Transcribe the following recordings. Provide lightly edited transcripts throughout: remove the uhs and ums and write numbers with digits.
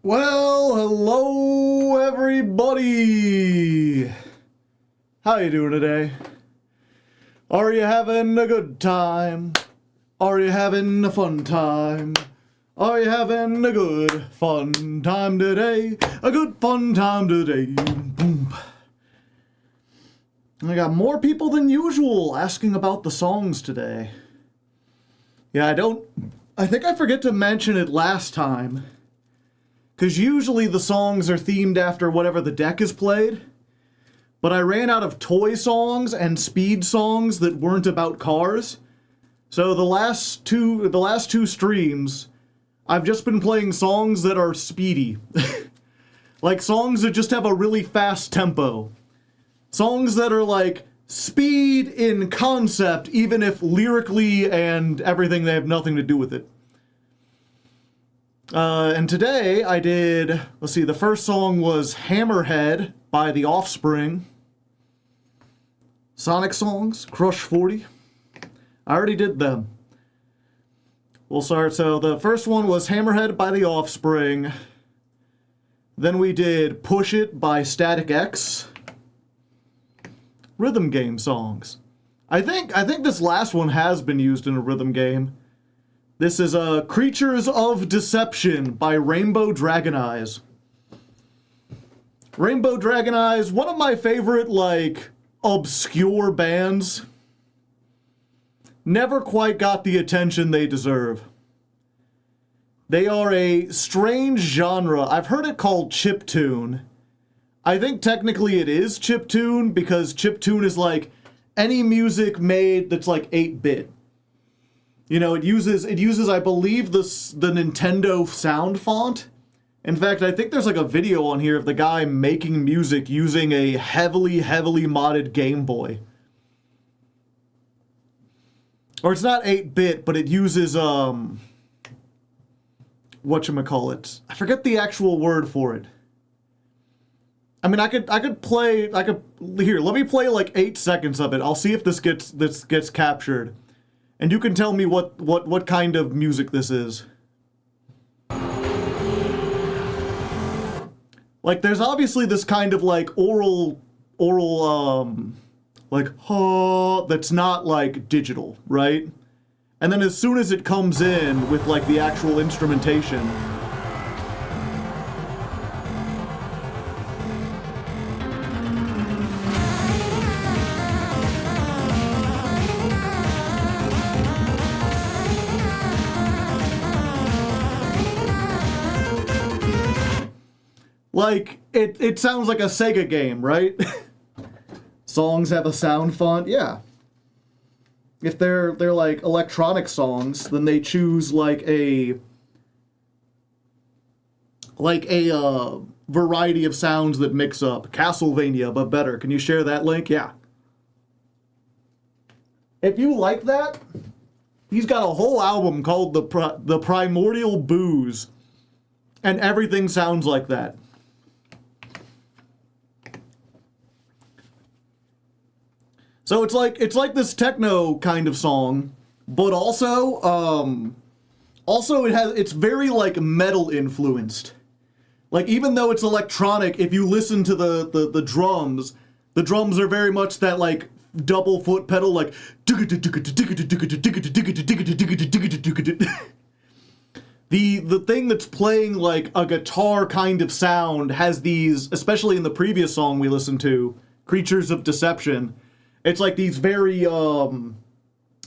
Well, hello everybody! How you doing today? Are you having a good time? Are you having a fun time? Are you having a good fun time today? A good fun time today. Boom. I got more people than usual asking about the songs today. Yeah, I think I forget to mention it last time. Because usually the songs are themed after whatever the deck is played. But I ran out of toy songs and speed songs that weren't about cars. So the last two streams, I've just been playing songs that are speedy. Like songs that just have a really fast tempo. Songs that are like speed in concept, even if lyrically and everything they have nothing to do with it. And today I did, let's see, the first song was Hammerhead by The Offspring. Sonic songs, Crush 40. I already did them. We'll start, so the first one was Hammerhead by The Offspring. Then we did Push It by Static X. Rhythm game songs. I think this last one has been used in a rhythm game. This is Creatures of Deception by Rainbow Dragon Eyes. Rainbow Dragon Eyes, one of my favorite, like, obscure bands. Never quite got the attention they deserve. They are a strange genre. I've heard it called chiptune. I think technically it is chiptune because chiptune is like any music made that's like 8-bit. You know, it uses I believe the Nintendo sound font. In fact, I think there's like a video on here of the guy making music using a heavily modded Game Boy. Or it's not 8-bit, but it uses whatchamacallit. I forget the actual word for it. I mean, I could here, let me play like 8 seconds of it. I'll see if this gets captured. And you can tell me what kind of music this is. Like, there's obviously this kind of like oral like that's not like digital, right? And then as soon as it comes in with like the actual instrumentation, like, it sounds like a Sega game, right? Songs have a sound font, yeah. If they're like electronic songs, then they choose like a variety of sounds that mix up. Castlevania, but better. Can you share that link? Yeah. If you like that, he's got a whole album called The Primordial Booze, and everything sounds like that. So it's like this techno kind of song, but also it's very like metal influenced. Like, even though it's electronic, if you listen to the drums are very much that like double foot pedal, like the thing that's playing like a guitar kind of sound has these, especially in the previous song we listened to, Creatures of Deception. It's like these very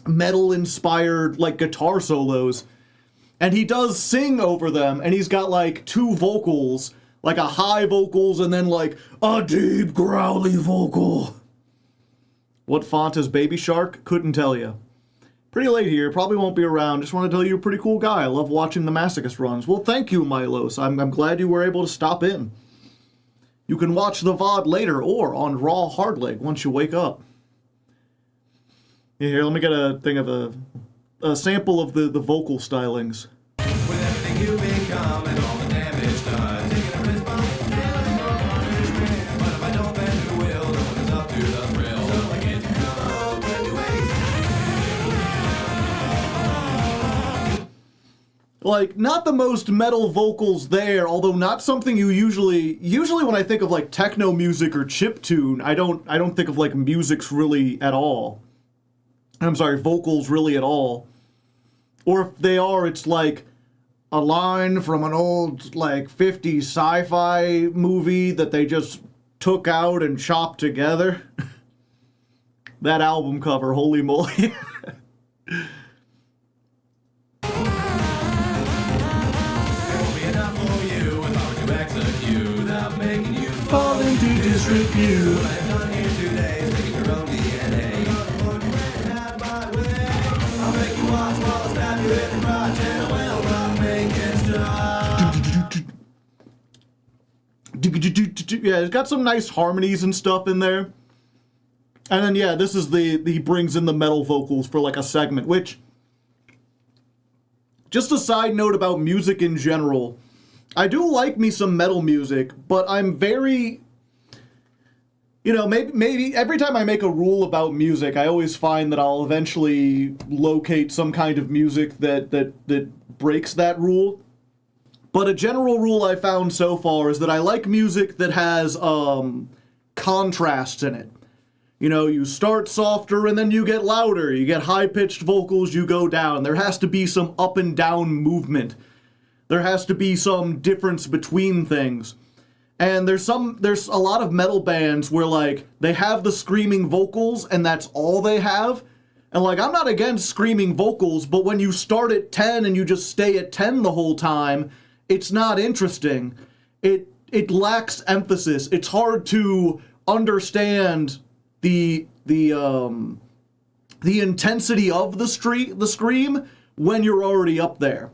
metal-inspired like guitar solos. And he does sing over them, and he's got like two vocals, like a high vocals and then like a deep growly vocal. What font is Baby Shark? Couldn't tell you. Pretty late here, probably won't be around. Just want to tell you you're a pretty cool guy. I love watching the Masochist runs. Well, thank you, Milos. I'm glad you were able to stop in. You can watch the VOD later or on Raw Hardleg once you wake up. Yeah, here, let me get a thing of a sample of the vocal stylings. With everything you become and all the damage done, taking a risk by failing your punishment. But if I don't, then who will? No one is up to the thrill. So I get to go anyways. like, not the most metal vocals there, although not something you usually when I think of like techno music or chiptune, I don't think of like music's really at all. I'm sorry, vocals really at all. Or if they are, it's like a line from an old like 50s sci-fi movie that they just took out and chopped together. That album cover, holy moly. Fall into disrepute. What I've done here today is taking your own DNA. I'll make you watch while I stab you in the crotch, and I will not make it stop. Yeah, it's got some nice harmonies and stuff in there. And then yeah, this is he brings in the metal vocals for like a segment, which, just a side note about music in general, I do like me some metal music, but I'm very, maybe every time I make a rule about music, I always find that I'll eventually locate some kind of music that breaks that rule. But a general rule I found so far is that I like music that has contrasts in it. You start softer and then you get louder. You get high-pitched vocals, you go down. There has to be some up and down movement. There has to be some difference between things. And there's a lot of metal bands where like they have the screaming vocals and that's all they have. And like, I'm not against screaming vocals, but when you start at 10 and you just stay at 10 the whole time, it's not interesting. It lacks emphasis. It's hard to understand the intensity of the scream when you're already up there.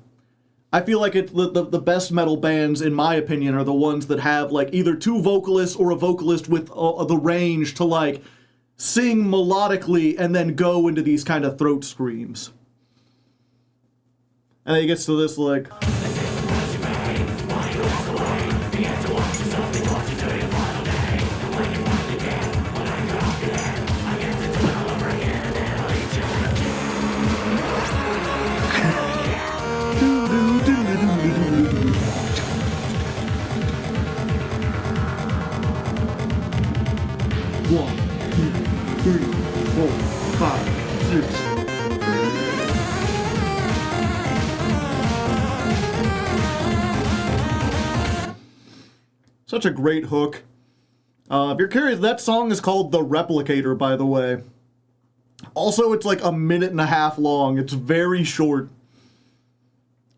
I feel like the best metal bands, in my opinion, are the ones that have like either two vocalists or a vocalist with the range to like sing melodically and then go into these kind of throat screams. And then he gets to this like... One, two, three, 4, 5, 6. Such a great hook. If you're curious, that song is called The Replicator, by the way. Also, it's like 1.5 minutes long. It's very short.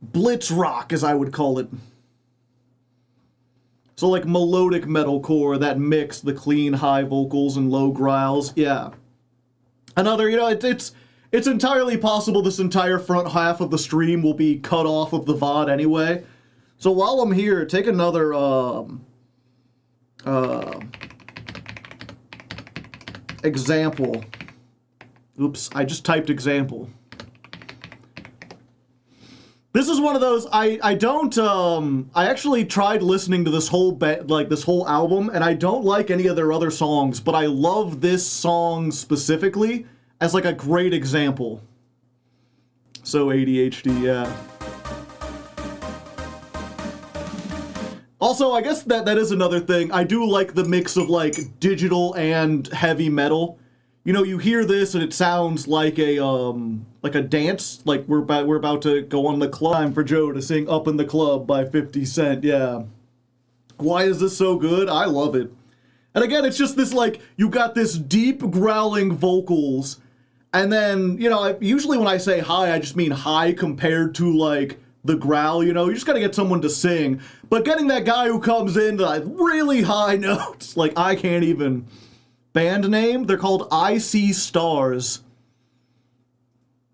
Blitz rock, as I would call it. So like melodic metalcore, that mix, the clean high vocals and low growls, yeah. Another, it's entirely possible this entire front half of the stream will be cut off of the VOD anyway. So while I'm here, take another, example. Oops, I just typed example. This is one of those, I actually tried listening to this whole album, and I don't like any of their other songs, but I love this song specifically as like a great example. So ADHD, yeah. Also, I guess that is another thing. I do like the mix of like digital and heavy metal. You hear this and it sounds like a dance, like we're about to go on the club. Time for Joe to sing Up in the Club by 50 Cent, yeah. Why is this so good? I love it. And again, it's just this like, you got this deep growling vocals, and then, usually when I say high, I just mean high compared to like the growl, you just gotta get someone to sing. But getting that guy who comes in to like really high notes, like I can't even... Band name? They're called I See Stars.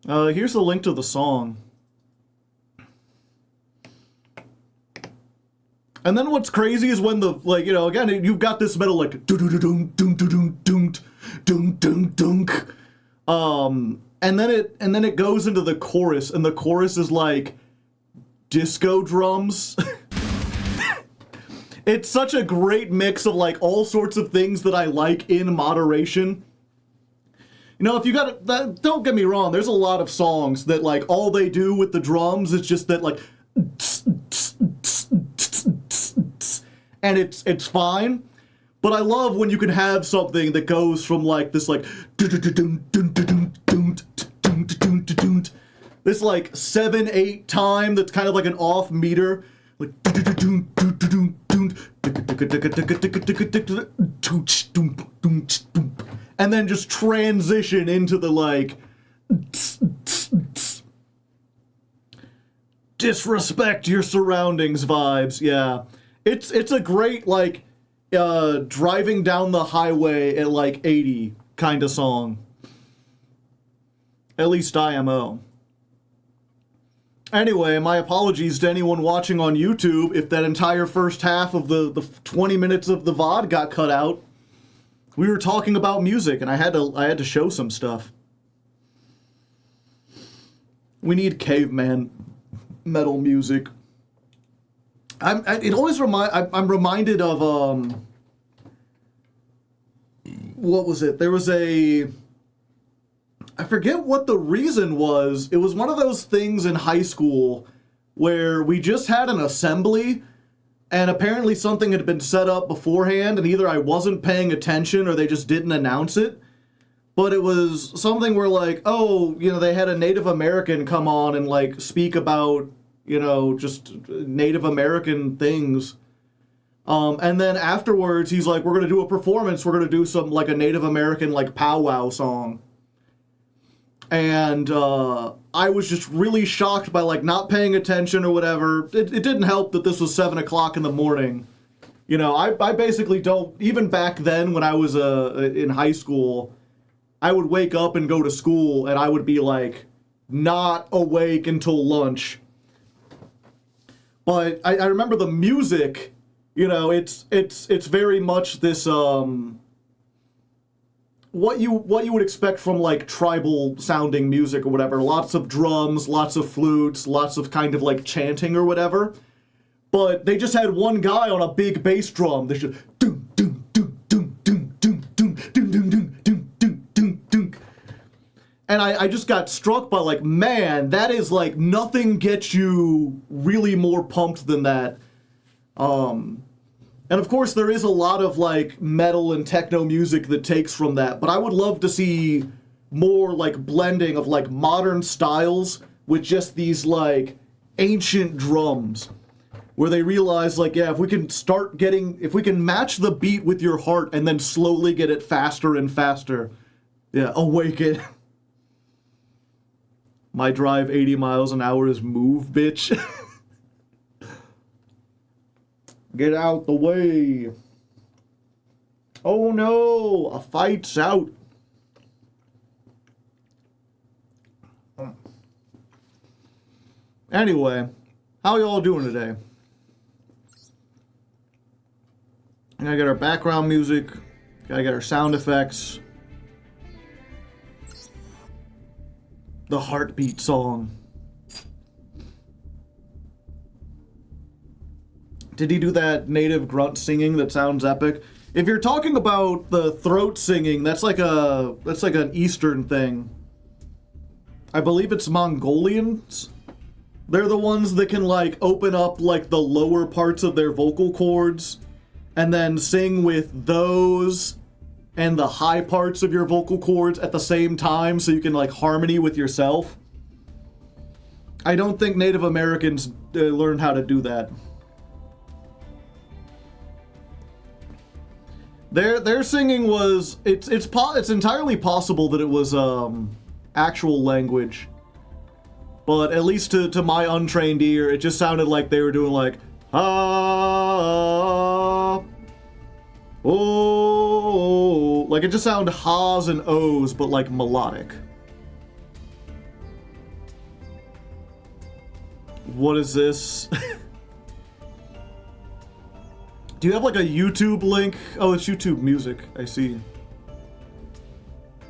Here's the link to the song. And then what's crazy is when the, like, again, you've got this metal, like, dunk. And then it goes into the chorus, and the chorus is like disco drums. It's such a great mix of like all sorts of things that I like in moderation. You know, if you got that, don't get me wrong, there's a lot of songs that, like, all they do with the drums is just that, like, and it's fine. But I love when you can have something that goes from, like, this, like, this, like, 7/8 time that's kind of like an off meter, like, and then just transition into the, like, disrespect your surroundings vibes. Yeah, it's a great, like, driving down the highway at like 80 kind of song. At least IMO. Anyway, my apologies to anyone watching on YouTube if that entire first half of the 20 minutes of the VOD got cut out. We were talking about music and I had to show some stuff. We need caveman metal music. I'm reminded of what was it? There was I forget what the reason was. It was one of those things in high school where we just had an assembly and apparently something had been set up beforehand and either I wasn't paying attention or they just didn't announce it. But it was something where, like, oh, you know, they had a Native American come on and, like, speak about, you know, just Native American things. And then afterwards, he's like, we're going to do a performance. We're going to do some, like, a Native American, like, powwow song. And I was just really shocked by, like, not paying attention or whatever. It didn't help that this was 7 o'clock in the morning. You know, I basically don't, even back then when I was in high school, I would wake up and go to school and I would be, like, not awake until lunch. But I remember the music, you know, it's very much this, what you would expect from, like, tribal sounding music or whatever. Lots of drums, lots of flutes, lots of kind of, like, chanting or whatever. But they just had one guy on a big bass drum. They just doom doom doom doom doom doom doom doom doom doom doom doom doom doom. And I just got struck by, like, man, that is, like, nothing gets you really more pumped than that. And of course there is a lot of, like, metal and techno music that takes from that, but I would love to see more, like, blending of, like, modern styles with just these, like, ancient drums. Where they realize, like, yeah, if we can match the beat with your heart and then slowly get it faster and faster. Yeah, awaken. My drive 80 miles an hour is move, bitch. Get out the way. Oh no, a fight's out. Anyway, how y'all doing today? Gotta get our background music, gotta get our sound effects. The heartbeat song. Did he do that native grunt singing that sounds epic? If you're talking about the throat singing, that's like an Eastern thing. I believe it's Mongolians. They're the ones that can, like, open up, like, the lower parts of their vocal cords and then sing with those and the high parts of your vocal cords at the same time so you can, like, harmony with yourself. I don't think Native Americans learned how to do that. Their singing was, it's entirely possible that it was actual language, but at least to my untrained ear, it just sounded like they were doing, like, ah, oh, like it just sounded ha's and oh's, but, like, melodic. What is this? Do you have, like, a YouTube link? Oh, it's YouTube Music. I see.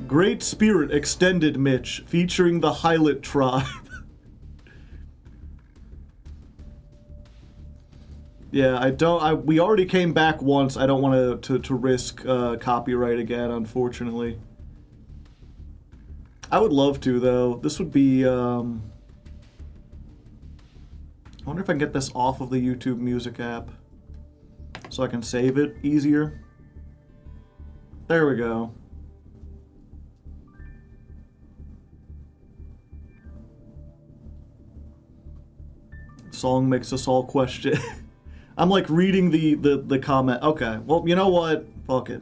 Great Spirit Extended Mitch, featuring the Hylett Tribe. Yeah, we already came back once. I don't want to risk copyright again, unfortunately. I would love to, though. This would be, I wonder if I can get this off of the YouTube Music app so I can save it easier. There we go. Song makes us all question. I'm like reading the comment. Okay, well, you know what? Fuck it.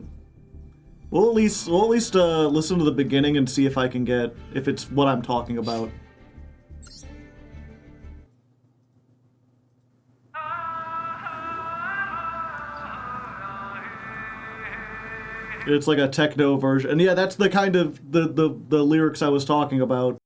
We'll at least listen to the beginning and see if I can get if it's what I'm talking about. It's like a techno version, and yeah, that's the kind of the lyrics I was talking about.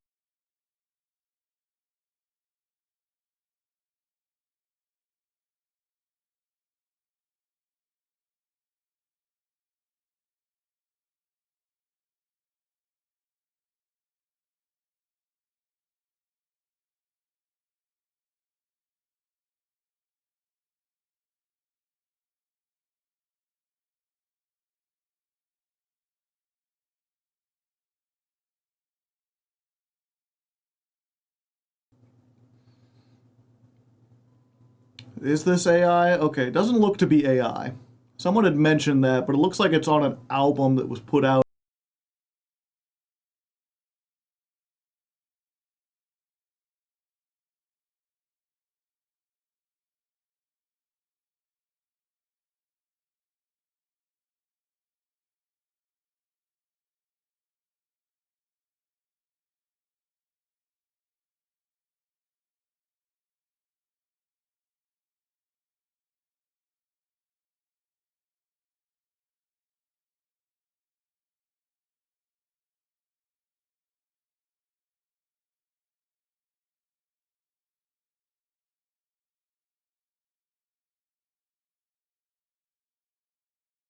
Is this AI? Okay, it doesn't look to be AI. Someone had mentioned that, but it looks like it's on an album that was put out.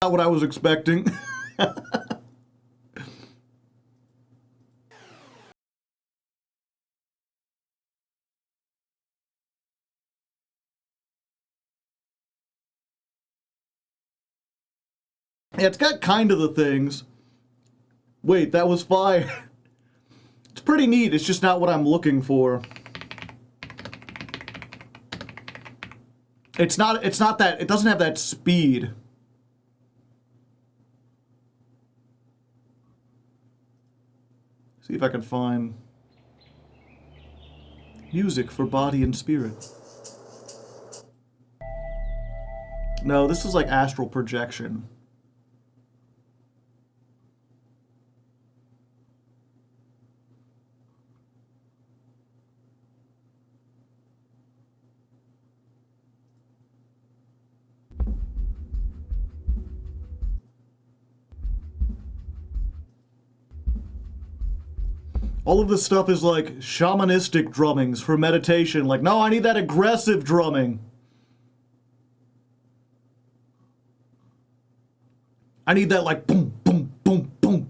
Not what I was expecting. Yeah, it's got kind of the things. Wait, that was fire. It's pretty neat, it's just not what I'm looking for. It's not that, it doesn't have that speed. See if I can find music for body and spirit. No, this is like astral projection. All of this stuff is like shamanistic drummings for meditation. Like, no, I need that aggressive drumming. I need that like boom, boom, boom, boom.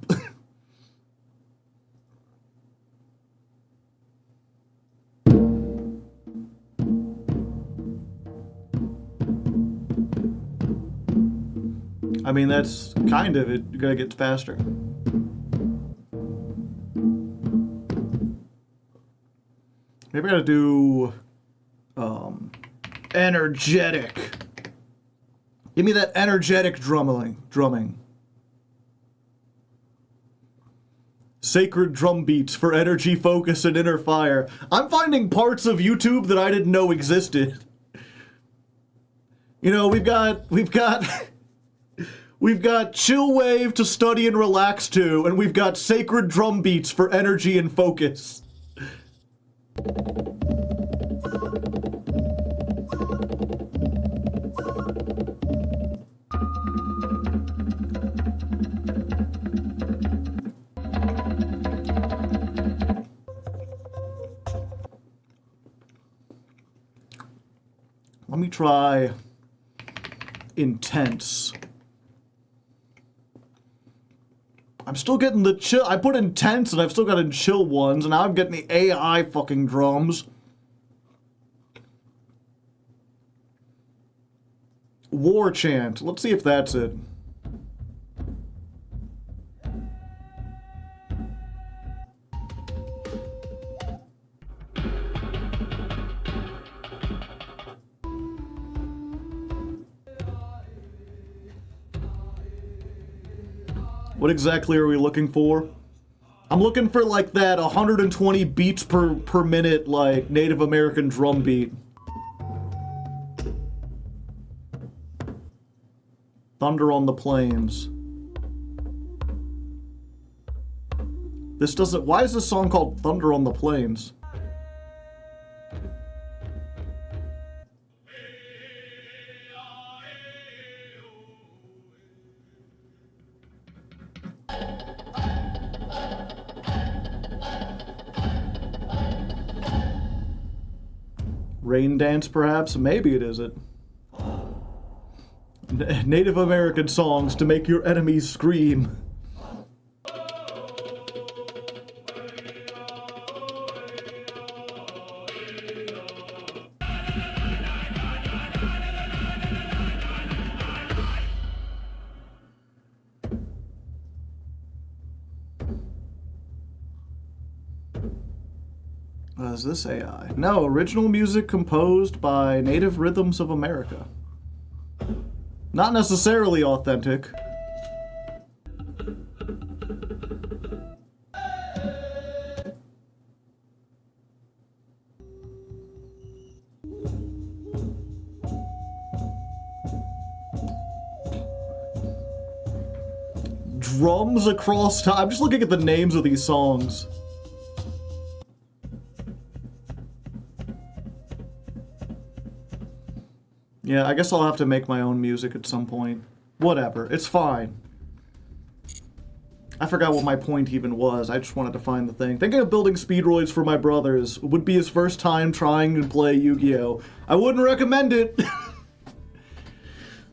I mean, that's kind of it. You're gonna get faster. Maybe I gotta do energetic. Give me that energetic drumming. Sacred drum beats for energy, focus, and inner fire. I'm finding parts of YouTube that I didn't know existed. You know, we've got chill wave to study and relax to, and we've got sacred drum beats for energy and focus. Let me try intense. I'm still getting the chill. I put intense and I've still got in chill ones, and now I'm getting the AI fucking drums. War chant. Let's see if that's it. What exactly are we looking for? I'm looking for like that 120 beats per minute, like Native American drum beat. Thunder on the Plains. This doesn't. Why is this song called Thunder on the Plains? Rain Dance, perhaps? Maybe it isn't. Native American songs to make your enemies scream. Is this AI? No, original music composed by Native Rhythms of America. Not necessarily authentic. Drums across time. I'm just looking at the names of these songs. Yeah, I guess I'll have to make my own music at some point. Whatever, it's fine. I forgot what my point even was. I just wanted to find the thing. Thinking of building Speedroids for my brothers. It would be his first time trying to play Yu-Gi-Oh! I wouldn't recommend it.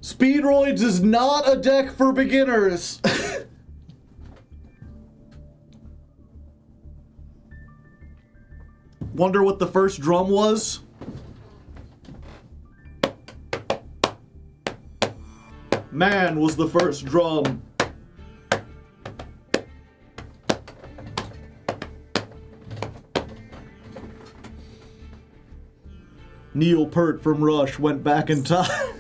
Speedroids is not a deck for beginners. Wonder what the first drum was? Man was the first drum. Neil Peart from Rush went back in time.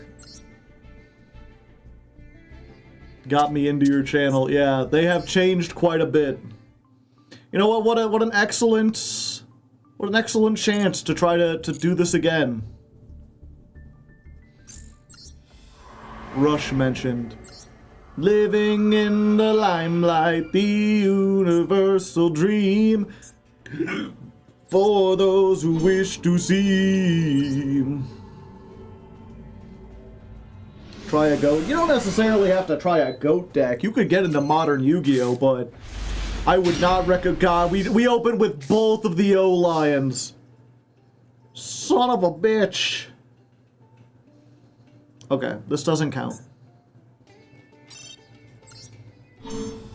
Got me into your channel. Yeah, they have changed quite a bit. You know what? What an excellent chance to try to do this again. Rush mentioned. Living in the limelight, the universal dream. For those who wish to see. Try a goat. You don't necessarily have to try a goat deck. You could get into modern Yu-Gi-Oh, but I would not recommend. God, we opened with both of the O-Lions. Son of a bitch. Okay, this doesn't count.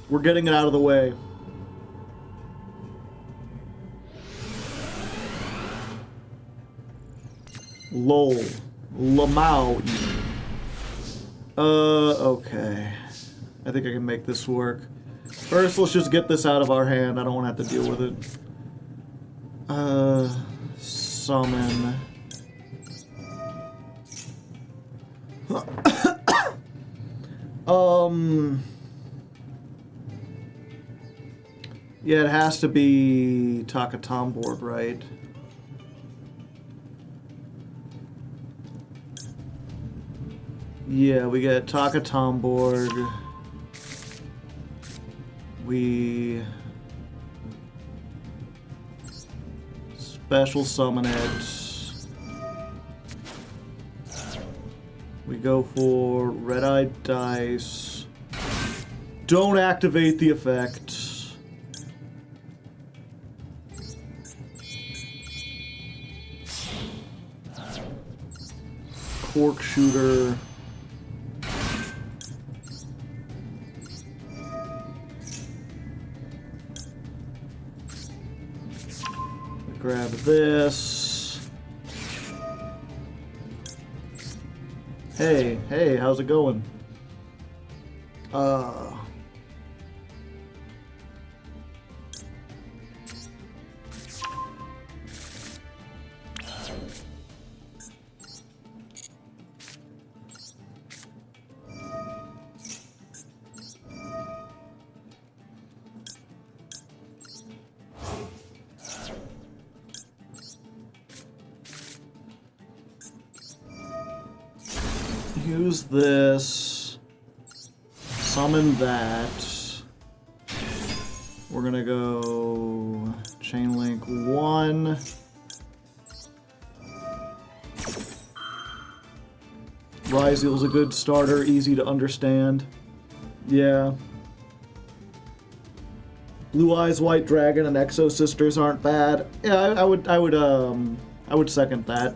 We're getting it out of the way. Lol. Lamau. Okay. I think I can make this work. First, let's just get this out of our hand. I don't want to have to deal with it. Summon. Yeah, it has to be Takatomborg, right? Yeah, we get Takatomborg. We special summon it. We go for red-eyed dice. Don't activate the effect. Cork shooter. Grab this. Hey, how's it going? use this. Summon that. We're gonna go chain link 1. Ryzeal's a good starter, easy to understand. Yeah. Blue Eyes White Dragon and Exo Sisters aren't bad. Yeah, I would second that.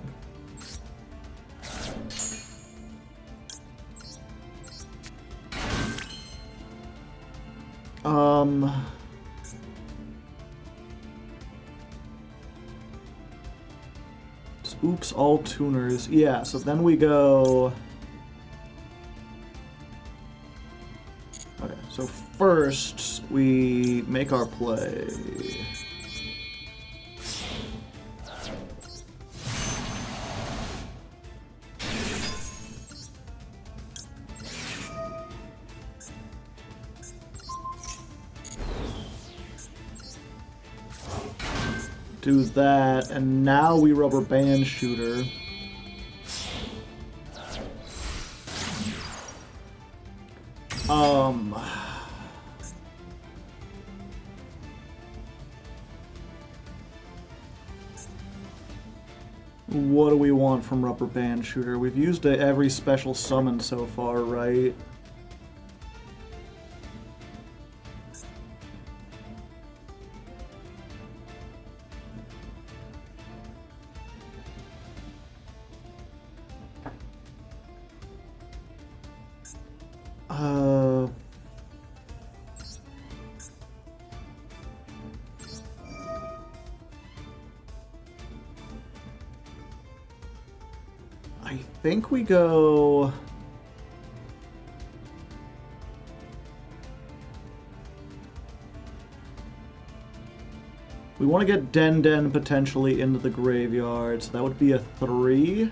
Oops, all tuners. Yeah, so then we go... Okay, so first we make our play. Do that, and now we rubber band shooter. What do we want from rubber band shooter? We've used every special summon so far, right? I think we go... We want to get Den Den potentially into the graveyard, so that would be a 3.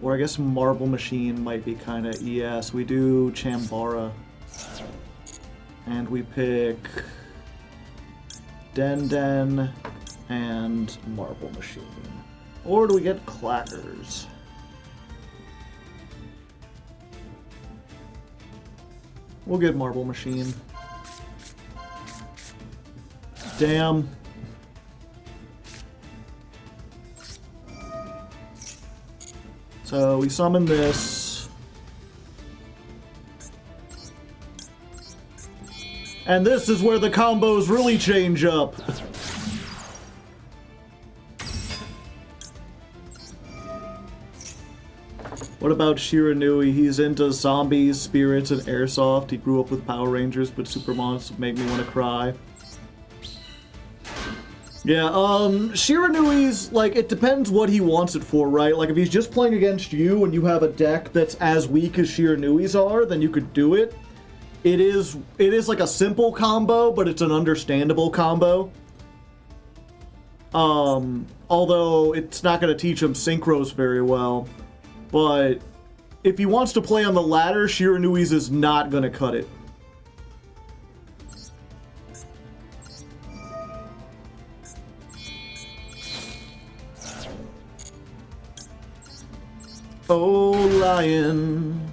Or I guess Marble Machine might be kind of... Yes, we do Chambara. And we pick... Den Den and Marble Machine. Or do we get Clackers? We'll get Marble Machine. Damn. So we summon this. And this is where the combos really change up. What about Shiranui? He's into zombies, spirits, and airsoft. He grew up with Power Rangers, but Super Monsters make me want to cry. Yeah, Shiranui's, like, it depends what he wants it for, right? Like, if he's just playing against you and you have a deck that's as weak as Shiranui's are, then you could do it. It is like a simple combo, but it's an understandable combo. Although it's not going to teach him synchros very well. But if he wants to play on the ladder, Shiranui's is not going to cut it. Oh, lion.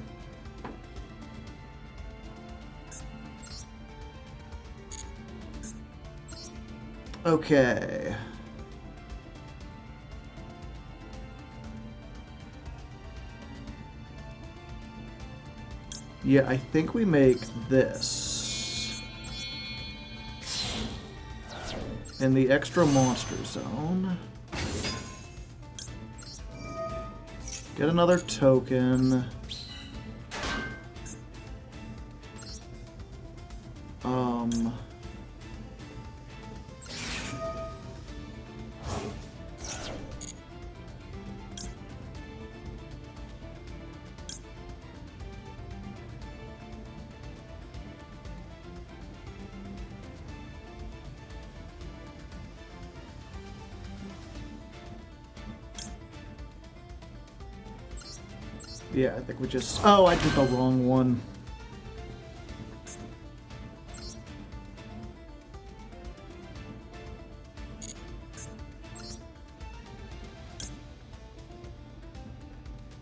Okay. Yeah, I think we make this. In the extra monster zone. Get another token. Yeah, I think we just... Oh, I did the wrong one.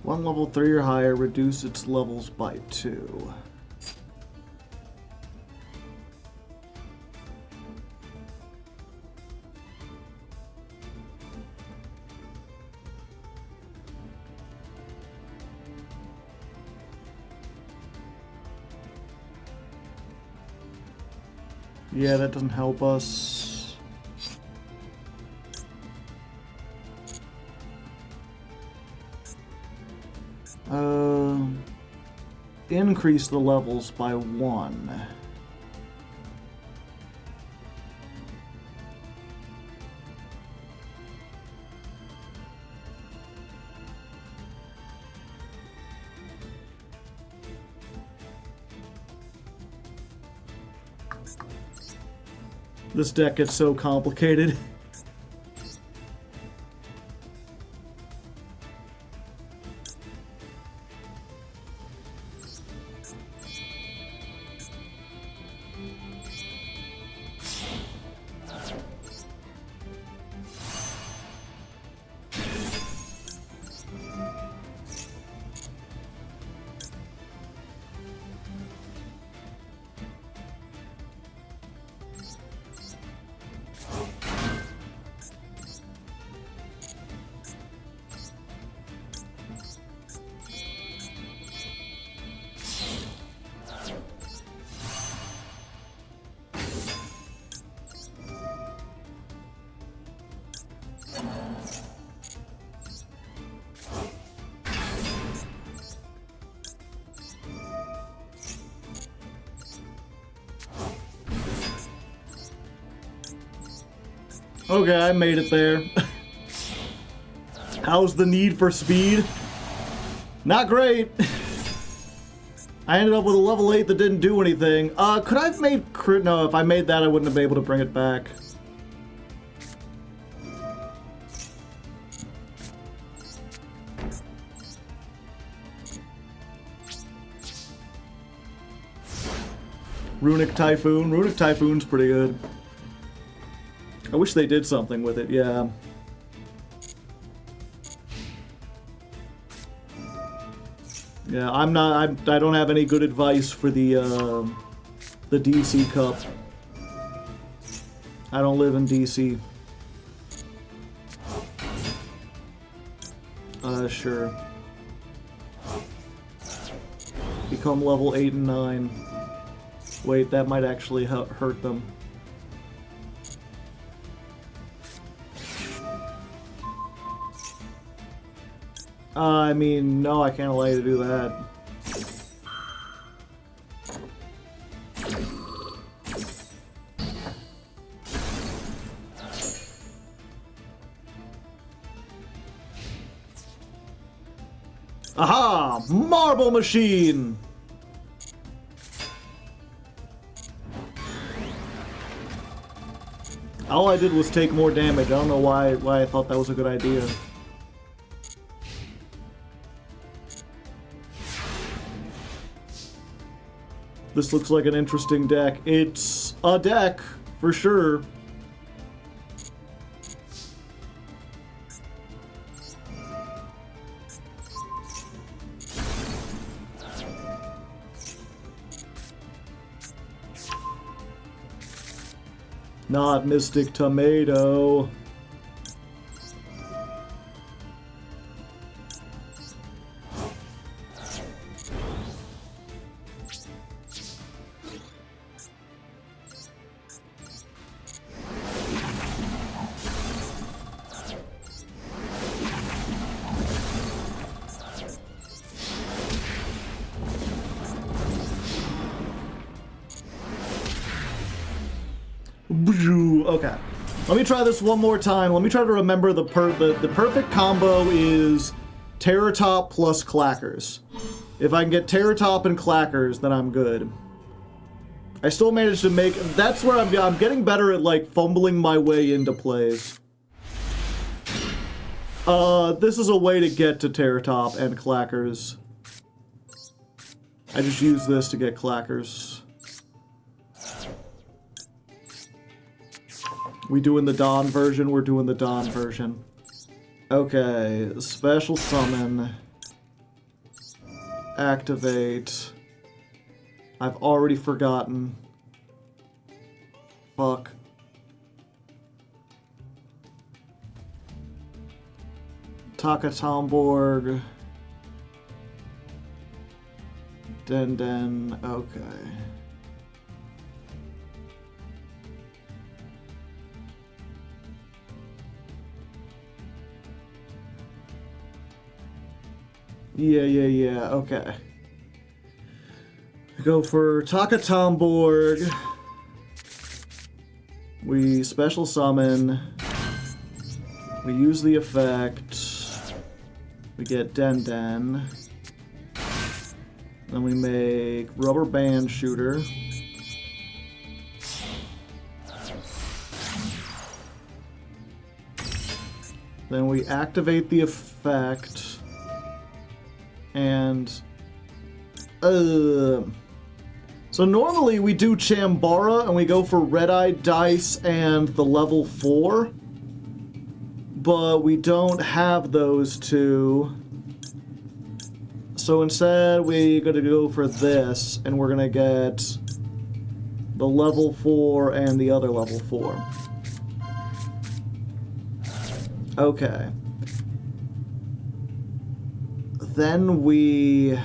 One level 3 or higher, reduce its levels by 2. Yeah, that doesn't help us. Increase the levels by 1. This deck gets so complicated. Okay, I made it there. How's the need for speed? Not great. I ended up with a level 8 that didn't do anything. Could I have made crit? No, if I made that, I wouldn't have been able to bring it back. Runic Typhoon. Runic Typhoon's pretty good. I wish they did something with it, yeah. Yeah, I don't have any good advice for the DC Cup. I don't live in DC. Sure. Become level 8 and 9. Wait, that might actually hurt them. I mean, no, I can't allow you to do that. Aha! Marble Machine! All I did was take more damage. I don't know why I thought that was a good idea. This looks like an interesting deck. It's a deck, for sure. Not Mystic Tomato. Okay. Let me try this one more time. Let me try to remember the perfect combo is Terratop plus Clackers. If I can get Terratop and Clackers, then I'm good. I still managed to make... That's where I'm getting better at, like, fumbling my way into plays. This is a way to get to Terratop and Clackers. I just use this to get Clackers. We doing the Dawn version? We're doing the Dawn version. Okay, special summon. activate. I've already forgotten. Fuck. Takatomborg. Den, okay. Yeah, okay. Go for Takatomborg. We special summon. We use the effect. We get Den. Then we make Rubber Band Shooter. Then we activate the effect. And... So normally we do Chambara and we go for Red-Eye Dice and the level 4. But we don't have those two. So instead we're going to go for this and we're going to get the level 4 and the other level 4. Okay. Then we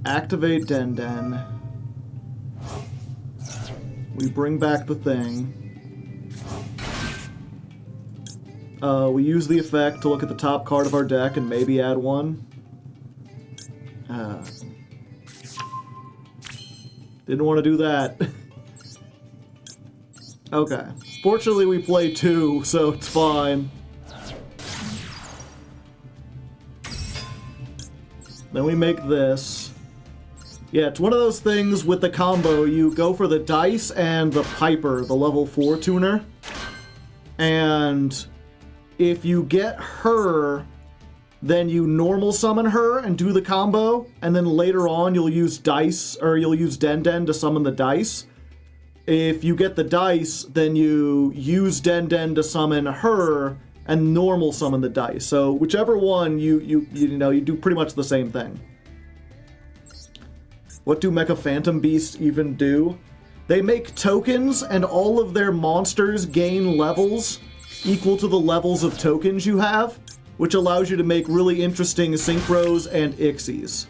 activate Den. We bring back the thing. We use the effect to look at the top card of our deck and maybe add one. Didn't want to do that. Okay. Fortunately, we play 2, so it's fine. Then we make this. Yeah, it's one of those things with the combo. You go for the dice and the Piper, the level 4 tuner. And if you get her, then you normal summon her and do the combo. And then later on, you'll use dice, or you'll use Den to summon the dice. If you get the dice, then you use Den to summon her and normal summon the dice. So whichever one, you do pretty much the same thing. What do Mecha Phantom Beasts even do? They make tokens, and all of their monsters gain levels equal to the levels of tokens you have, which allows you to make really interesting synchros and ixies.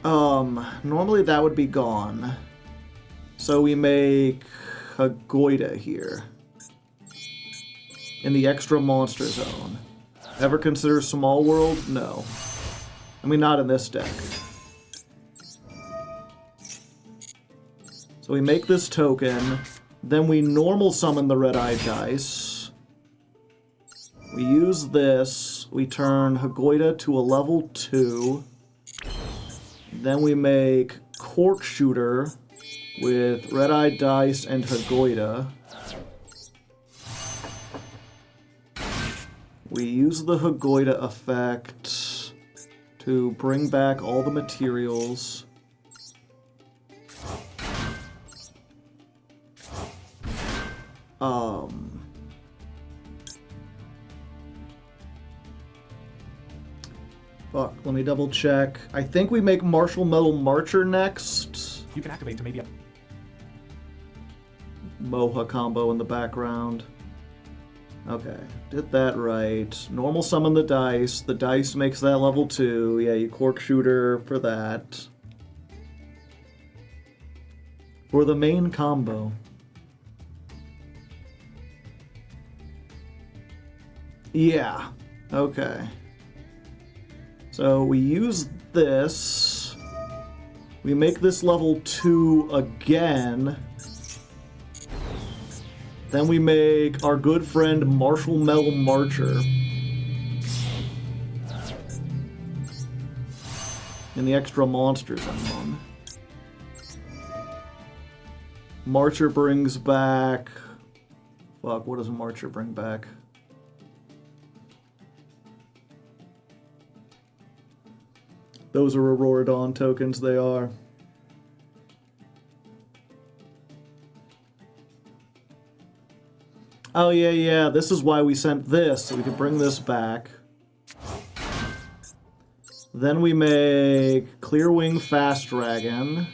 Normally that would be gone. So we make a Goida here. In the extra monster zone. Ever consider Small World? No. I mean, not in this deck. So we make this token. Then we normal summon the Red-Eye Dice. We use this. We turn Hagoida to a level 2. Then we make Cork Shooter with Red-Eye Dice and Hagoida. We use the Hagoida effect to bring back all the materials. Fuck, let me double check. I think we make Martial Metal Marcher next. You can activate to maybe... Moha combo in the background. Okay, did that right. Normal summon the dice. The dice makes that level 2. Yeah, you Cork Shooter for that. For the main combo. Yeah, okay. So we use this. We make this level 2 again. Then we make our good friend Martial Metal Marcher. In the extra monsters zone. Marcher brings back... Fuck, what does Marcher bring back? Those are Auroradon tokens, they are. Oh, yeah, this is why we sent this, so we could bring this back. Then we make Clear Wing Fast Dragon.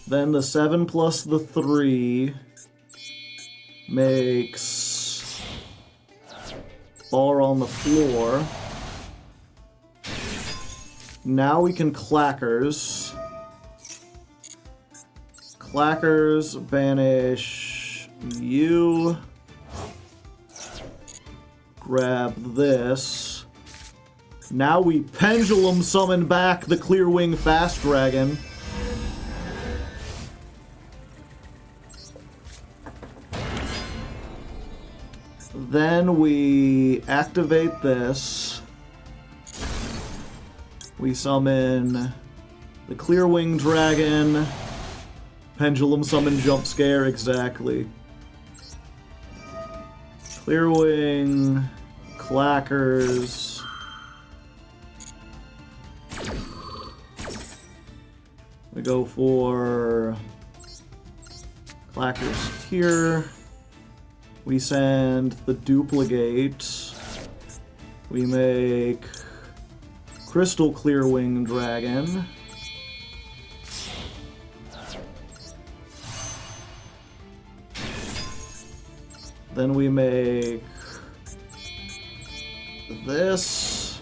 Then the 7 plus the 3 makes Bar on the Floor. Now we can Clackers. Clackers, banish you. Grab this. Now we Pendulum summon back the Clear Wing Fast Dragon. Then we activate this. We summon the Clear Wing Dragon. Pendulum summon Jump Scare, exactly. Clear Wing, Clackers. We go for Clackers here. We send the Duplicate. We make Crystal Clear Wing Dragon. Then we make this.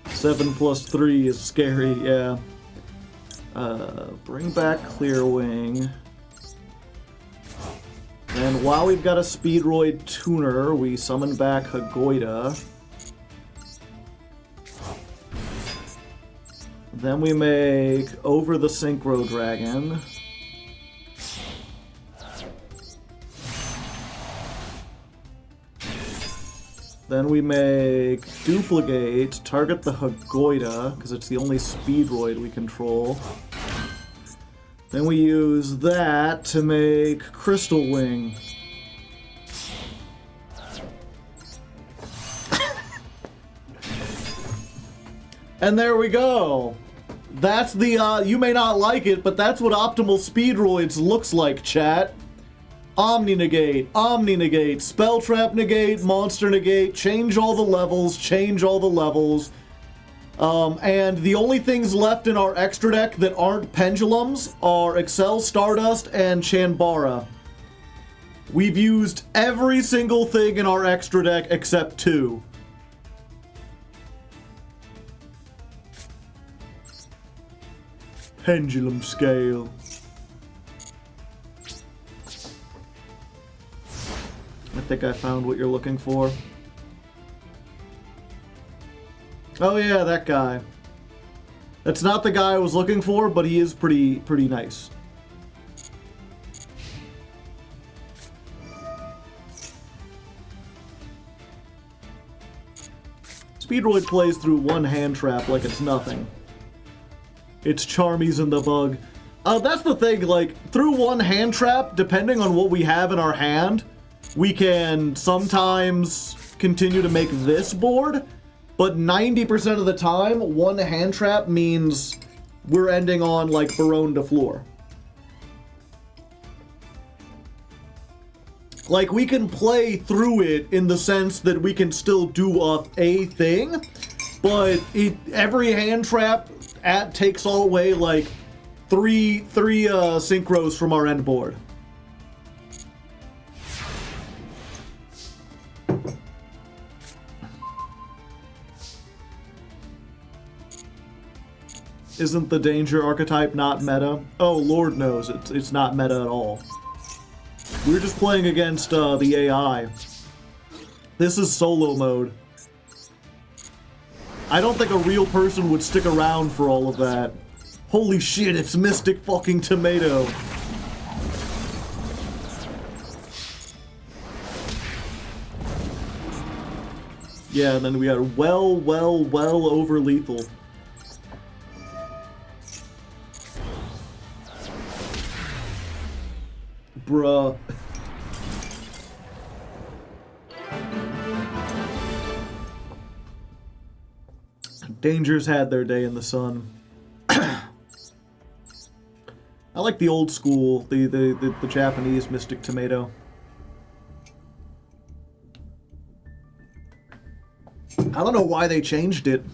7 plus 3 is scary, yeah. Bring back Clear Wing. And while we've got a Speedroid tuner, we summon back Hagoida. Then we make Over the Synchro Dragon. Then we make Duplicate, target the Hagoida, because it's the only Speedroid we control. Then we use that to make Crystal Wing. And there we go. That's the, you may not like it, but that's what optimal Speedroids looks like, chat. Omni Negate, Spell Trap Negate, Monster Negate, change all the levels, and the only things left in our extra deck that aren't pendulums are Excel Stardust and Chanbara. We've used every single thing in our extra deck except 2. Pendulum Scale. I think I found what you're looking for. Oh yeah, that guy. That's not the guy I was looking for, but he is pretty nice. Speedroid plays through one hand trap like it's nothing. It's Charmies in the Bug. That's the thing, like, through one hand trap, depending on what we have in our hand, we can sometimes continue to make this board, but 90% of the time, one hand trap means we're ending on, like, Baronne de Fleur. Like, we can play through it in the sense that we can still do a thing, but every hand trap takes all away, like, three synchros from our end board. Isn't the Danger archetype not meta? Oh, Lord knows, it's not meta at all. We're just playing against the AI. This is solo mode. I don't think a real person would stick around for all of that. Holy shit, it's Mystic fucking Tomato. Yeah, and then we got well over lethal. Bruh. Dangers had their day in the sun. I like the old school, the Japanese Mystic Tomato. I don't know why they changed it.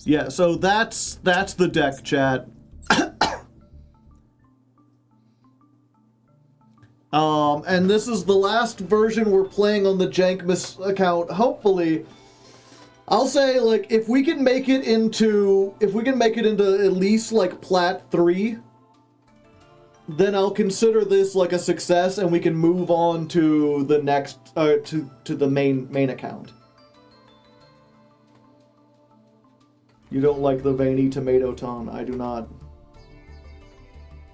Yeah, so that's the deck, chat. And this is the last version we're playing on the Jankmas account. Hopefully, I'll say, like, if we can make it into at least like Plat 3, then I'll consider this like a success, and we can move on to the next to the main account. You don't like the veiny tomato ton. I do not.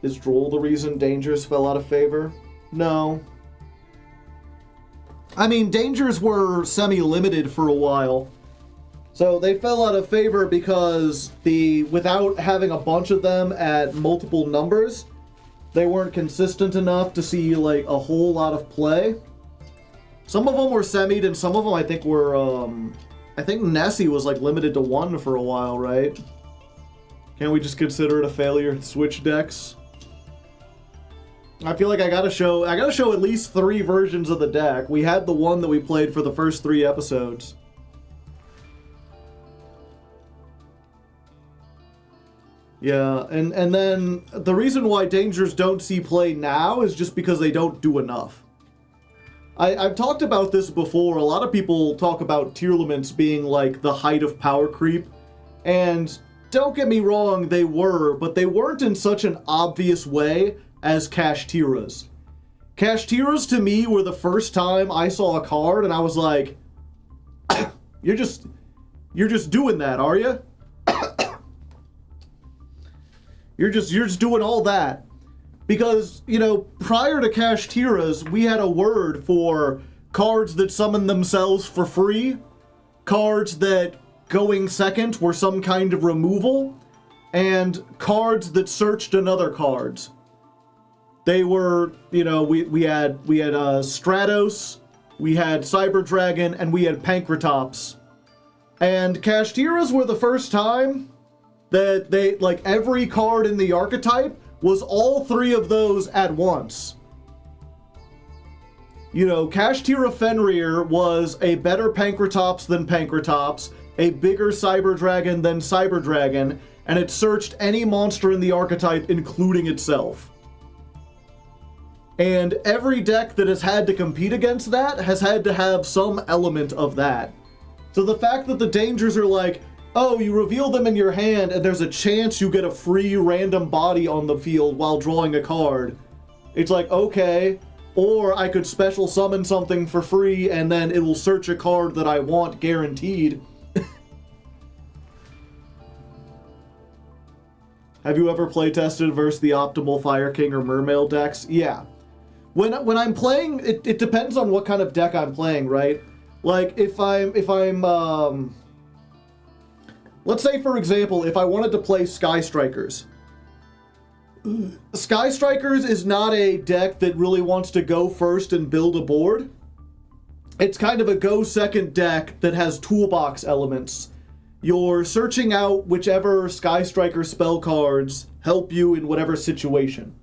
Is Droll the reason Dangers fell out of favor? No. I mean, Dangers were semi-limited for a while. So they fell out of favor because without having a bunch of them at multiple numbers, they weren't consistent enough to see like a whole lot of play. Some of them were semied, and some of them I think were I think Nessie was like limited to 1 for a while, right? Can't we just consider it a failure to switch decks? I feel like I gotta show at least 3 versions of the deck. We had the one that we played for the first 3 episodes. Yeah, and then the reason why Dangers don't see play now is just because they don't do enough. I've talked about this before. A lot of people talk about tier limits being like the height of power creep. And don't get me wrong, they were, but they weren't in such an obvious way as Kashtiras. Kashtiras to me were the first time I saw a card and I was like, you're just doing that, are you? You're just doing all that. Because, you know, prior to Kashtiras, we had a word for cards that summon themselves for free, cards that going second were some kind of removal, and cards that searched another cards. They were, you know, we had Stratos, we had Cyber Dragon, and we had Pankratops. And Kashtiras were the first time that they, like, every card in the archetype was all 3 of those at once. You know, Kashtira Fenrir was a better Pankratops than Pankratops, a bigger Cyber Dragon than Cyber Dragon, and it searched any monster in the archetype, including itself. And every deck that has had to compete against that has had to have some element of that. So the fact that the Dangers are like, oh, you reveal them in your hand and there's a chance you get a free random body on the field while drawing a card. It's like, okay. Or I could special summon something for free and then it will search a card that I want guaranteed. Have you ever playtested versus the optimal Fire King or Mermail decks? Yeah. When I'm playing, it depends on what kind of deck I'm playing, right? Like, if I'm let's say, for example, if I wanted to play Sky Strikers. Sky Strikers is not a deck that really wants to go first and build a board. It's kind of a go second deck that has toolbox elements. You're searching out whichever Sky Striker spell cards help you in whatever situation.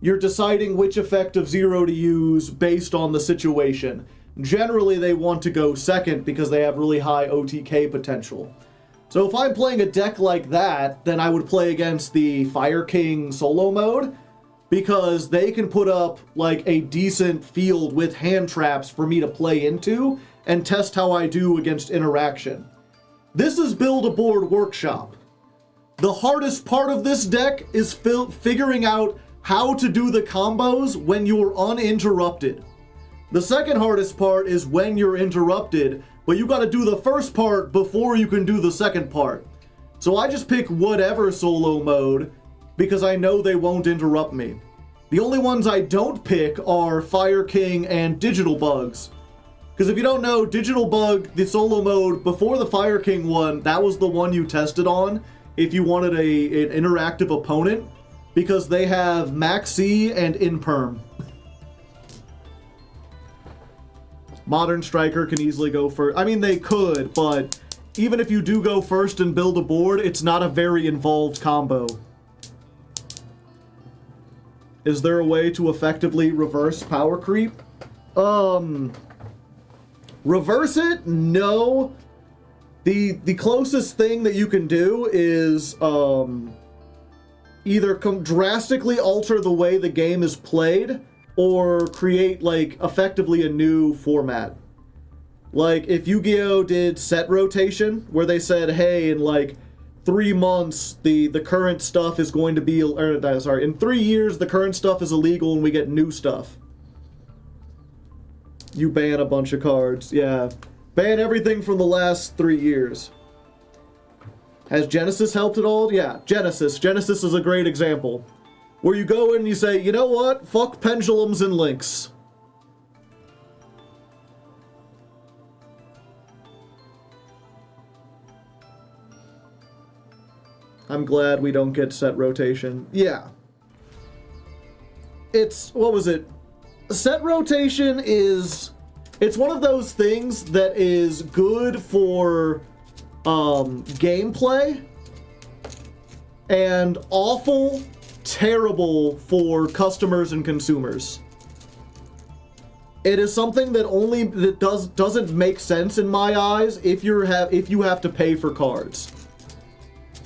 You're deciding which effect of 0 to use based on the situation. Generally, they want to go second because they have really high OTK potential. So if I'm playing a deck like that, then I would play against the Fire King solo mode because they can put up like a decent field with hand traps for me to play into and test how I do against interaction. This is Build a Board Workshop. The hardest part of this deck is figuring out how to do the combos when you're uninterrupted. The second hardest part is when you're interrupted, but you gotta do the first part before you can do the second part. So I just pick whatever solo mode because I know they won't interrupt me. The only ones I don't pick are Fire King and Digital Bugs. Because if you don't know, Digital Bug, the solo mode before the Fire King one, that was the one you tested on if you wanted an interactive opponent, because they have Max C and Inperm. Modern Striker can easily go first. I mean, they could, but even if you do go first and build a board, it's not a very involved combo. Is there a way to effectively reverse power creep? Reverse it? No. The closest thing that you can do is either drastically alter the way the game is played or create, like, effectively a new format. Like, if Yu-Gi-Oh! Did set rotation, where they said, hey, in, like, 3 months, the current stuff is going to be... in 3 years, the current stuff is illegal and we get new stuff. You ban a bunch of cards, yeah. Ban everything from the last 3 years. Has Genesis helped at all? Yeah, Genesis. Genesis is a great example. Where you go in and you say, you know what? Fuck pendulums and links. I'm glad we don't get set rotation. Yeah. It's, what was it? Set rotation is... It's one of those things that is good for gameplay and awful, terrible for customers and consumers. It is something that doesn't make sense in my eyes if you have to pay for cards.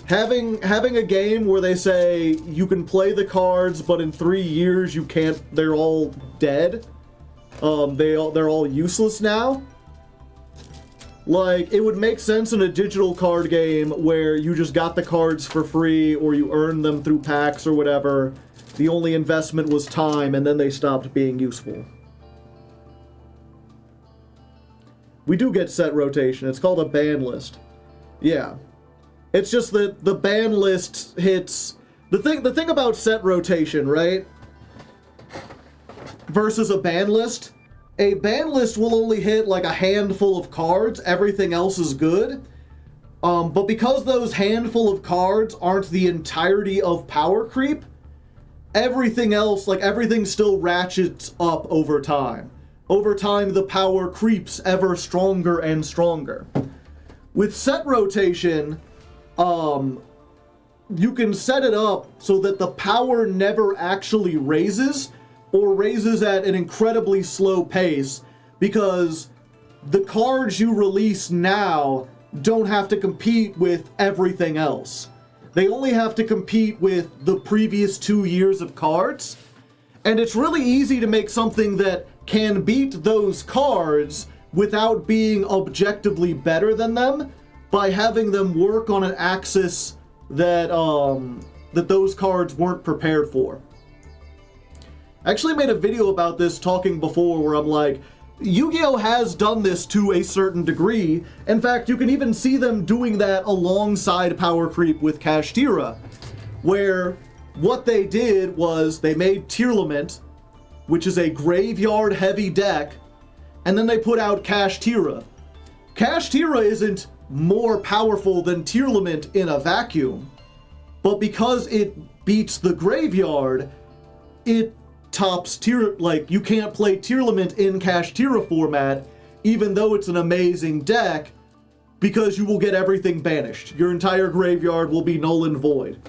Having a game where they say you can play the cards, but in 3 years you can't. They're all dead. They're all useless now. Like, it would make sense in a digital card game where you just got the cards for free or you earned them through packs or whatever. The only investment was time, and then they stopped being useful. We do get set rotation. It's called a ban list. Yeah. It's just that the ban list hits... The thing about set rotation, right? Versus a ban list. A ban list will only hit like a handful of cards. Everything else is good. But because those handful of cards aren't the entirety of power creep, everything else, like everything still ratchets up over time. Over time, the power creeps ever stronger and stronger. With set rotation, you can set it up so that the power never actually raises, or raises at an incredibly slow pace, because the cards you release now don't have to compete with everything else. They only have to compete with the previous 2 years of cards, and it's really easy to make something that can beat those cards without being objectively better than them by having them work on an axis that those cards weren't prepared for. I actually made a video about this talking before where I'm like, Yu-Gi-Oh! Has done this to a certain degree. In fact, you can even see them doing that alongside power creep with Kashtira, where what they did was they made Tearlament, which is a graveyard-heavy deck, and then they put out Kashtira. Kashtira isn't more powerful than Tearlament in a vacuum, but because it beats the graveyard, it tops like, you can't play Tearlament in Kashtira format, even though it's an amazing deck, because you will get everything banished. Your entire graveyard will be null and void.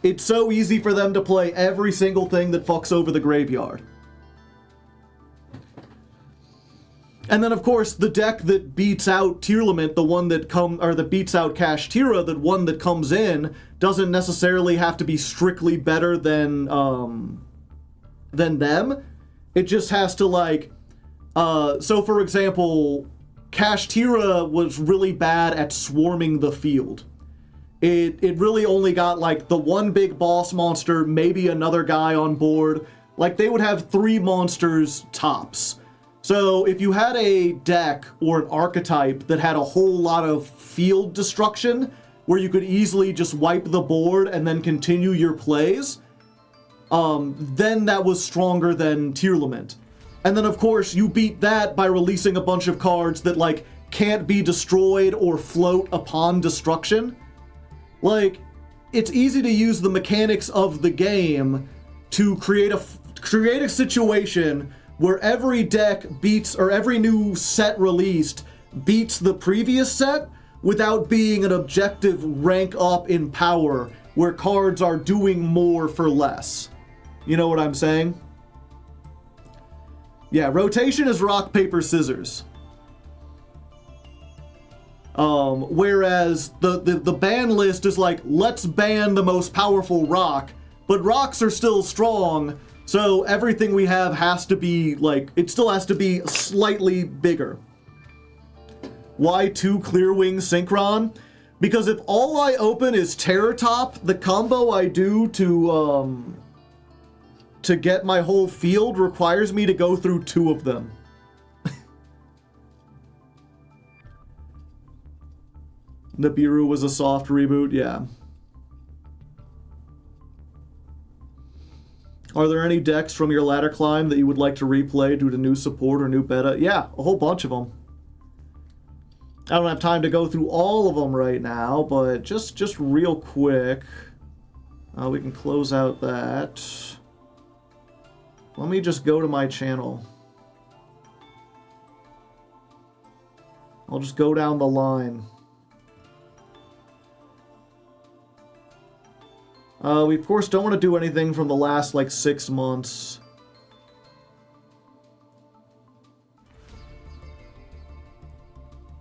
It's so easy for them to play every single thing that fucks over the graveyard. And then, of course, the deck that beats out Tearlament, the one that that beats out Kashtira, the one that comes in, doesn't necessarily have to be strictly better than them. It just has to, like, so for example, Kashtira was really bad at swarming the field. It really only got, like, the one big boss monster, maybe another guy on board. Like, they would have 3 monsters tops. So if you had a deck or an archetype that had a whole lot of field destruction, where you could easily just wipe the board and then continue your plays, then that was stronger than Tearlament. And then, of course, you beat that by releasing a bunch of cards that, like, can't be destroyed or float upon destruction. Like, it's easy to use the mechanics of the game to create a situation where every deck beats, or every new set released beats the previous set without being an objective rank up in power where cards are doing more for less. You know what I'm saying? Yeah, rotation is rock, paper, scissors. Whereas the ban list is like, let's ban the most powerful rock, but rocks are still strong, so everything we have has to be, like, it still has to be slightly bigger. Why 2 Clearwing Synchron? Because if all I open is Terror Top, the combo I do to get my whole field requires me to go through 2 of them. Nibiru was a soft reboot, yeah. Are there any decks from your ladder climb that you would like to replay due to new support or new beta? Yeah, a whole bunch of them. I don't have time to go through all of them right now, but just real quick, we can close out that. Let me just go to my channel. I'll just go down the line. We, of course, don't want to do anything from the last, like, 6 months.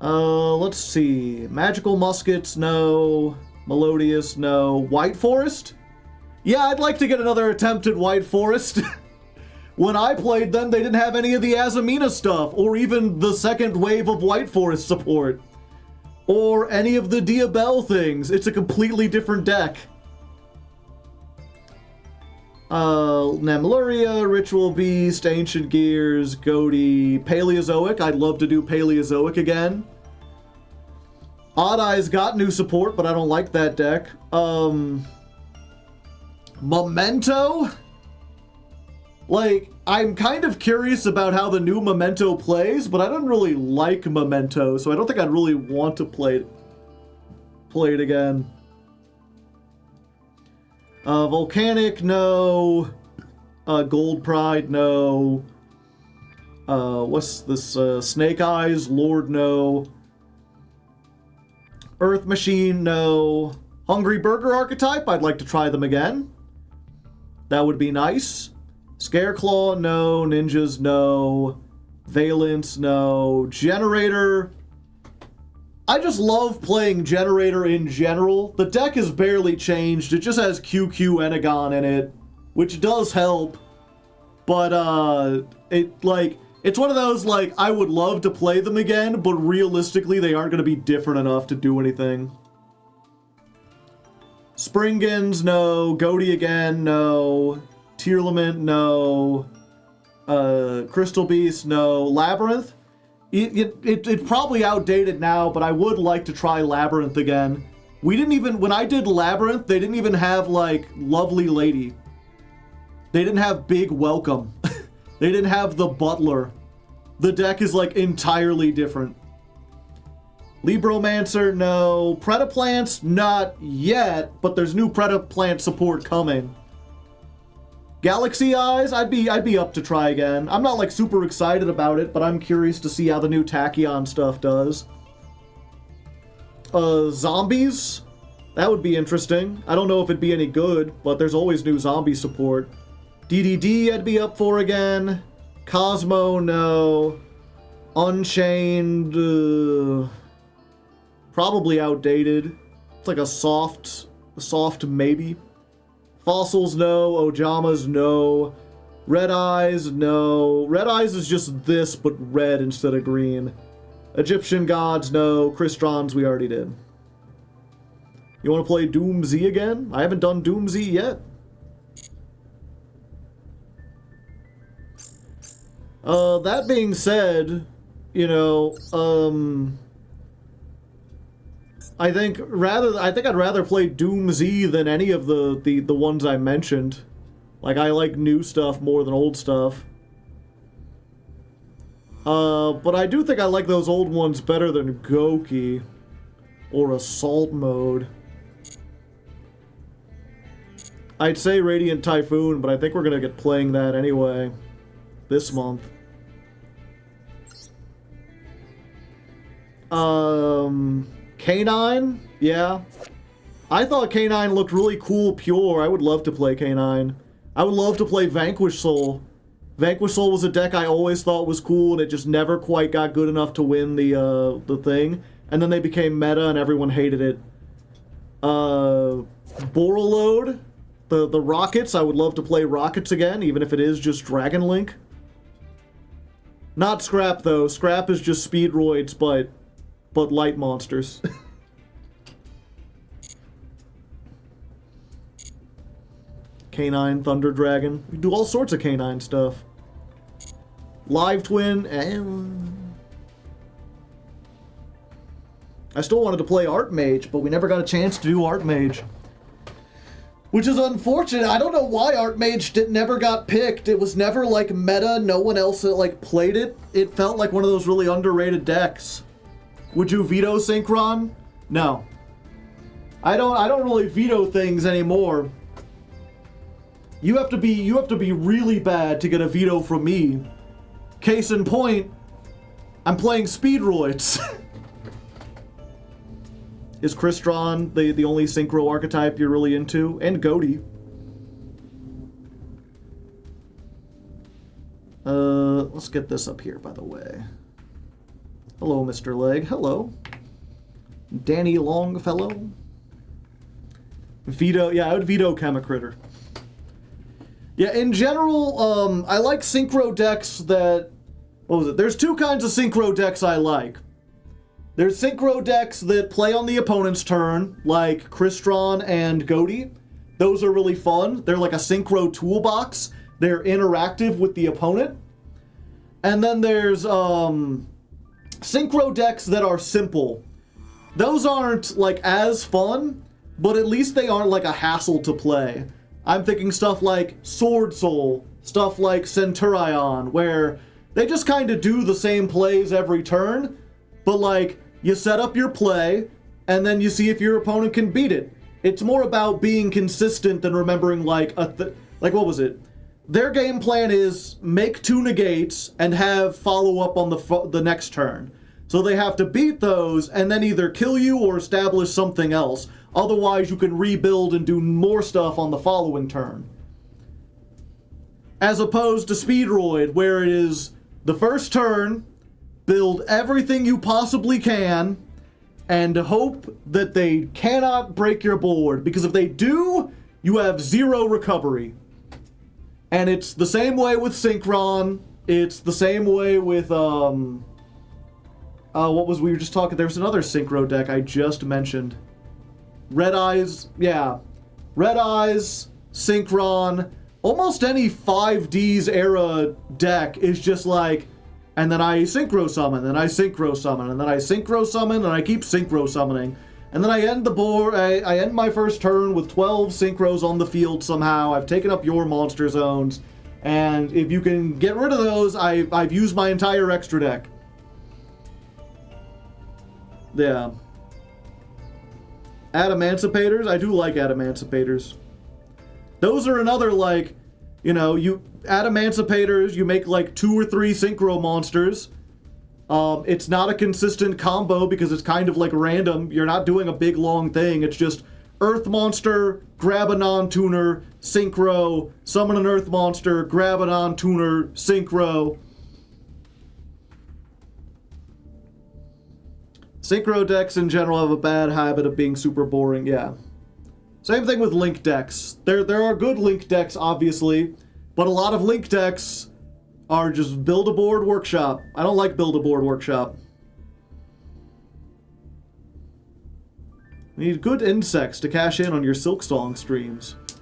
Let's see. Magical Muskets, no. Melodious, no. White Forest? Yeah, I'd like to get another attempt at White Forest. When I played them, they didn't have any of the Azamina stuff, or even the second wave of White Forest support. Or any of the Diabell things. It's a completely different deck. Nemeluria, Ritual Beast, Ancient Gears, Goaty, Paleozoic. I'd love to do Paleozoic again. Odd Eyes got new support, but I don't like that deck. Memento? Like, I'm kind of curious about how the new Memento plays, but I don't really like Memento, so I don't think I'd really want to play it again. Volcanic, no. Gold Pride, no. What's this? Snake Eyes, Lord, no. Earth Machine, no. Hungry Burger Archetype, I'd like to try them again. That would be nice. Scareclaw, no. Ninjas, no. Valence, no. Generator. I just love playing Generator in general. The deck is barely changed. It just has QQ Enagon in it, which does help. But, it's one of those, like, I would love to play them again, but realistically, they aren't going to be different enough to do anything. Springans, no. Goaty again, no. Tearlament, no. Crystal Beast, no. Labyrinth? It's probably outdated now, but I would like to try Labyrinth again. We didn't even, when I did Labyrinth, they didn't even have, like, Lovely Lady. They didn't have Big Welcome. They didn't have the Butler. The deck is, like, entirely different. Libromancer, no. Predaplants, not yet, but there's new Predaplant support coming. Galaxy Eyes, I'd be up to try again. I'm not, like, super excited about it, but I'm curious to see how the new Tachyon stuff does. Zombies? That would be interesting. I don't know if it'd be any good, but there's always new zombie support. DDD I'd be up for again. Cosmo, no. Unchained, probably outdated. It's like a soft maybe. Fossils, no. Ojamas, no. Red Eyes, no. Red Eyes is just this, but red instead of green. Egyptian Gods, no. Cristrons, we already did. You want to play Doom Z again? I haven't done Doom Z yet. That being said, you know, I think I'd rather play Doom Z than any of the ones I mentioned. Like, I like new stuff more than old stuff. But I do think I like those old ones better than Goki or Assault Mode. I'd say Radiant Typhoon, but I think we're gonna get playing that anyway this month. K9? Yeah. I thought K9 looked really cool pure. I would love to play K9. I would love to play Vanquish Soul. Vanquish Soul was a deck I always thought was cool, and it just never quite got good enough to win the thing. and then they became meta and everyone hated it. Borreload, the Rockets. I would love to play Rockets again, even if it is just Dragon Link. Not Scrap though. Scrap is just Speedroids, but light monsters. Canine Thunder Dragon. We do all sorts of canine stuff. Live Twin. I still wanted to play Art Mage, but we never got a chance to do Art Mage. Which is unfortunate. I don't know why Art Mage never got picked. It was never like meta. No one else like played it. It felt like one of those really underrated decks. Would you veto Synchron? No. I don't really veto things anymore. You have to be really bad to get a veto from me. Case in point, I'm playing Speedroids. Is Crystron the only synchro archetype you're really into? And Goaty. Let's get this up here, by the way. Hello, Mr. Leg. Hello. Danny Longfellow. Veto, yeah, I would veto Chemicritter. Yeah, in general, I like synchro decks that... What was it? There's two kinds of synchro decks I like. There's synchro decks that play on the opponent's turn, like Crystron and Goaty. Those are really fun. They're like a synchro toolbox. They're interactive with the opponent. And then there's synchro decks that are simple. Those aren't like as fun, but at least they aren't like a hassle to play. I'm thinking stuff like Sword Soul, stuff like Centurion, where they just kind of do the same plays every turn, but like, you set up your play, and then you see if your opponent can beat it. It's more about being consistent than remembering, like, like, what was it? Their game plan is make 2 negates and have follow-up on the next turn. So they have to beat those, and then either kill you or establish something else. Otherwise, you can rebuild and do more stuff on the following turn. As opposed to Speedroid, where it is the first turn, build everything you possibly can, and hope that they cannot break your board, because if they do, you have 0 recovery. And it's the same way with Synchron, it's the same way with, what was, we were just talking, there's another Synchro deck I just mentioned. Red Eyes, yeah. Red Eyes, Synchron, almost any 5Ds era deck is just like, and then I synchro summon, and I synchro summon, and then I synchro summon, and I keep synchro summoning. And then I end the board, I end my first turn with 12 synchros on the field somehow. I've taken up your monster zones. And if you can get rid of those, I've used my entire extra deck. Yeah. Adamancipators? I do like Adamancipators. Those are another, like, you know, you Adamancipators, you make like 2 or 3 synchro monsters. It's not a consistent combo because it's kind of like random. You're not doing a big long thing. It's just Earth monster, grab a non-tuner, synchro, summon an Earth monster, grab a non-tuner, synchro. Synchro decks in general have a bad habit of being super boring, yeah. Same thing with Link decks. There are good Link decks, obviously, but a lot of Link decks are just Build-A-Board Workshop. I don't like Build-A-Board Workshop. You need good insects to cash in on your Silksong streams. Do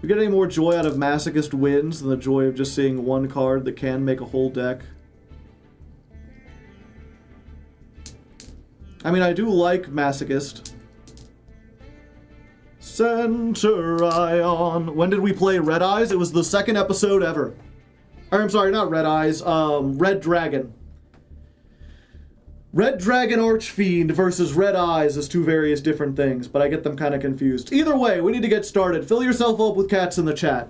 you get any more joy out of Masochist wins than the joy of just seeing one card that can make a whole deck? I mean, I do like Masochist. Centurion. When did we play Red Eyes? It was the second episode ever. Or, I'm sorry, not Red Eyes. Red Dragon. Red Dragon Archfiend versus Red Eyes is 2 various different things, but I get them kind of confused. Either way, we need to get started. Fill yourself up with cats in the chat.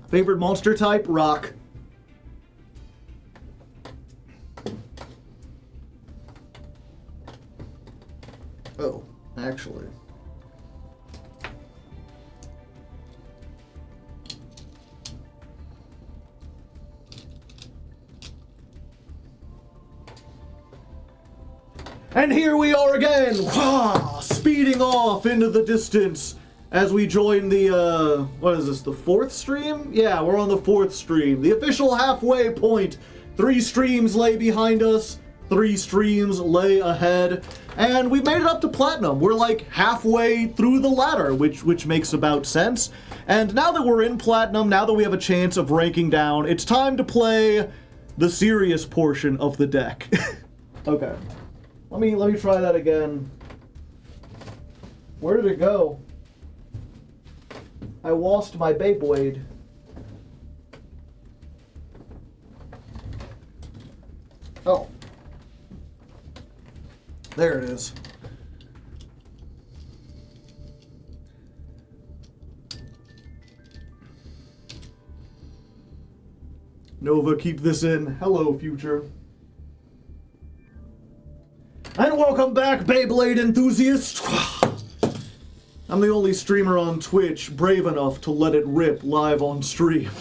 Favorite monster type? Rock. actually. And here we are again, speeding off into the distance as we join the, what is this, the 4th stream? Yeah, we're on the 4th stream. The official halfway point. 3 streams lay behind us, 3 streams lay ahead, and we've made it up to Platinum. We're like halfway through the ladder, which makes about sense. And now that we're in Platinum, now that we have a chance of ranking down, it's time to play the serious portion of the deck. Okay. Let me try that again. Where did it go? I lost my Beyblade. Oh. There it is. Nova, keep this in. Hello, future. And welcome back, Beyblade enthusiasts! I'm the only streamer on Twitch brave enough to let it rip live on stream.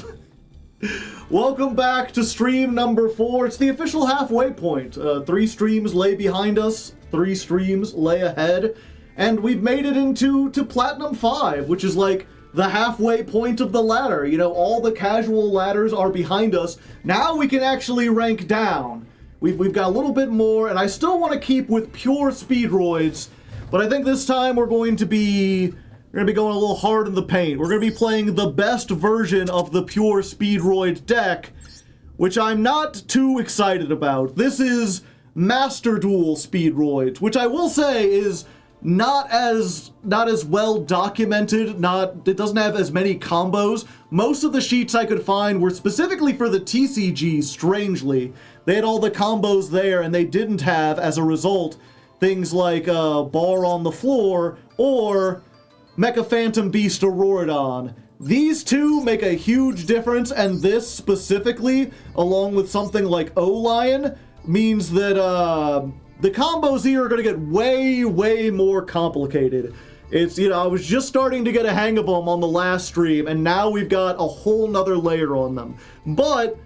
Welcome back to stream number 4. It's the official halfway point. 3 streams lay behind us, 3 streams lay ahead, and we've made it into Platinum 5, which is like the halfway point of the ladder. You know, all the casual ladders are behind us. Now we can actually rank down. We've got a little bit more, and I still want to keep with pure Speedroids, but I think this time we're going to be going a little hard in the paint. We're going to be playing the best version of the pure Speedroid deck, which I'm not too excited about. This is Master Duel Speedroids, which I will say is not as well documented. It doesn't have as many combos. Most of the sheets I could find were specifically for the TCG, strangely. They had all the combos there, and they didn't have, as a result, things like Bar on the Floor or Mecha Phantom Beast Auroradon. These two make a huge difference, and this specifically, along with something like O-Lion, means that the combos here are going to get way, way more complicated. It's, you know, I was just starting to get a hang of them on the last stream, and now we've got a whole nother layer on them. But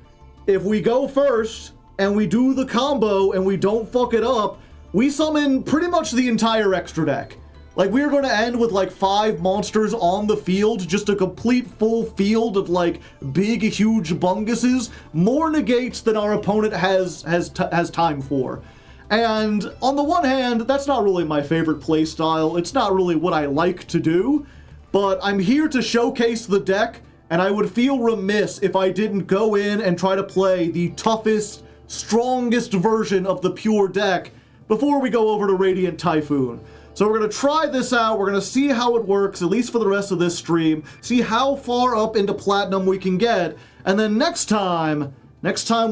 if we go first, and we do the combo, and we don't fuck it up, we summon pretty much the entire extra deck. Like, we're going to end with like 5 monsters on the field, just a complete full field of like big, huge bunguses, more negates than our opponent has time for. And on the one hand, that's not really my favorite playstyle. It's not really what I like to do, but I'm here to showcase the deck, and I would feel remiss if I didn't go in and try to play the toughest, strongest version of the pure deck before we go over to Radiant Typhoon. So we're going to try this out, we're going to see how it works, at least for the rest of this stream, see how far up into Platinum we can get, and then next time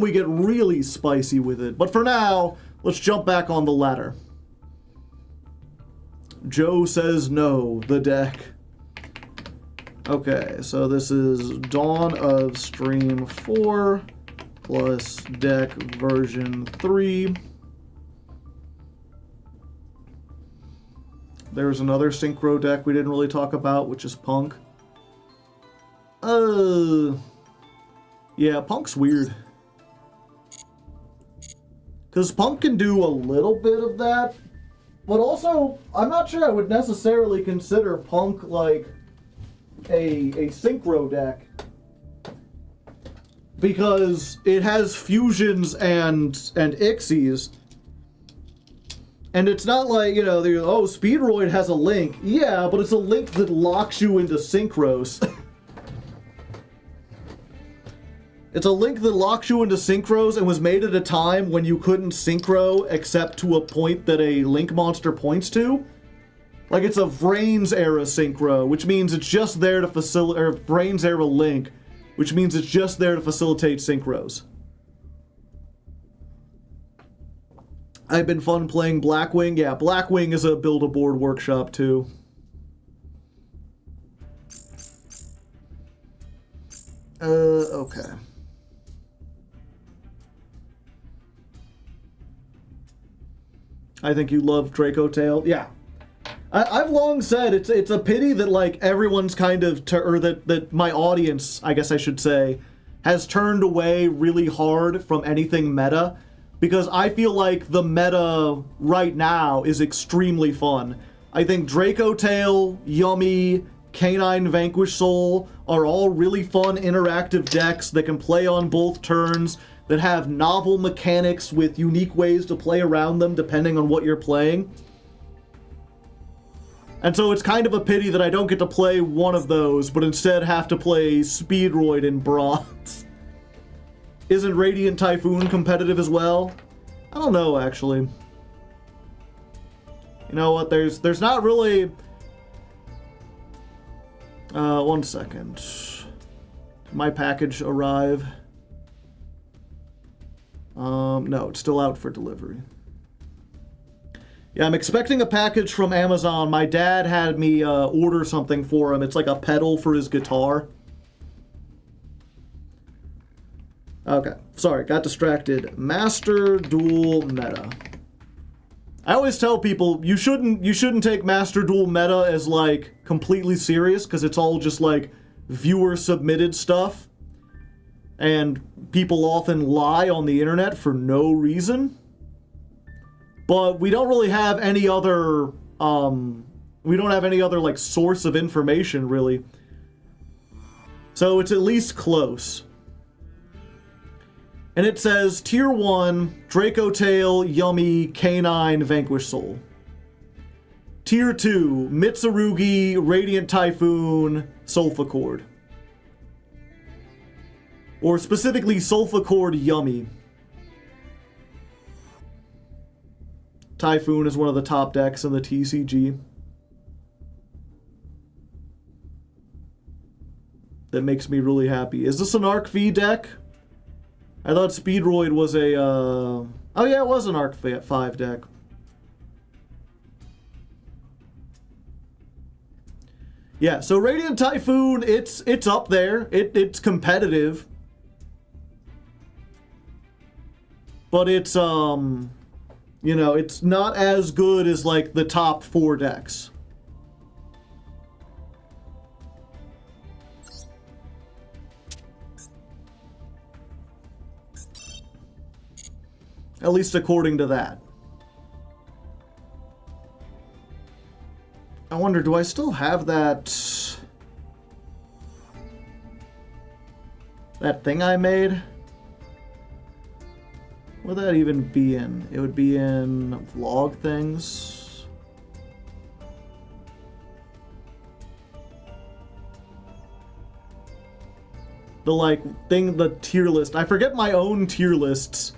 we get really spicy with it. But for now, let's jump back on the ladder. Joe says no, the deck. Okay, so this is Dawn of Stream 4 plus deck version 3. There's another synchro deck we didn't really talk about, which is Punk. Yeah, Punk's weird. Because Punk can do a little bit of that, but also, I'm not sure I would necessarily consider Punk like a synchro deck. Because it has fusions and Ixies. And it's not like, you know, oh, Speedroid has a link. Yeah, but it's a link that locks you into synchros. It's a link that locks you into synchros and was made at a time when you couldn't synchro except to a point that a link monster points to. Like, it's a Vrains era synchro, which means it's just there to facilitate, or Vrains era link, which means it's just there to facilitate synchros. I've been fun playing Blackwing. Yeah, Blackwing is a Build-A-Board workshop, too. Okay. I think you love Draco Tail. Yeah. I've long said it's a pity that like everyone's kind of or that my audience, I guess I should say, has turned away really hard from anything meta, because I feel like the meta right now is extremely fun. I think Draco Tail, Yummy, Canine Vanquish Soul are all really fun interactive decks that can play on both turns, that have novel mechanics with unique ways to play around them depending on what you're playing. And so it's kind of a pity that I don't get to play one of those, but instead have to play Speedroid in Bronze. Isn't Radiant Typhoon competitive as well? I don't know, actually. You know what, there's not really... one second. Did my package arrive? No, it's still out for delivery. Yeah, I'm expecting a package from Amazon. My dad had me order something for him. It's like a pedal for his guitar. Okay, sorry, got distracted. Master Duel Meta. I always tell people you shouldn't take Master Duel Meta as like completely serious, because it's all just like viewer submitted stuff, and people often lie on the internet for no reason. But we don't really have any other like source of information really. So it's at least close. And it says Tier 1, Draco Tail, Yummy, Canine, Vanquish Soul. Tier 2, Mitsurugi, Radiant Typhoon, Sulfa Cord. Or specifically Sulfa Cord Yummy. Typhoon is one of the top decks in the TCG. That makes me really happy. Is this an Arc V deck? I thought Speedroid was a, oh yeah, it was an Arc 5 deck. Yeah, so Radiant Typhoon, it's up there. It's competitive. But it's, you know, it's not as good as, like, the top 4 decks. At least according to that. I wonder, do I still have that thing I made? What would that even be in? It would be in vlog things. The like thing, the tier list. I forget my own tier lists.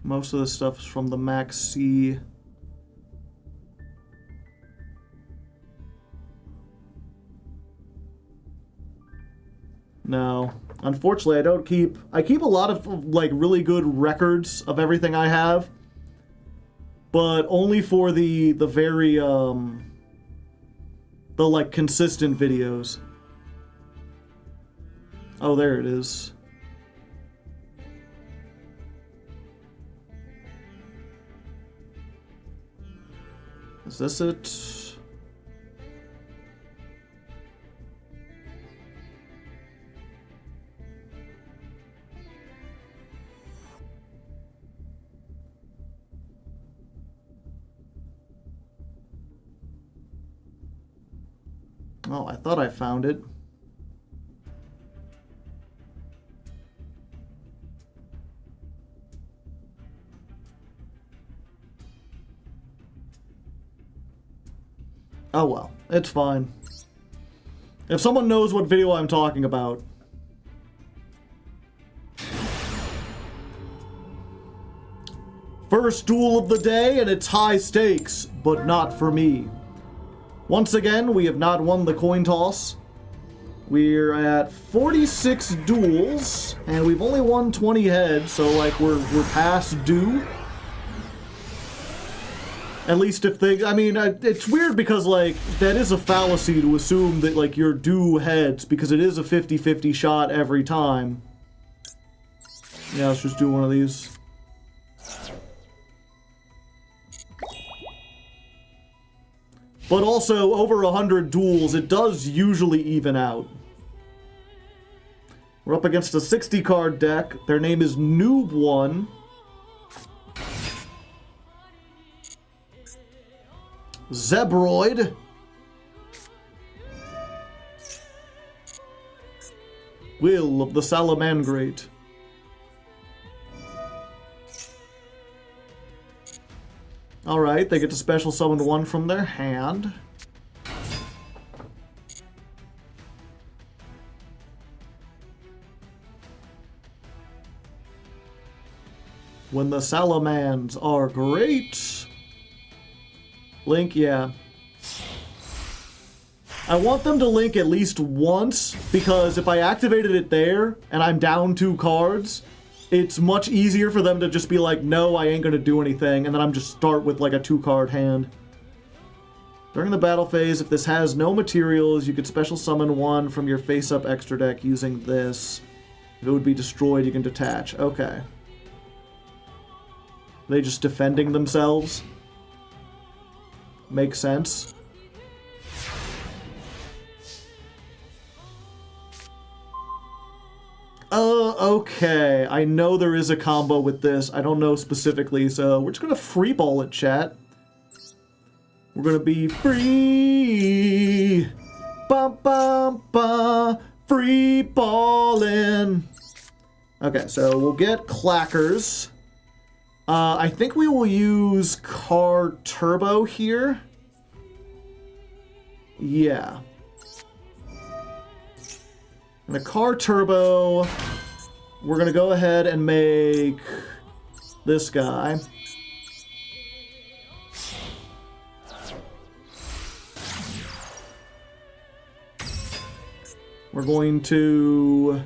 Most of the stuff is from the Max C. No. Unfortunately, I don't keep... I keep a lot of, like, really good records of everything I have. But only for the very, the, like, consistent videos. Oh, there it is. Is this it? Oh, I thought I found it. Oh well, it's fine. If someone knows what video I'm talking about. First duel of the day, and it's high stakes, but not for me. Once again, we have not won the coin toss. We're at 46 duels, and we've only won 20 heads, so like we're past due. At least if they, I mean, it's weird because like that is a fallacy to assume that like you're due heads because it is a 50-50 shot every time. Yeah, let's just do one of these. But also, over 100 duels, it does usually even out. We're up against a 60-card deck. Their name is Noob1. Zebroid. Will of the Salamangrate. Alright, they get to special summon one from their hand. When the Salamans are great. Link, yeah. I want them to link at least once, because if I activated it there, and I'm down 2 cards, it's much easier for them to just be like, no, I ain't gonna do anything, and then I'm just start with like a 2-card hand. During the battle phase, if this has no materials, you could special summon one from your face-up extra deck using this. If it would be destroyed, you can detach. Okay. Are they just defending themselves? Makes sense. Okay. I know there is a combo with this. I don't know specifically, so we're just gonna free ball it, chat. We're gonna be free. Bum bum bum. Free ballin'. Okay, so we'll get clackers. I think we will use Car Turbo here. Yeah. And a Car Turbo, we're going to go ahead and make this guy. We're going to...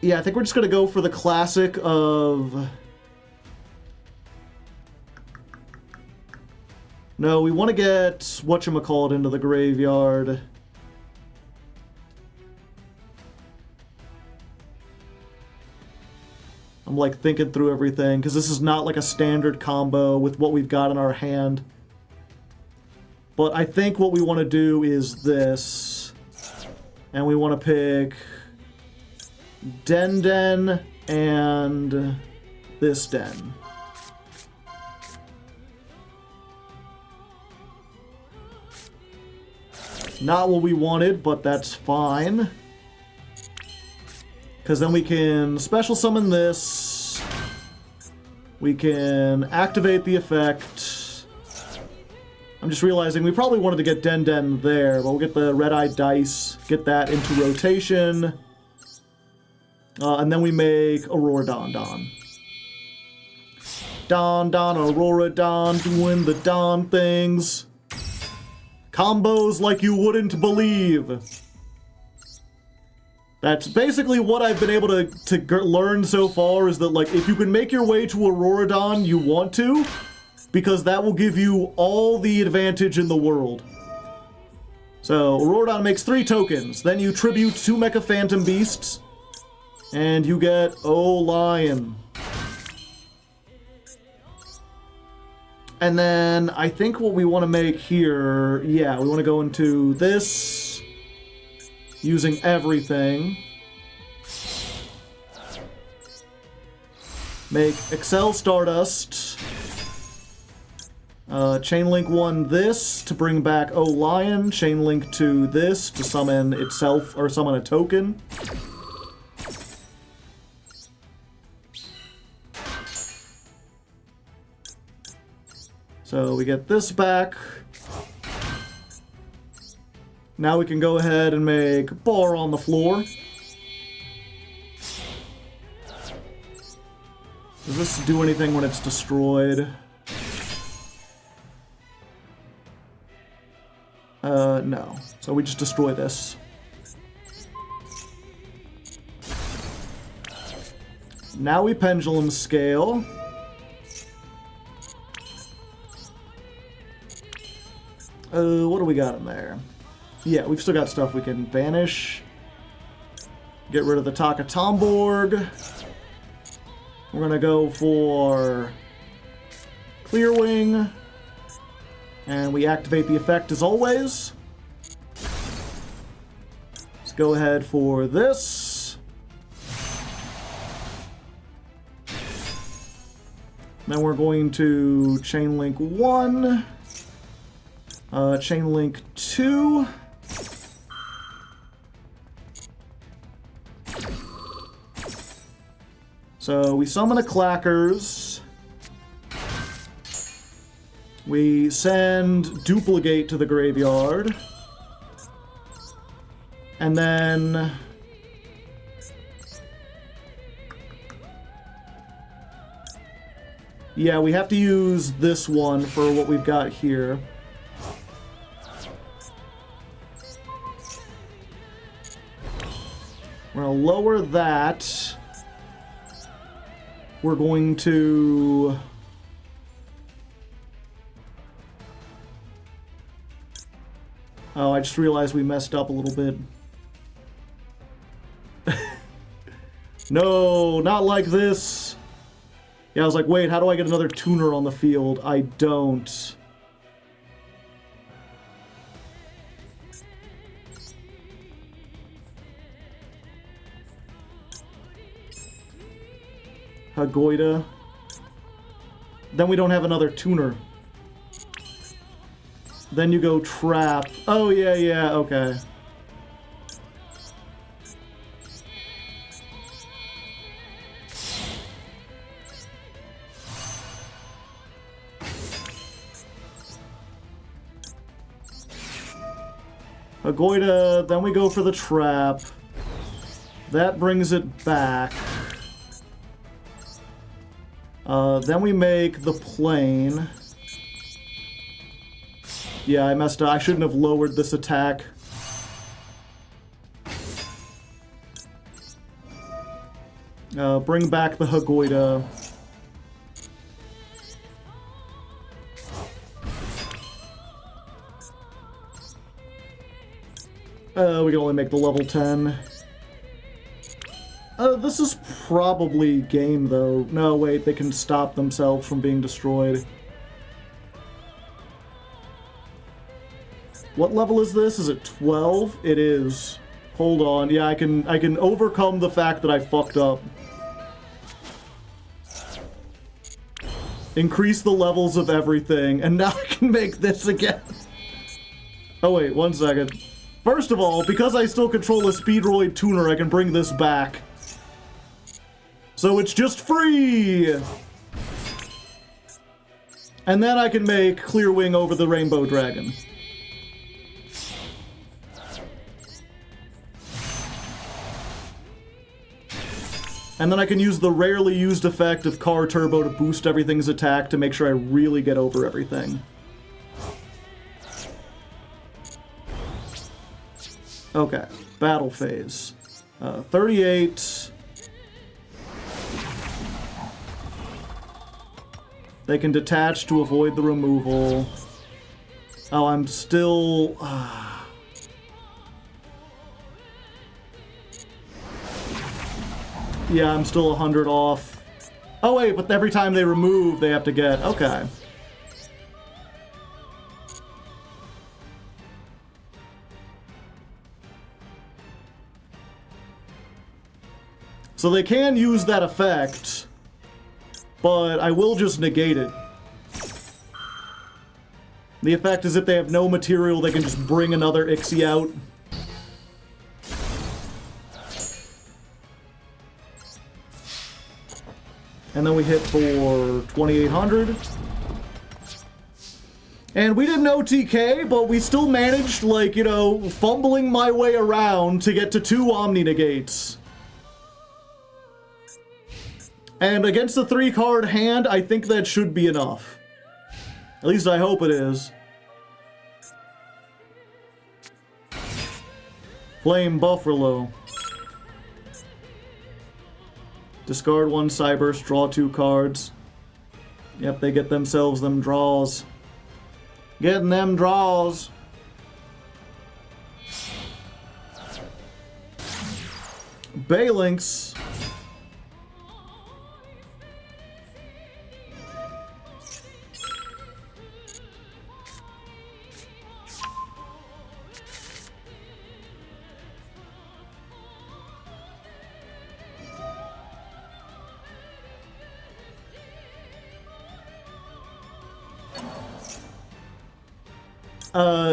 Yeah, I think we're just going to go for the classic of... No, we want to get whatchamacallit into the graveyard. I'm like thinking through everything, because this is not like a standard combo with what we've got in our hand. But I think what we want to do is this. And we want to pick Den and this Den. Not what we wanted, but that's fine. Because then we can special summon this. We can activate the effect. I'm just realizing we probably wanted to get Den there, but we'll get the red-eyed dice, get that into rotation. And then we make Aurora Don. Don, Aurora Don, doing the Don things. Combos like you wouldn't believe. That's basically what I've been able to learn so far, is that like if you can make your way to Aurora Don, you want to, because that will give you all the advantage in the world. So Aurora Don makes 3 tokens, then you tribute 2 Mecha Phantom Beasts, and you get Lion. And then I think what we want to make here, yeah, we want to go into this, using everything. Make Excel Stardust. Chainlink 1 this to bring back Lion. Chainlink 2 this to summon itself, or summon a token. So we get this back. Now we can go ahead and make Bar on the floor. Does this do anything when it's destroyed? No. So we just destroy this. Now we pendulum scale. What do we got in there? Yeah, we've still got stuff we can banish. Get rid of the Takatomborg. We're gonna go for Clear Wing. And we activate the effect as always. Let's go ahead for this. Then we're going to Chain Link 1. Chain Link 2. So we summon a Clackers. We send Duplicate to the graveyard. And then... yeah, we have to use this one for what we've got here. We're going to lower that. We're going to... oh, I just realized we messed up a little bit. No, not like this. Yeah, I was like, wait, how do I get another tuner on the field? I don't. Hagoida. Then we don't have another tuner. Then you go trap. Oh, yeah, okay. Hagoida, then we go for the trap. That brings it back. Then we make the plane. Yeah, I messed up. I shouldn't have lowered this attack. Bring back the Hagoida. We can only make the level 10. This is probably game, though. No, wait, they can stop themselves from being destroyed. What level is this? Is it 12? It is. Hold on. Yeah, I can overcome the fact that I fucked up. Increase the levels of everything, and now I can make this again. Oh wait, 1 second. First of all, because I still control a Speedroid tuner, I can bring this back. So it's just free! And then I can make Clear Wing over the Rainbow Dragon. And then I can use the rarely used effect of Car Turbo to boost everything's attack to make sure I really get over everything. Okay, battle phase. 38. They can detach to avoid the removal. Oh, I'm still... yeah, I'm still 100 off. Oh wait, but every time they remove, they have to get... okay. So they can use that effect, but I will just negate it. The effect is if they have no material, they can just bring another Ixie out. And then we hit for 2,800. And we didn't OTK, but we still managed, like, you know, fumbling my way around to get to 2 Omni Negates. And against the 3-card hand, I think that should be enough. At least I hope it is. Flame Buffalo. Discard 1 Cyberse, draw 2 cards. Yep, they get themselves them draws. Getting them draws. Balinks.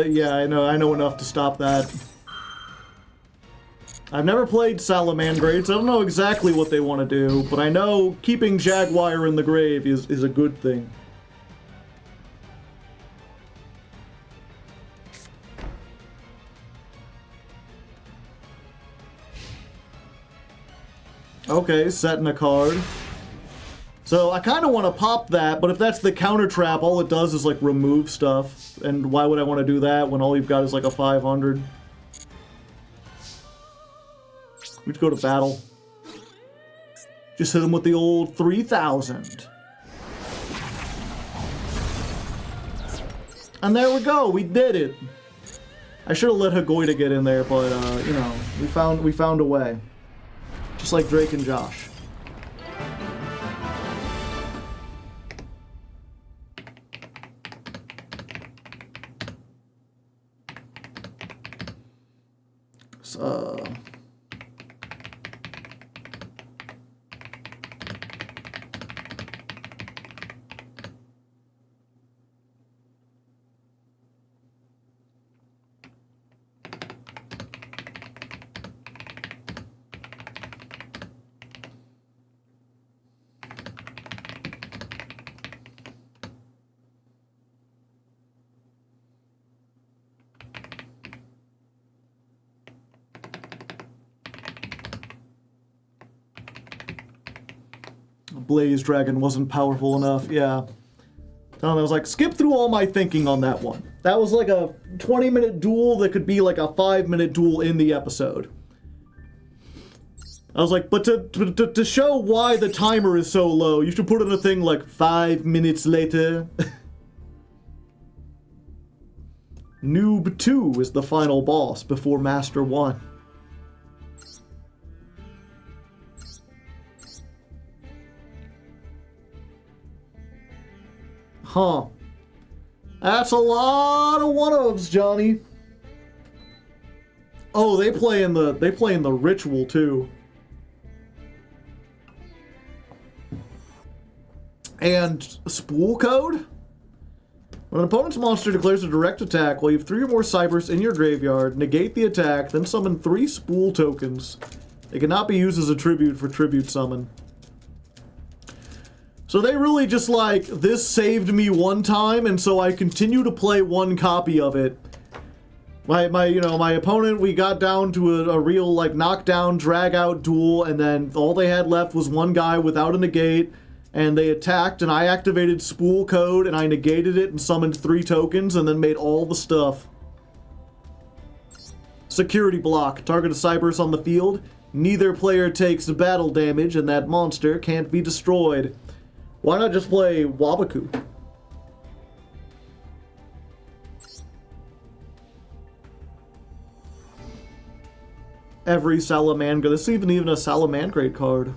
Yeah, I know enough to stop that. I've never played Salamandrates. I don't know exactly what they want to do, but I know keeping Jaguar in the grave is a good thing. Okay, setting a card. So I kind of want to pop that, but if that's the counter trap, all it does is like remove stuff. And why would I want to do that when all you've got is like a 500? We'd go to battle. Just hit him with the old 3000. And there we go, we did it. I should have let Hagoida get in there, but you know, we found a way. Just like Drake and Josh. Blaze Dragon wasn't powerful enough, yeah. I was like, skip through all my thinking on that one. That was like a 20-minute duel that could be like a 5-minute duel in the episode. I was like, but to show why the timer is so low, you should put in a thing like 5 minutes later. Noob 2 is the final boss before Master 1. Huh. That's a lot of one-ofs, Johnny. Oh, they play in the ritual too. And spool code? When an opponent's monster declares a direct attack, while you have 3 or more Cybers in your graveyard, negate the attack, then summon 3 spool tokens. They cannot be used as a tribute for tribute summon. So they really just like, this saved me one time, and so I continue to play 1 copy of it. My opponent, we got down to a real like knockdown, drag out duel, and then all they had left was 1 guy without a negate, and they attacked, and I activated spool code, and I negated it and summoned 3 tokens, and then made all the stuff. Security block. Target a Cybers on the field. Neither player takes battle damage, and that monster can't be destroyed. Why not just play Wabaku? Every Salamander. This isn't even a Salamandrate card.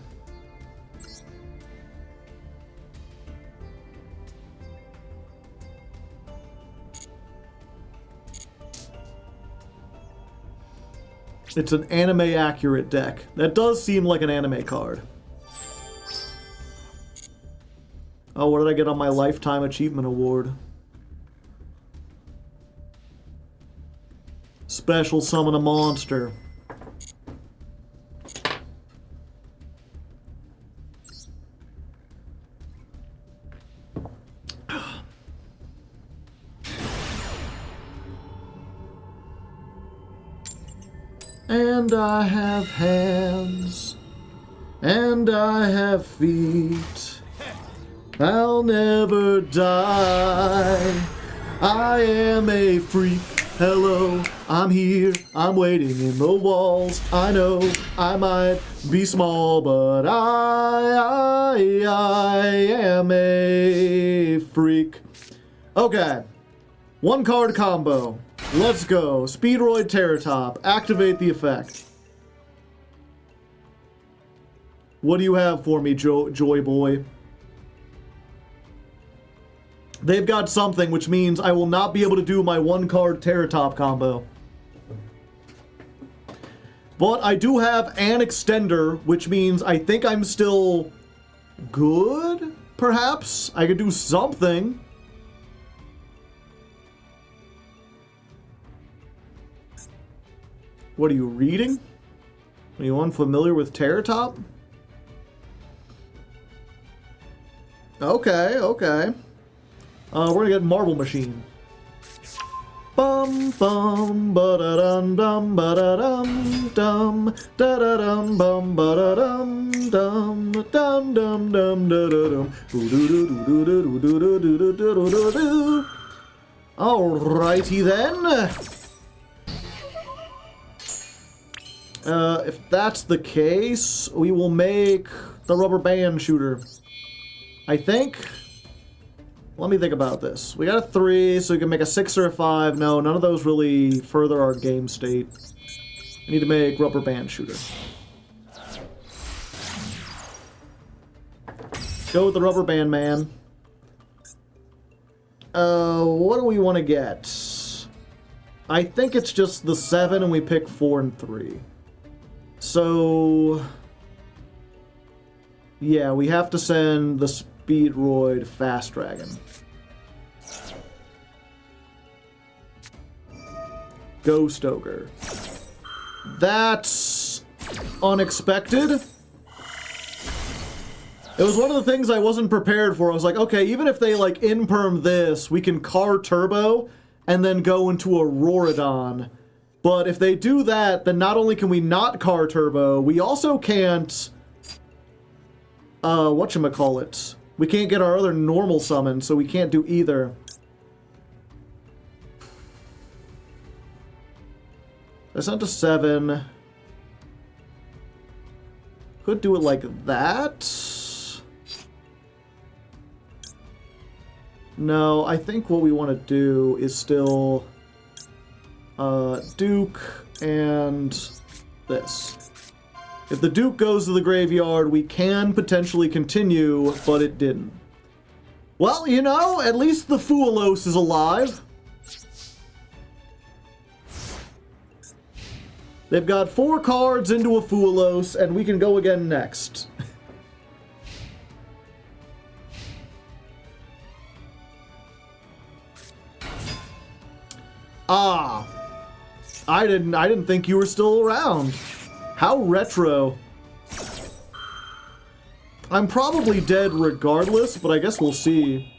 It's an anime-accurate deck. That does seem like an anime card. Oh, what did I get on my Lifetime Achievement Award? Special summon a monster. And I have hands, and I have feet. I'll never die. I am a freak. Hello, I'm here, I'm waiting in the walls. I know I might be small, but I am a freak. Okay. 1 card combo. Let's go. Speedroid Terratop. Activate the effect. What do you have for me, Joy Boy? They've got something, which means I will not be able to do my 1 card Terratop combo. But I do have an extender, which means I think I'm still good, perhaps? I could do something. What are you reading? Are you unfamiliar with Terratop? Okay, okay. We're gonna get Marble Machine. Bum bum ba da dum dum ba da dum dum da da dum bum ba da dum dum dum dum dum da da dum do do do do do do do do do do do. Alrighty then. If that's the case, we will make the rubber band shooter. I think. Let me think about this. We got a 3, so we can make a 6 or a 5. No, none of those really further our game state. We need to make rubber band shooter. Go with the rubber band man. What do we want to get? I think it's just the 7 and we pick 4 and 3. So yeah, we have to send the Speedroid Fast Dragon. Ghost Ogre. That's unexpected. It was one of the things I wasn't prepared for. I was like, okay, even if they like in-perm this, we can car turbo and then go into a Rorodon. But if they do that, then not only can we not car turbo, we also can't whatchamacallit. We can't get our other normal summon, so we can't do either. I sent to 7. Could do it like that. No, I think what we want to do is still Duke and this. If the Duke goes to the graveyard, we can potentially continue, but it didn't. Well, you know, at least the Fuelos is alive. They've got 4 cards into a Fuelos, and we can go again next. Ah. I didn't think you were still around. How retro. I'm probably dead regardless, but I guess we'll see.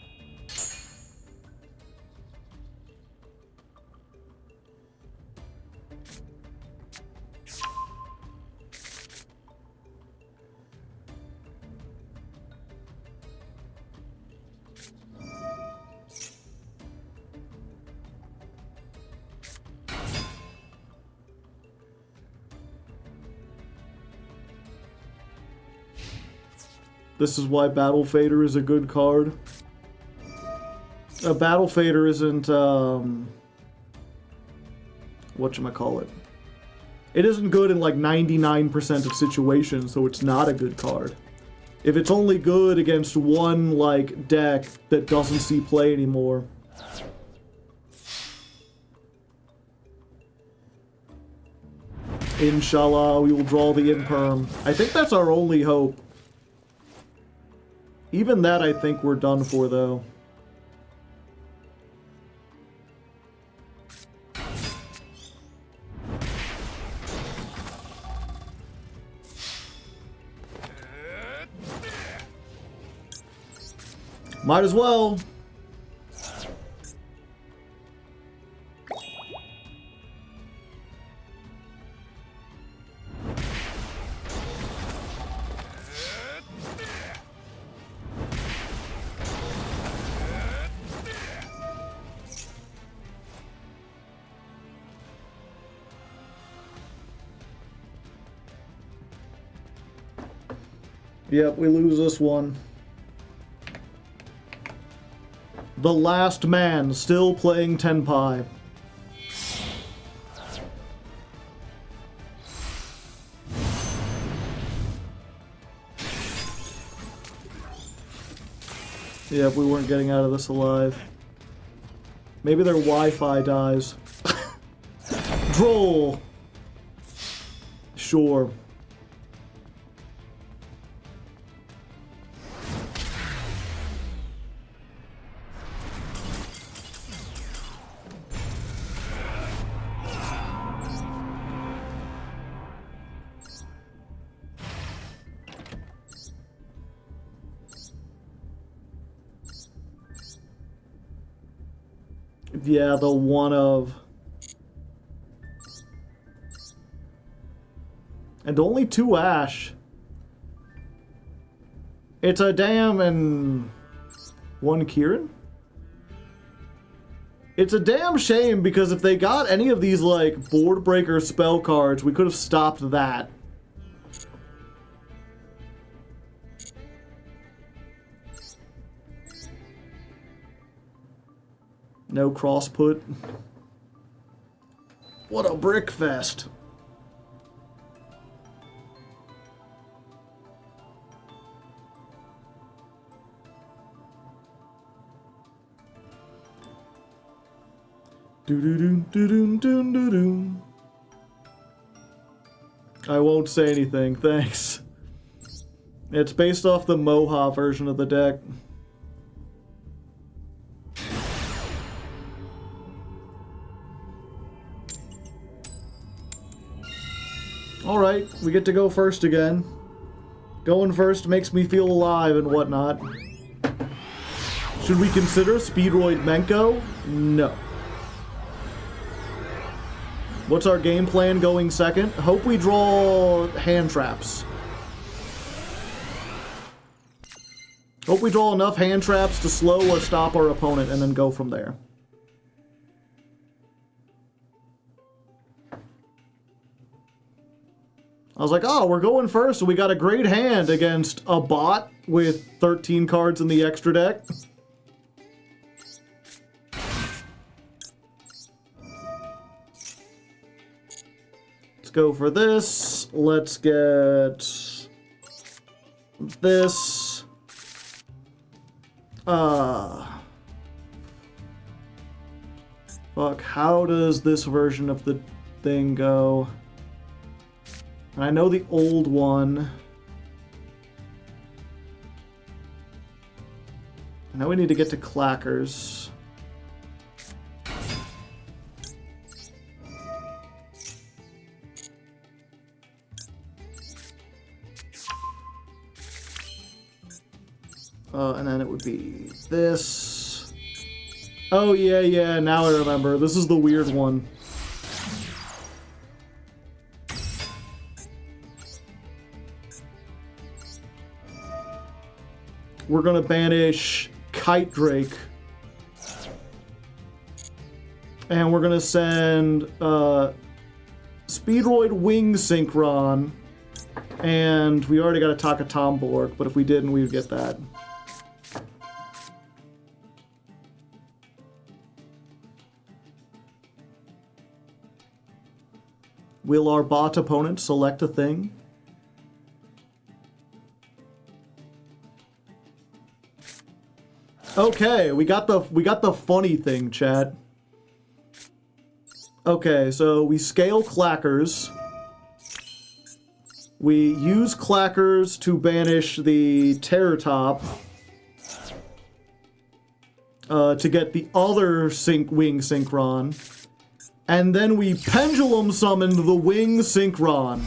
This is why Battle Fader is a good card. A Battle Fader isn't, whatchamacallit. It isn't good in like 99% of situations, so it's not a good card. If it's only good against one, like, deck that doesn't see play anymore. Inshallah, we will draw the Imperm. I think that's our only hope. Even that, I think we're done for, though. Might as well. Yep, we lose this one. The last man still playing Tenpai. Yep, we weren't getting out of this alive. Maybe their Wi-Fi dies. Droll! Sure. Yeah, the one of... And only 2 Ash. It's a damn and... 1 Kieran? It's a damn shame because if they got any of these, like, board breaker spell cards, we could have stopped that. No cross put. What a brick fest. Do do do do do do do do. I won't say anything, thanks. It's based off the Moha version of the deck. Alright, we get to go first again. Going first makes me feel alive and whatnot. Should we consider Speedroid Menko? No. What's our game plan going second? Hope we draw hand traps. Hope we draw enough hand traps to slow or stop our opponent and then go from there. I was like, oh, we're going first, so we got a great hand against a bot with 13 cards in the extra deck. Let's go for this. Let's get this. Fuck, how does this version of the thing go? I know the old one. Now we need to get to clackers. And then it would be this. Oh yeah, now I remember. This is the weird one. We're gonna banish Kite Drake. And we're gonna send Speedroid Wing Synchron. And we already got a Taka Tomborg, but if we didn't, we would get that. Will our bot opponent select a thing? Okay, we got the funny thing, chat. Okay, so we scale clackers. We use clackers to banish the Terror Top. To get the other Wing Synchron. And then we Pendulum summoned the Wing Synchron.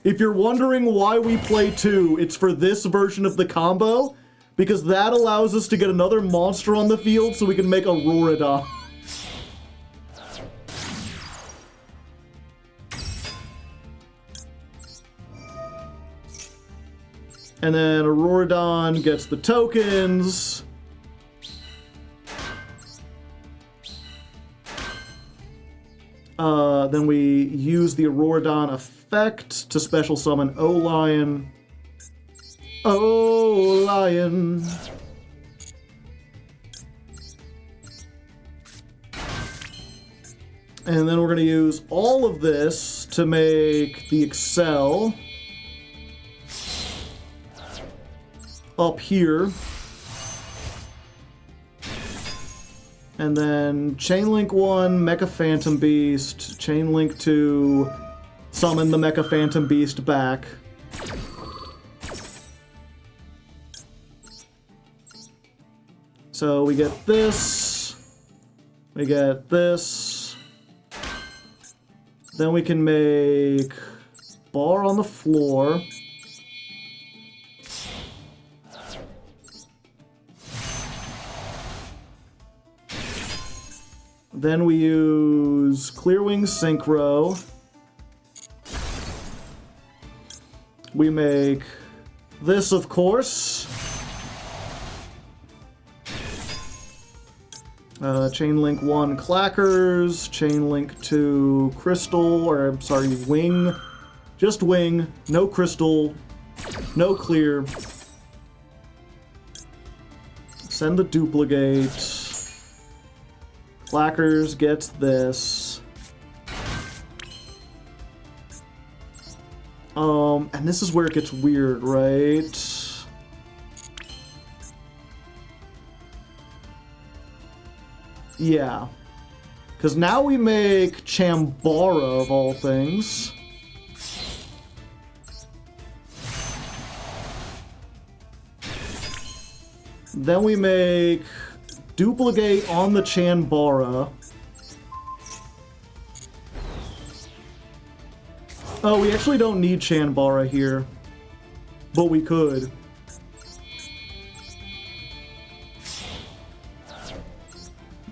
If you're wondering why we play 2, it's for this version of the combo. Because that allows us to get another monster on the field so we can make a Auroradon. And then Auroradon gets the tokens. Then we use the Auroradon effect to special summon O-Lion. Oh, lion. And then we're going to use all of this to make the Excel up here. And then Chainlink 1, Mecha Phantom Beast, Chainlink 2, summon the Mecha Phantom Beast back. So we get this, we get this. Then we can make bar on the floor. Then we use Clearwing Synchro. We make this, of course. Chainlink 1 Clackers, Chainlink 2 Crystal, or I'm sorry, Wing. Just Wing, no Crystal, no Clear. Send the Duplicate. Clackers gets this. And this is where it gets weird, right? Yeah. Because now we make Chambara, of all things. Then we make Duplicate on the Chambara. Oh, we actually don't need Chambara here. But we could.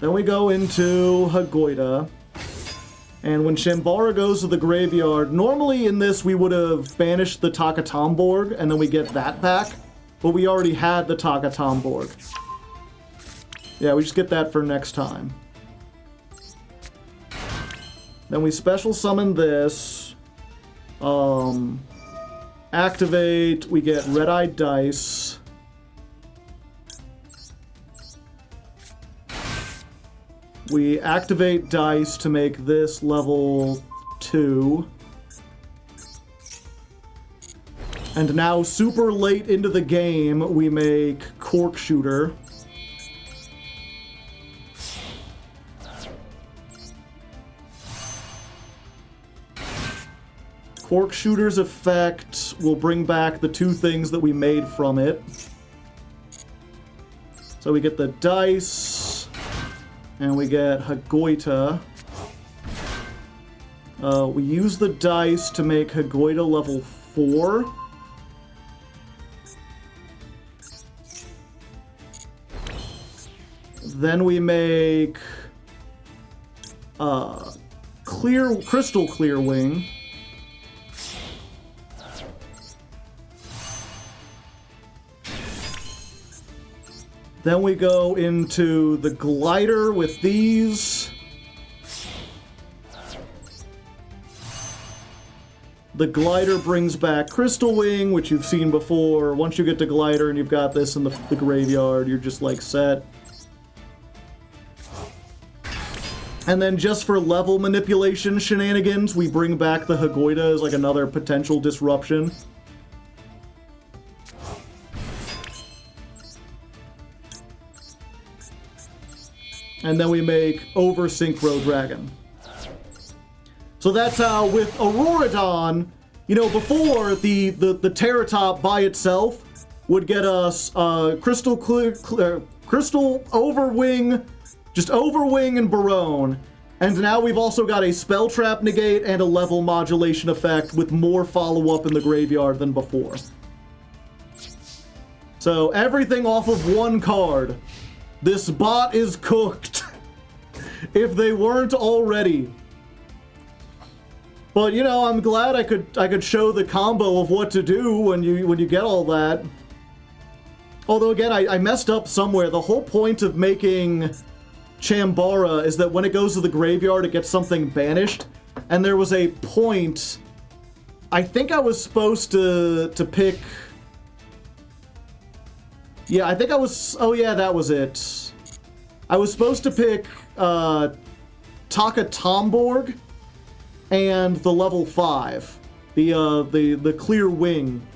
Then we go into Hagoita. And when Chambara goes to the graveyard, normally in this we would have banished the Takatomborg, and then we get that back. But we already had the Takatomborg. Yeah, we just get that for next time. Then we special summon this. Activate, we get Red-Eye Dice. We activate Dice to make this level 2. And now, super late into the game, we make Cork Shooter. Cork Shooter's effect will bring back the two things that we made from it. So we get the dice, and we get Hagoita. We use the dice to make Hagoita level 4. Then we make Crystal Clearwing. Then we go into the glider with these. The glider brings back Crystal Wing, which you've seen before. Once you get to glider and you've got this in the graveyard, you're just like set. And then just for level manipulation shenanigans, we bring back the Hagoita as like another potential disruption. And then we make Over Synchro Dragon. So that's how with Auroradon, you know, before the Terratop by itself would get us Crystal Overwing, just Overwing and Barone. And now we've also got a Spell Trap negate and a level modulation effect with more follow-up in the graveyard than before. So everything off of one card. This bot is cooked. If they weren't already. But you know, I'm glad I could show the combo of what to do when you get all that. Although again, I messed up somewhere. The whole point of making Chambara is that when it goes to the graveyard, it gets something banished. And there was a point. I think I was supposed to pick Yeah, I think I was... Oh, yeah, that was it. I was supposed to pick Taka Tomborg and the level 5. The clear wing.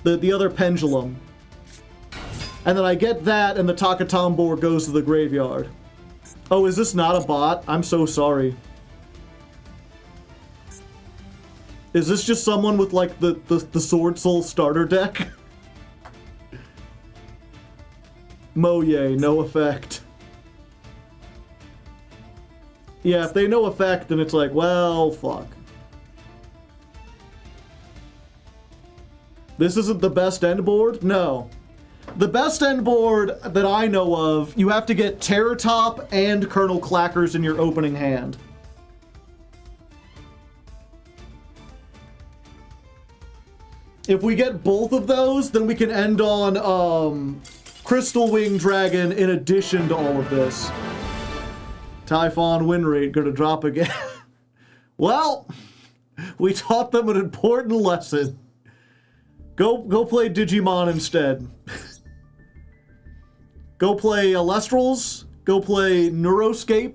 The other pendulum. And then I get that, and the Taka Tomborg goes to the graveyard. Oh, is this not a bot? I'm so sorry. Is this just someone with, like, the Sword Soul starter deck? Moye, no effect. Yeah, if they no effect, then it's like, well, fuck. This isn't the best end board? No. The best end board that I know of, you have to get Terror Top and Colonel Clackers in your opening hand. If we get both of those, then we can end on Crystal Wing Dragon in addition to all of this. Typhon win rate gonna drop again. Well, we taught them an important lesson. Go play Digimon instead. Go play Alestrals. Go play Neuroscape.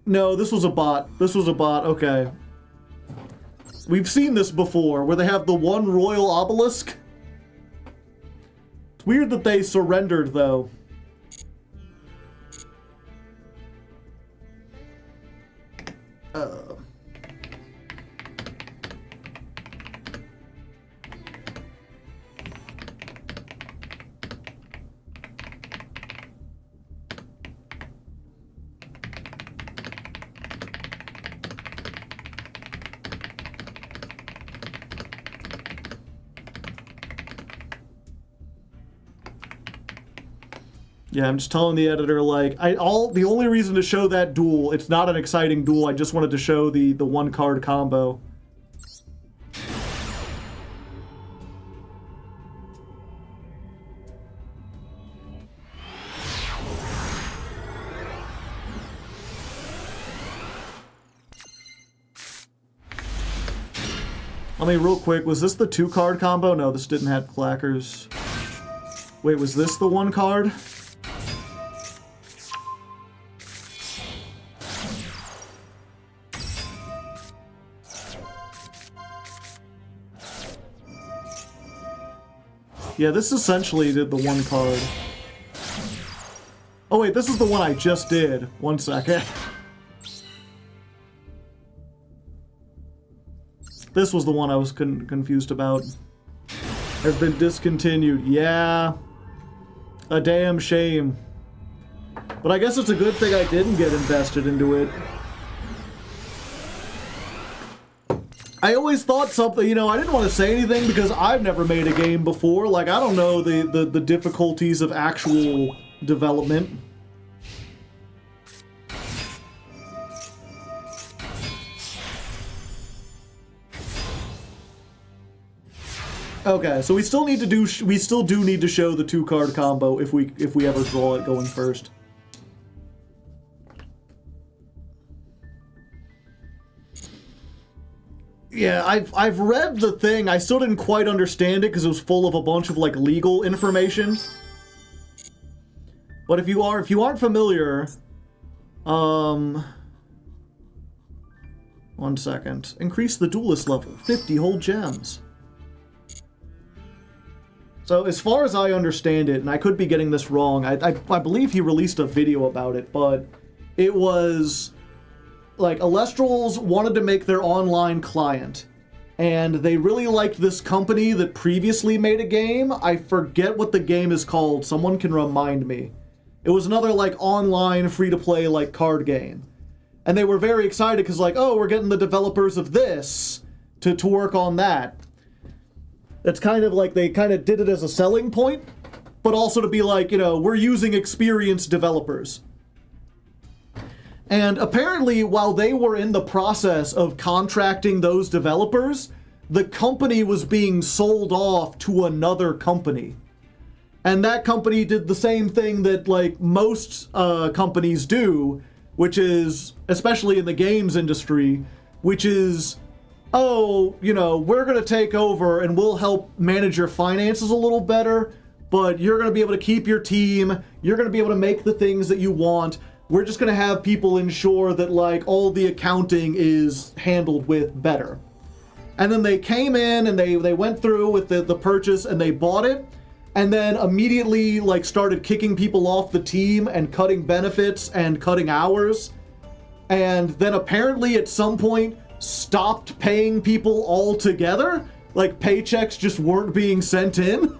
No, this was a bot. This was a bot. Okay. We've seen this before, where they have the one royal obelisk. It's weird that they surrendered, though. Yeah, I'm just telling the editor, like, the only reason to show that duel, it's not an exciting duel, I just wanted to show the one card combo. I mean, real quick, was this the 2-card combo? No, this didn't have clackers. Wait, was this the 1 card? Yeah, this essentially did the 1 card. Oh wait, this is the one I just did. 1 second. This was the one I was confused about. Has been discontinued. Yeah. A damn shame. But I guess it's a good thing I didn't get invested into it. I always thought something, you know, I didn't want to say anything because I've never made a game before. Like, I don't know the difficulties of actual development. Okay, so we still need to do, we still do need to show the 2-card combo if we ever draw it going first. Yeah, I've read the thing. I still didn't quite understand it because it was full of a bunch of like legal information. But if you aren't familiar, 1 second. Increase the duelist level, 50 whole gems. So as far as I understand it, and I could be getting this wrong, I believe he released a video about it, but it was like Alestrals wanted to make their online client, and they really liked this company that previously made a game. I forget what the game is called. Someone can remind me. It was another like online free-to-play like card game. And they were very excited because like, oh, we're getting the developers of this to work on that. It's kind of like they kind of did it as a selling point, but also to be like, you know, we're using experienced developers. And apparently, while they were in the process of contracting those developers, the company was being sold off to another company. And that company did the same thing that, like, most companies do, which is, especially in the games industry, which is, oh, you know, we're going to take over and we'll help manage your finances a little better, but you're going to be able to keep your team, you're going to be able to make the things that you want. We're just going to have people ensure that, like, all the accounting is handled with better. And then they came in and they went through with the purchase and they bought it, and then immediately, like, started kicking people off the team and cutting benefits and cutting hours. And then apparently at some point stopped paying people altogether. Like, paychecks just weren't being sent in.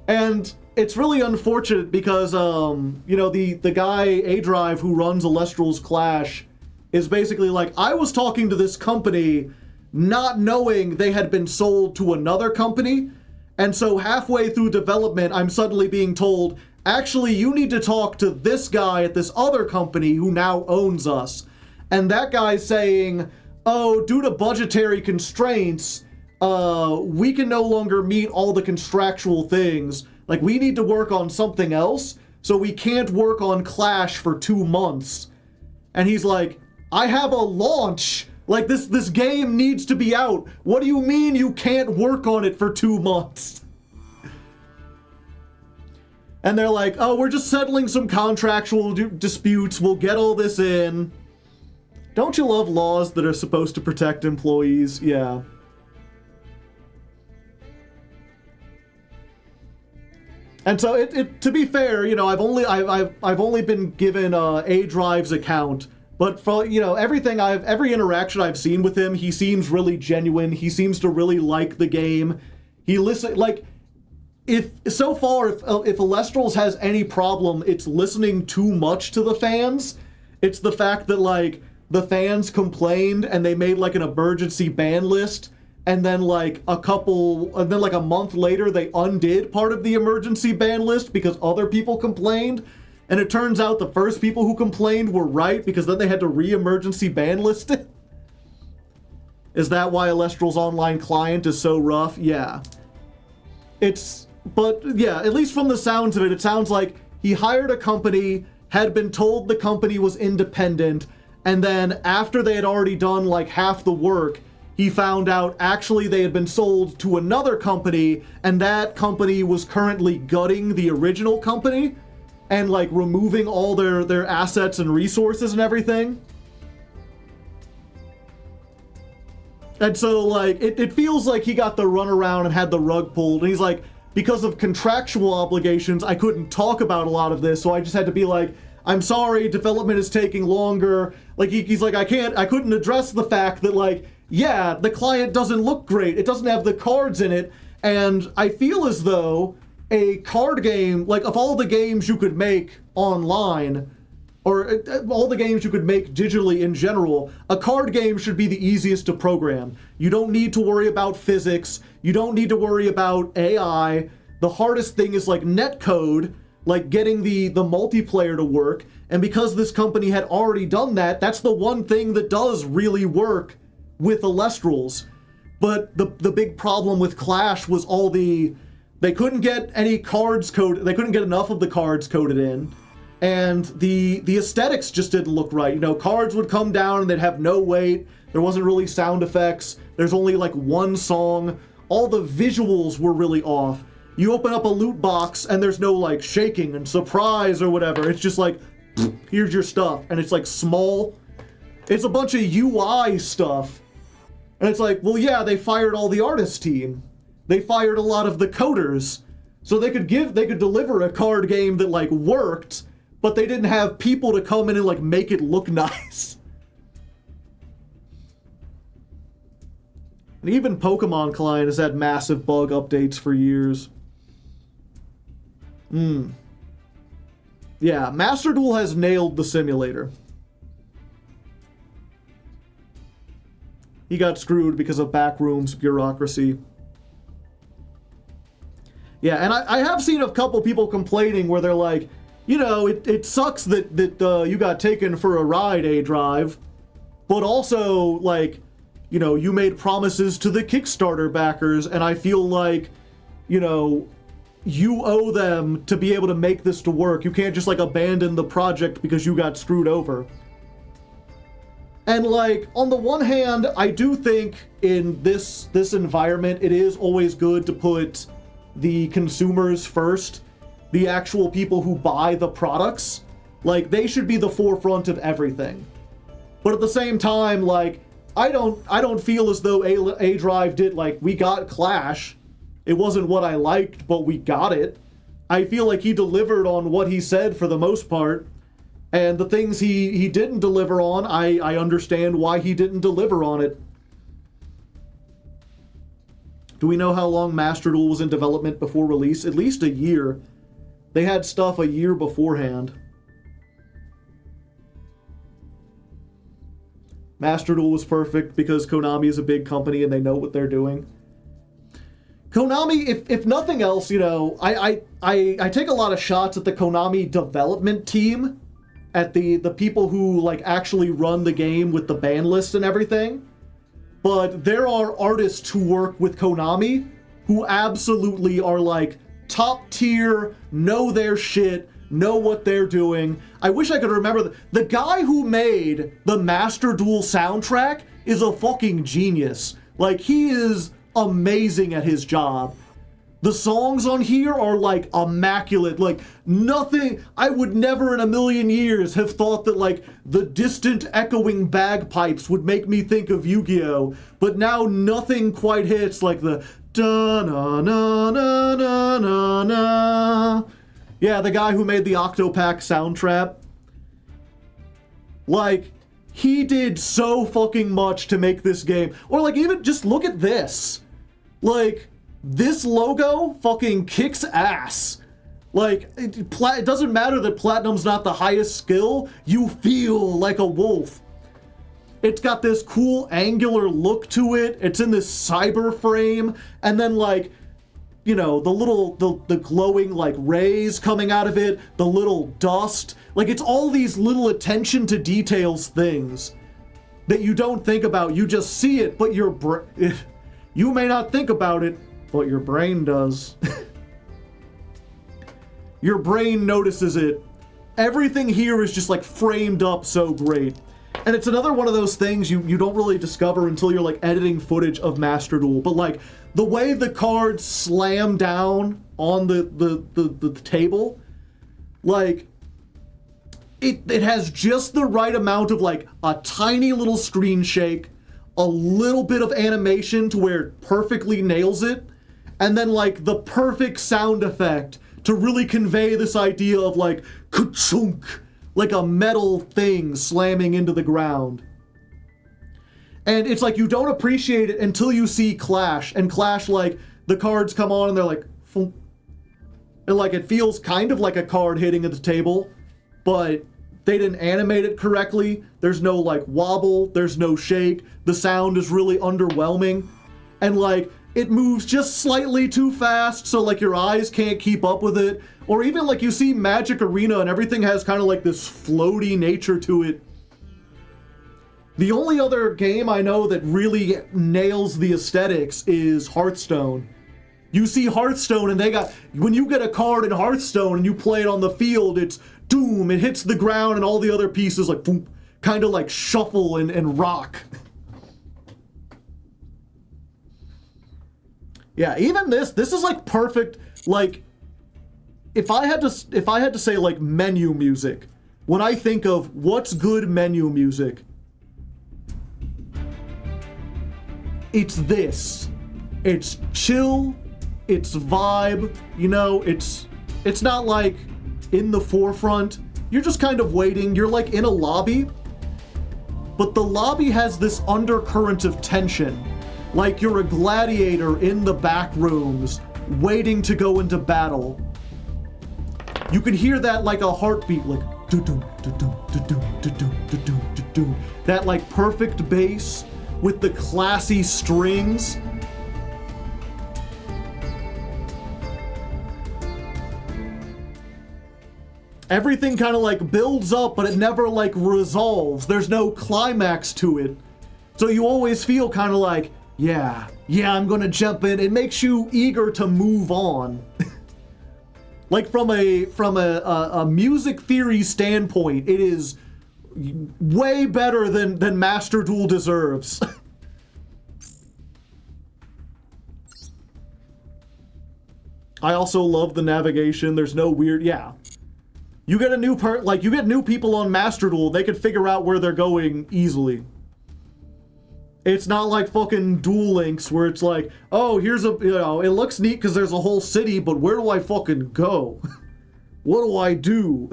And it's really unfortunate because, you know, the guy, A-Drive, who runs Alestral's Clash, is basically like, I was talking to this company not knowing they had been sold to another company. And so halfway through development, I'm suddenly being told, actually, you need to talk to this guy at this other company who now owns us. And that guy's saying, oh, due to budgetary constraints, we can no longer meet all the contractual things. Like, we need to work on something else, so we can't work on Clash for 2 months. And he's like, I have a launch. Like, this game needs to be out. What do you mean you can't work on it for 2 months? And they're like, oh, we're just settling some contractual disputes. We'll get all this in. Don't you love laws that are supposed to protect employees? Yeah. And so to be fair, you know, I've only been given A-Drive's account. But for, you know, every interaction I've seen with him, he seems really genuine. He seems to really like the game. He if Alestrals has any problem, it's listening too much to the fans. It's the fact that, like, the fans complained and they made, like, an emergency ban list, and then like a month later they undid part of the emergency ban list because other people complained. And it turns out the first people who complained were right, because then they had to re-emergency ban list it. Is that why Alestral's online client is so rough? Yeah. But yeah, at least from the sounds of it, it sounds like he hired a company, had been told the company was independent, and then after they had already done like half the work, he found out actually they had been sold to another company, and that company was currently gutting the original company and like removing all their assets and resources and everything. And so like it feels like he got the runaround and had the rug pulled, and he's like, because of contractual obligations, I couldn't talk about a lot of this, so I just had to be like, I'm sorry, development is taking longer. Like he's like, I couldn't address the fact that, like, yeah, the client doesn't look great, it doesn't have the cards in it, and I feel as though a card game, like, of all the games you could make online, or all the games you could make digitally in general, a card game should be the easiest to program. You don't need to worry about physics, you don't need to worry about AI. The hardest thing is like netcode, like getting the multiplayer to work, and because this company had already done that, that's the one thing that does really work with Alestrals. But the big problem with Clash was they couldn't get any cards coded, they couldn't get enough of the cards coded in, and the aesthetics just didn't look right. You know, cards would come down and they'd have no weight, there wasn't really sound effects, there's only like one song, all the visuals were really off. You open up a loot box and there's no like shaking and surprise or whatever, it's just like, here's your stuff, and it's like small, it's a bunch of UI stuff, and it's like, well yeah, they fired all the artist team. They fired a lot of the coders, so they could deliver a card game that like worked, but they didn't have people to come in and like make it look nice. And even Pokemon Client has had massive bug updates for years. Yeah, Master Duel has nailed the simulator. He got screwed because of backrooms bureaucracy. Yeah, and I have seen a couple people complaining where they're like, you know, it sucks that you got taken for a ride, A-Drive, but also, like, you know, you made promises to the Kickstarter backers, and I feel like, you know, you owe them to be able to make this to work. You can't just like abandon the project because you got screwed over. And like, on the one hand, I do think in this environment, it is always good to put the consumers first, the actual people who buy the products. Like, they should be the forefront of everything. But at the same time, like, I don't feel as though A Drive did, like, we got Clash. It wasn't what I liked, but we got it. I feel like he delivered on what he said for the most part. And the things he didn't deliver on, I understand why he didn't deliver on it. Do we know how long Master Duel was in development before release? At least a year. They had stuff a year beforehand. Master Duel was perfect because Konami is a big company and they know what they're doing. Konami, if nothing else, you know, I take a lot of shots at the Konami development team, at the people who like actually run the game with the ban list and everything. But there are artists who work with Konami who absolutely are like top tier, know their shit, know what they're doing. I wish I could remember the guy who made the Master Duel soundtrack is a fucking genius. Like, he is amazing at his job. The songs on here are like immaculate, like nothing. I would never in a million years have thought that like the distant echoing bagpipes would make me think of Yu-Gi-Oh! But now nothing quite hits like the da-na-na-na-na-na-na. Yeah, the guy who made the Octopack soundtrack. Like, he did so fucking much to make this game. Or like, even just look at this. Like, this logo fucking kicks ass. Like, it doesn't matter that Platinum's not the highest skill, you feel like a wolf. It's got this cool angular look to it, it's in this cyber frame, and then like, you know, the glowing like rays coming out of it, the little dust, like it's all these little attention to details things that you don't think about, you just see it, but you may not think about it, but your brain does. Your brain notices it. Everything here is just like framed up so great. And it's another one of those things you don't really discover until you're like editing footage of Master Duel. But like the way the cards slam down on the table, like it has just the right amount of like a tiny little screen shake, a little bit of animation to where it perfectly nails it, and then like the perfect sound effect to really convey this idea of like ka-chunk, like a metal thing slamming into the ground. And it's like you don't appreciate it until you see Clash, and Clash, like the cards come on and they're like Foom. And like it feels kind of like a card hitting at the table, but they didn't animate it correctly. There's no like wobble, there's no shake, the sound is really underwhelming, and like it moves just slightly too fast, so like your eyes can't keep up with it. Or even like you see Magic Arena and everything has kind of like this floaty nature to it. The only other game I know that really nails the aesthetics is Hearthstone. You see Hearthstone and when you get a card in Hearthstone and you play it on the field, it's doom, it hits the ground and all the other pieces like boom, kind of like shuffle and rock. Yeah, even this is like perfect. Like, if I had to say like menu music, when I think of what's good menu music, it's this. It's chill, it's vibe, you know, it's not like in the forefront. You're just kind of waiting. You're like in a lobby, but the lobby has this undercurrent of tension. Like you're a gladiator in the back rooms, waiting to go into battle. You can hear that like a heartbeat, like do-doom, do-doom, do-doom, do-doom, do-doom, do-doom. That like perfect bass with the classy strings. Everything kind of like builds up, but it never like resolves. There's no climax to it. So you always feel kind of like, yeah, I'm gonna jump in. It makes you eager to move on. Like from a music theory standpoint, it is way better than Master Duel deserves. I also love the navigation. There's no weird, yeah. You get a new you get new people on Master Duel, they can figure out where they're going easily. It's not like fucking Duel Links where it's like, oh, here's a, you know, it looks neat because there's a whole city, but where do I fucking go? What do I do?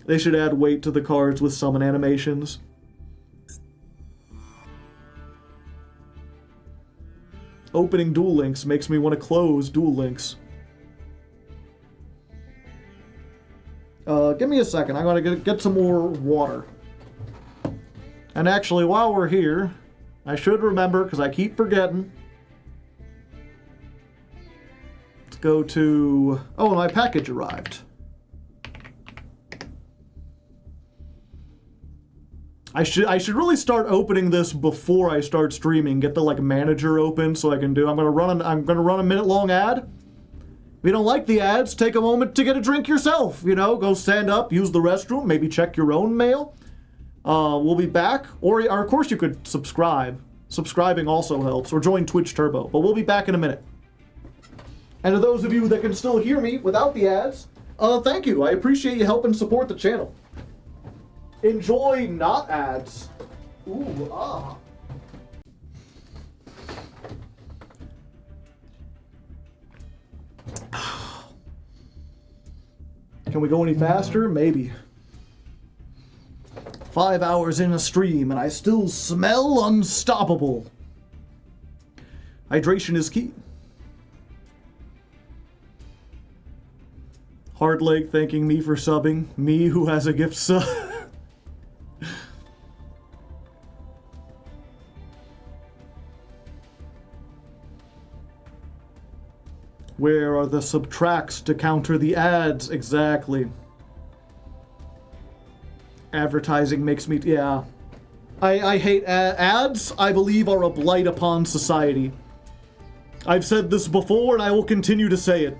They should add weight to the cards with summon animations. Opening Duel Links makes me want to close Duel Links. Give me a second. I'm going to get some more water. And actually, while we're here, I should remember, because I keep forgetting. Let's go to... Oh, my package arrived. I should really start opening this before I start streaming. Get the like manager open so I can do. I'm gonna run a minute-long ad. If you don't like the ads, take a moment to get a drink yourself. You know, go stand up, use the restroom, maybe check your own mail. We'll be back, or of course you could subscribe. Subscribing also helps, or join Twitch Turbo. But we'll be back in a minute. And to those of you that can still hear me without the ads, thank you. I appreciate you helping support the channel. Enjoy not ads. Ooh, ah. Can we go any faster? Maybe. 5 hours in a stream and I still smell unstoppable. Hydration is key. Hardleg thanking me for subbing. Me who has a gift sub. Where are the subtracts to counter the ads? Exactly. Advertising makes me... Yeah. I hate ads. I believe are a blight upon society. I've said this before and I will continue to say it.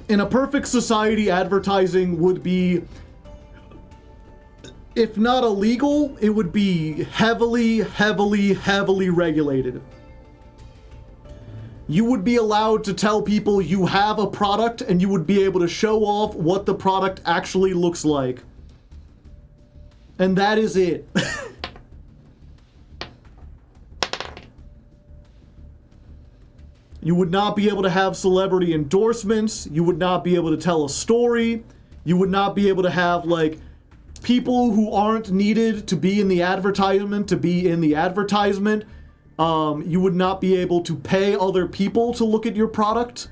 In a perfect society, advertising would be... If not illegal, it would be heavily, heavily, heavily regulated. You would be allowed to tell people you have a product and you would be able to show off what the product actually looks like. And that is it. You would not be able to have celebrity endorsements. You would not be able to tell a story. You would not be able to have, like, people who aren't needed to be in the advertisement to be in the advertisement. You would not be able to pay other people to look at your product.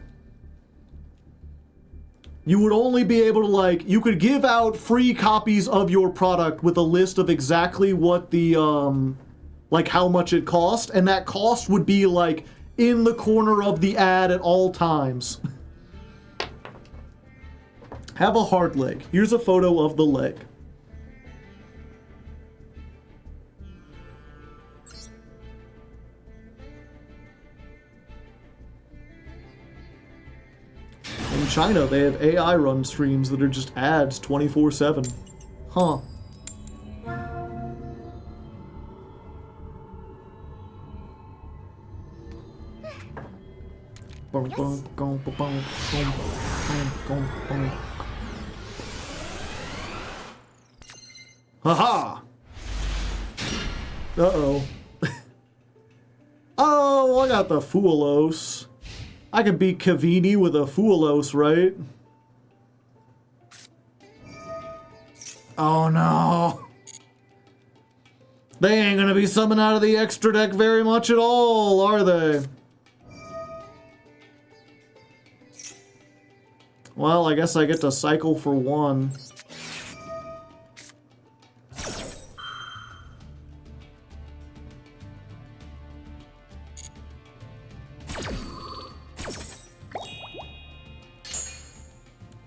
You would only be able to, like, you could give out free copies of your product with a list of exactly what the, like, how much it cost, and that cost would be, like, in the corner of the ad at all times. Have a hard leg. Here's a photo of the leg. In China, they have AI run streams that are just ads 24/7. Huh. Haha! Uh-oh. Oh, I got the Foolos. I could beat Cavini with a Foolos, right? Oh no. They ain't gonna be summoned out of the extra deck very much at all, are they? Well, I guess I get to cycle for one.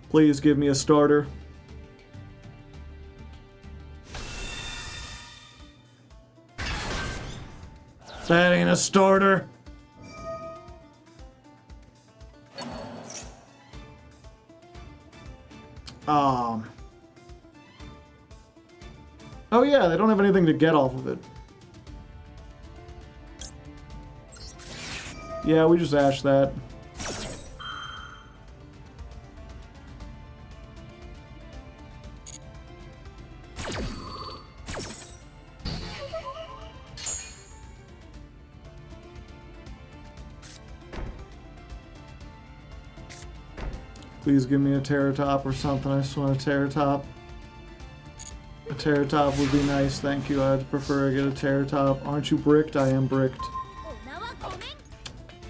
Please give me a starter. That ain't a starter. Oh yeah, they don't have anything to get off of it. Yeah, we just ashed that. Please give me a Terratop or something. I just want a Terratop. A Terratop would be nice, thank you. I'd prefer I get a Terratop. Aren't you bricked? I am bricked.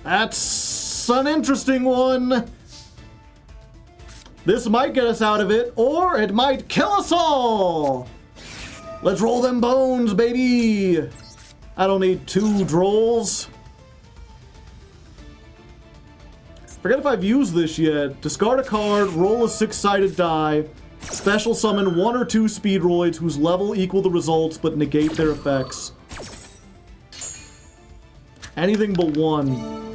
That's an interesting one. This might get us out of it, or it might kill us all. Let's roll them bones, baby. I don't need 2 drolls. Forget if I've used this yet. Discard a card, roll a 6-sided die, special summon 1 or 2 Speedroids whose level equal the results but negate their effects. Anything but 1.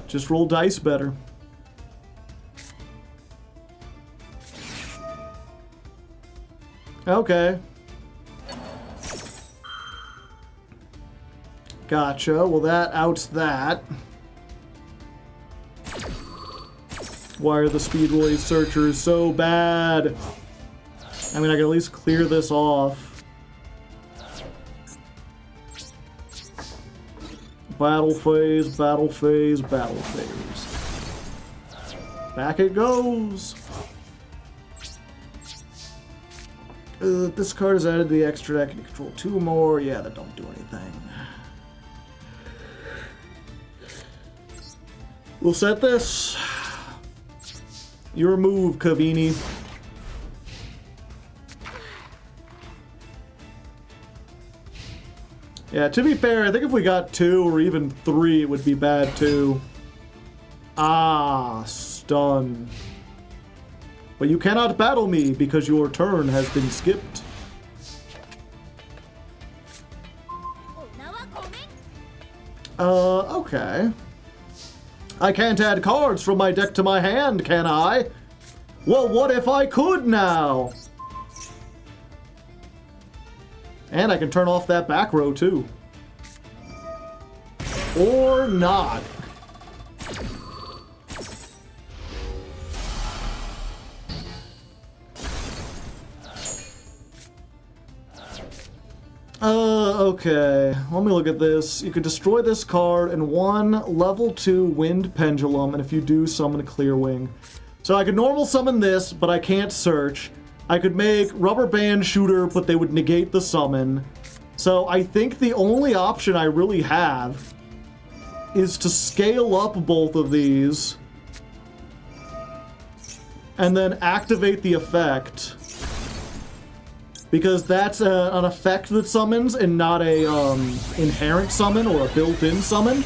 Just roll dice better. Okay. Gotcha. Well, that outs that. Why are the Speedroid searchers so bad? I mean, I can at least clear this off. Battle phase, battle phase, battle phase. Back it goes. This card is added to the extra deck and you control 2 more. Yeah, that don't do anything. We'll set this. Your move, Cavini. Yeah, to be fair, I think if we got 2 or even 3, it would be bad too. Ah, stun. But you cannot battle me because your turn has been skipped. Okay. I can't add cards from my deck to my hand, can I? Well, what if I could now? And I can turn off that back row, too. Or not. Okay. Let me look at this. You could destroy this card and 1 level 2 Wind Pendulum, and if you do, summon a Clear Wing. So I could normal summon this, but I can't search. I could make Rubber Band Shooter, but they would negate the summon. So I think the only option I really have is to scale up both of these and then activate the effect. Because that's an effect that summons and not a inherent summon or a built-in summon.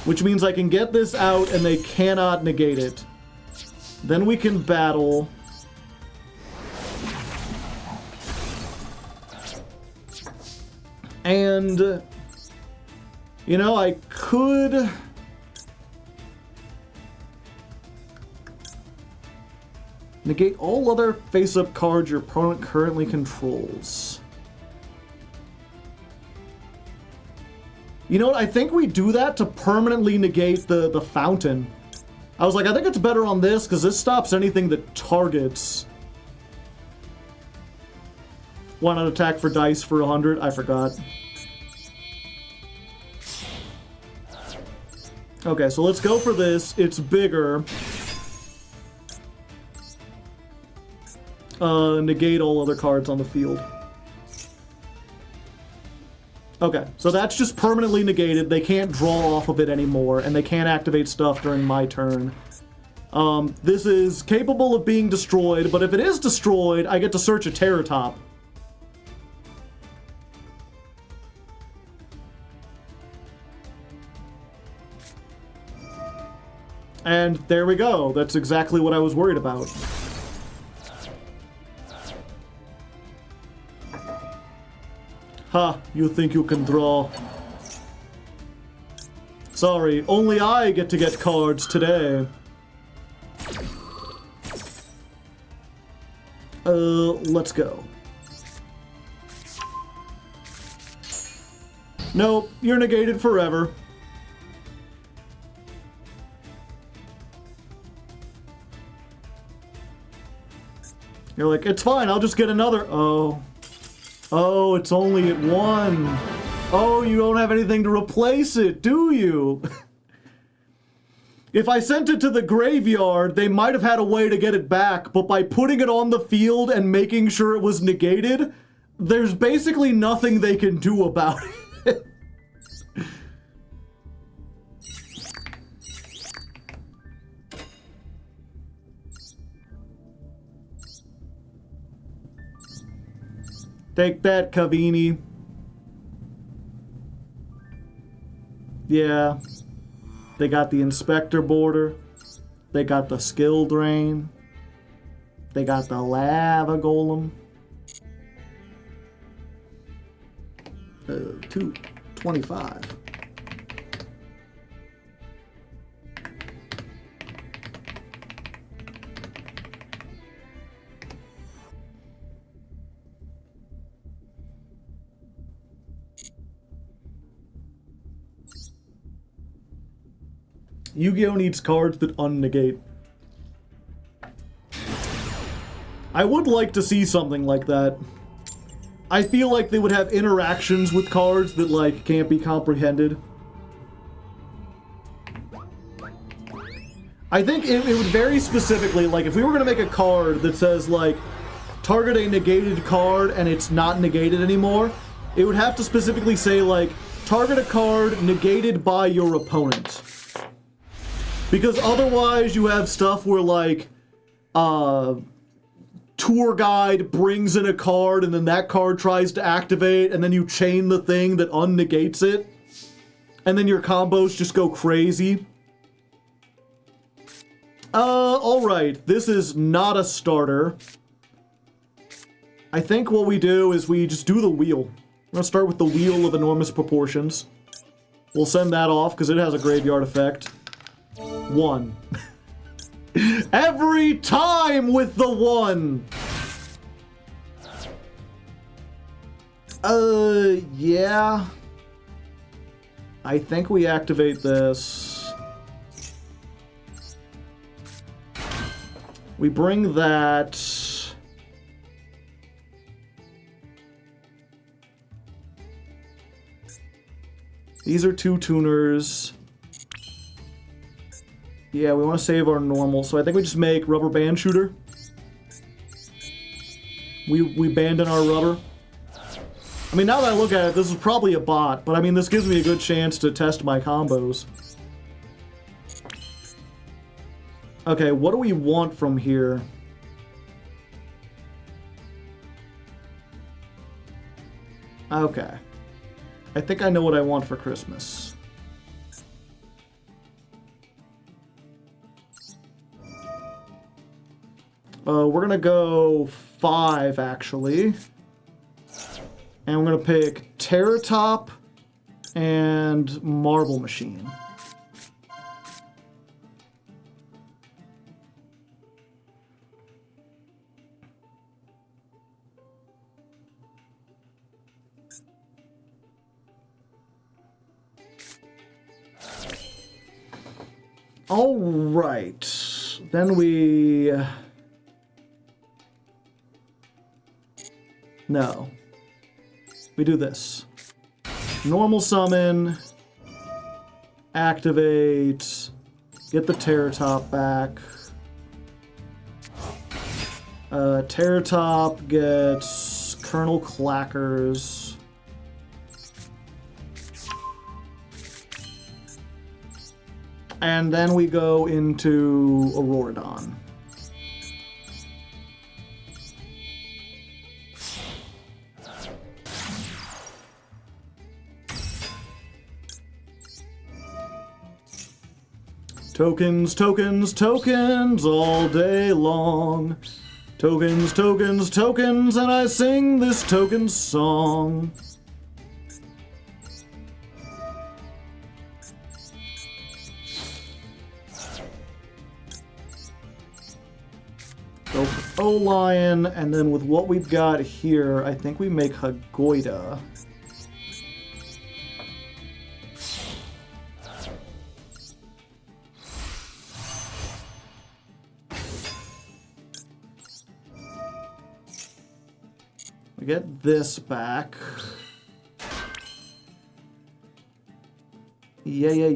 Which means I can get this out and they cannot negate it. Then we can battle. And, you know, I could... negate all other face-up cards your opponent currently controls. You know what? I think we do that to permanently negate the fountain. I was like, I think it's better on this because this stops anything that targets. Why not attack for dice for 100? I forgot. Okay, so let's go for this. It's bigger. Negate all other cards on the field. Okay, so that's just permanently negated. They can't draw off of it anymore, and they can't activate stuff during my turn. This is capable of being destroyed, but if it is destroyed, I get to search a Terratop. And there we go. That's exactly what I was worried about. Ha, you think you can draw. Sorry, only I get to get cards today. Let's go. Nope, you're negated forever. You're like, it's fine, I'll just get another. Oh. Oh, it's only at 1. Oh, you don't have anything to replace it, do you? If I sent it to the graveyard, they might have had a way to get it back, but by putting it on the field and making sure it was negated, there's basically nothing they can do about it. Take that, Cavini. Yeah. They got the Inspector Border. They got the Skill Drain. They got the Lava Golem. 225. Yu-Gi-Oh! Needs cards that unnegate. I would like to see something like that. I feel like they would have interactions with cards that, like, can't be comprehended. I think it would very specifically, like, if we were going to make a card that says, like, target a negated card and it's not negated anymore, it would have to specifically say, like, target a card negated by your opponent. Because otherwise you have stuff where, like, tour guide brings in a card and then that card tries to activate and then you chain the thing that unnegates it. And then your combos just go crazy. Alright. This is not a starter. I think what we do is we just do the wheel. We're gonna start with the wheel of enormous proportions. We'll send that off because it has a graveyard effect. 1. Every time with the 1! Yeah. I think we activate this. We bring that. These are 2 tuners. Yeah, we want to save our normal, so I think we just make Rubber Band Shooter. We abandon our rubber. I mean, now that I look at it, this is probably a bot, but I mean, this gives me a good chance to test my combos. Okay, what do we want from here? Okay. I think I know what I want for Christmas. We're gonna go 5, actually. And we're gonna pick Terratop and Marble Machine. All right. Then we... No. We do this. Normal summon. Activate. Get the Terratop back. Terratop gets Colonel Clackers. And then we go into Auroradon. Tokens, tokens, tokens all day long. Tokens, tokens, tokens, and I sing this token song. Go for O-Lion, and then with what we've got here, I think we make Hagoida. We get this back. Yeah.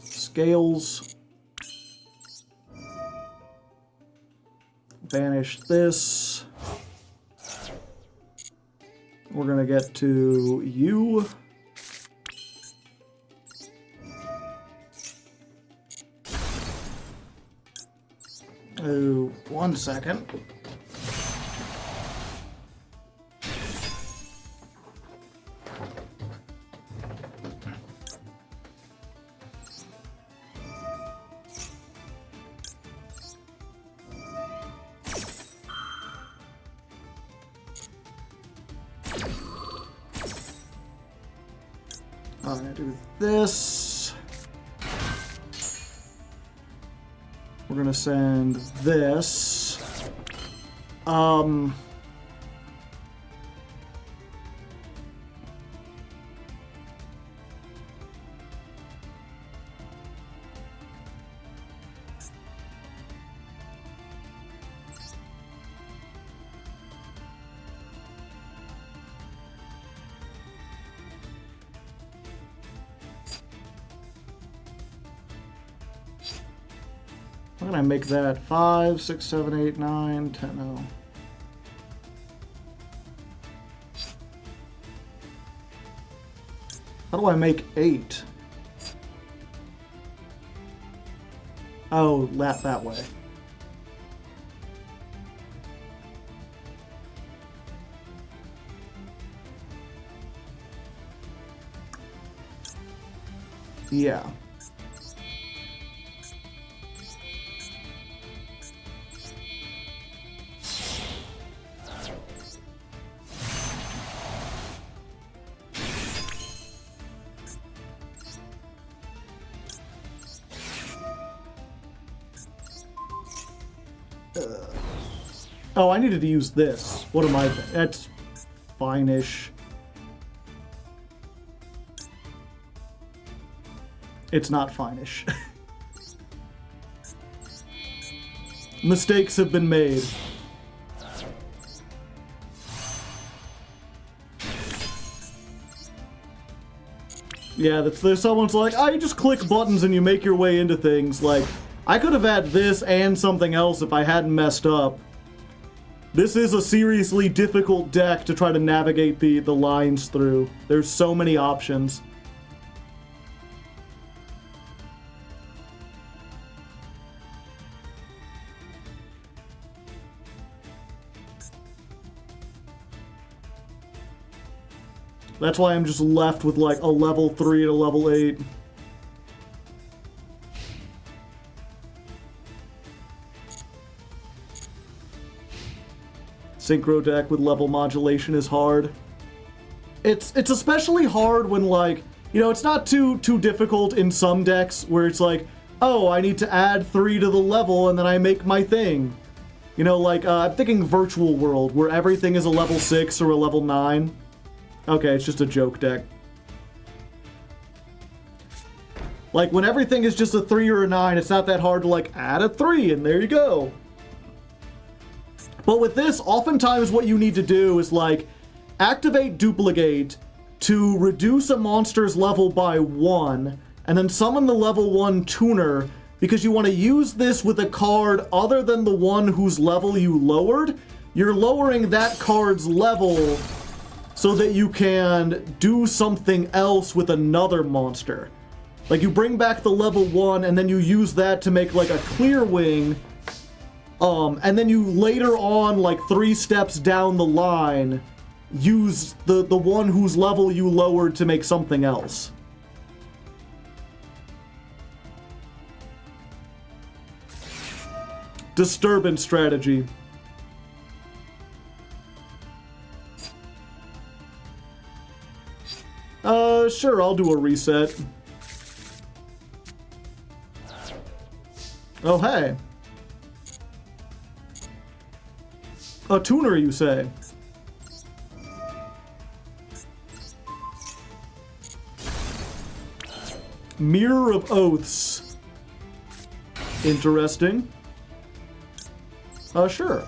Scales. Banish this. We're gonna get to you. Oh, 1 second. I'm gonna do this. We're gonna send this. I'm gonna make that 5, 6, 7, 8, 9, 10, oh. How do I make 8? Oh, that way. Yeah. Oh, I needed to use this. What am I? That's fine-ish. It's not fine-ish. Mistakes have been made. Yeah, there's someone's like, oh, you just click buttons and you make your way into things. Like, I could have had this and something else if I hadn't messed up. This is a seriously difficult deck to try to navigate the lines through. There's so many options. That's why I'm just left with like a level 3 and a level 8. Synchro deck with level modulation is hard. It's especially hard when, like, you know, it's not too difficult in some decks where it's like, oh, I need to add 3 to the level and then I make my thing. You know, like, I'm thinking Virtual World where everything is a level 6 or a level 9. Okay, it's just a joke deck. Like, when everything is just a 3 or a 9, it's not that hard to, like, add a 3 and there you go. But with this, oftentimes what you need to do is, like, activate Duplicate to reduce a monster's level by 1, and then summon the level 1 tuner, because you want to use this with a card other than the one whose level you lowered. You're lowering that card's level so that you can do something else with another monster. Like, you bring back the level 1, and then you use that to make, like, a clear wing, and then you later on, like, 3 steps down the line, use the one whose level you lowered to make something else. Disturbance strategy. Sure, I'll do a reset. Oh, hey. A tuner, you say? Mirror of Oaths. Interesting. Sure.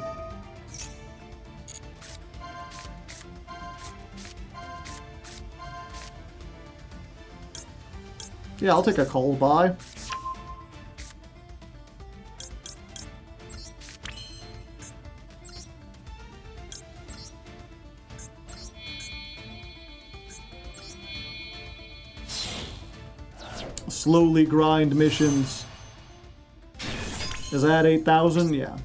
Yeah, I'll take a call. Bye. Slowly grind missions. Is that 8,000? Yeah.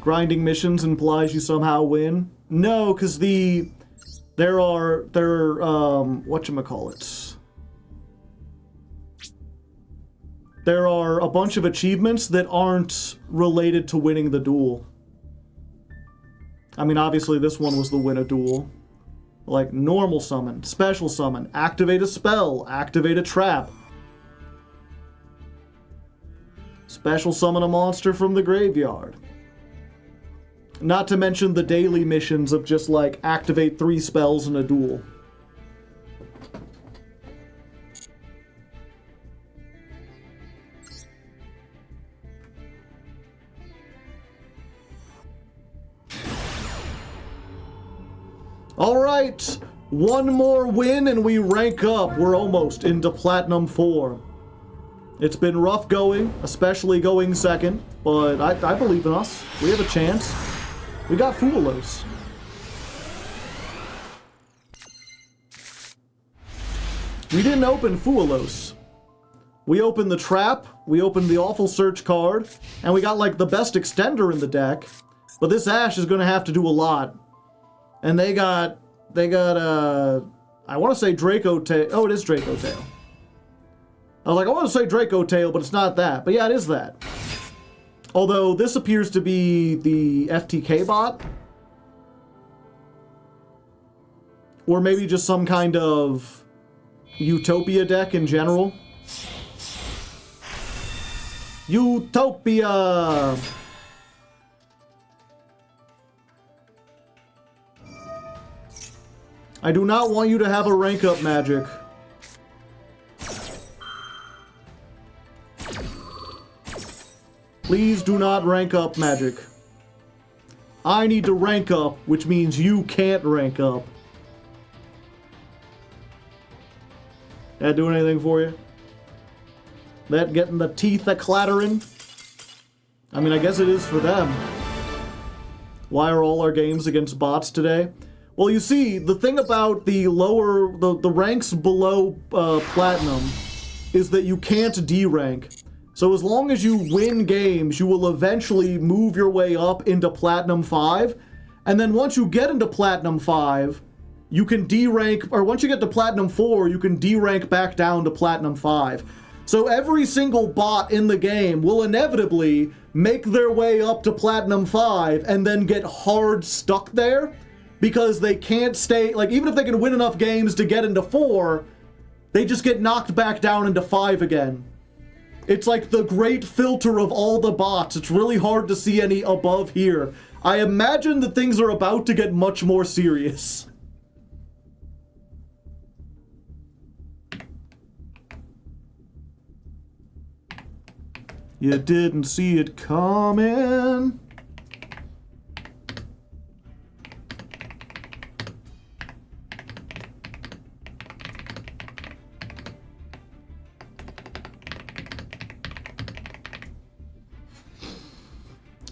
Grinding missions implies you somehow win. No, because there are whatchamacallits. There are a bunch of achievements that aren't related to winning the duel. I mean, obviously this one was the win a duel. Like normal summon, special summon, activate a spell, activate a trap. Special summon a monster from the graveyard. Not to mention the daily missions of just like activate 3 spells in a duel. Alright, one more win and we rank up. We're almost into Platinum 4. It's been rough going, especially going second, but I believe in us. We have a chance. We got Foolos. We didn't open Foolos. We opened the trap, we opened the awful search card, and we got like the best extender in the deck. But this Ash is gonna have to do a lot. And they got I wanna say Draco Tail. Oh, it is Draco Tail. I was like, I wanna say Draco Tail, but it's not that. But yeah, it is that. Although this appears to be the FTK bot. Or maybe just some kind of Utopia deck in general. Utopia! I do not want you to have a rank up magic. Please do not rank up magic. I need to rank up, which means you can't rank up. That doing anything for you? That getting the teeth a clattering? I mean, I guess it is for them. Why are all our games against bots today? Well, you see, the thing about the lower, the ranks below Platinum is that you can't D-rank. So as long as you win games, you will eventually move your way up into Platinum 5. And then once you get into Platinum 5, you can D-rank, or once you get to Platinum 4, you can D-rank back down to Platinum 5. So every single bot in the game will inevitably make their way up to Platinum 5 and then get hard stuck there because they can't stay, like even if they can win enough games to get into 4, they just get knocked back down into 5 again. It's like the great filter of all the bots. It's really hard to see any above here. I imagine that things are about to get much more serious. You didn't see it coming.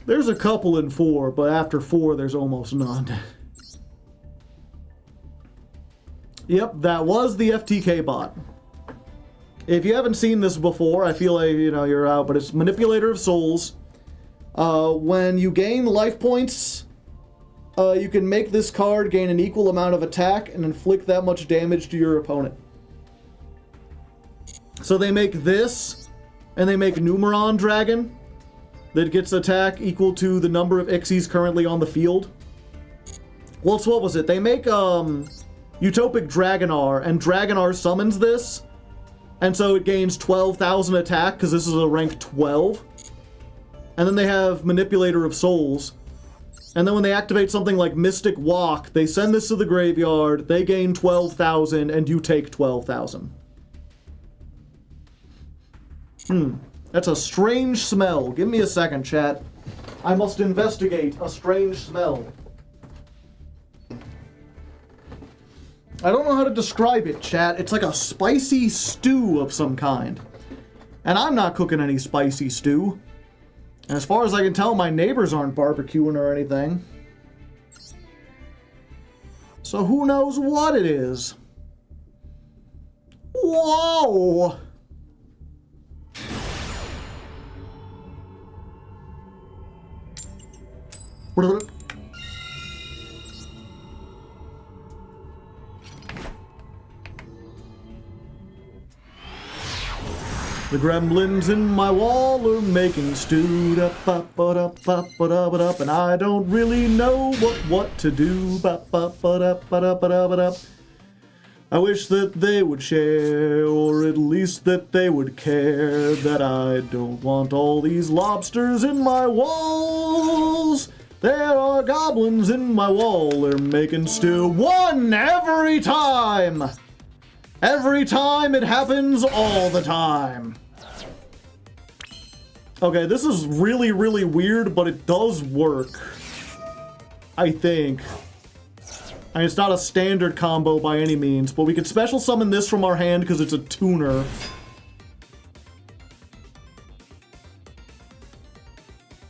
There's a couple in 4, but after 4, there's almost none. Yep, that was the FTK bot. If you haven't seen this before, I feel like, you know, you're out, but it's Manipulator of Souls. When you gain life points, you can make this card gain an equal amount of attack and inflict that much damage to your opponent. So they make this, and they make Numeron Dragon, that gets attack equal to the number of Ixies currently on the field. Well, so what was it? They make Utopic Dragonar, and Dragonar summons this, and so it gains 12,000 attack, because this is a rank 12. And then they have Manipulator of Souls. And then when they activate something like Mystic Walk, they send this to the graveyard, they gain 12,000, and you take 12,000. That's a strange smell. Give me a second, chat. I must investigate a strange smell. I don't know how to describe it, chat. It's like a spicy stew of some kind. And I'm not cooking any spicy stew. And as far as I can tell, my neighbors aren't barbecuing or anything. So who knows what it is? Whoa! The gremlins in my wall are making stew, and I don't really know what to do. I wish that they would share, or at least that they would care, that I don't want all these lobsters in my walls. There are goblins in my wall, they're making stew. One every time! Every time it happens, all the time. Okay, this is really, really weird, but it does work. I think. I mean, it's not a standard combo by any means, but we could special summon this from our hand because it's a tuner.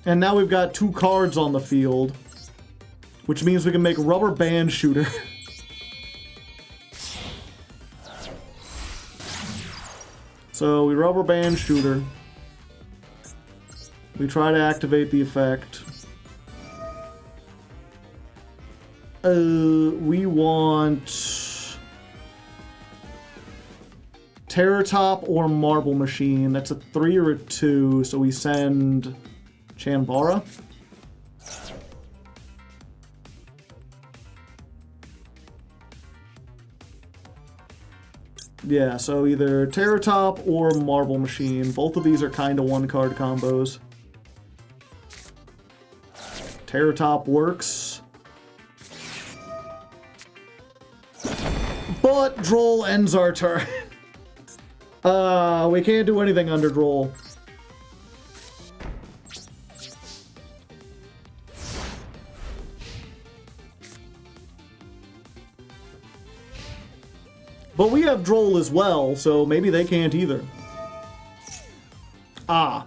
And now we've got 2 cards on the field, which means we can make Rubber Band Shooter. So we Rubber Band Shooter. We try to activate the effect. We want Terror Top or Marble Machine. That's a 3 or a 2, so we send Chanbara. Yeah, so either Terror Top or Marble Machine. Both of these are kind of 1-card combos. Terror Top works. But Droll ends our turn. We can't do anything under Droll. But we have Droll as well, so maybe they can't either. Ah.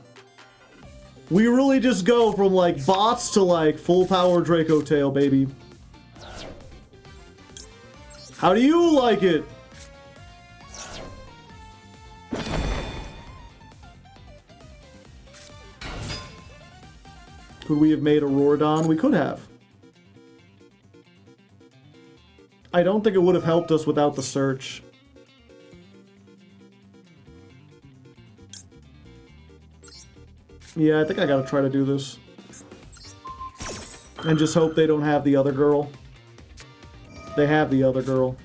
We really just go from, like, bots to, like, full power Draco Tail, baby. How do you like it? Could we have made a Rorodon? We could have. I don't think it would have helped us without the search. Yeah, I think I gotta try to do this. And just hope they don't have the other girl. They have the other girl.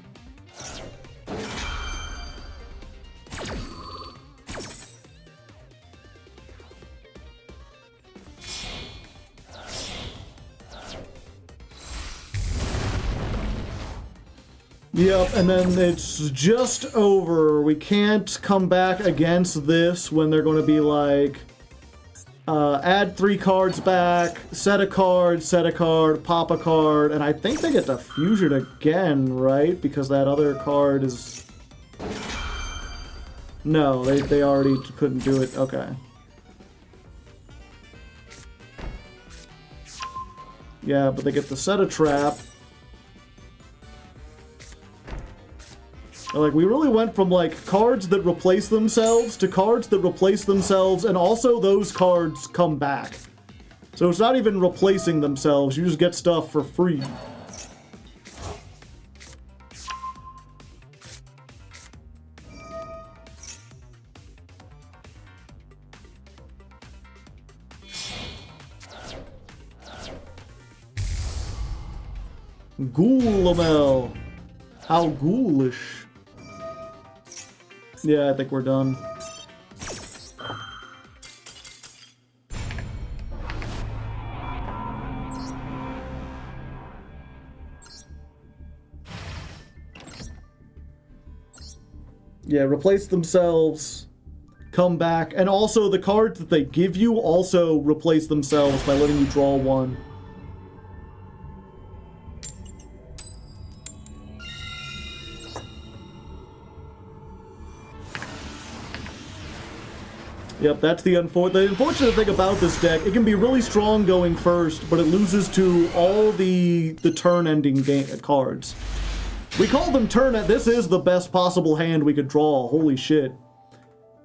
Yep, and then it's just over. We can't come back against this when they're going to be like, Add 3 cards back, set a card, pop a card, and I think they get to fusion again, right? Because that other card is... No, they already couldn't do it. Okay. Yeah, but they get to set a trap. Like, we really went from, like, cards that replace themselves to cards that replace themselves, and also those cards come back. So it's not even replacing themselves, you just get stuff for free. Ghoulamel. How ghoulish. Yeah, I think we're done. Yeah, replace themselves, come back, and also the cards that they give you also replace themselves by letting you draw one. Yep, that's the unfortunate thing about this deck. It can be really strong going first, but it loses to all the turn-ending cards. We call them this is the best possible hand we could draw, holy shit.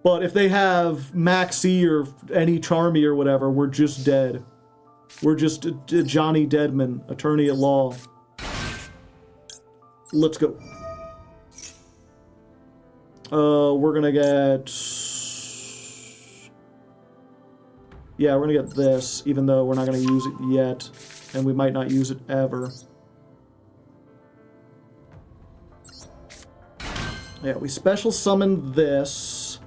But if they have Maxi or any Charmy or whatever, we're just dead. We're just Johnny Deadman, attorney at law. Let's go. We're gonna get... Yeah, we're gonna get this, even though we're not gonna use it yet, and we might not use it ever. Yeah, we special summon this.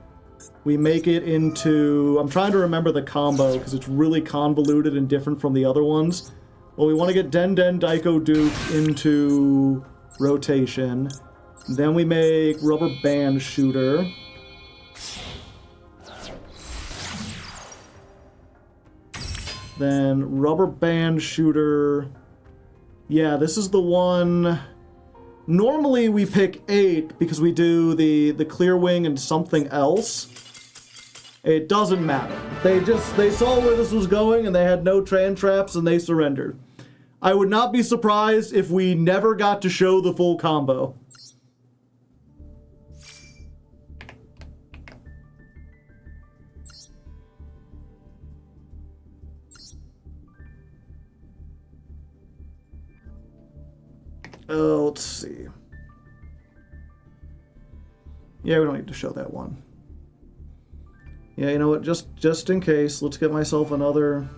We make it into... I'm trying to remember the combo, because it's really convoluted and different from the other ones. Well, we want to get Den Den Daiko Duke into rotation. Then we make Rubber Band Shooter. Then Rubber Band Shooter. Yeah, this is the one... Normally we pick 8 because we do the Clear Wing and something else. It doesn't matter. They saw where this was going and they had no Tran Traps and they surrendered. I would not be surprised if we never got to show the full combo. Oh, let's see. Yeah, we don't need to show that one. Yeah, you know what? Just in case, let's get myself another.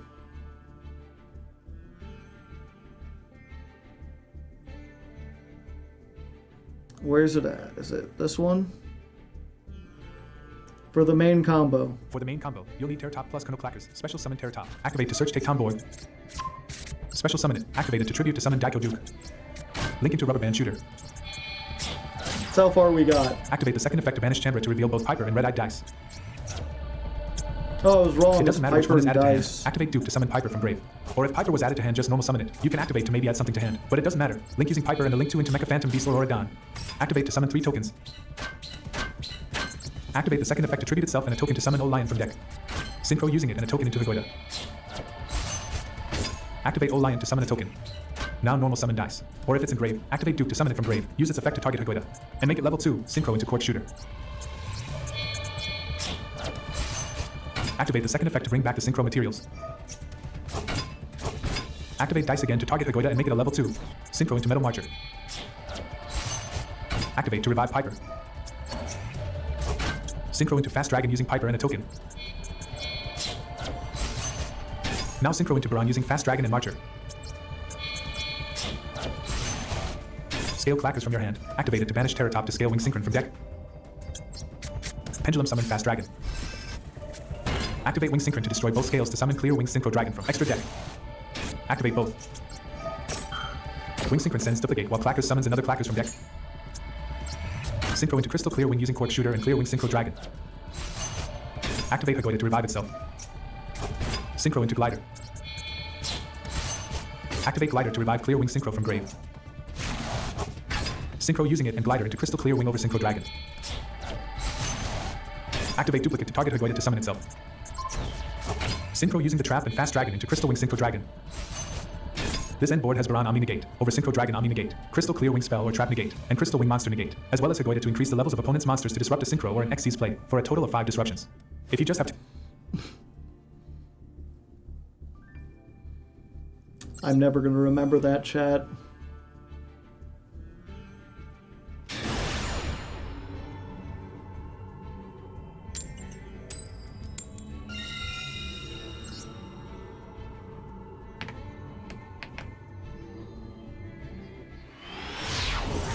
Where's it at? Is it this one? For the main combo. For the main combo, you'll need Terra Top plus Colonel Clackers. Special summon Terra Top. Activate to search take town board. Special summon it. Activated to tribute to summon Daiko Duke. Link into Rubber Band Shooter. That's how far we got. Activate the second effect to banish Chandra to reveal both Piper and Red-Eyed Dice. Oh, I was wrong. It doesn't matter which one is added to hand. Dice. Activate Duke to summon Piper from grave. Or if Piper was added to hand, just normal summon it. You can activate to maybe add something to hand, but it doesn't matter. Link using Piper and a link 2 into Mecha Phantom Beast or Oregon. Activate to summon 3 tokens. Activate the second effect to tribute itself and a token to summon Old Lion from deck. Synchro using it and a token into Higoida. Activate Old Lion to summon a token. Now normal summon dice. Or if it's in grave, activate Duke to summon it from grave. Use its effect to target Higoida. And make it level 2, Synchro into Court Shooter. Activate the second effect to bring back the Synchro materials. Activate dice again to target Higoida and make it a level 2, Synchro into Metal Marcher. Activate to revive Piper. Synchro into Fast Dragon using Piper and a token. Now Synchro into Baron using Fast Dragon and Marcher. Scale Clackers from your hand. Activate it to banish Terra Top to scale Wing Synchron from deck. Pendulum summon Fast Dragon. Activate Wing Synchron to destroy both scales to summon Clear Wing Synchro Dragon from extra deck. Activate both. Wing Synchron sends Duplicate while Clackers summons another Clackers from deck. Synchro into Crystal Clear Wing using Court Shooter and Clear Wing Synchro Dragon. Activate Higoida to revive itself. Synchro into glider. Activate glider to revive clear wing synchro from grave. Synchro using it and glider into crystal clear wing over synchro dragon. Activate duplicate to target Hardleg to summon itself. Synchro using the trap and fast dragon into crystal wing synchro dragon. This end board has Baran Omni negate over synchro dragon Omni negate, crystal clear wing spell or trap negate, and crystal wing monster negate, as well as Hardleg to increase the levels of opponent's monsters to disrupt a synchro or an Xyz play for a total of 5 disruptions. If you just have to. I'm never gonna remember that, chat.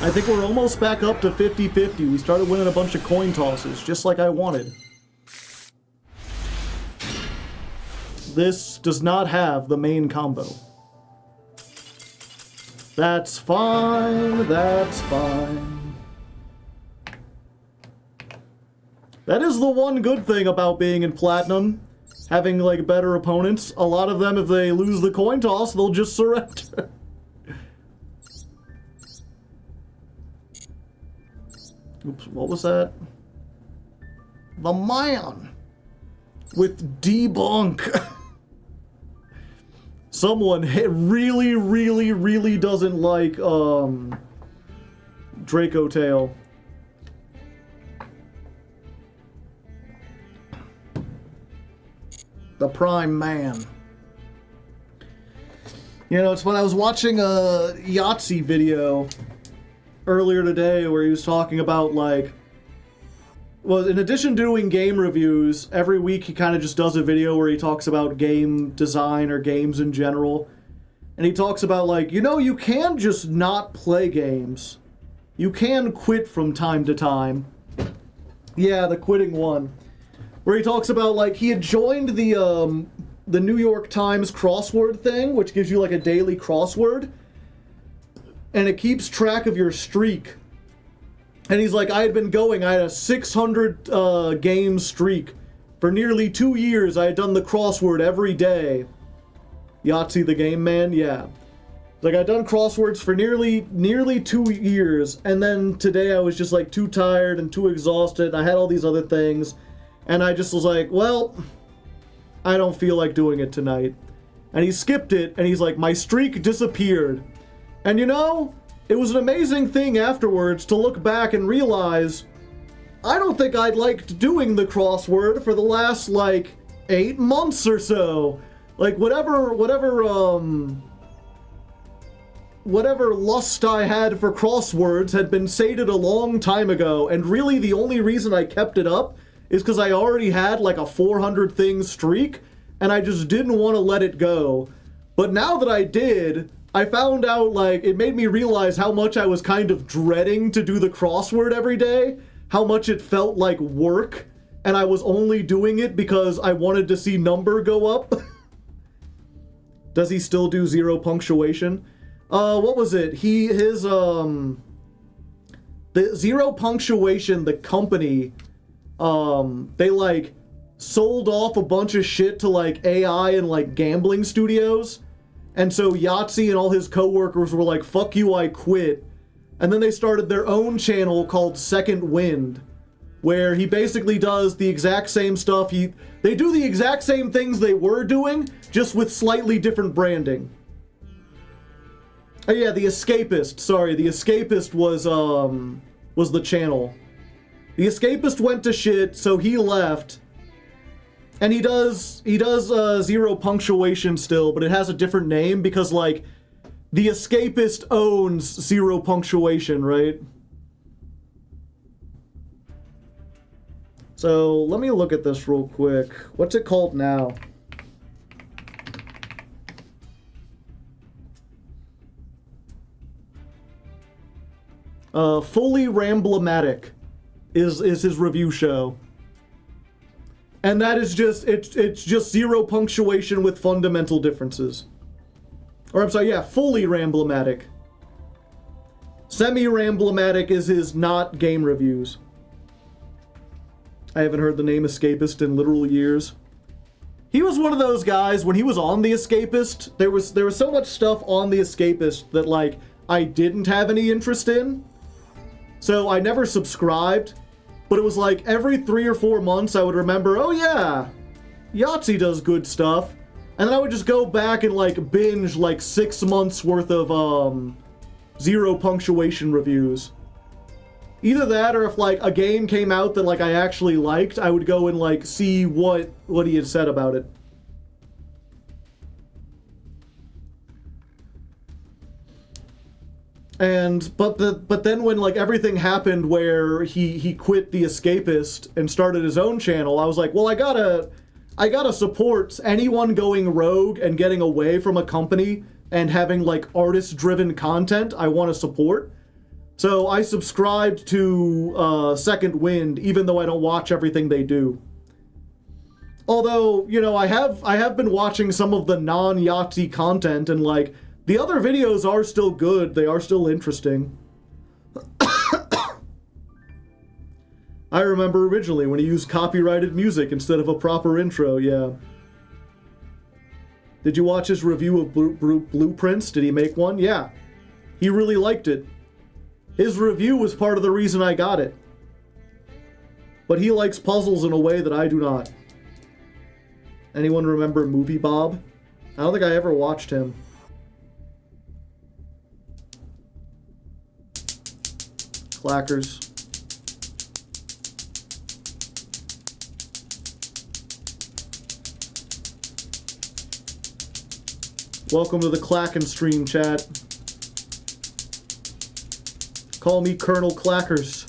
I think we're almost back up to 50-50. We started winning a bunch of coin tosses, just like I wanted. This does not have the main combo. That's fine, that's fine. That is the one good thing about being in Platinum. Having, like, better opponents. A lot of them, if they lose the coin toss, they'll just surrender. Oops, what was that? The man with debunk. Someone really, really, really doesn't like Draco Tail. The Prime Man. You know, it's when I was watching a Yahtzee video earlier today where he was talking about, like, well, in addition to doing game reviews, every week he kind of just does a video where he talks about game design or games in general. And he talks about, like, you know, you can just not play games. You can quit from time to time. Yeah, the quitting one. Where he talks about, like, he had joined the New York Times crossword thing, which gives you, like, a daily crossword. And it keeps track of your streak. And he's like, I had a 600 game streak. For nearly 2 years, I had done the crossword every day. Yahtzee the Game Man, yeah. Like, I'd done crosswords for nearly 2 years. And then today I was just, like, too tired and too exhausted. I had all these other things. And I just was like, well, I don't feel like doing it tonight. And he skipped it, and he's like, my streak disappeared. And you know, it was an amazing thing afterwards to look back and realize I don't think I'd liked doing the crossword for the last, like, 8 months or so. Like, whatever lust I had for crosswords had been sated a long time ago, and really the only reason I kept it up is because I already had, like, a 400 thing streak, and I just didn't want to let it go. But now that I did, I found out, like, it made me realize how much I was kind of dreading to do the crossword every day, how much it felt like work, and I was only doing it because I wanted to see number go up. Does he still do 0 punctuation? What was it? The 0 punctuation, the company, they, like, sold off a bunch of shit to, like, AI and, like, gambling studios. And so Yahtzee and all his coworkers were like, fuck you, I quit. And then they started their own channel called Second Wind, where he basically does the exact same stuff. They do the exact same things they were doing, just with slightly different branding. Oh yeah, The Escapist. Sorry, The Escapist was the channel. The Escapist went to shit, so he left. And he does 0 punctuation still, but it has a different name because, like, The Escapist owns 0 punctuation, right? So, let me look at this real quick. What's it called now? Fully Ramblematic is his review show. And that is just, it's just 0 punctuation with fundamental differences. Or I'm sorry, yeah, fully Ramblematic. Semi-Ramblematic is his not game reviews. I haven't heard the name Escapist in literal years. He was one of those guys, when he was on The Escapist, there was so much stuff on The Escapist that, like, I didn't have any interest in. So I never subscribed, but it was like every 3 or 4 months I would remember, oh yeah, Yahtzee does good stuff. And then I would just go back and, like, binge, like, 6 months worth of, zero punctuation reviews. Either that, or if, like, a game came out that, like, I actually liked, I would go and, like, see what he had said about it. But then when, like, everything happened where he quit The Escapist and started his own channel, I was like, well, I gotta support anyone going rogue and getting away from a company and having, like, artist-driven content I want to support. So I subscribed to Second Wind, even though I don't watch everything they do. Although, you know, I have been watching some of the non-Yahtzee content, and, like, the other videos are still good. They are still interesting. I remember originally when he used copyrighted music instead of a proper intro, yeah. Did you watch his review of Blueprints? Did he make one? Yeah. He really liked it. His review was part of the reason I got it. But he likes puzzles in a way that I do not. Anyone remember Movie Bob? I don't think I ever watched him. Clackers. Welcome to the Clackin' stream, chat. Call me Colonel Clackers.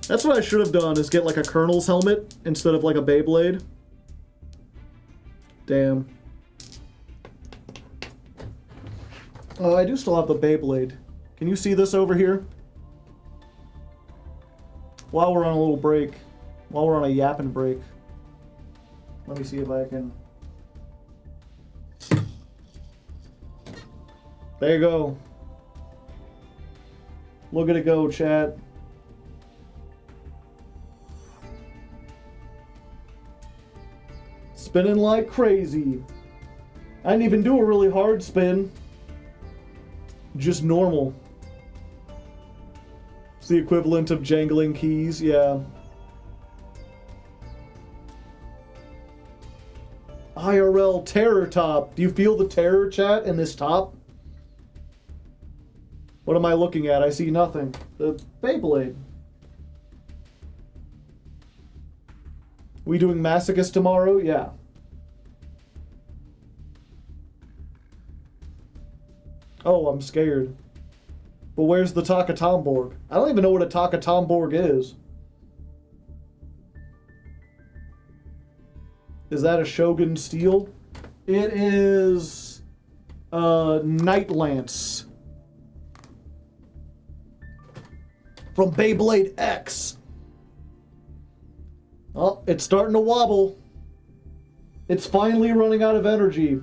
That's what I should have done, is get like a Colonel's helmet instead of like a Beyblade. Damn. Oh, I do still have the Beyblade. Can you see this over here? While we're on a little break. While we're on a yapping break. Let me see if I can... There you go. Look at it go, chat. Spinning like crazy. I didn't even do a really hard spin. Just normal. It's the equivalent of jangling keys, yeah. IRL terror top. Do you feel the terror, chat, in this top? What am I looking at? I see nothing. The Beyblade. We doing Masochist tomorrow? Yeah. Oh, I'm scared. But where's the Takatomborg? I don't even know what a Takatomborg is. Is that a Shogun Steel? It is... Night Lance. From Beyblade X. Oh, it's starting to wobble. It's finally running out of energy.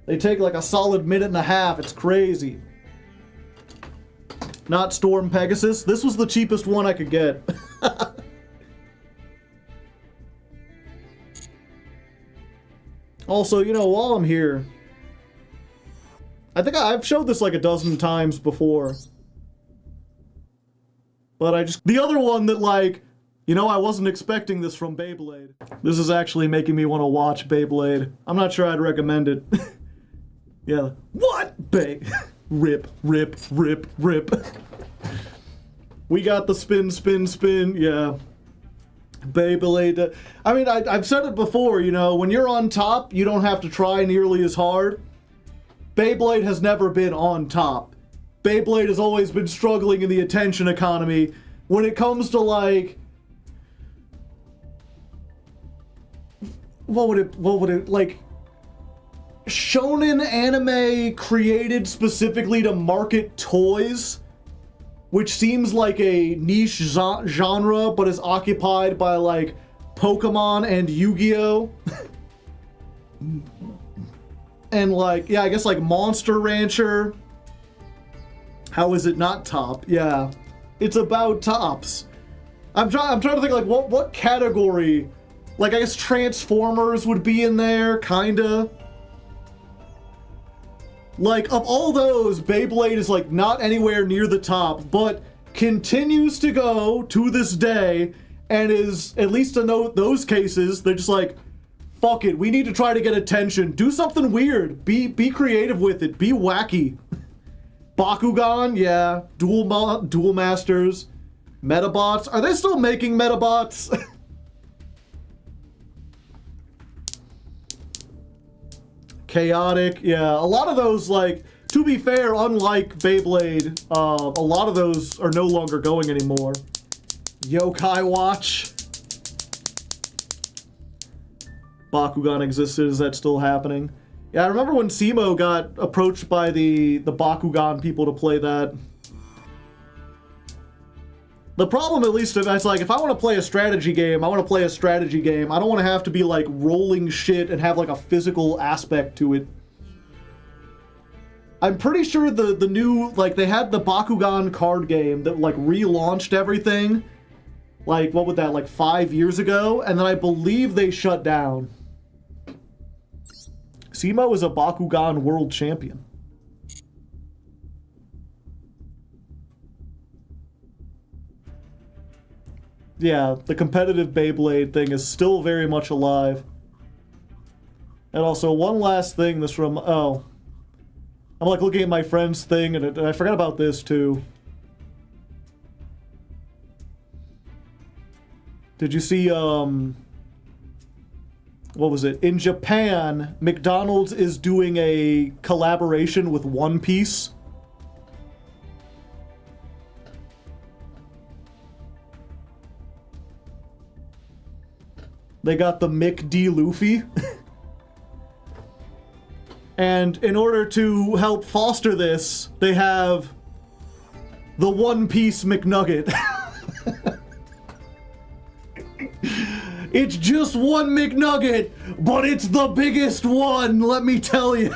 They take like a solid minute and a half. It's crazy. Not Storm Pegasus. This was the cheapest one I could get. Also, you know, while I'm here, I think I've showed this like a dozen times before. But the other one that, like, you know, I wasn't expecting this from Beyblade. This is actually making me want to watch Beyblade. I'm not sure I'd recommend it. Yeah. What? Rip, rip, rip, rip. We got the spin, spin, spin. Yeah. Beyblade. I mean, I've said it before, you know, when you're on top, you don't have to try nearly as hard. Beyblade has never been on top. Beyblade has always been struggling in the attention economy when it comes to, like... What would it, like... Shonen anime created specifically to market toys, which seems like a niche genre, but is occupied by, like, Pokemon and Yu-Gi-Oh! And, like, yeah, I guess, like, Monster Rancher. How is it not top? Yeah. It's about tops. I'm trying to think like what category, like I guess Transformers would be in there, kinda. Like of all those, Beyblade is like not anywhere near the top, but continues to go to this day, and is at least in those cases they're just like, fuck it, we need to try to get attention. Do something weird. Be creative with it. Be wacky. Bakugan, yeah. Duel Masters. Metabots. Are they still making Metabots? Chaotic, yeah. A lot of those, like, to be fair, unlike Beyblade, a lot of those are no longer going anymore. Yokai Watch. Bakugan existed. Is that still happening? Yeah, I remember when Simo got approached by the Bakugan people to play that. The problem, at least, is like, if I want to play a strategy game, I want to play a strategy game. I don't want to have to be, like, rolling shit and have, like, a physical aspect to it. I'm pretty sure the new, like, they had the Bakugan card game that, like, relaunched everything. Like, what would that, like, 5 years ago? And then I believe they shut down. Simo is a Bakugan world champion. Yeah, the competitive Beyblade thing is still very much alive. And also, one last thing, this from, oh. I'm like looking at my friend's thing, and I forgot about this too. Did you see, what was it? In Japan, McDonald's is doing a collaboration with One Piece. They got the McD Luffy. And in order to help foster this, they have the One Piece McNugget. It's just one McNugget, but it's the biggest one, let me tell you.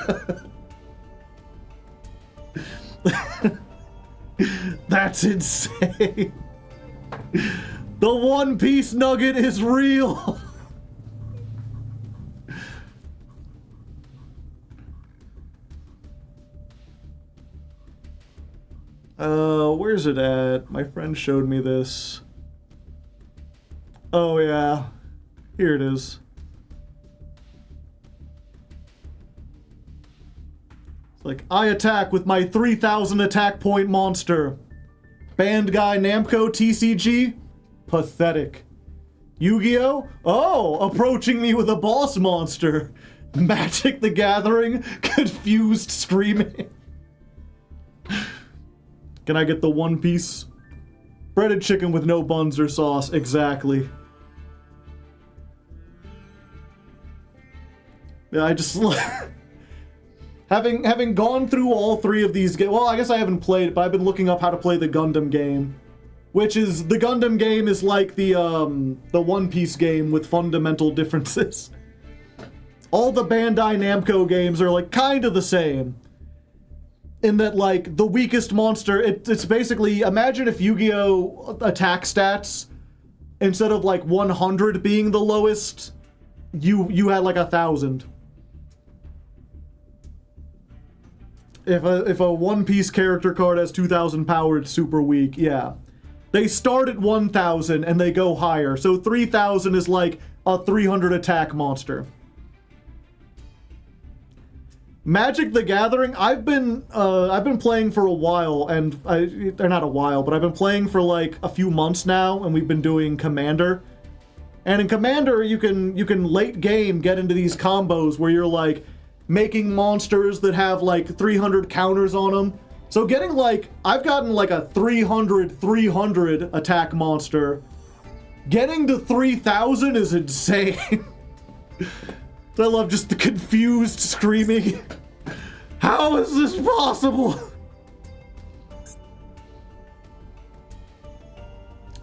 That's insane. The One Piece nugget is real. Where's it at? My friend showed me this. Oh yeah, here it is. It's like, I attack with my 3000 attack point monster. Band guy Namco TCG? Pathetic. Yu-Gi-Oh? Oh, approaching me with a boss monster. Magic the Gathering? Confused screaming. Can I get the One Piece? Breaded chicken with no buns or sauce. Exactly. Yeah, I just... having gone through all three of these games... Well, I guess I haven't played, but I've been looking up how to play the Gundam game. Which is... The Gundam game is like the One Piece game with fundamental differences. All the Bandai Namco games are, like, kind of the same. In that, like, the weakest monster... It's basically... Imagine if Yu-Gi-Oh! Attack stats, instead of, like, 100 being the lowest, you had, like, 1,000. If a One Piece character card has 2,000 power, it's super weak, yeah. They start at 1,000 and they go higher, so 3,000 is like a 300 attack monster. Magic the Gathering, I've been playing for a while, and they're not a while, but I've been playing for like a few months now, and we've been doing Commander. And in Commander, you can late game get into these combos where you're like making monsters that have like 300 counters on them. So getting like, I've gotten like a 300 attack monster. Getting to 3,000 is insane. I love just the confused screaming. How is this possible?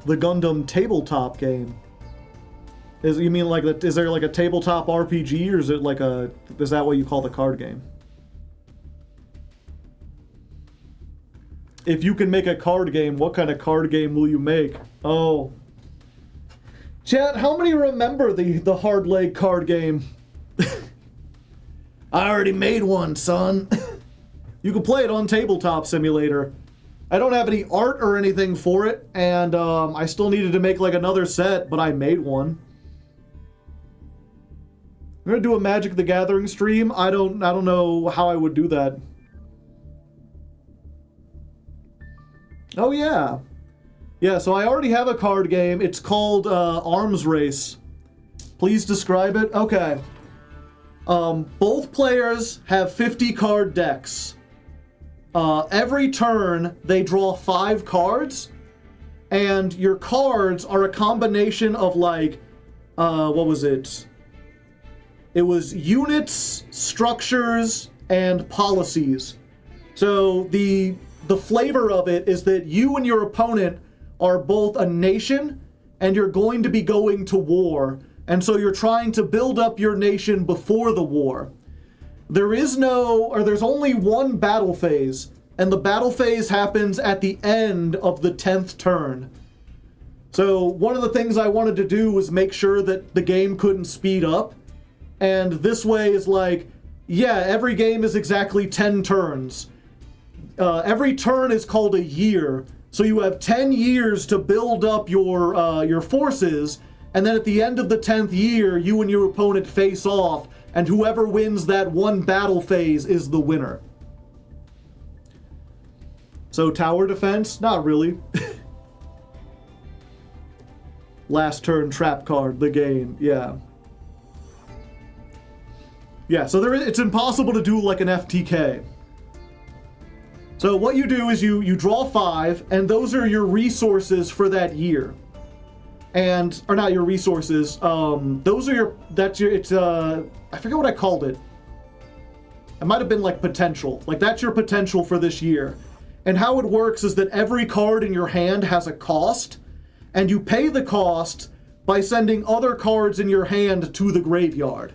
The Gundam tabletop game. You mean like, is there like a tabletop RPG, or is it like is that what you call the card game? If you can make a card game, what kind of card game will you make? Oh. Chat, how many remember the Hardleg card game? I already made one, son. You can play it on Tabletop Simulator. I don't have any art or anything for it, and I still needed to make like another set, but I made one. I'm gonna do a Magic the Gathering stream. I don't know how I would do that. Oh yeah. Yeah, so I already have a card game. It's called Arms Race. Please describe it. Okay. Both players have 50 card decks. Every turn, they draw 5 cards, and your cards are a combination of like, what was it? It was units, structures, and policies. So the flavor of it is that you and your opponent are both a nation, and you're going to be going to war. And so you're trying to build up your nation before the war. There's only one battle phase, and the battle phase happens at the end of the 10th turn. So one of the things I wanted to do was make sure that the game couldn't speed up. And this way is like, yeah, every game is exactly 10 turns. Every turn is called a year. So you have 10 years to build up your forces, and then at the end of the 10th year, you and your opponent face off, and whoever wins that one battle phase is the winner. So tower defense? Not really. Last turn trap card, the game, yeah. Yeah, so it's impossible to do like an FTK. So what you do is you draw 5, and those are your resources for that year. Or not your resources, those are I forget what I called it. It might have been like potential. Like that's your potential for this year. And how it works is that every card in your hand has a cost, and you pay the cost by sending other cards in your hand to the graveyard.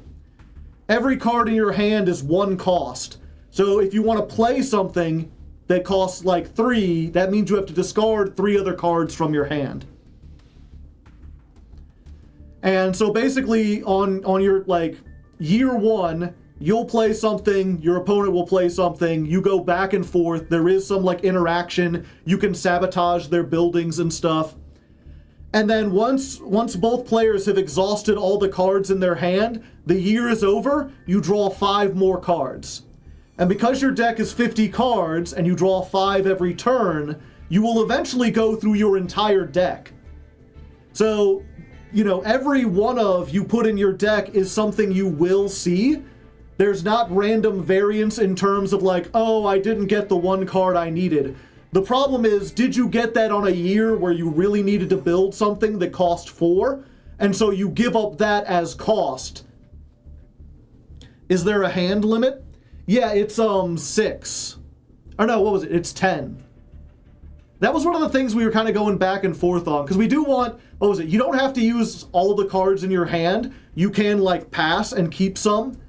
Every card in your hand is 1 cost. So if you want to play something that costs like 3, that means you have to discard 3 other cards from your hand. And so basically on your like year 1, you'll play something, your opponent will play something, you go back and forth, there is some like interaction, you can sabotage their buildings and stuff. And then once both players have exhausted all the cards in their hand, the year is over, you draw 5 more cards. And because your deck is 50 cards and you draw 5 every turn, you will eventually go through your entire deck. So, you know, every one of you put in your deck is something you will see. There's not random variance in terms of like, oh, I didn't get the 1 card I needed. The problem is, did you get that on a year where you really needed to build something that cost 4? And so you give up that as cost. Is there a hand limit? Yeah, it's 6. Or no, what was it? It's 10. That was one of the things we were kind of going back and forth on, because we do want, what was it? You don't have to use all the cards in your hand. You can like pass and keep some,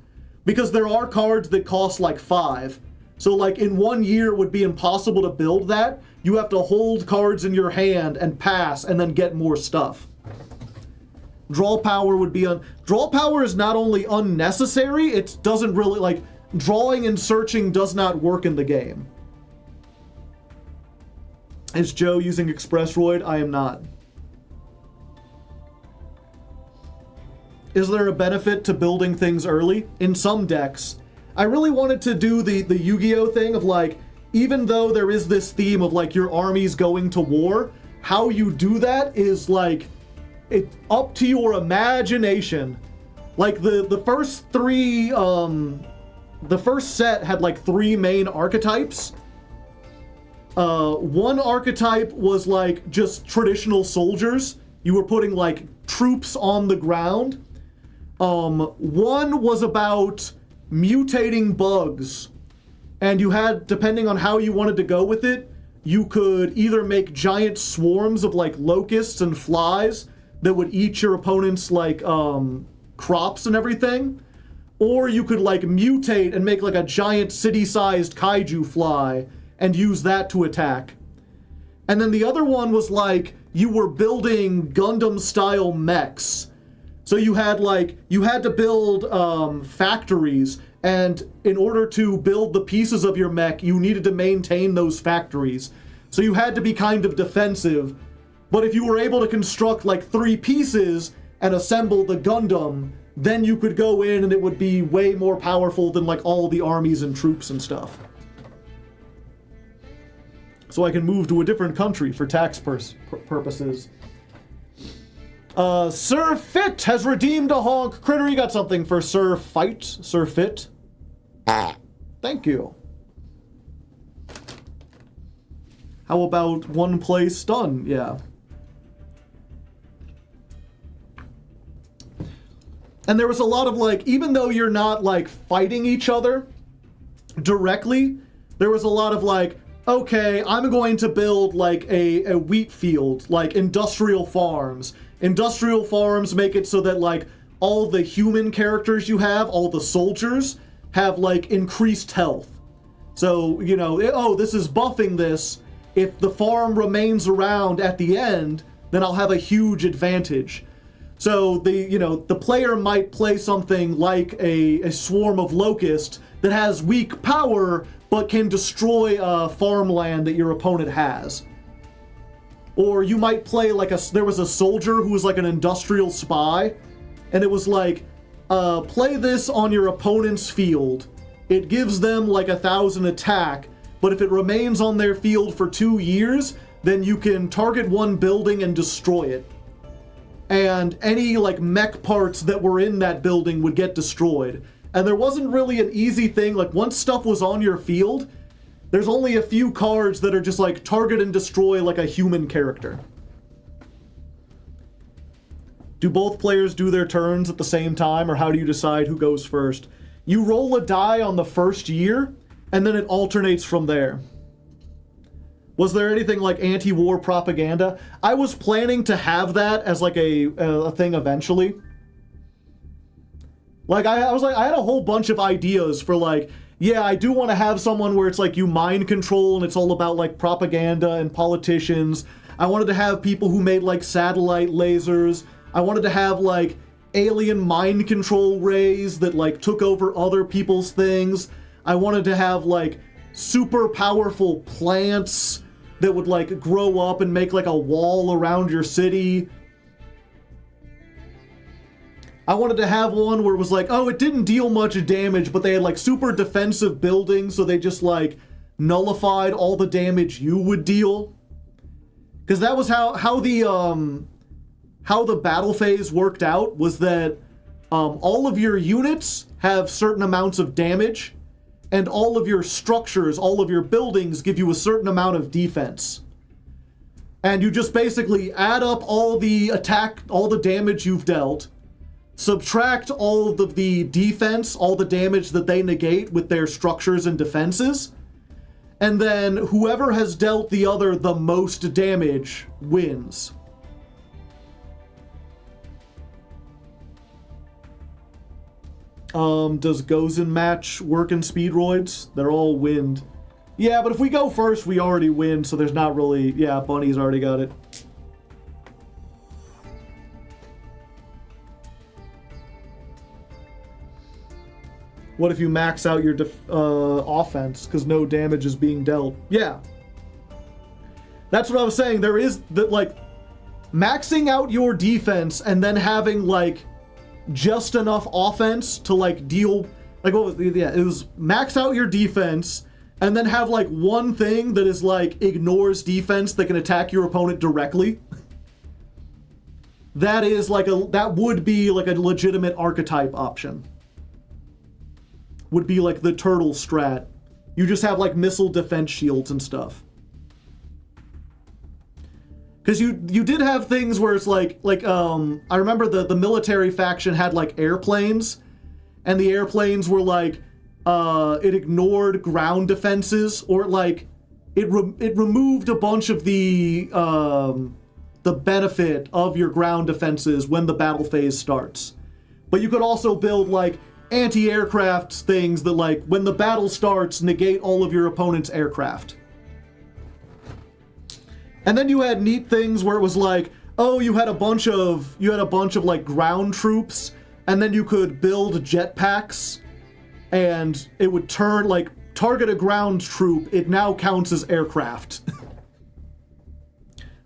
because there are cards that cost like 5. So like in 1 year it would be impossible to build that. You have to hold cards in your hand and pass and then get more stuff. Draw power would be draw power is not only unnecessary, it doesn't really like drawing and searching does not work in the game. Is Joe using Expressroid? I am not. Is there a benefit to building things early? In some decks. I really wanted to do the Yu-Gi-Oh thing of like, even though there is this theme of like your armies going to war, how you do that is like, it's up to your imagination. Like the first 3, the first set had like 3 main archetypes. One archetype was like just traditional soldiers. You were putting like troops on the ground. One was about mutating bugs, and you had, depending on how you wanted to go with it, you could either make giant swarms of like locusts and flies that would eat your opponent's like crops and everything, or you could like mutate and make like a giant city-sized kaiju fly and use that to attack. And then the other one was like, you were building Gundam-style mechs. So you had to build factories, and in order to build the pieces of your mech, you needed to maintain those factories. So you had to be kind of defensive. But if you were able to construct like 3 pieces and assemble the Gundam, then you could go in and it would be way more powerful than like all the armies and troops and stuff. So I can move to a different country for tax purposes. Sir Fit has redeemed a honk. Critter, you got something for Sir Fight? Sir Fit? Thank you. How about one play stun? Yeah. And there was a lot of like, even though you're not like fighting each other directly, there was a lot of like, okay, I'm going to build like a wheat field, like industrial farms. Industrial farms make it so that like all the human characters you have, all the soldiers, have like increased health. So, you know, oh, this is buffing this. If the farm remains around at the end, then I'll have a huge advantage. So the player might play something like a swarm of locusts that has weak power, but can destroy farmland that your opponent has. Or you might play like there was a soldier who was like an industrial spy, and it was like, play this on your opponent's field. It gives them like 1,000 attack, but if it remains on their field for 2 years, then you can target one building and destroy it. And any like mech parts that were in that building would get destroyed. And there wasn't really an easy thing, like once stuff was on your field, there's only a few cards that are just like target and destroy like a human character. Do both players do their turns at the same time, or how do you decide who goes first? You roll a die on the first year, and then it alternates from there. Was there anything like anti-war propaganda? I was planning to have that as like a thing eventually. Like I had a whole bunch of ideas for like, yeah, I do want to have someone where it's like you mind control and it's all about like propaganda and politicians. I wanted to have people who made like satellite lasers. I wanted to have like alien mind control rays that like took over other people's things. I wanted to have like super powerful plants that would like grow up and make like a wall around your city. I wanted to have one where it was like, oh, it didn't deal much damage, but they had like super defensive buildings, so they just like nullified all the damage you would deal. Because that was how the battle phase worked out, was that all of your units have certain amounts of damage, and all of your structures, all of your buildings give you a certain amount of defense. And you just basically add up all the attack, all the damage you've dealt, subtract all of the defense, all the damage that they negate with their structures and defenses, and then whoever has dealt the other the most damage wins. Does Gozen match work in Speedroids? They're all wind. Yeah, but if we go first, we already win, so there's not really... Yeah, Bunny's already got it. What if you max out your offense, because no damage is being dealt? Yeah. That's what I was saying. There is, like, maxing out your defense and then having, like, just enough offense to like deal like what was it was max out your defense and then have like one thing that is like ignores defense that can attack your opponent directly. That is like that would be like a legitimate archetype option. Would be like the turtle strat. You just have like missile defense shields and stuff. Because you did have things where it's like I remember the military faction had like airplanes, and the airplanes were like it ignored ground defenses, or like it removed a bunch of the benefit of your ground defenses when the battle phase starts. But you could also build like anti-aircraft things that like when the battle starts negate all of your opponent's aircraft. And then you had neat things where it was like, oh, you had a bunch of like ground troops, and then you could build jetpacks, and it would turn like target a ground troop. It now counts as aircraft.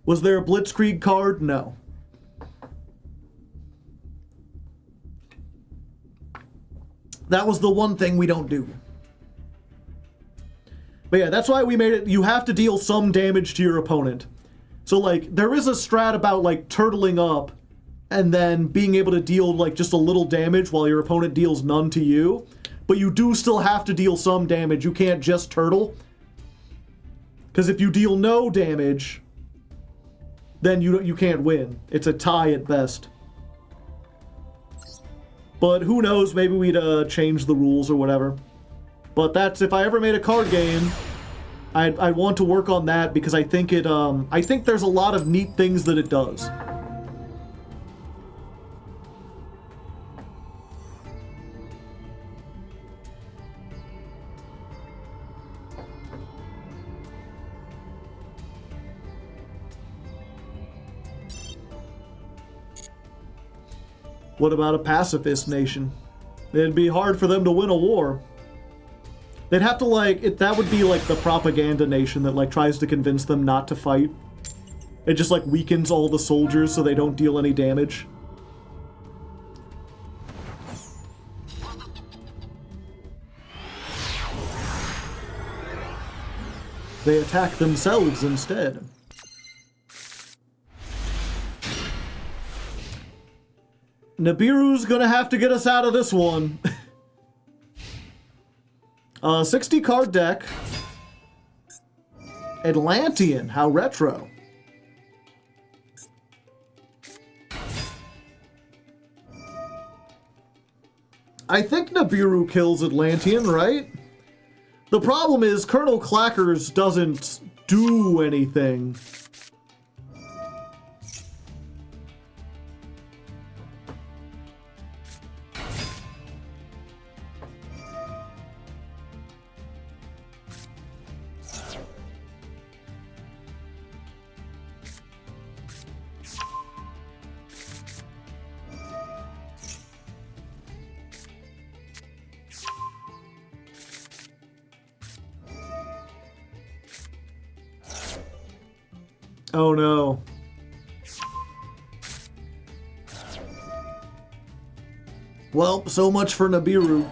Was there a Blitzkrieg card? No. That was the one thing we don't do. But yeah, that's why we made it, you have to deal some damage to your opponent. So like, there is a strat about like turtling up and then being able to deal like just a little damage while your opponent deals none to you. But you do still have to deal some damage. You can't just turtle. Because if you deal no damage, then you can't win. It's a tie at best. But who knows, maybe we'd change the rules or whatever. But that's, if I ever made a card game, I want to work on that because I think it, I think there's a lot of neat things that it does. What about a pacifist nation? It'd be hard for them to win a war. They'd have to like, that would be like the propaganda nation that like tries to convince them not to fight. It just like weakens all the soldiers so they don't deal any damage. They attack themselves instead. Nibiru's gonna have to get us out of this one. 60 card deck. Atlantean, how retro. I think Nibiru kills Atlantean, right? The problem is Colonel Clackers doesn't do anything. Oh no. Well, so much for Nibiru.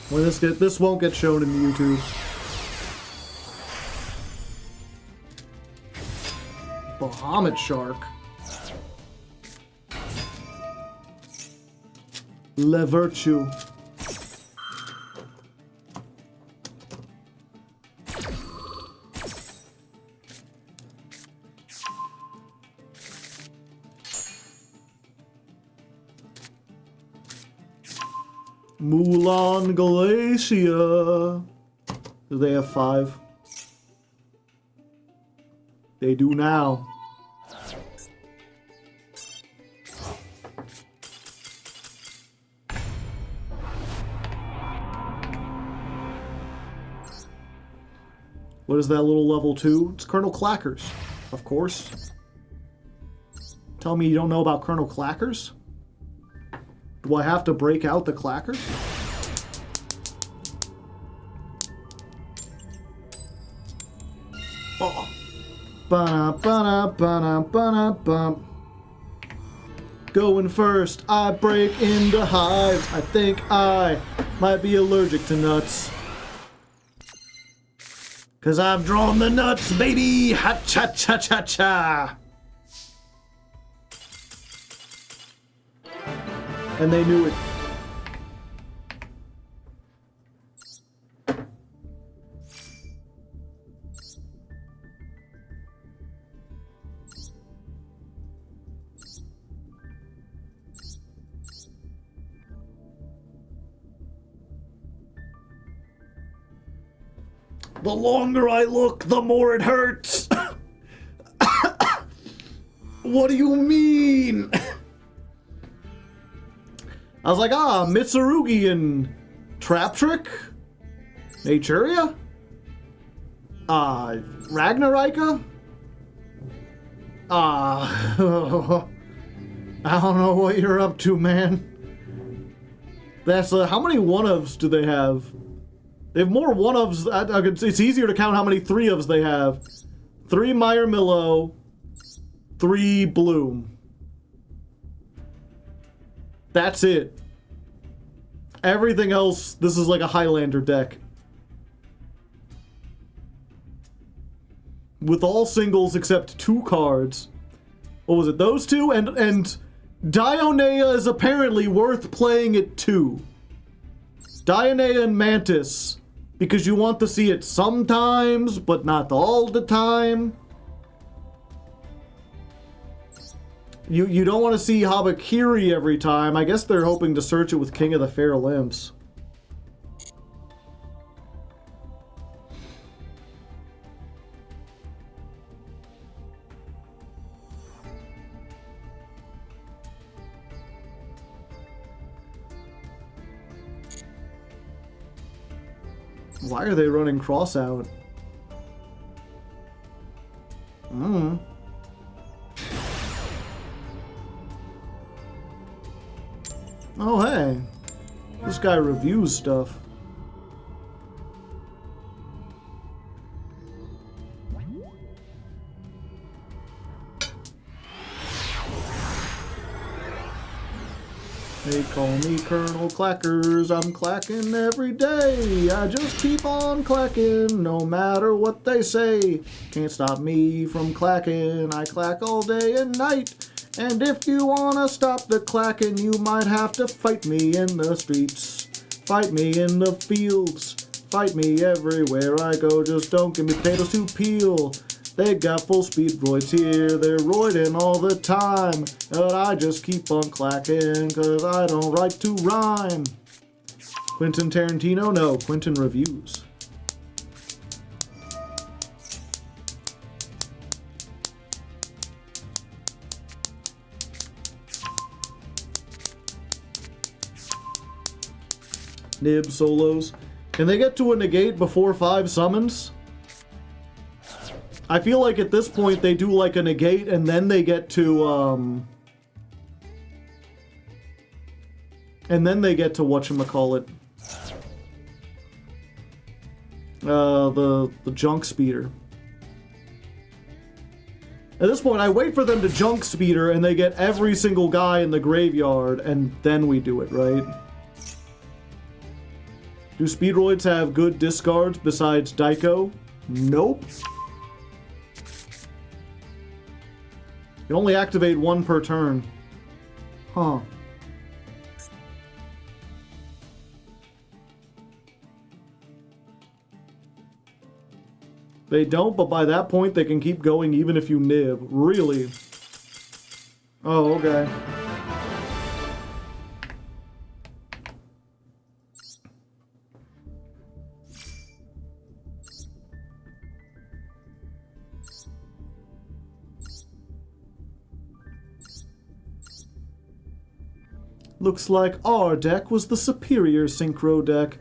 When this won't get shown in YouTube. Bahamut Shark. Le Virtue. Mulan Glacia. Do they have 5? They do now. What is that little level 2? It's Colonel Clackers, of course. Tell me you don't know about Colonel Clackers? Do I have to break out the Clackers? Oh. Ba-na-ba-na-ba-na-ba-na-bum. Going first, I break into hives. I think I might be allergic to nuts. 'Cause I've drawn the nuts, baby! Ha-cha-cha-cha-cha! And they knew it. The longer I look, the more it hurts. What do you mean? I was like, Mitsurugi and Trap Trick? Naturia? Ragnarika? I don't know what you're up to, man. That's, how many one-ofs do they have? They have more one-ofs, it's easier to count how many three-ofs they have. 3 Meyer Millo, 3 Bloom. That's it. Everything else, this is like a Highlander deck. With all singles except 2 cards. What was it? Those 2? And Dionea is apparently worth playing at 2. Dionea and Mantis. Because you want to see it sometimes, but not all the time. You don't want to see Habakiri every time. I guess they're hoping to search it with King of the Feral Imps. Why are they running Cross out? Oh, hey. This guy reviews stuff. They call me Colonel Clackers, I'm clacking every day. I just keep on clacking, no matter what they say. Can't stop me from clacking, I clack all day and night. And if you wanna stop the clacking, you might have to fight me in the streets. Fight me in the fields, fight me everywhere I go, just don't give me potatoes to peel. They got full Speedroids here, they're roiding all the time. But I just keep on clacking, cause I don't write to rhyme. Quentin Tarantino? No, Quentin reviews. Nib solos. Can they get to a negate before 5 summons? I feel like at this point they do like a negate and then they get to whatchamacallit. The junk speeder. At this point I wait for them to junk speeder and they get every single guy in the graveyard and then we do it, right? Do Speedroids have good discards besides Daiko? Nope. You only activate 1 per turn. Huh. They don't, but by that point they can keep going even if you nib. Really? Oh, okay. Looks like our deck was the superior synchro deck.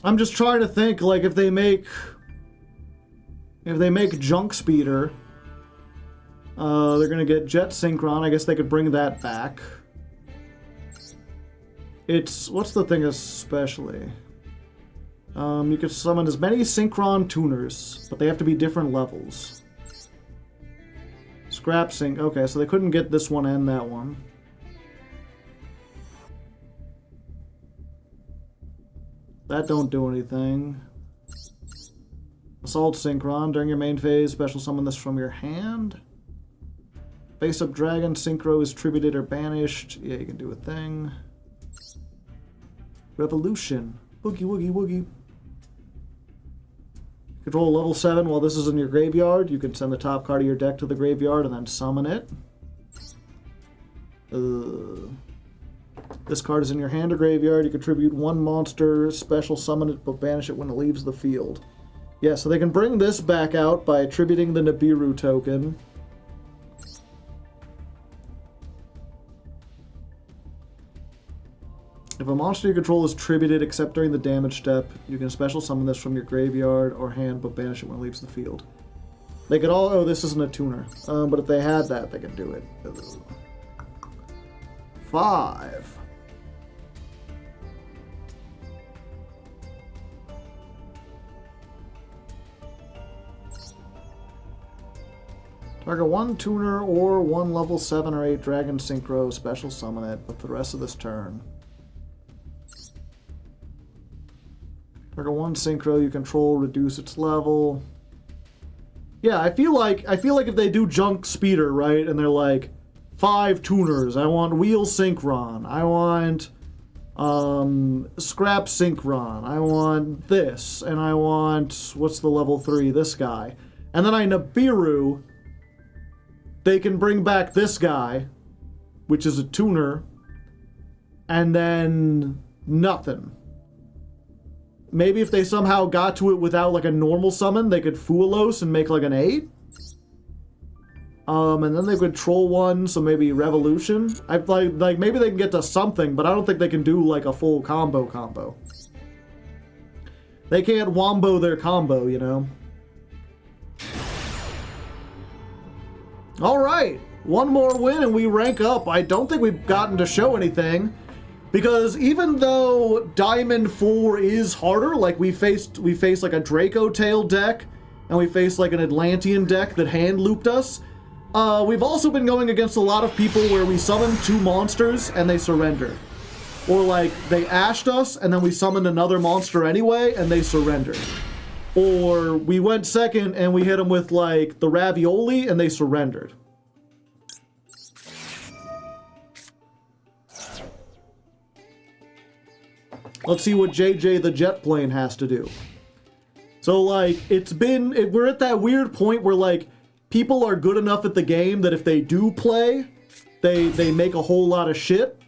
I'm just trying to think, like, if they make Junk Speeder, they're gonna get Jet Synchron. I guess they could bring that back. It's, what's the thing especially? You could summon as many Synchron tuners, but they have to be different levels. Scrap Sync, okay, so they couldn't get this one and that one. That don't do anything. Assault Synchron. During your main phase, special summon this from your hand. Face up Dragon. Synchro is tributed or banished. Yeah, you can do a thing. Revolution. Boogie woogie woogie. Control level 7 while this is in your graveyard. You can send the top card of your deck to the graveyard and then summon it. This card is in your hand or graveyard. You contribute 1 monster, special summon it, but banish it when it leaves the field. Yeah, so they can bring this back out by attributing the Nibiru token. If a monster you control is tributed except during the damage step, you can special summon this from your graveyard or hand, but banish it when it leaves the field. They could all... Oh, this isn't a tuner. But if they had that, they could do it. 5. Target 1 tuner or 1 level 7 or 8 dragon synchro, special summon it, but for the rest of this turn. Target 1 synchro you control, reduce its level. Yeah, I feel like if they do junk speeder, right, and they're like 5 tuners, I want wheel synchron, I want scrap synchron, I want this, and I want what's the level 3, this guy. And then I Nibiru, they can bring back this guy, which is a tuner, and then nothing. Maybe if they somehow got to it without like a normal summon, they could Fuelos and make like an 8. And then they could troll 1, so maybe Revolution. I like maybe they can get to something, but I don't think they can do like a full combo. They can't wombo their combo, you know. All right, 1 more win and we rank up. I don't think we've gotten to show anything. Because even though Diamond 4 is harder, like we faced like a Draco Tail deck, and we faced like an Atlantean deck that hand looped us, we've also been going against a lot of people where we summoned 2 monsters and they surrendered. Or like they ashed us and then we summoned another monster anyway and they surrendered. Or we went second and we hit them with like the Ravioli and they surrendered. Let's see what JJ the jet plane has to do. So, like, we're at that weird point where, like, people are good enough at the game that if they do play, they make a whole lot of shit.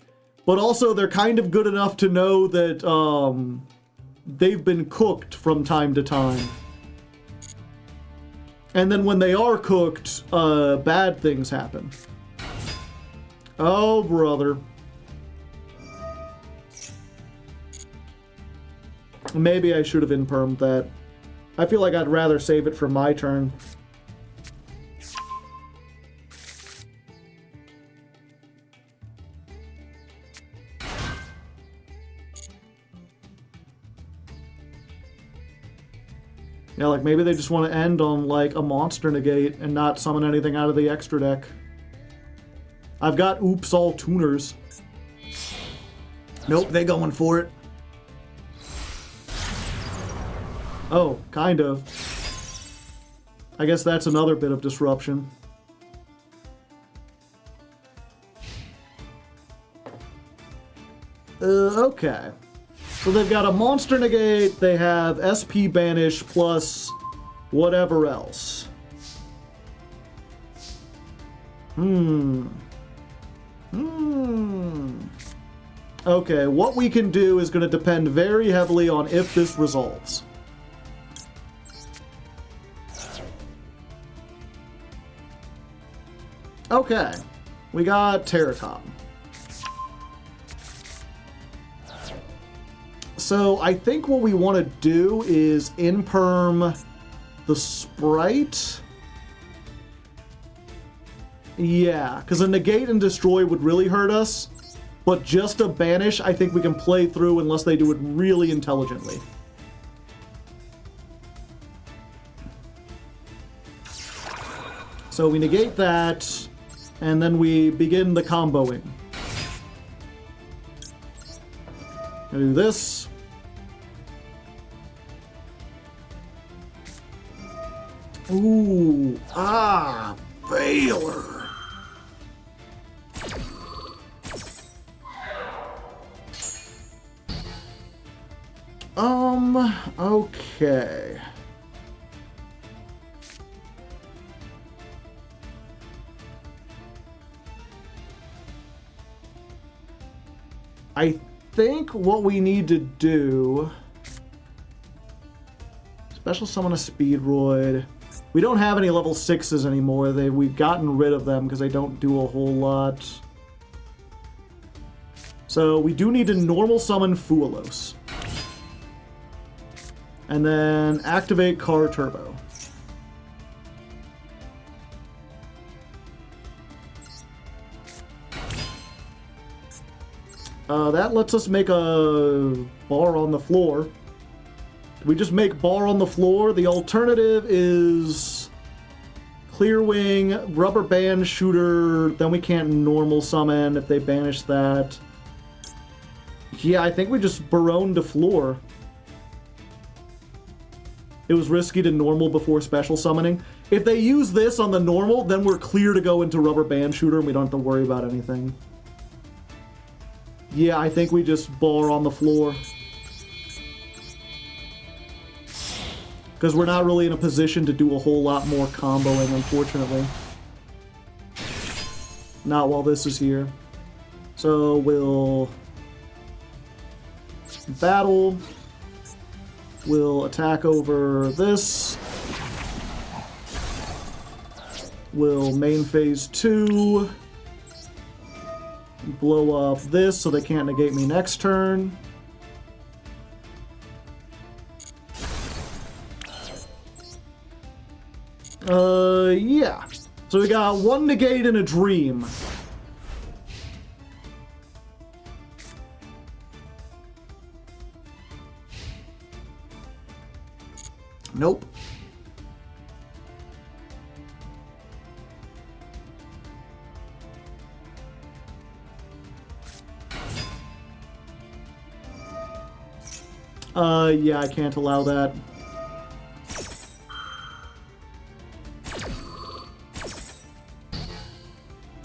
But also, they're kind of good enough to know that, they've been cooked from time to time. And then when they are cooked, bad things happen. Oh, brother. Maybe I should have impermed that. I feel like I'd rather save it for my turn. Yeah, like maybe they just want to end on like a monster negate and not summon anything out of the extra deck. I've got oops all tuners. Nope, they going for it. Oh, kind of. I guess that's another bit of disruption. Okay. So they've got a monster negate, they have SP banish plus whatever else. Okay, what we can do is going to depend very heavily on if this resolves. Okay, we got Terracotta. So I think what we want to do is imperm the sprite. Yeah, because a negate and destroy would really hurt us. But just a banish, I think we can play through unless they do it really intelligently. So we negate that, and then we begin the comboing. Gonna do this. Ooh, failure. Okay. I think what we need to do... Special summon a Speedroid. We don't have any level 6s anymore. We've gotten rid of them because they don't do a whole lot. So we do need to normal summon Fuelos. And then activate Car Turbo. That lets us make a bar on the floor. We just make bar on the floor. The alternative is Clear Wing, Rubber Band Shooter, then we can't normal summon if they banish that. Yeah, I think we just Barone to floor. It was risky to normal before special summoning. If they use this on the normal, then we're clear to go into Rubber Band Shooter and we don't have to worry about anything. Yeah, I think we just bar on the floor. Because we're not really in a position to do a whole lot more comboing, unfortunately. Not while this is here. So we'll battle. We'll attack over this. We'll main phase 2. Blow up this so they can't negate me next turn. Yeah. So we got one negate and a dream. Nope. Yeah, I can't allow that.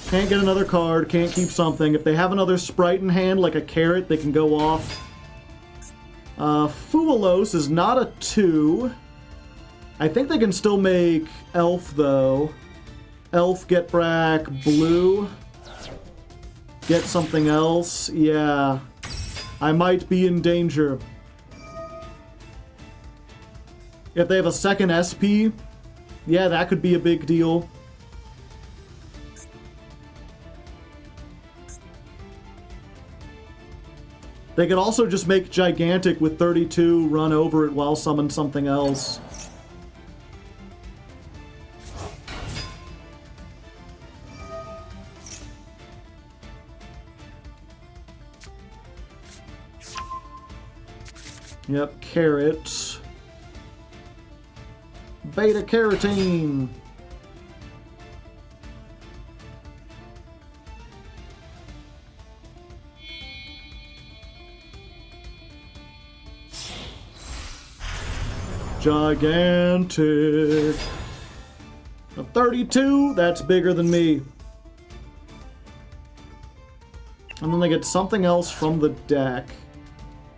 Can't get another card, can't keep something. If they have another sprite in hand, like a carrot, they can go off. Fuelos is not a 2. I think they can still make Elf, though. Elf, get back, blue. Get something else. Yeah. I might be in danger. If they have a second SP, yeah, that could be a big deal. They could also just make Gigantic with 32, run over it while summon something else. Yep, carrot. Beta carotene. Gigantic. A 32, that's bigger than me. And then they get something else from the deck.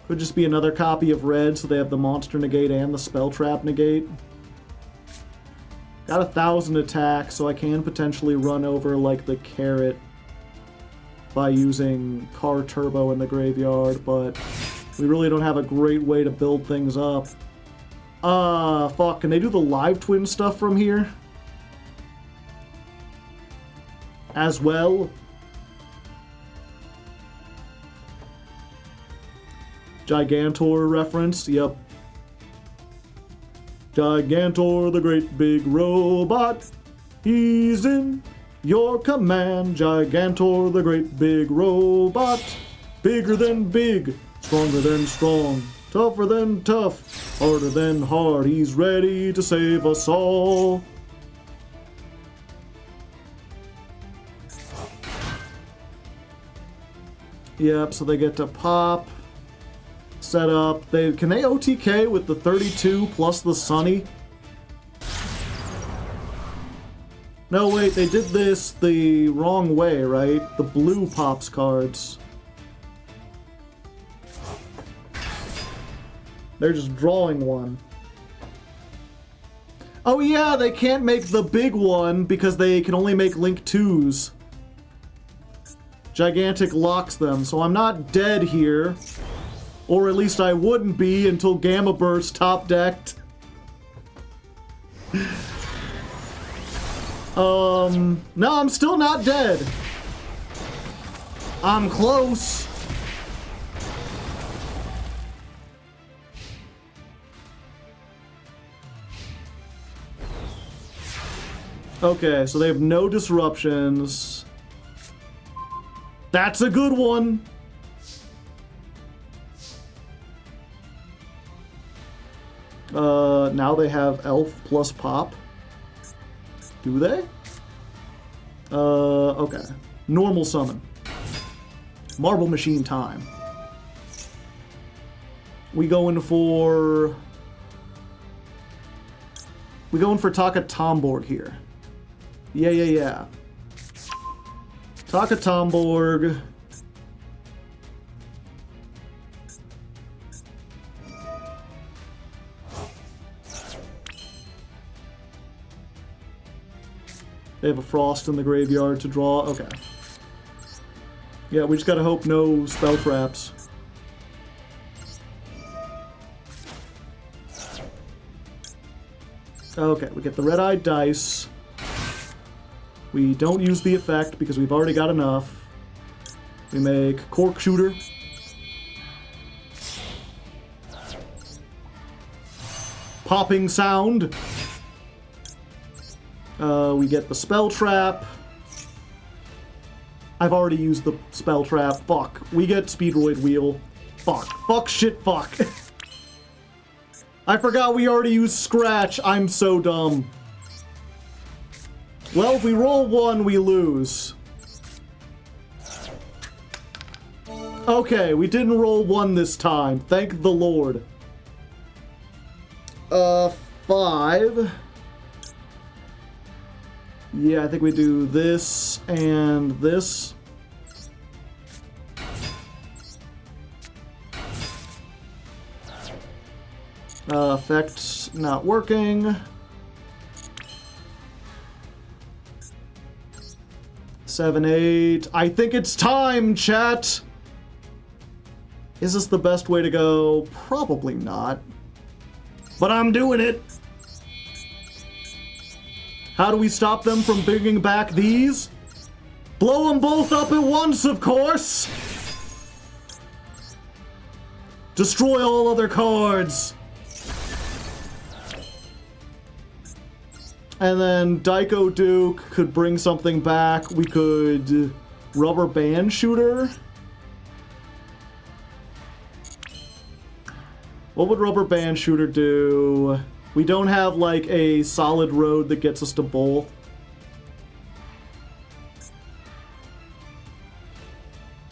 Could just be another copy of red, so they have the monster negate and the spell trap negate. Got 1,000 attack, so I can potentially run over like the carrot by using Car Turbo in the graveyard, but we really don't have a great way to build things up. Fuck, can they do the live twin stuff from here? As well? Gigantor reference, yep. Gigantor, the great big robot, he's in your command. Gigantor, the great big robot, bigger than big, stronger than strong, tougher than tough, harder than hard, he's ready to save us all. Yep, so they get to pop. Set up. Can they OTK with the 32 plus the Sunny? No, wait, they did this the wrong way, right? The blue pops cards. They're just drawing one. Oh yeah, they can't make the big one because they can only make Link 2s. Gigantic locks them, so I'm not dead here. Or at least I wouldn't be until Gamma Burst top decked. No, I'm still not dead. I'm close. Okay, so they have no disruptions. That's a good one. Now they have Elf plus Pop. Do they? Okay. Normal summon. Marble Machine time. We going for Taka Tomborg here. Yeah. Taka Tomborg. They have a Frost in the graveyard to draw. Okay. Yeah, we just gotta hope no spell traps. Okay, we get the red-eyed dice. We don't use the effect because we've already got enough. We make Cork Shooter. Popping sound. We get the spell trap. I've already used the spell trap. Fuck. We get Speedroid wheel. Fuck. Fuck, shit, fuck. I forgot we already used Scratch. I'm so dumb. Well, if we roll 1, we lose. Okay, we didn't roll 1 this time. Thank the Lord. 5. Yeah, I think we do this and this. Effects not working. 7, 8. I think it's time, chat! Is this the best way to go? Probably not. But I'm doing it! How do we stop them from bringing back these? Blow them both up at once, of course! Destroy all other cards! And then Daiko Duke could bring something back. We could Rubber Band Shooter. What would Rubber Band Shooter do? We don't have like a solid road that gets us to both.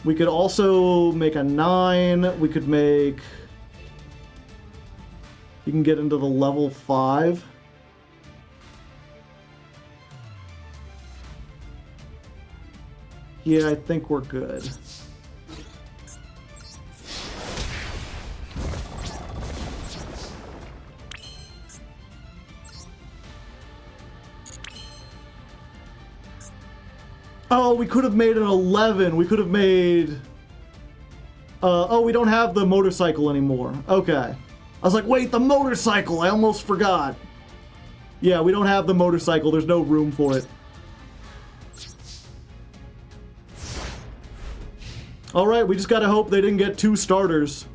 We could also make a 9. We could make... You can get into the level 5. Yeah, I think we're good. Oh, we could have made an 11. We could have made... oh, we don't have the motorcycle anymore. Okay. I was like, wait, the motorcycle! I almost forgot. Yeah, we don't have the motorcycle. There's no room for it. Alright, we just gotta hope they didn't get 2 starters.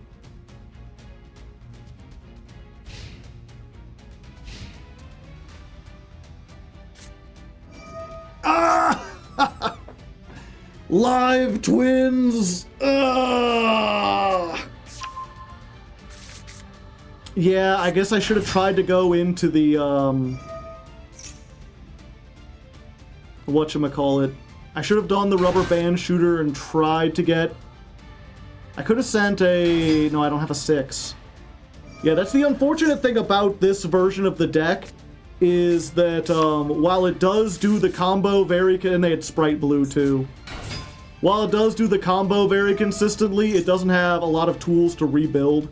Ah! Live twins! Ah! Yeah, I guess I should have tried to go into the, whatchamacallit. I should have done the Rubber Band Shooter and tried to get... I could have sent a... No, I don't have a 6. Yeah, that's the unfortunate thing about this version of the deck, is that while it does do the combo very... And they had Sprite Blue, too. While it does do the combo very consistently, it doesn't have a lot of tools to rebuild.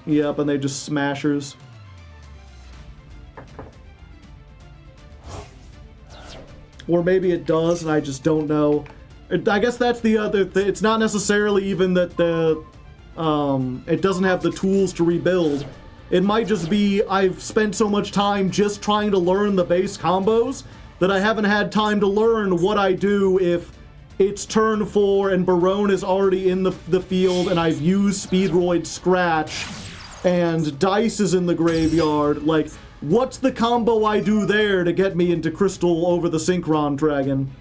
Yep, and they just smashers. Or maybe it does, and I just don't know. I guess that's the other thing. It's not necessarily even that the it doesn't have the tools to rebuild. It might just be I've spent so much time just trying to learn the base combos that I haven't had time to learn what I do if it's turn 4 and Barone is already in the field and I've used Speedroid Scratch and Dice is in the graveyard, like, what's the combo I do there to get me into Crystal over the Synchron Dragon?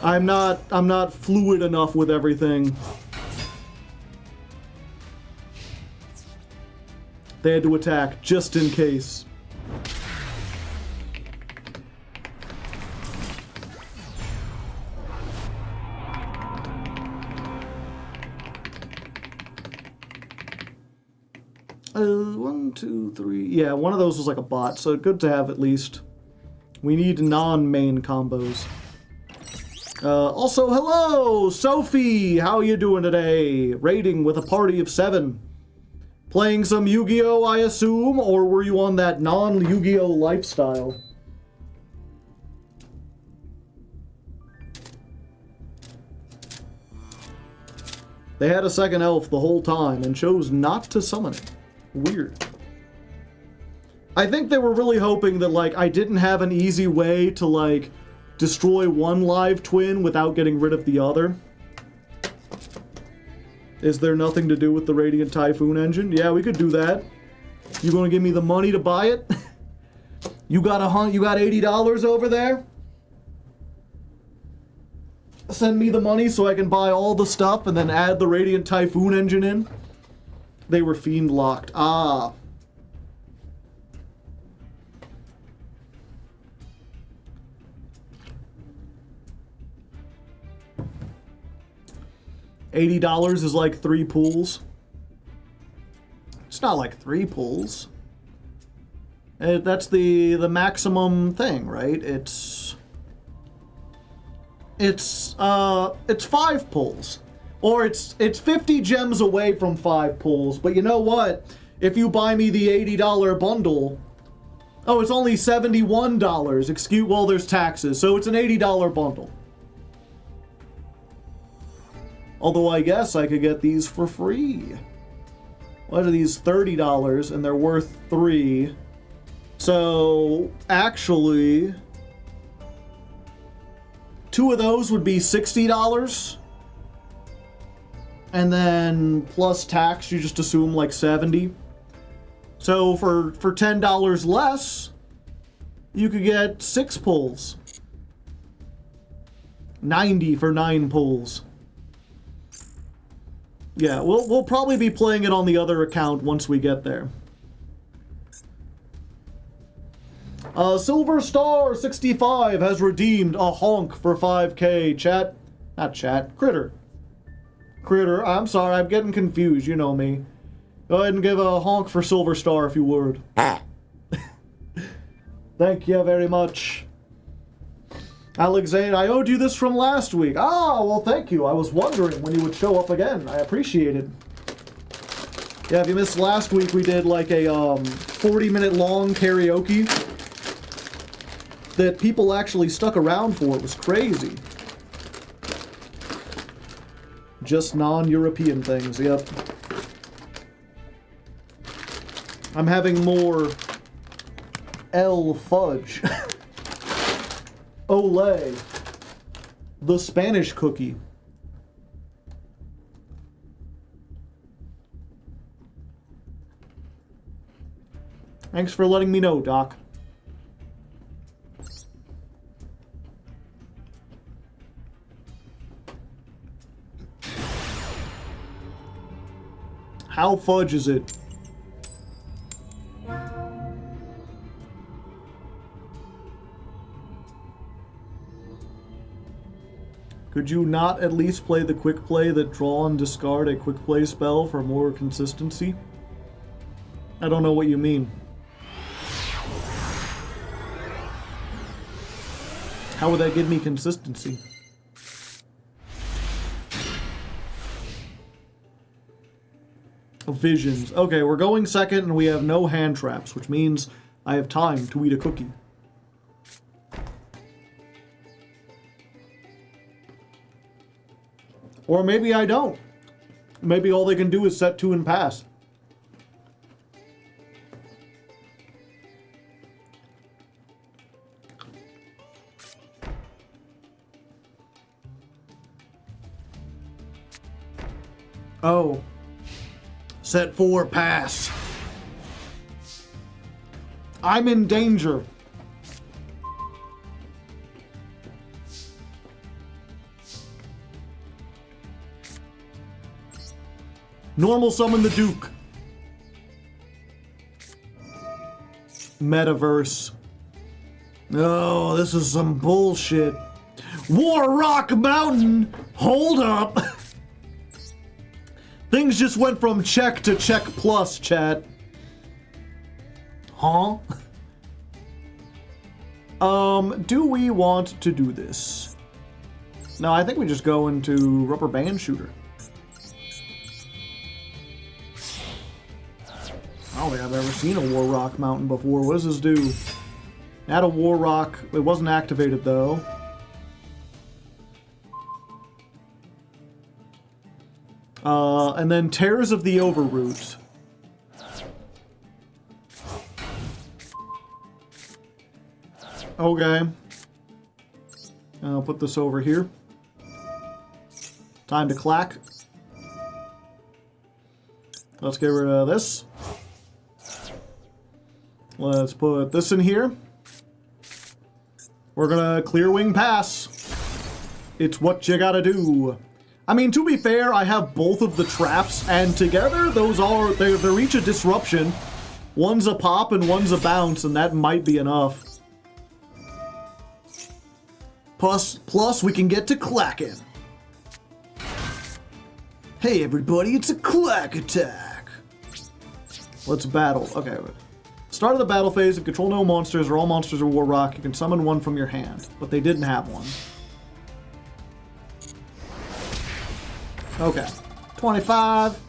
I'm not fluid enough with everything. They had to attack just in case. One, two, three. Yeah, one of those was like a bot, so good to have at least. We need non-main combos. Also, hello, Sophie. How you doing today? Raiding with a party of 7. Playing some Yu-Gi-Oh, I assume, or were you on that non-Yu-Gi-Oh lifestyle? They had a second elf the whole time and chose not to summon it. Weird. I think they were really hoping that, like, I didn't have an easy way to, like, destroy one live twin without getting rid of the other. Is there nothing to do with the Radiant Typhoon engine? Yeah, we could do that. You gonna give me the money to buy it? You got $80 over there? Send me the money so I can buy all the stuff and then add the Radiant Typhoon engine in? They were fiend locked. Ah. $80 is like 3 pools. It's not like 3 pools. That's the maximum thing, right? It's 5 pulls. Or it's 50 gems away from 5 pulls. But you know what? If you buy me the $80 bundle... Oh, it's only $71. Well, there's taxes. So it's an $80 bundle. Although I guess I could get these for free. What are these? $30 and they're worth 3. So, actually... 2 of those would be $60. And then plus tax, you just assume like 70. So for $10 less, you could get 6 pulls. 90 for 9 pulls. Yeah, we'll probably be playing it on the other account once we get there. Silver Star 65 has redeemed a honk for 5K. Chat, not chat, Critter. Critter, I'm sorry, I'm getting confused, you know me. Go ahead and give a honk for Silver Star if you would. Thank you very much. Alexander, I owed you this from last week. Ah, well, thank you. I was wondering when you would show up again. I appreciate it. Yeah, if you missed last week, we did like a 40-minute long karaoke that people actually stuck around for. It was crazy. Just non-European things, yep. I'm having more El Fudge. Olé. The Spanish cookie. Thanks for letting me know, Doc. How fudge is it? Could you not at least play the quick play that draw and discard a quick play spell for more consistency? I don't know what you mean. How would that give me consistency? Visions. Okay, we're going second and we have no hand traps, which means I have time to eat a cookie. Or maybe I don't. Maybe all they can do is set 2 and pass. Oh. Set 4, pass. I'm in danger. Normal summon the Duke. Metaverse. Oh, this is some bullshit. War Rock Mountain! Hold up! Things just went from check to check plus, chat. Huh? Do we want to do this? No, I think we just go into Rubber Band Shooter. I don't think I've ever seen a War Rock Mountain before. What does this do? Add a War Rock. It wasn't activated, though. And then Tears of the Overroot. Okay. I'll put this over here. Time to clack. Let's get rid of this. Let's put this in here. We're gonna Clear Wing Pass. It's what you gotta do. I mean, to be fair, I have both of the traps, and together, they're each a disruption. One's a pop and one's a bounce, and that might be enough. Plus we can get to clacking. Hey everybody, it's a clack attack. Let's battle. Okay, start of the battle phase, if you control no monsters or all monsters are War Rock, you can summon one from your hand, but they didn't have one. Okay, 25.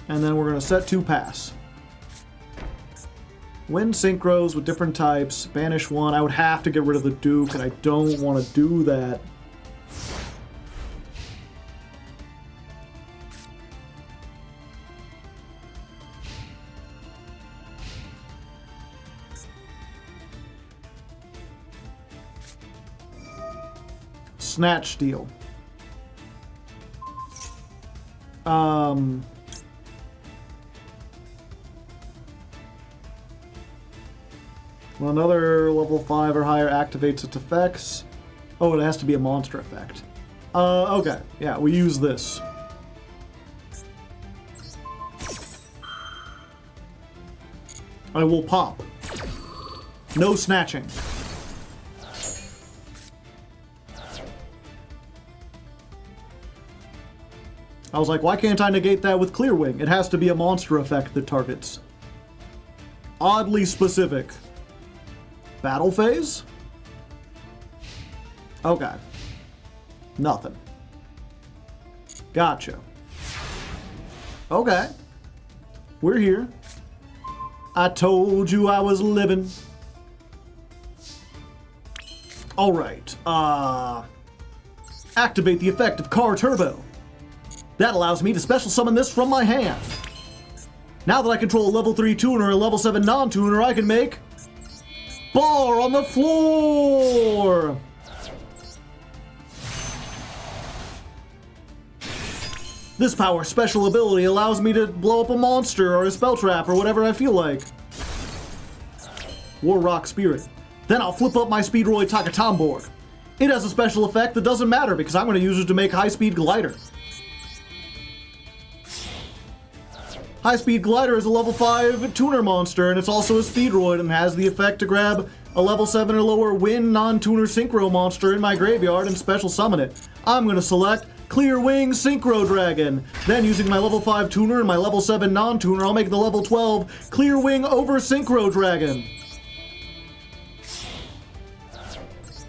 And then we're going to set 2 pass. Win synchros with different types. Banish one. I would have to get rid of the Duke, and I don't want to do that. Snatch Steal. Well, another level 5 or higher activates its effects. Oh, it has to be a monster effect. Okay. Yeah, we use this. I will pop. No snatching. I was like, why can't I negate that with Clear Wing? It has to be a monster effect that targets. Oddly specific. Battle phase? Okay. Nothing. Gotcha. Okay. We're here. I told you I was living. Alright. Activate the effect of Car Turbo. That allows me to special summon this from my hand. Now that I control a level 3 tuner and a level 7 non-tuner, I can make Bar on the Floor! This power special ability allows me to blow up a monster or a spell trap or whatever I feel like. War Rock Spirit. Then I'll flip up my Speedroid Takatomborg. It has a special effect that doesn't matter because I'm going to use it to make High Speed Glider. High Speed Glider is a level 5 tuner monster, and it's also a Speedroid and has the effect to grab a level 7 or lower Wind non-tuner Synchro monster in my graveyard and special summon it. I'm going to select Clear Wing Synchro Dragon. Then using my level 5 tuner and my level 7 non-tuner, I'll make the level 12 Clear Wing over Synchro Dragon.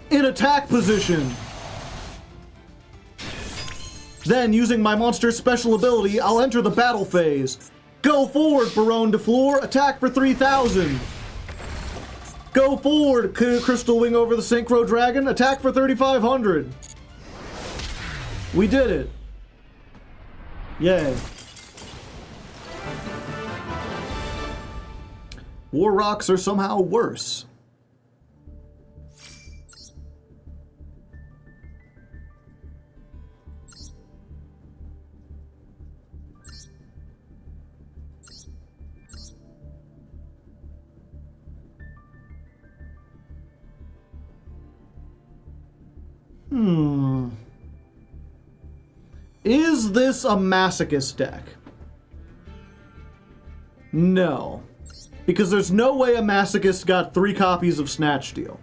In attack position. Then using my monster's special ability, I'll enter the battle phase. Go forward, Baronne de Fleur, attack for 3,000. Go forward, Crystal Wing over the Synchro Dragon, attack for 3,500. We did it. Yay. War Rocks are somehow worse. Is this a Masochist deck? No. Because there's no way a Masochist got 3 copies of Snatch Steal.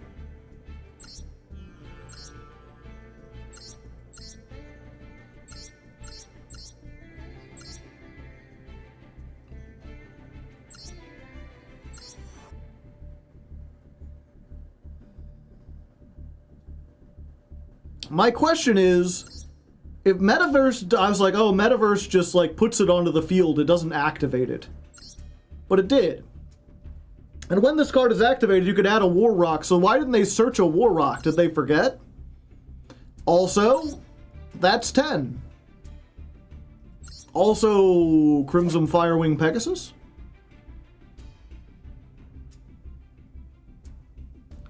My question is, if Metaverse, I was like, oh, Metaverse just like puts it onto the field, it doesn't activate it. But it did. And when this card is activated, you could add a War Rock, so why didn't they search a War Rock? Did they forget? Also, that's 10. Also, Crimson Firewing Pegasus?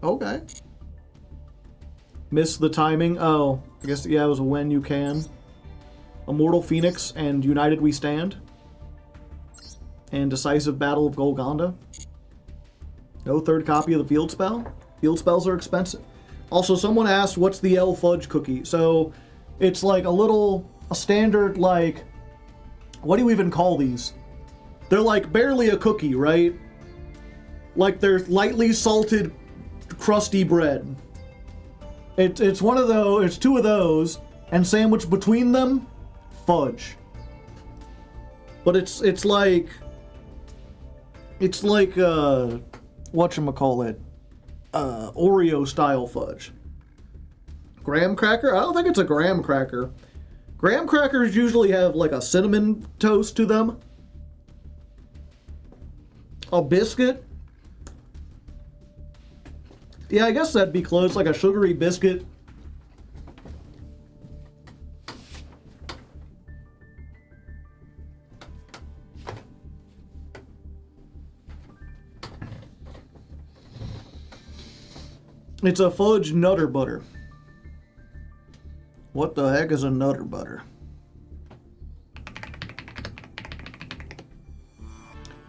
Okay. Missed the timing. Oh, I guess, yeah, it was a when you can. Immortal Phoenix and United We Stand. And Decisive Battle of Golconda. No third copy of the field spell. Field spells are expensive. Also, someone asked, what's the L Fudge cookie? So, it's like a standard, like, what do you even call these? They're like barely a cookie, right? Like they're lightly salted, crusty bread. It's one of those, it's 2 of those, and sandwiched between them, fudge. But it's like whatchamacallit, Oreo style fudge. Graham cracker? I don't think it's a graham cracker. Graham crackers usually have like a cinnamon toast to them. A biscuit? Yeah, I guess that'd be close, like a sugary biscuit. It's a fudge nutter butter. What the heck is a nutter butter?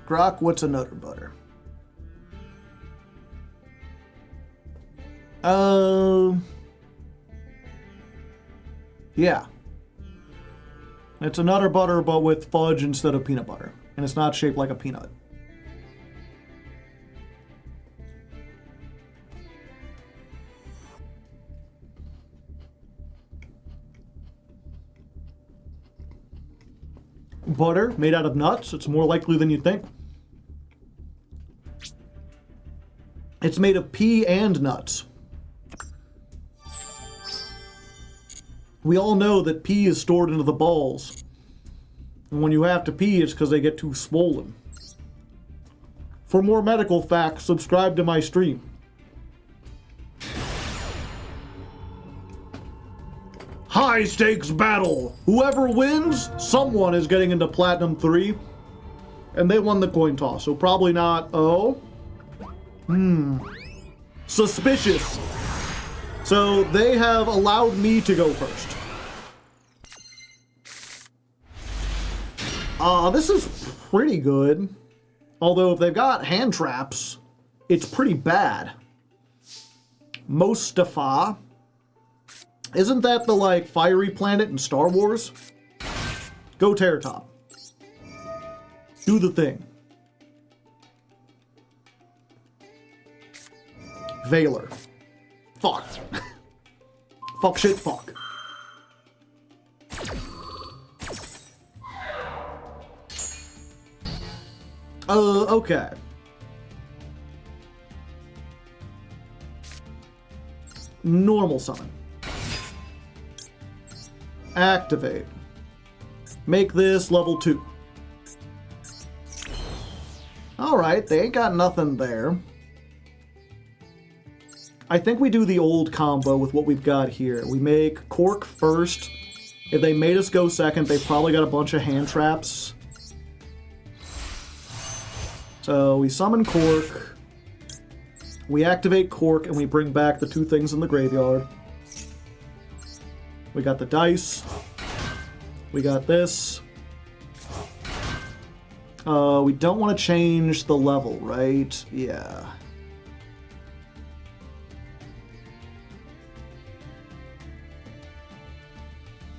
Grok, what's a nutter butter? Yeah. It's a nutter butter, but with fudge instead of peanut butter. And it's not shaped like a peanut. Butter made out of nuts. It's more likely than you think. It's made of pea and nuts. We all know that pee is stored into the balls. And when you have to pee, it's because they get too swollen. For more medical facts, subscribe to my stream. High stakes battle. Whoever wins, someone is getting into Platinum 3. And they won the coin toss, so probably not. Oh. Suspicious. So they have allowed me to go first. This is pretty good. Although if they've got hand traps, it's pretty bad. Mostafa. Isn't that the, like, fiery planet in Star Wars? Go Terratop. Do the thing. Valor. Fuck. Fuck shit fuck. Okay. Normal summon. Activate. Make this level 2. Alright, they ain't got nothing there. I think we do the old combo with what we've got here. We make Cork first. If they made us go second, they probably got a bunch of hand traps. So we summon Cork. We activate Cork, and we bring back the 2 things in the graveyard. We got the dice. We got this. We don't want to change the level, right? Yeah.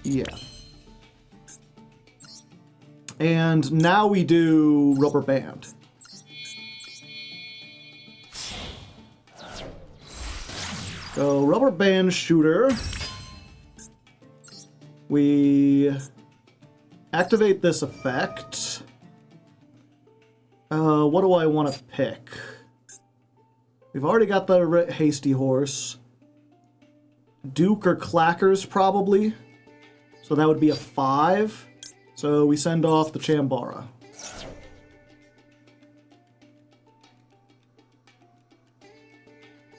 Yeah. And now we do rubber band. Go rubber band shooter. We activate this effect. What do I want to pick? We've already got the hasty horse. Duke or clackers probably. So that would be a 5. So we send off the Chambara.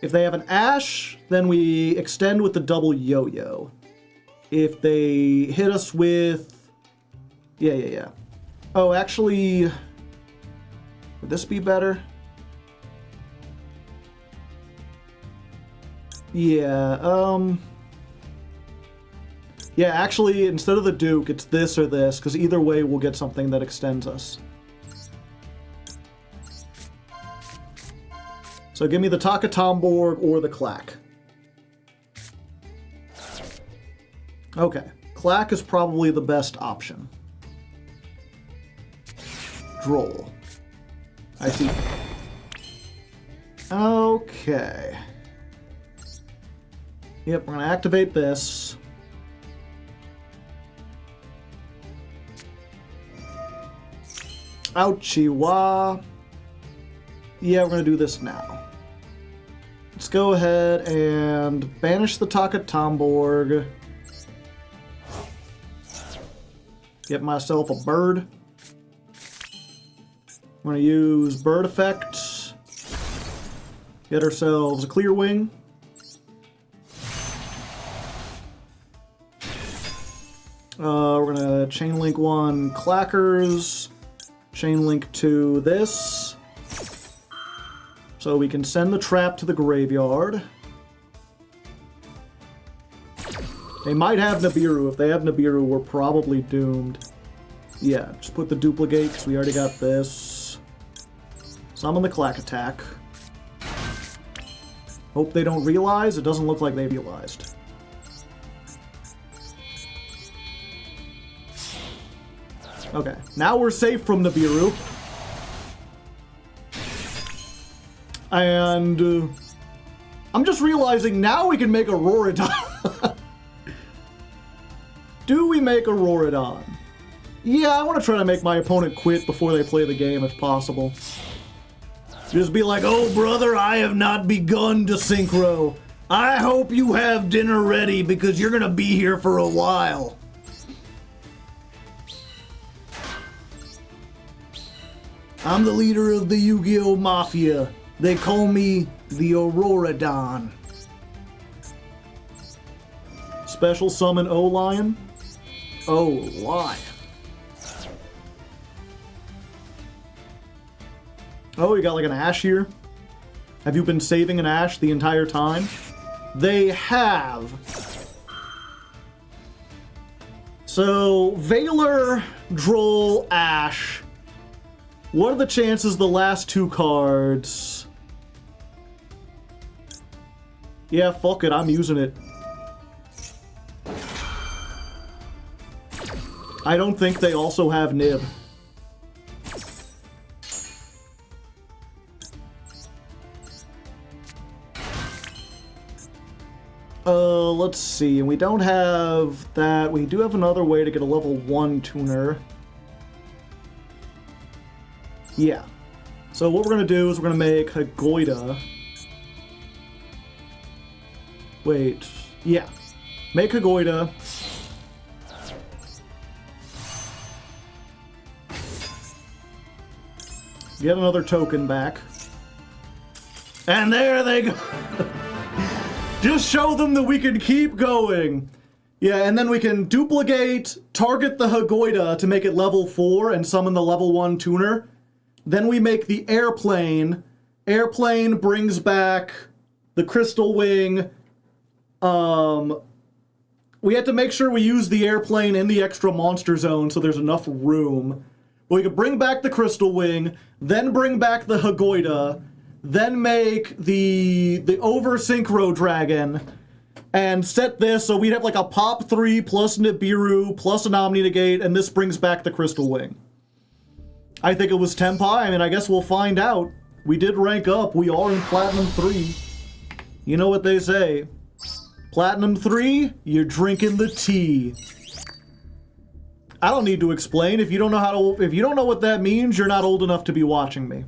If they have an Ash, then we extend with the double yo-yo. If they hit us with... Yeah. Oh, actually... Would this be better? Yeah, Yeah, actually, instead of the Duke, it's this or this, because either way we'll get something that extends us. So give me the Takatomborg or the Clack. Okay, Clack is probably the best option. Droll. I see. Okay. Yep, we're gonna activate this. Ouchie wah. Yeah, we're gonna do this now. Let's go ahead and banish the Takatomborg. Get myself a bird. I'm gonna use bird effect. Get ourselves a clear wing. We're gonna chain link 1 clackers. Chain link 2 this. So we can send the trap to the graveyard. They might have Nibiru. If they have Nibiru, we're probably doomed. Yeah, just put the duplicate, because we already got this. Summon the Clack attack. Hope they don't realize. It doesn't look like they realized. Okay, now we're safe from Nibiru. And I'm just realizing now we can make a Rorodon. Do we make a Rorodon? Yeah, I want to try to make my opponent quit before they play the game if possible. Just be like, oh brother, I have not begun to synchro. I hope you have dinner ready because you're gonna be here for a while. I'm the leader of the Yu-Gi-Oh! Mafia. They call me the Auroradon. Special summon O-Lion? O-Lion. Oh, you got like an Ash here? Have you been saving an Ash the entire time? They have. So, Valor, Droll, Ash. What are the chances the last 2 cards? Yeah, fuck it, I'm using it. I don't think they also have Nib. Let's see, and we don't have that. We do have another way to get a level 1 tuner. Yeah. So what we're going to do is we're going to make a Goida. Wait. Yeah. Make a Goida. Get another token back. And there they go. Just show them that we can keep going. Yeah, and then we can duplicate, target the Hagoida to make it level 4 and summon the level 1 tuner. Then we make the airplane. Airplane brings back the crystal wing. We have to make sure we use the airplane in the extra monster zone so there's enough room. But we can bring back the crystal wing, then bring back the Hagoida, then make the over synchro dragon, and set this so we'd have like a Pop 3 plus Nibiru plus an Omni Negate, and this brings back the Crystal Wing. I think it was Tenpai. I mean, I guess we'll find out. We did rank up. We are in Platinum 3. You know what they say. Platinum 3, you're drinking the tea. I don't need to explain. If you don't know what that means, you're not old enough to be watching me.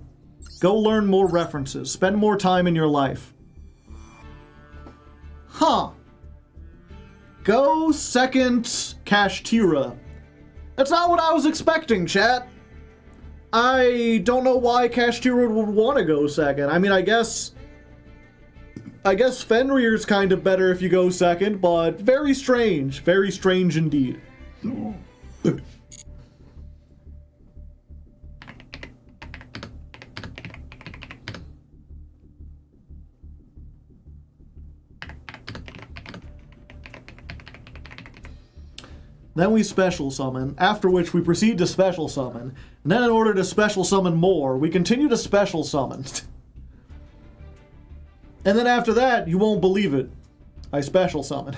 Go learn more references. Spend more time in your life. Huh. Go second Kashtira. That's not what I was expecting, chat. I don't know why Kashtira would want to go second. I mean, I guess Fenrir's kind of better if you go second, but very strange. Very strange indeed. Then we special summon, after which we proceed to special summon. And then in order to special summon more, we continue to special summon. And then after that, you won't believe it, I special summon.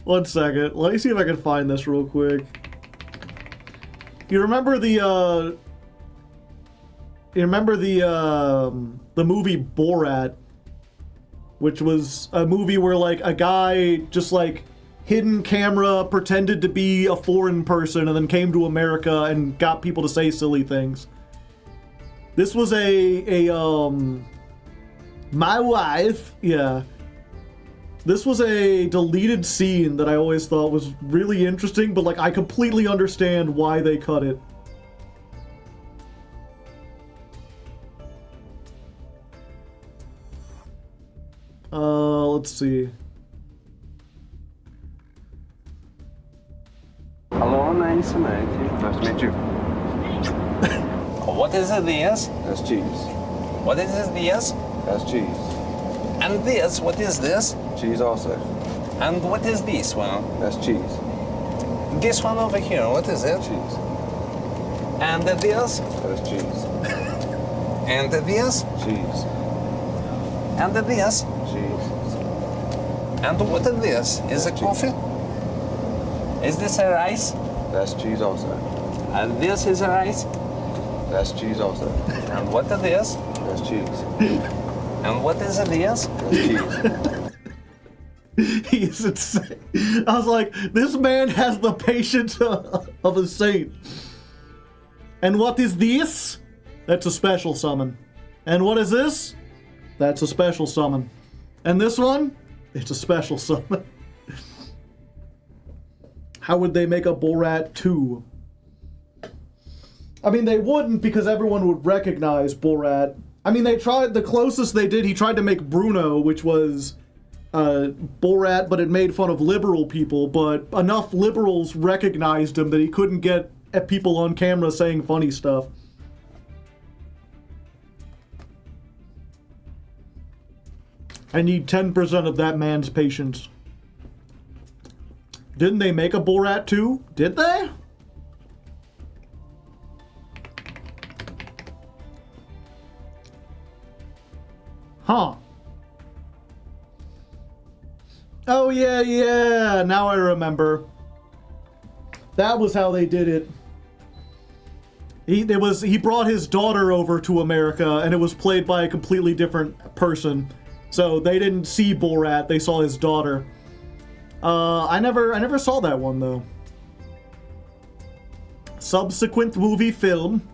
One second, let me see if I can find this real quick. You remember the movie Borat, which was a movie where like a guy just like hidden camera pretended to be a foreign person and then came to America and got people to say silly things. This was my wife, yeah. This was a deleted scene that I always thought was really interesting, but like I completely understand why they cut it. Let's see. Hello, nice to meet you. Nice to meet you. What is this? That's cheese. What is this? That's cheese. And this, what is this? Cheese also. And what is this one? That's cheese. This one over here, what is it? Cheese. And this? That's cheese. And this? Cheese. And this? Cheese. And what is this? Is it Cheese. coffee? Is this a rice? That's cheese also. And this is a rice? That's cheese also. And what is this? That's cheese. And what is this? That's cheese. He's insane. I was like, this man has the patience of a saint. And what is this? That's a special summon. And what is this? That's a special summon. And this one? It's a special summon. How would they make a Borat 2? I mean, they wouldn't because everyone would recognize Borat. I mean, they tried, the closest they did, he tried to make Bruno, which was Borat, but it made fun of liberal people, but enough liberals recognized him that he couldn't get at people on camera saying funny stuff. I need 10% of that man's patience. Didn't they make a Borat 2? Did they? Huh. Oh yeah, now I remember. That was how they did it. He brought his daughter over to America and it was played by a completely different person. So they didn't see Borat, they saw his daughter. I never saw that one though. Subsequent movie film.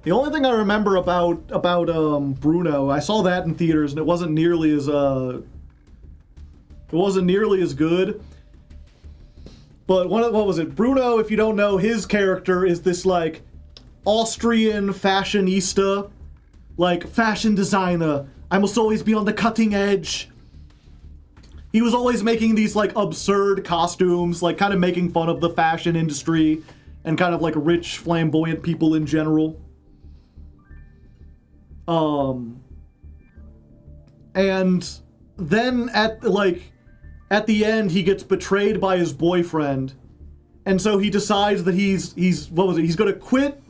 The only thing I remember about Bruno, I saw that in theaters and it wasn't nearly as good. But what was it? Bruno, if you don't know, his character is this like Austrian fashionista, like fashion designer. I must always be on the cutting edge. He was always making these like absurd costumes, like kind of making fun of the fashion industry and kind of like rich, flamboyant people in general. And then at the end he gets betrayed by his boyfriend. And so he decides that he's going to quit.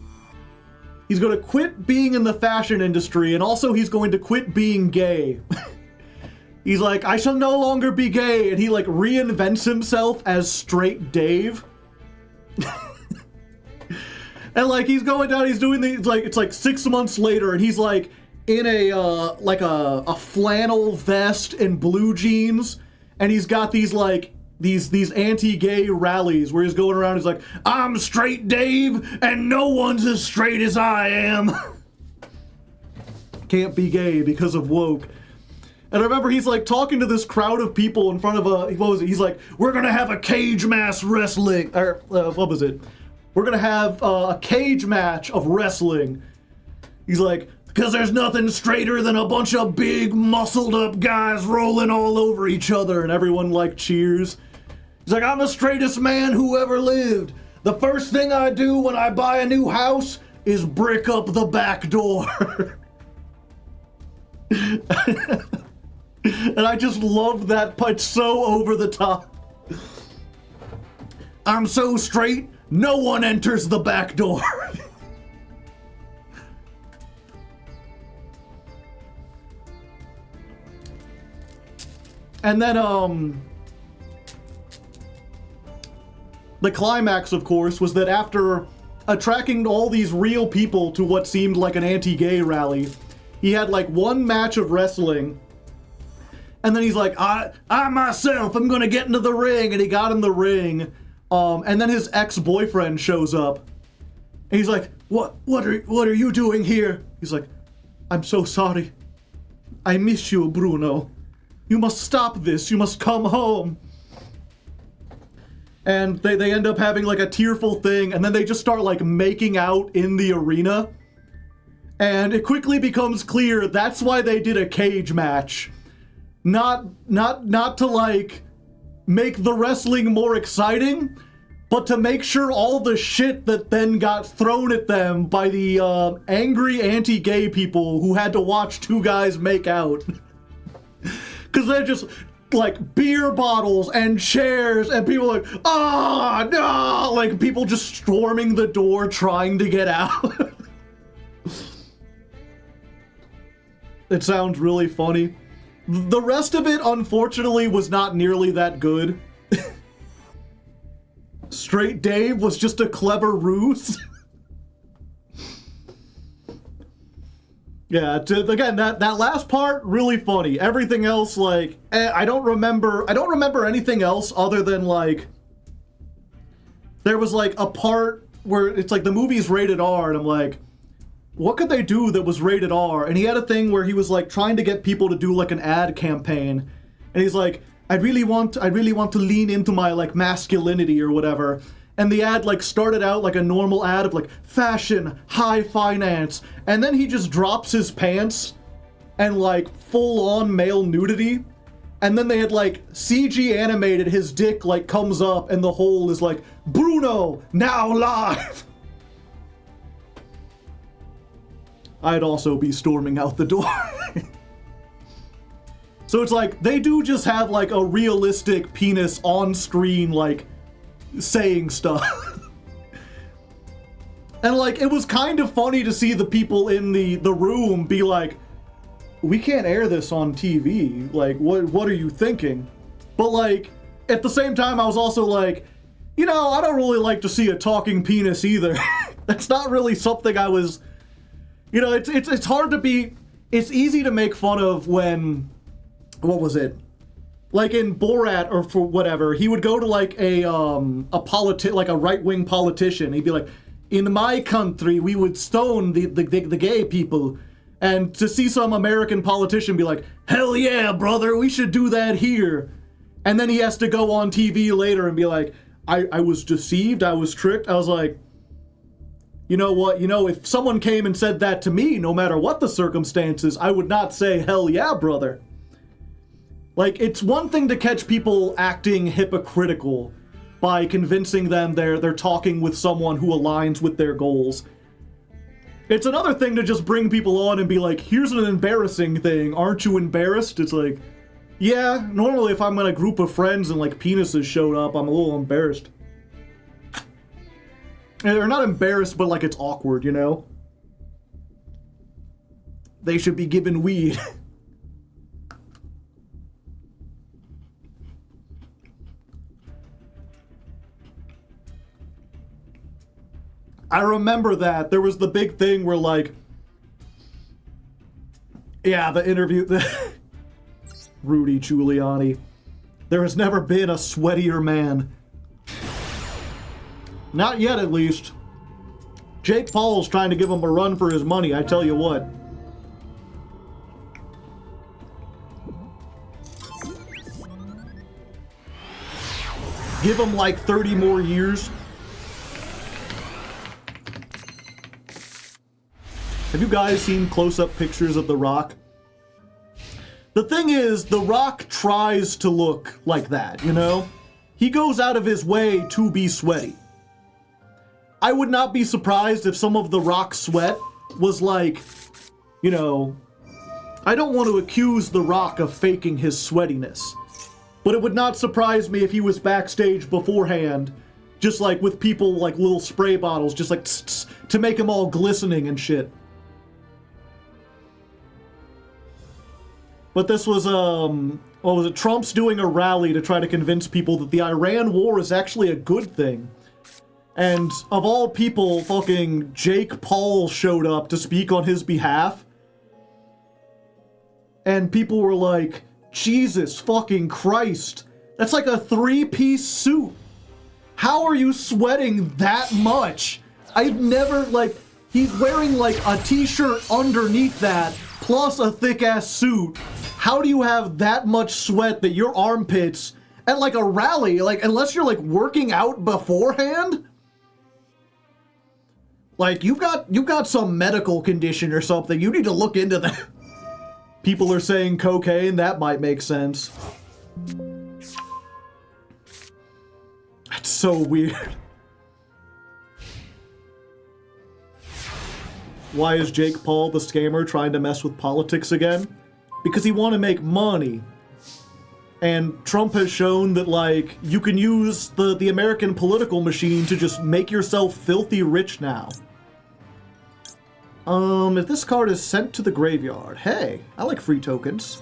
He's going to quit being in the fashion industry, and also he's going to quit being gay. He's like, I shall no longer be gay, and he like reinvents himself as Straight Dave. And like he's going down, he's doing these, like it's like 6 months later, and he's like in a like a flannel vest and blue jeans, and he's got these like these anti-gay rallies where he's going around, he's like, I'm Straight Dave and no one's as straight as I am. Can't be gay because of woke. And I remember he's like talking to this crowd of people in front of a, what was it? He's like, we're gonna have a cage match wrestling, or what was it? We're gonna have a cage match of wrestling. He's like, because there's nothing straighter than a bunch of big muscled up guys rolling all over each other, and everyone like cheers. He's like, I'm the straightest man who ever lived. The first thing I do when I buy a new house is brick up the back door. And I just love that punch, so over the top. I'm so straight, no one enters the back door. And then, the climax, of course, was that after attracting all these real people to what seemed like an anti-gay rally, he had like one match of wrestling, and then he's like, I myself, I'm gonna get into the ring, and he got in the ring, and then his ex-boyfriend shows up, and he's like, what are you doing here? He's like, I'm so sorry. I miss you, Bruno. You must stop this, you must come home. And they end up having like a tearful thing, and then they just start like making out in the arena. And it quickly becomes clear that's why they did a cage match. Not to like make the wrestling more exciting, but to make sure all the shit that then got thrown at them by the angry anti-gay people who had to watch two guys make out. Because they're just like beer bottles and chairs and people like, oh no, like people just storming the door trying to get out. It sounds really funny. The rest of it, unfortunately, was not nearly that good. Straight Dave was just a clever ruse. Yeah, again, that last part, really funny. Everything else, like, I don't remember anything else other than, like, there was, like, a part where it's like the movie's rated R, and I'm like, what could they do that was rated R? And he had a thing where he was, like, trying to get people to do, like, an ad campaign, and he's like, I really want to lean into my, like, masculinity or whatever. And the ad, like, started out like a normal ad of, like, fashion, high finance, and then he just drops his pants and, like, full-on male nudity, and then they had, like, CG animated his dick, like, comes up, and the hole is like, Bruno, now live! I'd also be storming out the door. So it's like, they do just have, like, a realistic penis on screen, like, saying stuff. And like, it was kind of funny to see the people in the room be like, we can't air this on TV, like, what are you thinking? But like, at the same time, I was also like, you know, I don't really like to see a talking penis either. That's not really something I was, you know, it's hard to be, it's easy to make fun of when, what was it? Like in Borat or for whatever, he would go to like a right-wing politician. He'd be like, in my country, we would stone the gay people. And to see some American politician be like, hell yeah, brother, we should do that here. And then he has to go on TV later and be like, I was deceived, I was tricked. I was like, you know what, if someone came and said that to me, no matter what the circumstances, I would not say, hell yeah, brother. Like, it's one thing to catch people acting hypocritical by convincing them they're talking with someone who aligns with their goals. It's another thing to just bring people on and be like, here's an embarrassing thing, aren't you embarrassed? It's like, Yeah, normally if I'm in a group of friends and like penises showed up, I'm a little embarrassed. They're not embarrassed, but like it's awkward, you know? They should be given weed. I remember that. There was the big thing where like... Yeah, the interview... Rudy Giuliani. There has never been a sweatier man. Not yet, at least. Jake Paul's trying to give him a run for his money, I tell you what. Give him like 30 more years. Have you guys seen close-up pictures of The Rock? The thing is, The Rock tries to look like that, you know? He goes out of his way to be sweaty. I would not be surprised if some of The Rock's sweat was like, you know... I don't want to accuse The Rock of faking his sweatiness, but it would not surprise me if he was backstage beforehand, just like with people like little spray bottles, just like tss, tss, to make him all glistening and shit. But this was, what was it? Trump's doing a rally to try to convince people that the Iran war is actually a good thing. And of all people, fucking Jake Paul showed up to speak on his behalf. And people were like, Jesus fucking Christ. That's like a 3-piece suit. How are you sweating that much? I've never, like, he's wearing like a t-shirt underneath that, plus a thick-ass suit. How do you have that much sweat that your armpits, at like a rally, like, unless you're like working out beforehand? Like, you've got some medical condition or something. You need to look into that. People are saying cocaine, that might make sense. That's so weird. Why is Jake Paul the scammer trying to mess with politics again? Because he want to make money. And Trump has shown that, like, you can use the American political machine to just make yourself filthy rich now. If this card is sent to the graveyard. Hey, I like free tokens.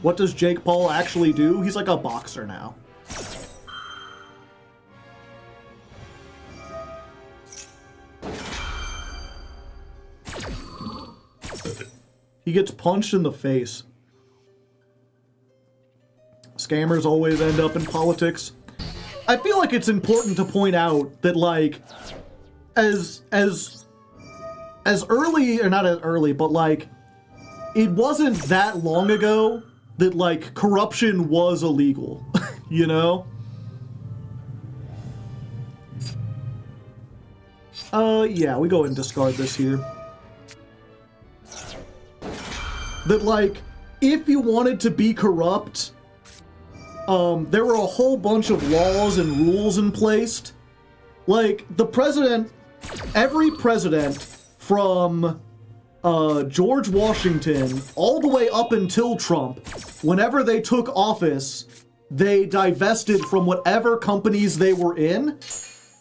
What does Jake Paul actually do? He's like a boxer now. He gets punched in the face. Scammers always end up in politics. I feel like it's important to point out that, like, as early, or not as early, but like, it wasn't that long ago that, like, corruption was illegal, you know? Yeah, we go ahead and discard this here. That, like, if you wanted to be corrupt, there were a whole bunch of laws and rules in place. Like, the president, every president from George Washington all the way up until Trump, whenever they took office, they divested from whatever companies they were in,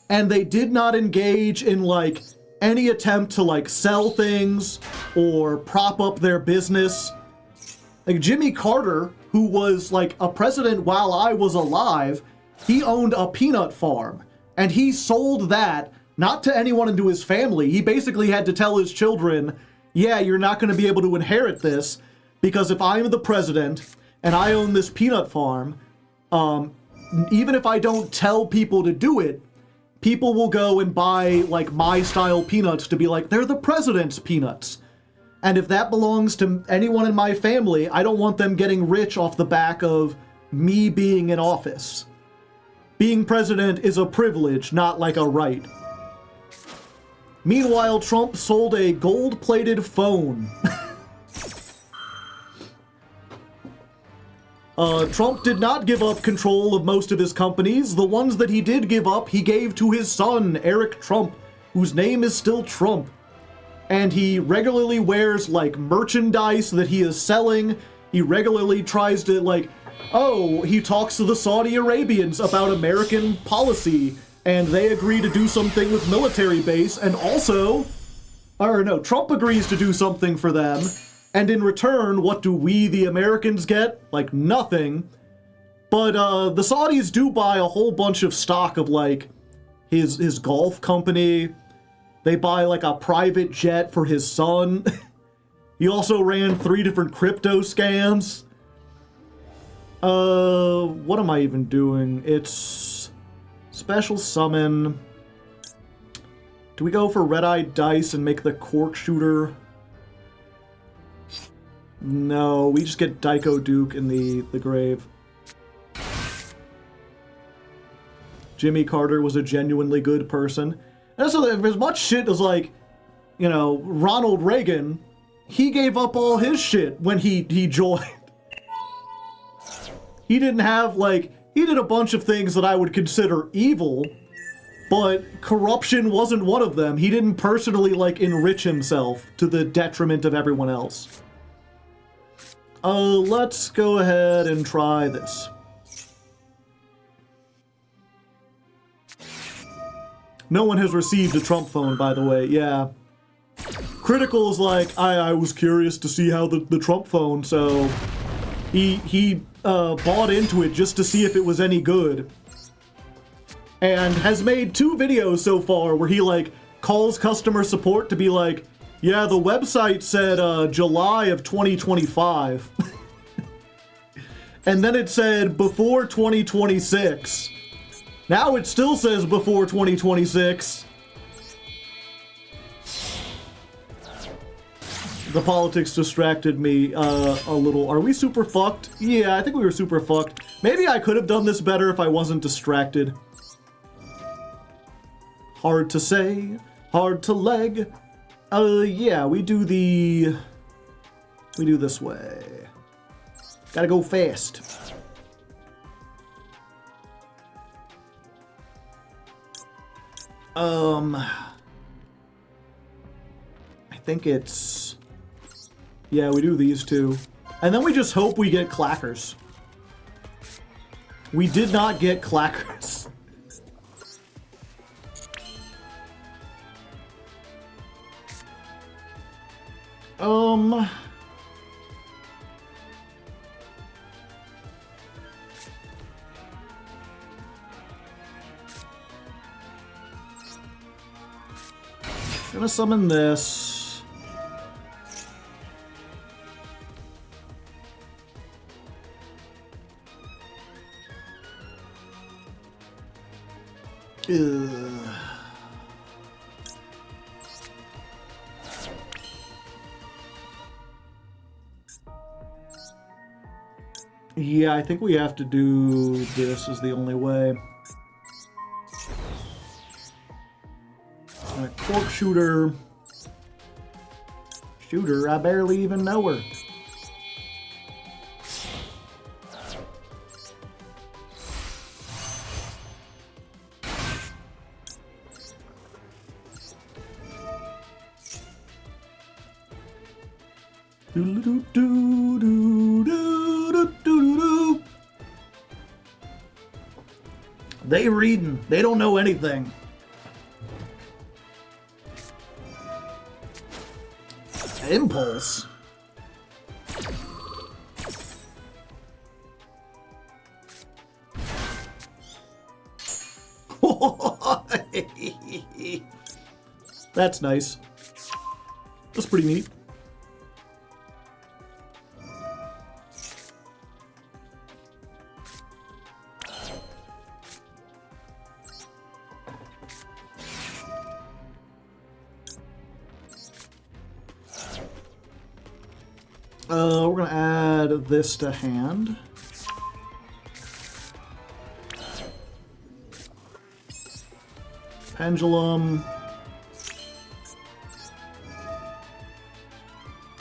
and they did not engage in, like, any attempt to, like, sell things or prop up their business. Like, Jimmy Carter, who was, like, a president while I was alive, he owned a peanut farm. And he sold that, not to anyone into his family. He basically had to tell his children, yeah, you're not going to be able to inherit this, because if I'm the president and I own this peanut farm, even if I don't tell people to do it, people will go and buy, like, my style peanuts to be like, they're the president's peanuts. And if that belongs to anyone in my family, I don't want them getting rich off the back of me being in office. Being president is a privilege, not like a right. Meanwhile, Trump sold a gold-plated phone. Trump did not give up control of most of his companies. The ones that he did give up, he gave to his son, Eric Trump, whose name is still Trump. and he regularly wears, like, merchandise that he is selling. He regularly tries to, like, oh, he talks to the Saudi Arabians about American policy, and they agree to do something with military base, and also, or no, Trump agrees to do something for them, and in return, what do we, the Americans, get? Like, nothing. But, the Saudis do buy a whole bunch of stock of, like, his golf company. They buy, like, a private jet for his son. He also ran 3 different crypto scams. What am I even doing? It's special summon. Do we go for red-eyed dice and make the cork shooter? No, we just get Daiko Duke in the grave. Jimmy Carter was a genuinely good person. And so as much shit as, like, you know, Ronald Reagan, he gave up all his shit when he joined. He didn't have, like, he did a bunch of things that I would consider evil, but corruption wasn't one of them. He didn't personally, like, enrich himself to the detriment of everyone else. Let's go ahead and try this. No one has received a Trump phone, by the way, yeah. Critical is like, I was curious to see how the Trump phone, so he bought into it just to see if it was any good. And has made 2 videos so far where he, like, calls customer support to be like, yeah, the website said July of 2025. And then it said before 2026. Now it still says before 2026. The politics distracted me a little. Are we super fucked? Yeah, I think we were super fucked. Maybe I could have done this better if I wasn't distracted. Hard to say, hard to leg. Yeah, we do this way. Gotta go fast. I think it's... Yeah, we do these 2. And then we just hope we get clackers. We did not get clackers. Gonna summon this. Yeah, I think we have to do this is the only way. A cork shooter. Shooter, I barely even know her. They reading. They don't know anything. Impulse. That's nice. That's pretty neat. We're gonna add this to hand. Pendulum.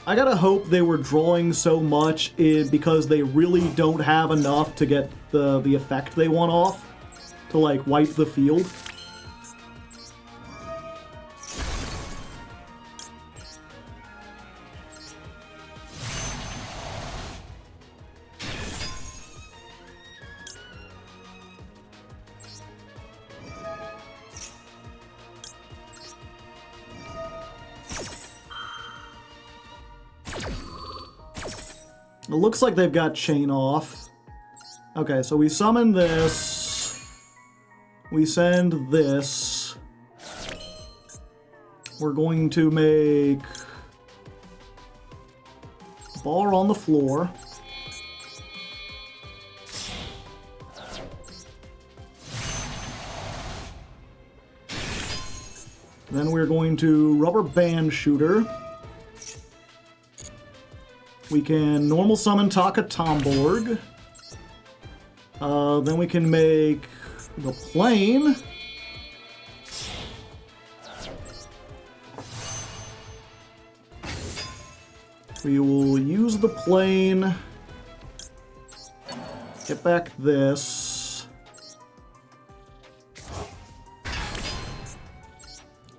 I gotta hope they were drawing so much because they really don't have enough to get the effect they want off to, like, wipe the field. It looks like they've got chain off. Okay, so we summon this. We send this. We're going to make a bar on the floor. Then we're going to rubber band shooter. We can normal summon Taka Tomborg. Then we can make the plane. We will use the plane. Get back this.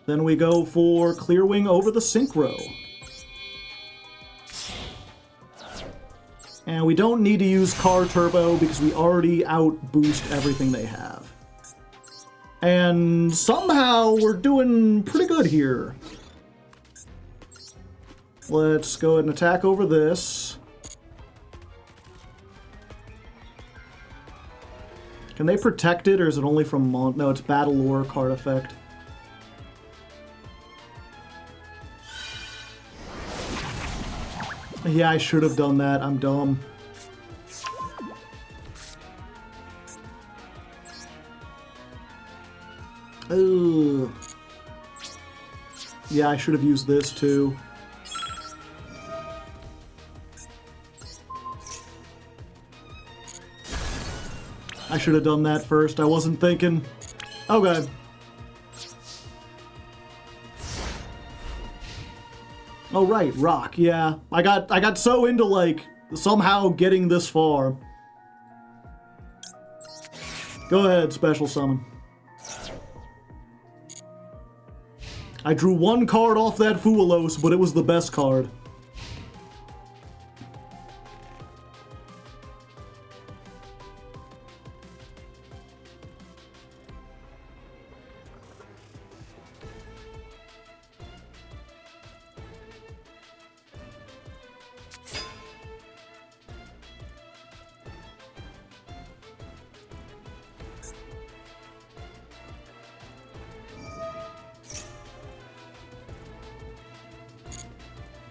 Then we go for Clear Wing over the Synchro. And we don't need to use Car Turbo because we already out-boost everything they have. And somehow we're doing pretty good here. Let's go ahead and attack over this. Can they protect it, or is it only from No, it's Battle Lore card effect. Yeah, I should have done that. I'm dumb. Ugh. Yeah, I should have used this too. I should have done that first. I wasn't thinking. Okay. Oh right, rock. Yeah, I got so into like somehow getting this far. Go ahead, special summon. I drew one card off that Fuelos, but it was the best card.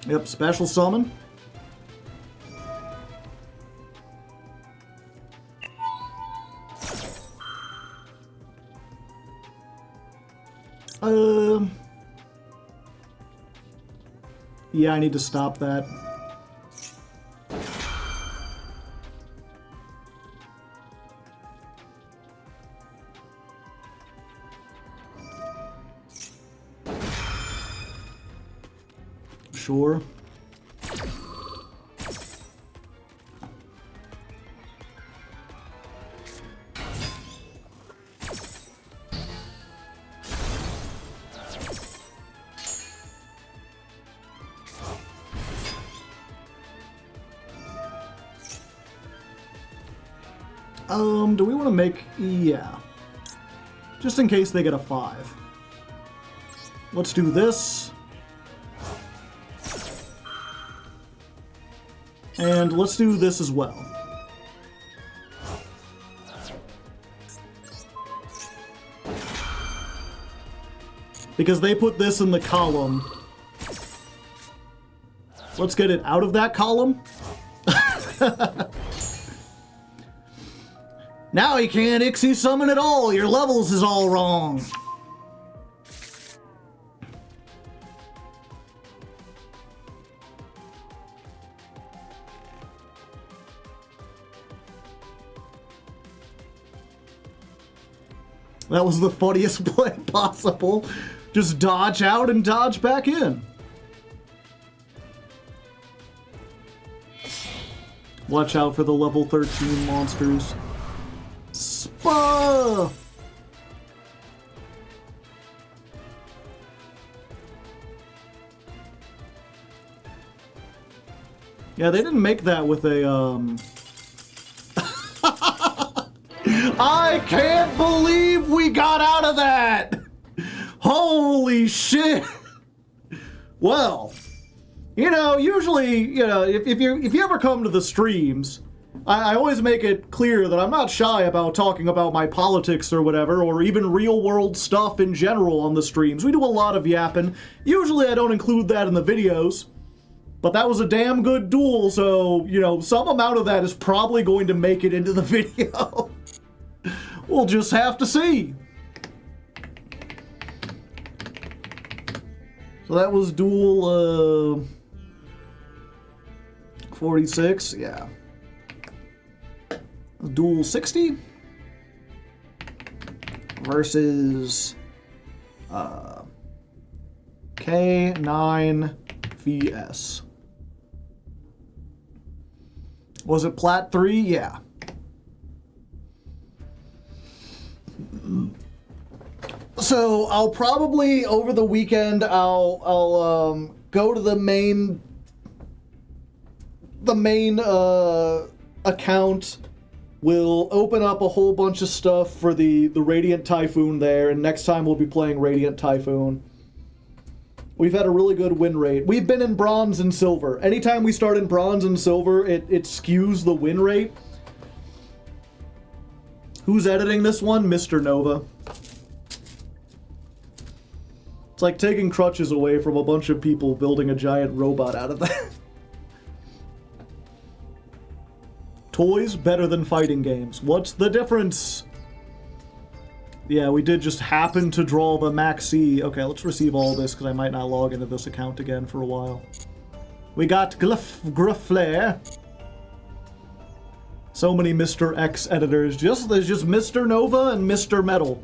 Yep, special summon. Yeah, I need to stop that. Sure. Do we want to make... Yeah. Just in case they get a 5. Let's do this. And let's do this as well. Because they put this in the column. Let's get it out of that column. Now you can't Ixie summon at all. Your levels is all wrong. That was the funniest play possible. Just dodge out and dodge back in. Watch out for the level 13 monsters. Spa! Yeah, they didn't make that with a, I can't believe we got out of that! Holy shit! Well, Usually, if you ever come to the streams, I always make it clear that I'm not shy about talking about my politics or whatever, or even real-world stuff in general on the streams. We do a lot of yapping. Usually I don't include that in the videos, but that was a damn good duel, so, some amount of that is probably going to make it into the video. We'll just have to see. So that was duel, 46, yeah. Duel 60 versus K9VS. Was it Plat 3? Yeah. So I'll probably over the weekend I'll go to the main account. We'll open up a whole bunch of stuff for the Radiant Typhoon there, and next time we'll be playing Radiant Typhoon. We've had a really good win rate. We've been in Bronze and Silver. Anytime we start in Bronze and Silver, it skews the win rate. Who's editing this one? Mr. Nova. It's like taking crutches away from a bunch of people building a giant robot out of that. Toys better than fighting games. What's the difference? Yeah, we did just happen to draw the Maxi. Okay, let's receive all this because I might not log into this account again for a while. We got Grifflair. So many Mr. X editors. There's just Mr. Nova and Mr. Metal.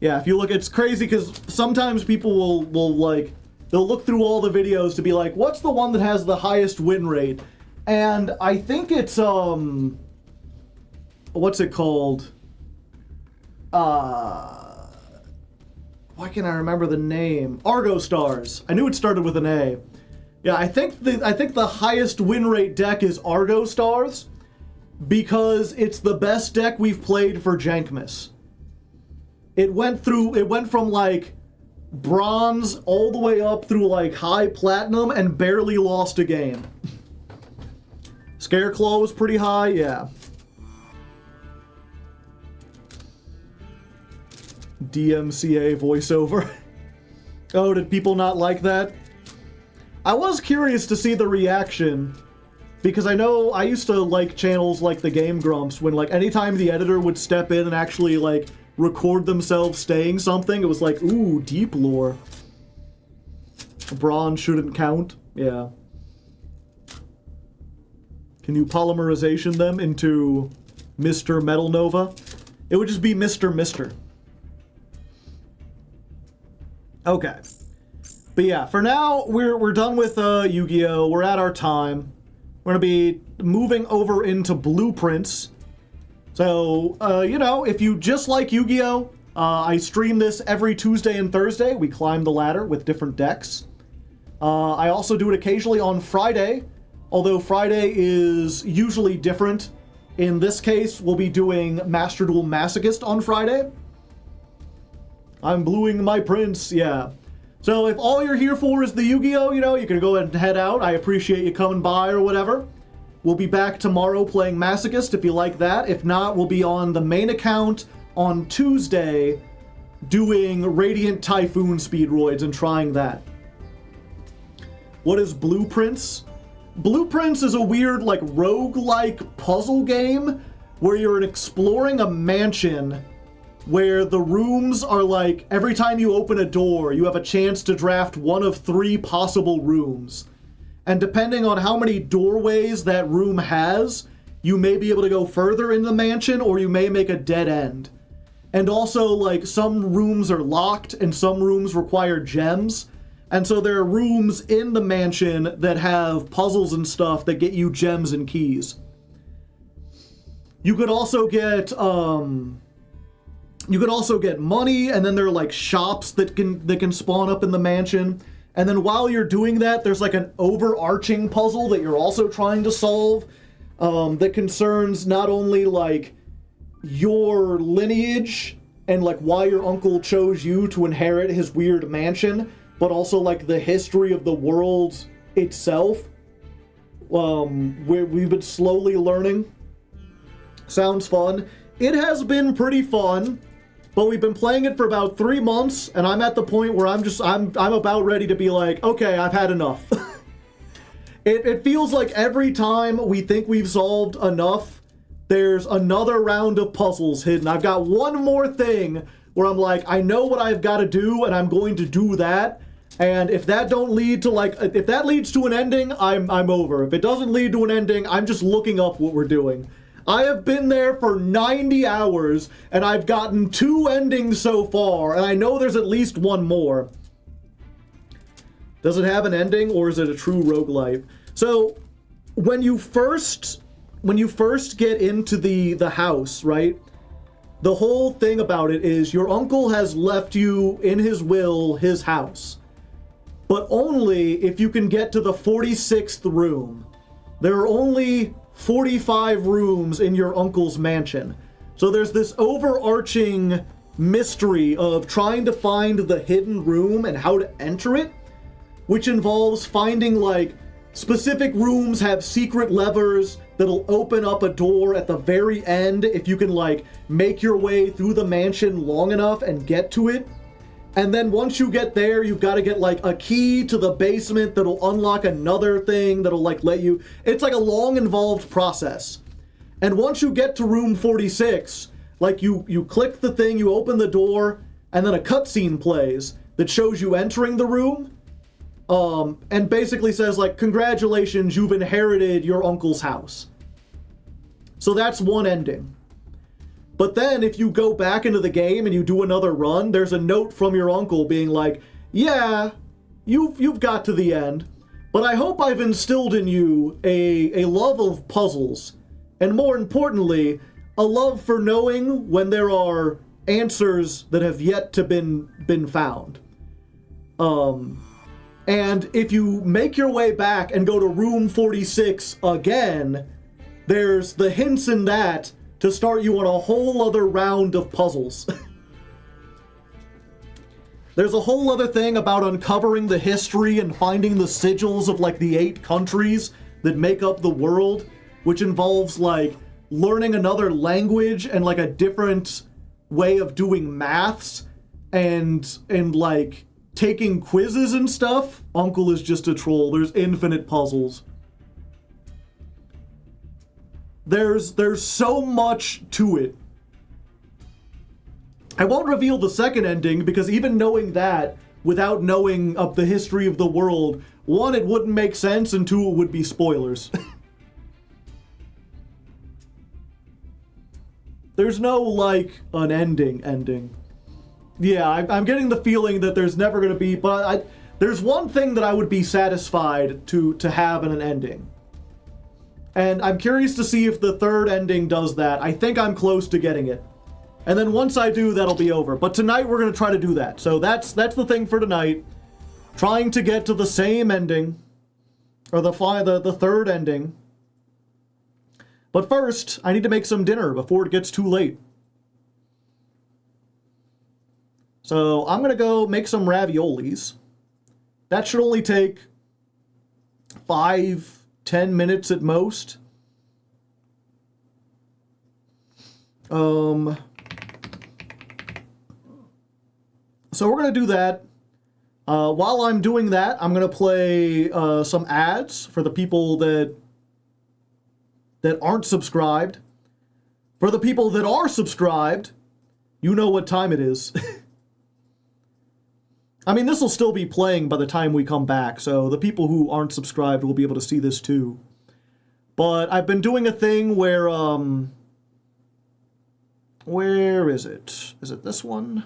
Yeah, if you look, it's crazy because sometimes people will like, they'll look through all the videos to be like, what's the one that has the highest win rate? And I think it's, what's it called? Why can't I remember the name? Argo Stars. I knew it started with an A. Yeah, I think the highest win rate deck is Argo Stars because it's the best deck we've played for Jankmas. It went from like Bronze all the way up through like high Platinum and barely lost a game. Scareclaw was pretty high, yeah. DMCA voiceover. Oh, did people not like that? I was curious to see the reaction because I know I used to like channels like the Game Grumps when like anytime the editor would step in and actually like record themselves saying something, it was like, ooh, deep lore. Bronze shouldn't count. Yeah. Can you polymerization them into Mr. Metal Nova? It would just be Mr. Mister. Okay. But yeah, for now, we're done with Yu-Gi-Oh! We're at our time. We're gonna be moving over into Blueprints. So, if you just like Yu-Gi-Oh!, I stream this every Tuesday and Thursday. We climb the ladder with different decks. I also do it occasionally on Friday, although Friday is usually different. In this case, we'll be doing Master Duel Masochist on Friday. I'm bluing my prince, yeah. So if all you're here for is the Yu-Gi-Oh!, you can go ahead and head out. I appreciate you coming by or whatever. We'll be back tomorrow playing Masochist if you like that. If not, we'll be on the main account on Tuesday doing Radiant Typhoon Speedroids and trying that. What is Blueprints? Blueprints is a weird, like, roguelike puzzle game where you're exploring a mansion where the rooms are like, every time you open a door, you have a chance to draft one of 3 possible rooms. And depending on how many doorways that room has, you may be able to go further in the mansion or you may make a dead end. And also, like, some rooms are locked and some rooms require gems. And so there are rooms in the mansion that have puzzles and stuff that get you gems and keys. You could also get, money, and then there are like shops that can spawn up in the mansion. And then while you're doing that, there's like an overarching puzzle that you're also trying to solve that concerns not only like your lineage and like why your uncle chose you to inherit his weird mansion, but also like the history of the world itself. We've been slowly learning. Sounds fun. It has been pretty fun, but we've been playing it for about 3 months, and I'm at the point where I'm about ready to be like, okay, I've had enough. It feels like every time we think we've solved enough, there's another round of puzzles hidden. I've got one more thing where I'm like, I know what I've got to do, and I'm going to do that. And if that don't lead to if that leads to an ending, I'm over. If it doesn't lead to an ending, I'm just looking up what we're doing. I have been there for 90 hours, and I've gotten 2 endings so far, and I know there's at least one more. Does it have an ending, or is it a true roguelite? So, when you first get into the house, right? The whole thing about it is your uncle has left you in his will his house. But only if you can get to the 46th room. There are only 45 rooms in your uncle's mansion. So there's this overarching mystery of trying to find the hidden room and how to enter it, which involves finding like specific rooms have secret levers that'll open up a door at the very end if you can like make your way through the mansion long enough and get to it. And then once you get there, you've got to get like a key to the basement that'll unlock another thing that'll like let you... It's like a long involved process. And once you get to room 46, like you click the thing, you open the door, and then a cutscene plays that shows you entering the room. And basically says like, congratulations, you've inherited your uncle's house. So that's one ending. But then if you go back into the game and you do another run, there's a note from your uncle being like, yeah, you've got to the end, but I hope I've instilled in you a love of puzzles, and more importantly, a love for knowing when there are answers that have yet to been found. And if you make your way back and go to room 46 again, there's the hints in that to start you on a whole other round of puzzles. There's a whole other thing about uncovering the history and finding the sigils of like the 8 countries that make up the world, which involves like learning another language and like a different way of doing maths and like taking quizzes and stuff. Uncle is just a troll. There's infinite puzzles. There's so much to it. I won't reveal the second ending because even knowing that without knowing of the history of the world, 1, it wouldn't make sense, and 2, it would be spoilers. There's no like an ending. Yeah, I'm getting the feeling that there's never going to be, but there's one thing that I would be satisfied to have in an ending. And I'm curious to see if the third ending does that. I think I'm close to getting it. And then once I do, that'll be over. But tonight we're going to try to do that. So that's the thing for tonight. Trying to get to the same ending. Or the third ending. But first, I need to make some dinner before it gets too late. So I'm going to go make some raviolis. That should only take 5-10 minutes at most. So we're going to do that. While I'm doing that, I'm going to play some ads for the people that aren't subscribed. For the people that are subscribed, you know what time it is. I mean, this will still be playing by the time we come back, so the people who aren't subscribed will be able to see this too. But I've been doing a thing where, where is it? Is it this one?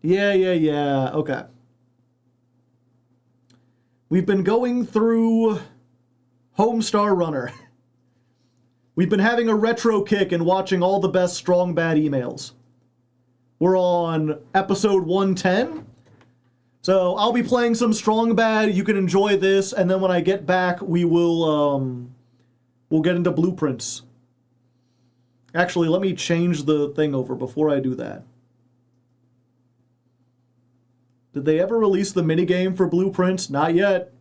Yeah, okay. We've been going through Homestar Runner. We've been having a retro kick and watching all the best Strong Bad emails. We're on episode 110. So I'll be playing some Strong Bad. You can enjoy this, and then when I get back, we'll get into blueprints. Actually, let me change the thing over before I do that. Did they ever release the minigame for Blueprints? Not yet.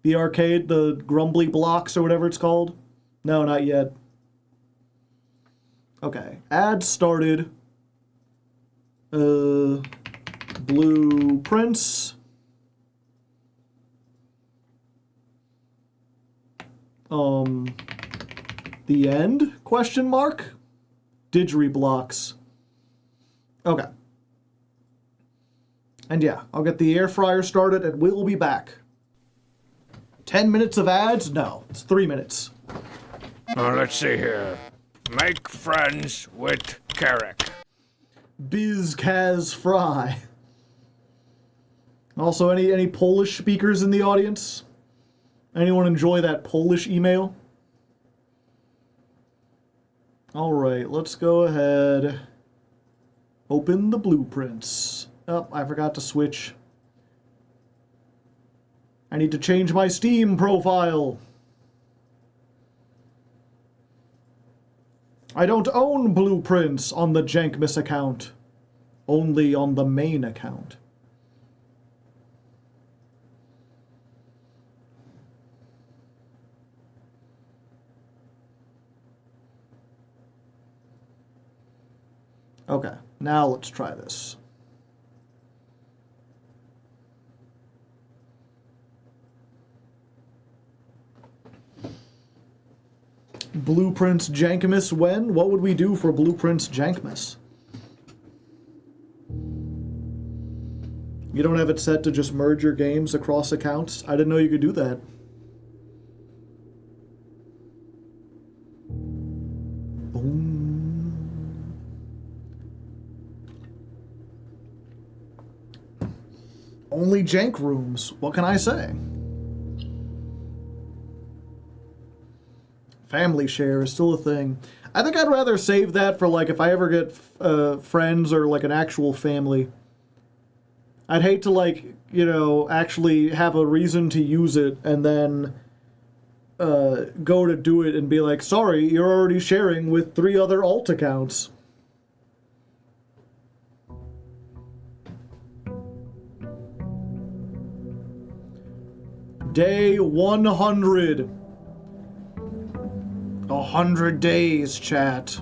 The arcade, the Grumbly Blocks or whatever it's called? No, not yet. Okay, ad started. Blueprints. The end? Question mark? Didgery-blocks. Okay. And yeah, I'll get the air fryer started and we'll be back. 10 minutes of ads? No, it's 3 minutes. Let's see here. Make friends with Carrick. Bizkaz Fry. Also, any Polish speakers in the audience? Anyone enjoy that Polish email? Alright, let's go ahead. Open the blueprints. Oh, I forgot to switch. I need to change my Steam profile. I don't own blueprints on the Jankmas account. Only on the main account. Okay, now let's try this. Blueprints Jankmas when? What would we do for Blueprints Jankmas? You don't have it set to just merge your games across accounts? I didn't know you could do that. Boom. Only jank rooms. What can I say? Family share is still a thing. I think I'd rather save that for, like, if I ever get friends or, like, an actual family. I'd hate to, like, you know, actually have a reason to use it and then go to do it and be like, sorry, you're already sharing with 3 other alt accounts. Day 100. 100 days, chat.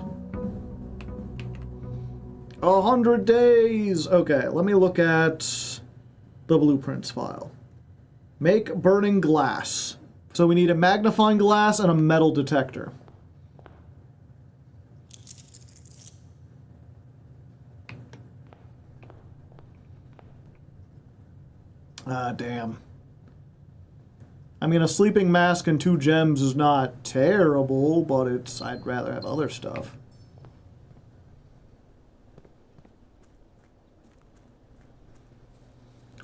100 days! Okay, let me look at the blueprints file. Make burning glass. So we need a magnifying glass and a metal detector. Ah, damn. I mean, a sleeping mask and 2 gems is not terrible, but I'd rather have other stuff.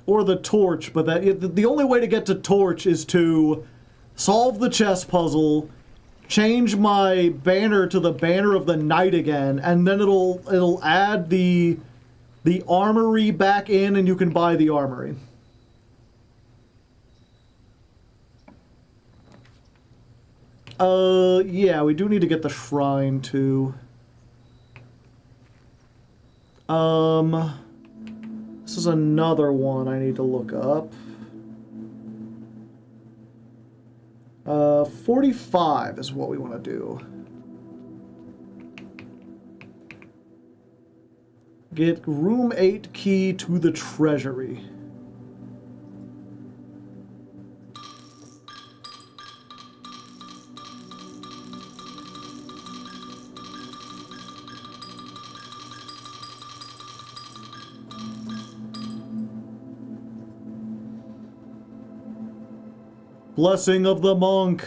Or the torch, but the only way to get to torch is to solve the chess puzzle, change my banner to the banner of the knight again, and then it'll add the armory back in and you can buy the armory. Yeah, we do need to get the shrine, too. This is another one I need to look up. 45 is what we want to do. Get room 8 key to the treasury. Blessing of the monk.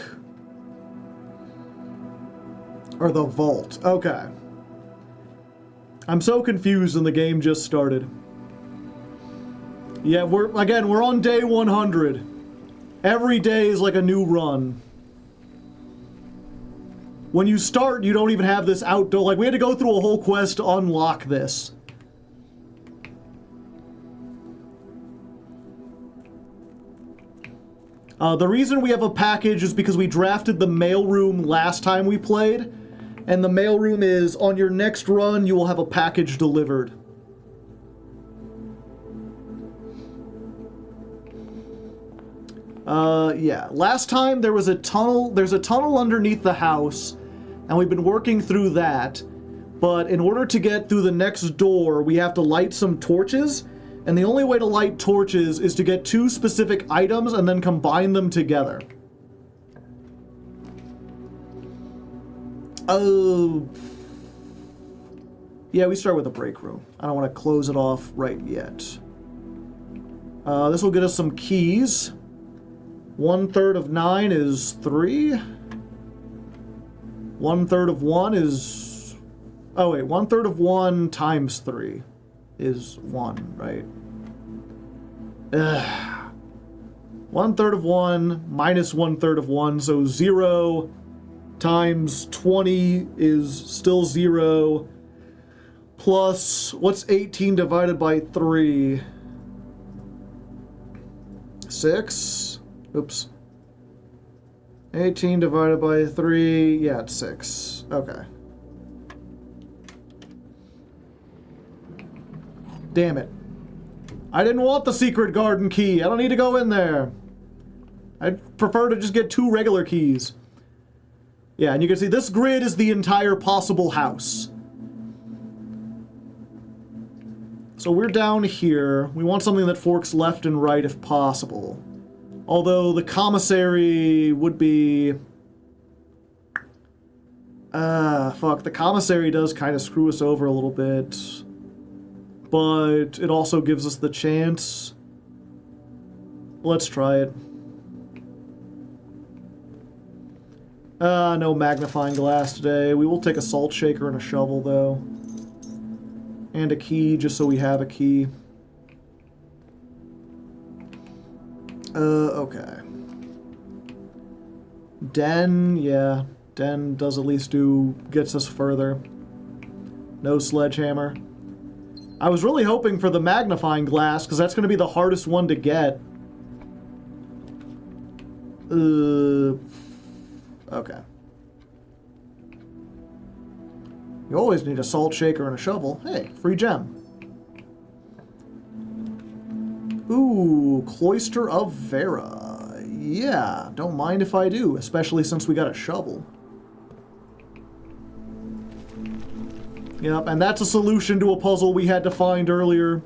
Or the vault. Okay. I'm so confused and the game just started. Yeah, we're on day 100. Every day is like a new run. When you start, you don't even have this outdoor... Like, we had to go through a whole quest to unlock this. The reason we have a package is because we drafted the mailroom last time we played, And the mailroom is, on your next run, you will have a package delivered. Yeah. Last time there was a tunnel, there's a tunnel underneath the house, and we've been working through that. But in order to get through the next door, we have to light some torches, and the only way to light torches is to get 2 specific items and then combine them together. Oh. Yeah, we start with the break room. I don't want to close it off right yet. This will get us some keys. 1/3 of 9 is 3. 1/3 of 1 is... Oh wait, 1/3 of 1 times 3 is 1, right? Ugh. 1/3 of 1 minus 1/3 of 1, so 0 times 20 is still 0. Plus, what's 18 divided by 3? 6? Oops. 18 divided by 3, yeah, it's 6. Okay. Damn it. I didn't want the secret garden key. I don't need to go in there. I'd prefer to just get 2 regular keys. Yeah, and you can see this grid is the entire possible house. So we're down here. We want something that forks left and right if possible. Although the commissary would be... fuck. The commissary does kind of screw us over a little bit. But it also gives us the chance. Let's try it. No magnifying glass today. We will take a salt shaker and a shovel, though. And a key, just so we have a key. Okay. Den, yeah. Den does at least gets us further. No sledgehammer. I was really hoping for the magnifying glass, because that's going to be the hardest one to get. Okay. You always need a salt shaker and a shovel. Hey, free gem. Ooh, Cloister of Vera. Yeah, don't mind if I do, especially since we got a shovel. Yep, and that's a solution to a puzzle we had to find earlier.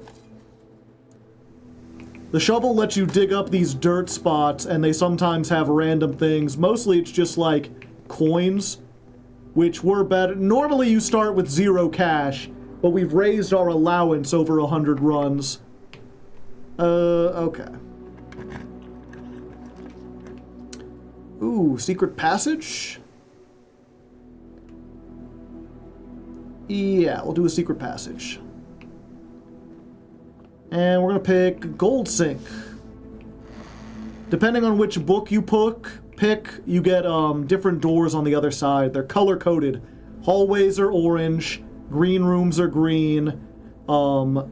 The shovel lets you dig up these dirt spots, and they sometimes have random things. Mostly it's just like coins, which were better. Normally you start with 0 cash, but we've raised our allowance over 100 runs. Okay. Ooh, secret passage? Yeah, we'll do a secret passage. And we're gonna pick Gold Sink. Depending on which book you pick, you get different doors on the other side. They're color-coded. Hallways are orange, green rooms are green,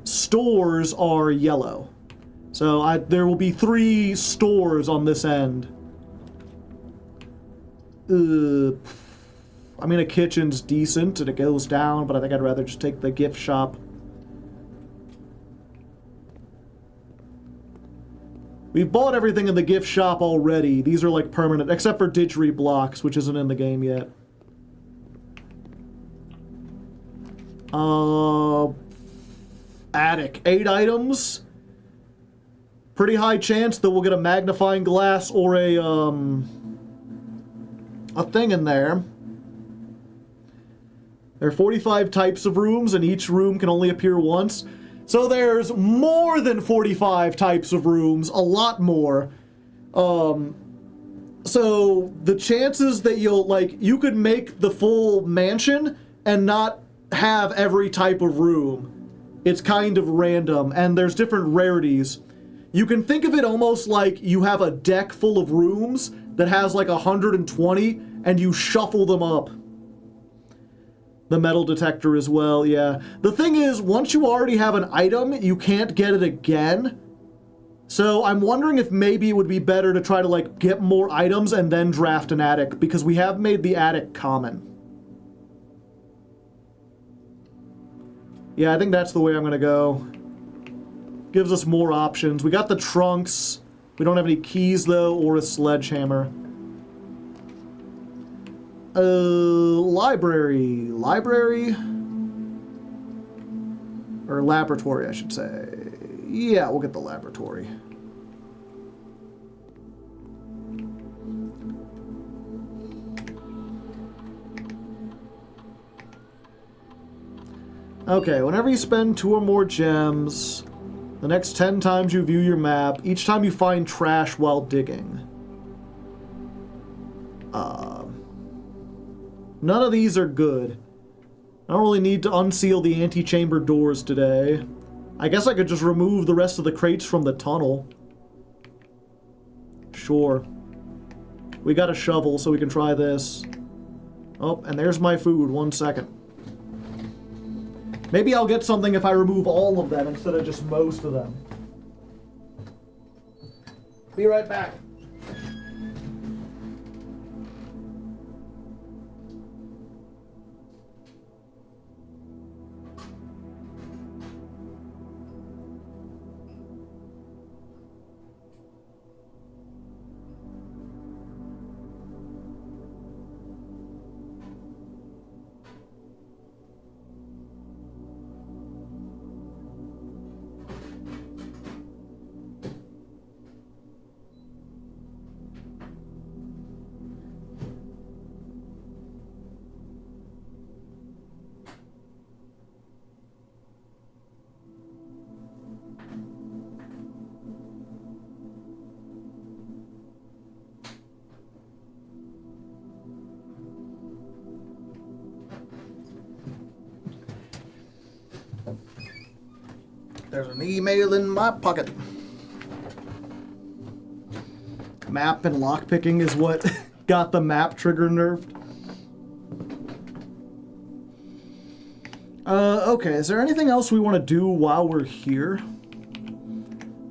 stores are yellow. So there will be 3 stores on this end. I mean, a kitchen's decent and it goes down, but I think I'd rather just take the gift shop. We've bought everything in the gift shop already. These are like permanent, except for didgeridoo blocks, which isn't in the game yet. Attic. 8 items. Pretty high chance that we'll get a magnifying glass or a thing in there. There are 45 types of rooms, and each room can only appear once. So there's more than 45 types of rooms, a lot more. So the chances that you could make the full mansion and not have every type of room. It's kind of random, and there's different rarities. You can think of it almost like you have a deck full of rooms that has like 120, and you shuffle them up. The metal detector as well, yeah. The thing is, once you already have an item, you can't get it again. So I'm wondering if maybe it would be better to try to get more items and then draft an attic, because we have made the attic common. Yeah, I think that's the way I'm gonna go. Gives us more options. We got the trunks. We don't have any keys, though, or a sledgehammer. Library. Library? Or laboratory, I should say. Yeah, we'll get the laboratory. Okay, whenever you spend 2 or more gems, the next 10 times you view your map, each time you find trash while digging. None of these are good. I don't really need to unseal the antechamber doors today. I guess I could just remove the rest of the crates from the tunnel. Sure. We got a shovel, so we can try this. Oh, and there's my food. 1 second. Maybe I'll get something if I remove all of them instead of just most of them. Be right back. There's an email in my pocket. Map and lockpicking is what got the map trigger nerfed. Okay, is there anything else we want to do while we're here?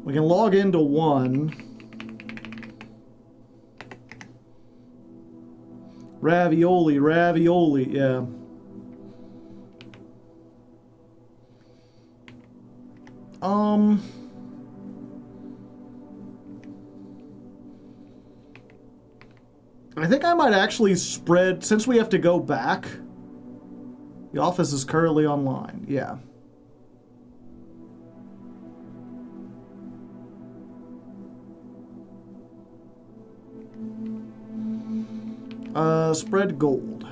We can log into one. Ravioli, ravioli, yeah. I think I might actually spread, since we have to go back. The office is currently online, yeah. Spread gold.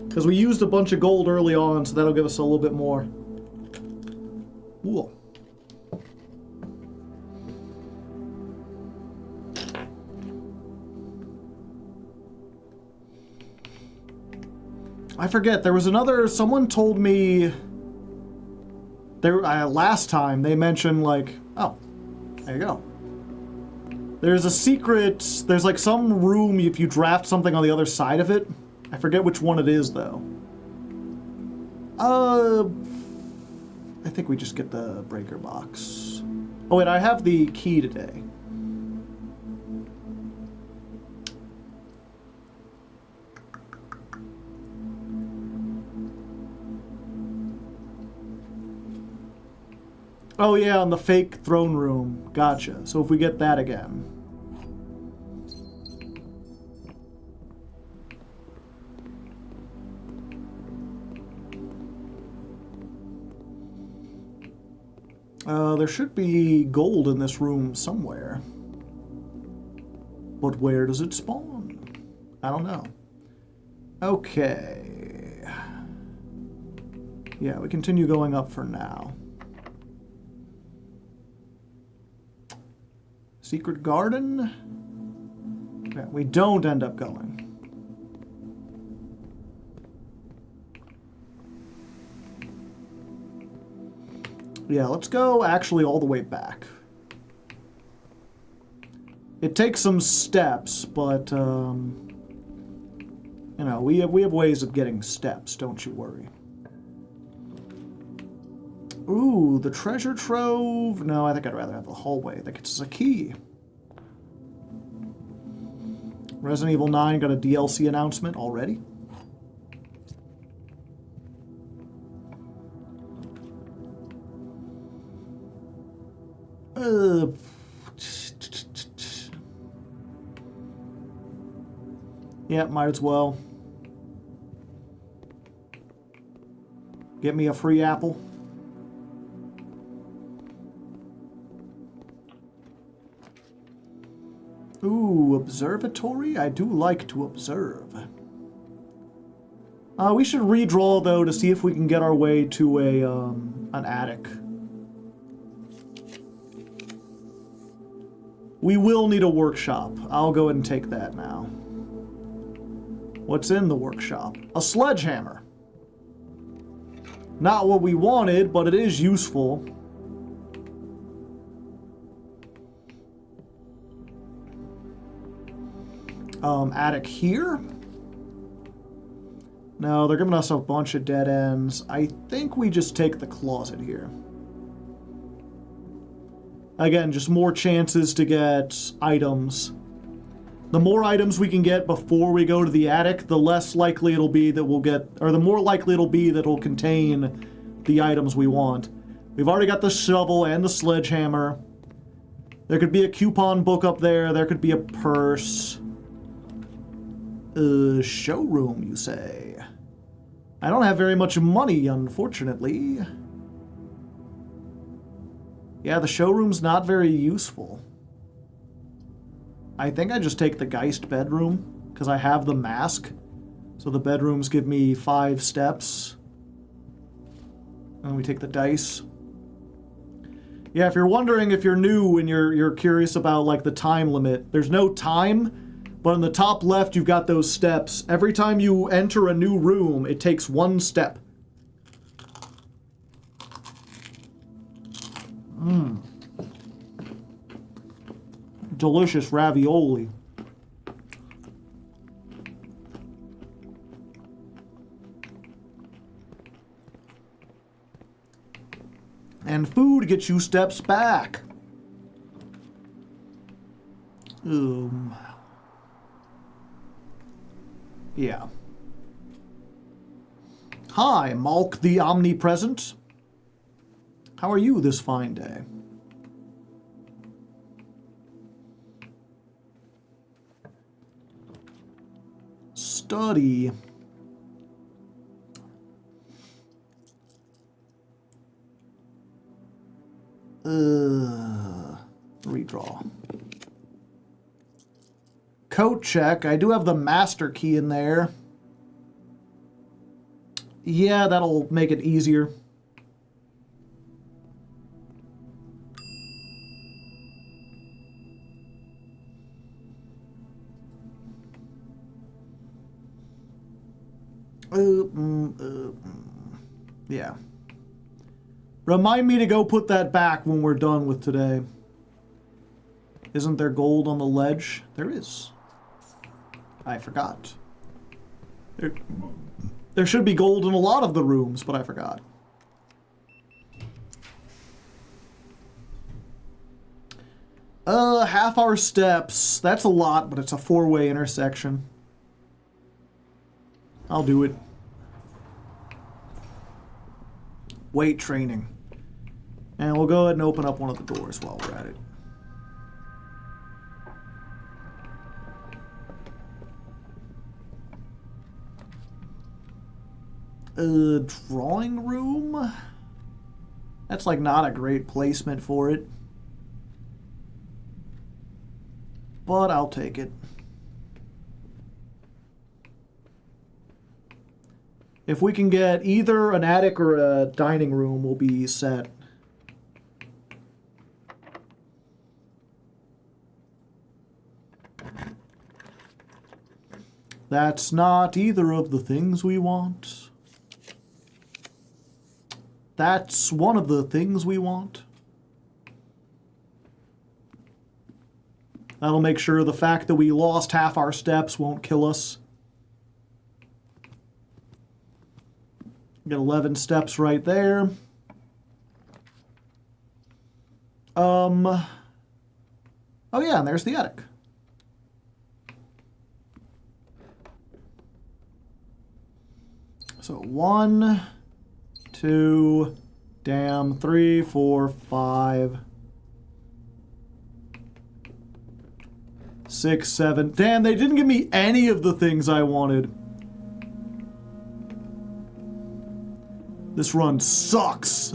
Because we used a bunch of gold early on, so that'll give us a little bit more. Ooh. I forget, there was another, someone told me, last time they mentioned like, oh, there you go. There's a secret, there's like some room if you draft something on the other side of it. I forget which one it is though. I think we just get the breaker box. Oh wait, I have the key today. Oh yeah, on the fake throne room. Gotcha. So if we get that again. There should be gold in this room somewhere. But where does it spawn? I don't know. Okay. Yeah, we continue going up for now. Secret garden? Yeah, we don't end up going. Yeah, let's go actually all the way back. It takes some steps, but, you know, we have ways of getting steps, don't you worry. Ooh, the treasure trove. No, I think I'd rather have the hallway. That gets us a key. Resident Evil 9 got a DLC announcement already. Yeah, might as well. Get me a free apple. Ooh, observatory? I do like to observe. We should redraw, though, to see if we can get our way to an attic. We will need a workshop. I'll go ahead and take that now. What's in the workshop? A sledgehammer. Not what we wanted, but it is useful. Attic here? No, they're giving us a bunch of dead ends. I think we just take the closet here. Again, just more chances to get items. The more items we can get before we go to the attic, the less likely it'll be that we'll get, or the more likely it'll be that it'll contain the items we want. We've already got the shovel and the sledgehammer. There could be a coupon book up there. There could be a purse. Showroom, you say? I don't have very much money, unfortunately. Yeah, the showroom's not very useful. I think I just take the Geist bedroom, because I have the mask. So the bedrooms give me 5 steps. And we take the dice. Yeah, if you're wondering, if you're new and you're curious about, like, the time limit, there's no time, but in the top left, you've got those steps. Every time you enter a new room, it takes 1 step. Delicious ravioli. And food gets you steps back. Yeah. Hi, Malk the Omnipresent. How are you this fine day? Study. Redraw. Coat check. I do have the master key in there. Yeah, that'll make it easier. Yeah. Remind me to go put that back when we're done with today. Isn't there gold on the ledge? There is. I forgot. There should be gold in a lot of the rooms, but I forgot. Half our steps. That's a lot, but it's a 4-way intersection. I'll do it. Weight training. And we'll go ahead and open up one of the doors while we're at it. Drawing room? That's like not a great placement for it. But I'll take it. If we can get either an attic or a dining room, we'll be set. That's not either of the things we want. That's one of the things we want. That'll make sure the fact that we lost half our steps won't kill us. Get 11 steps right there. Oh yeah, and there's the attic. So 1, 2, damn, 3, 4, 5, 6, 7. Damn, they didn't give me any of the things I wanted. This run sucks.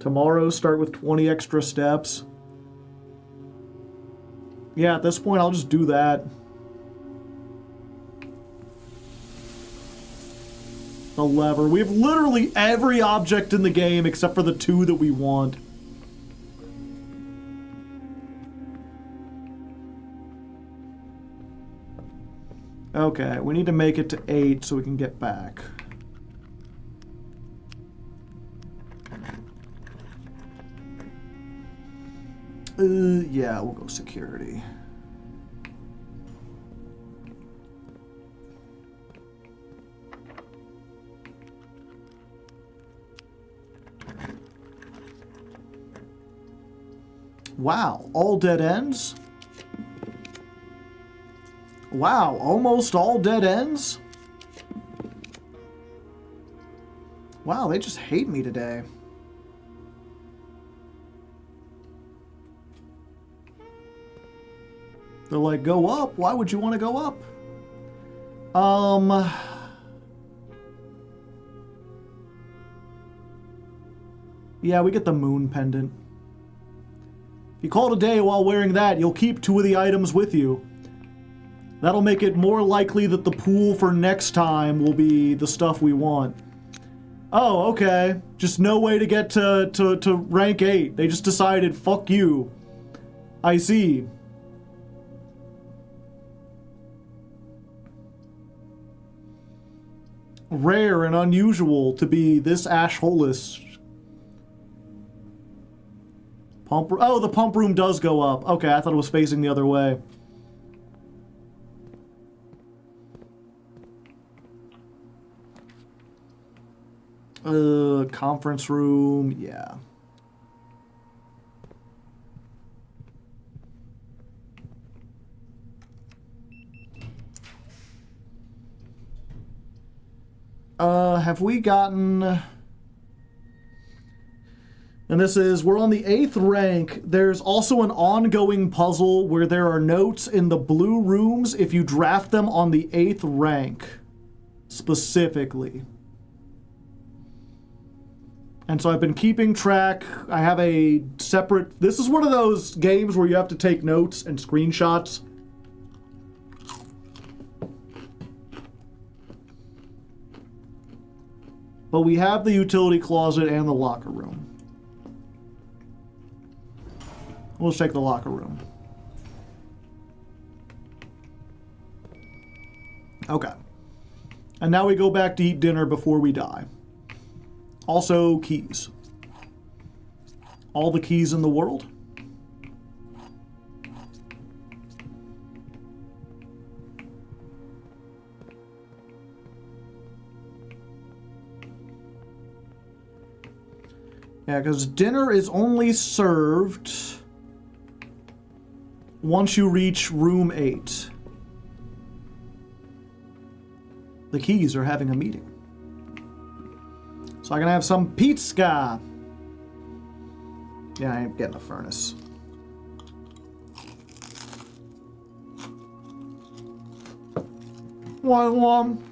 Tomorrow, start with 20 extra steps. Yeah, at this point, I'll just do that. The lever. We have literally every object in the game except for the 2 that we want. Okay, we need to make it to 8 so we can get back. Yeah, we'll go security. Wow, all dead ends? Wow, almost all dead ends? Wow, they just hate me today. They're like, go up? Why would you want to go up? Yeah, we get the moon pendant. If you call it a day while wearing that, you'll keep 2 of the items with you. That'll make it more likely that the pool for next time will be the stuff we want. Oh, okay. Just no way to get to rank 8. They just decided, fuck you. I see. Rare and unusual to be this ash-holeless. Pump. Oh, the pump room does go up. Okay, I thought it was facing the other way. Conference room, yeah. Have we gotten... And this is, we're on the 8th rank. There's also an ongoing puzzle where there are notes in the blue rooms if you draft them on the 8th rank, specifically. And so I've been keeping track. I have a separate... This is one of those games where you have to take notes and screenshots. But we have the utility closet and the locker room. We'll check the locker room. Okay. And now we go back to eat dinner before we die. Also, keys. All the keys in the world. Yeah, because dinner is only served once you reach room 8. The keys are having a meeting. So I can have some pizza. Yeah, I ain't getting a furnace. One.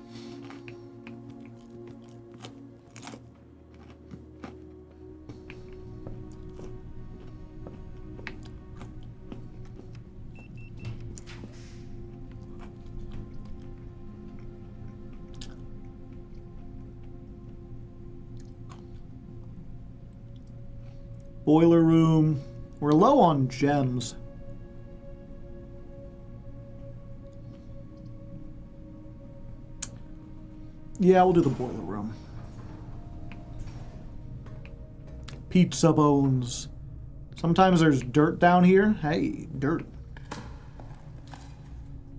Boiler room. We're low on gems. Yeah, we'll do the boiler room. Pizza bones. Sometimes there's dirt down here. Hey, dirt.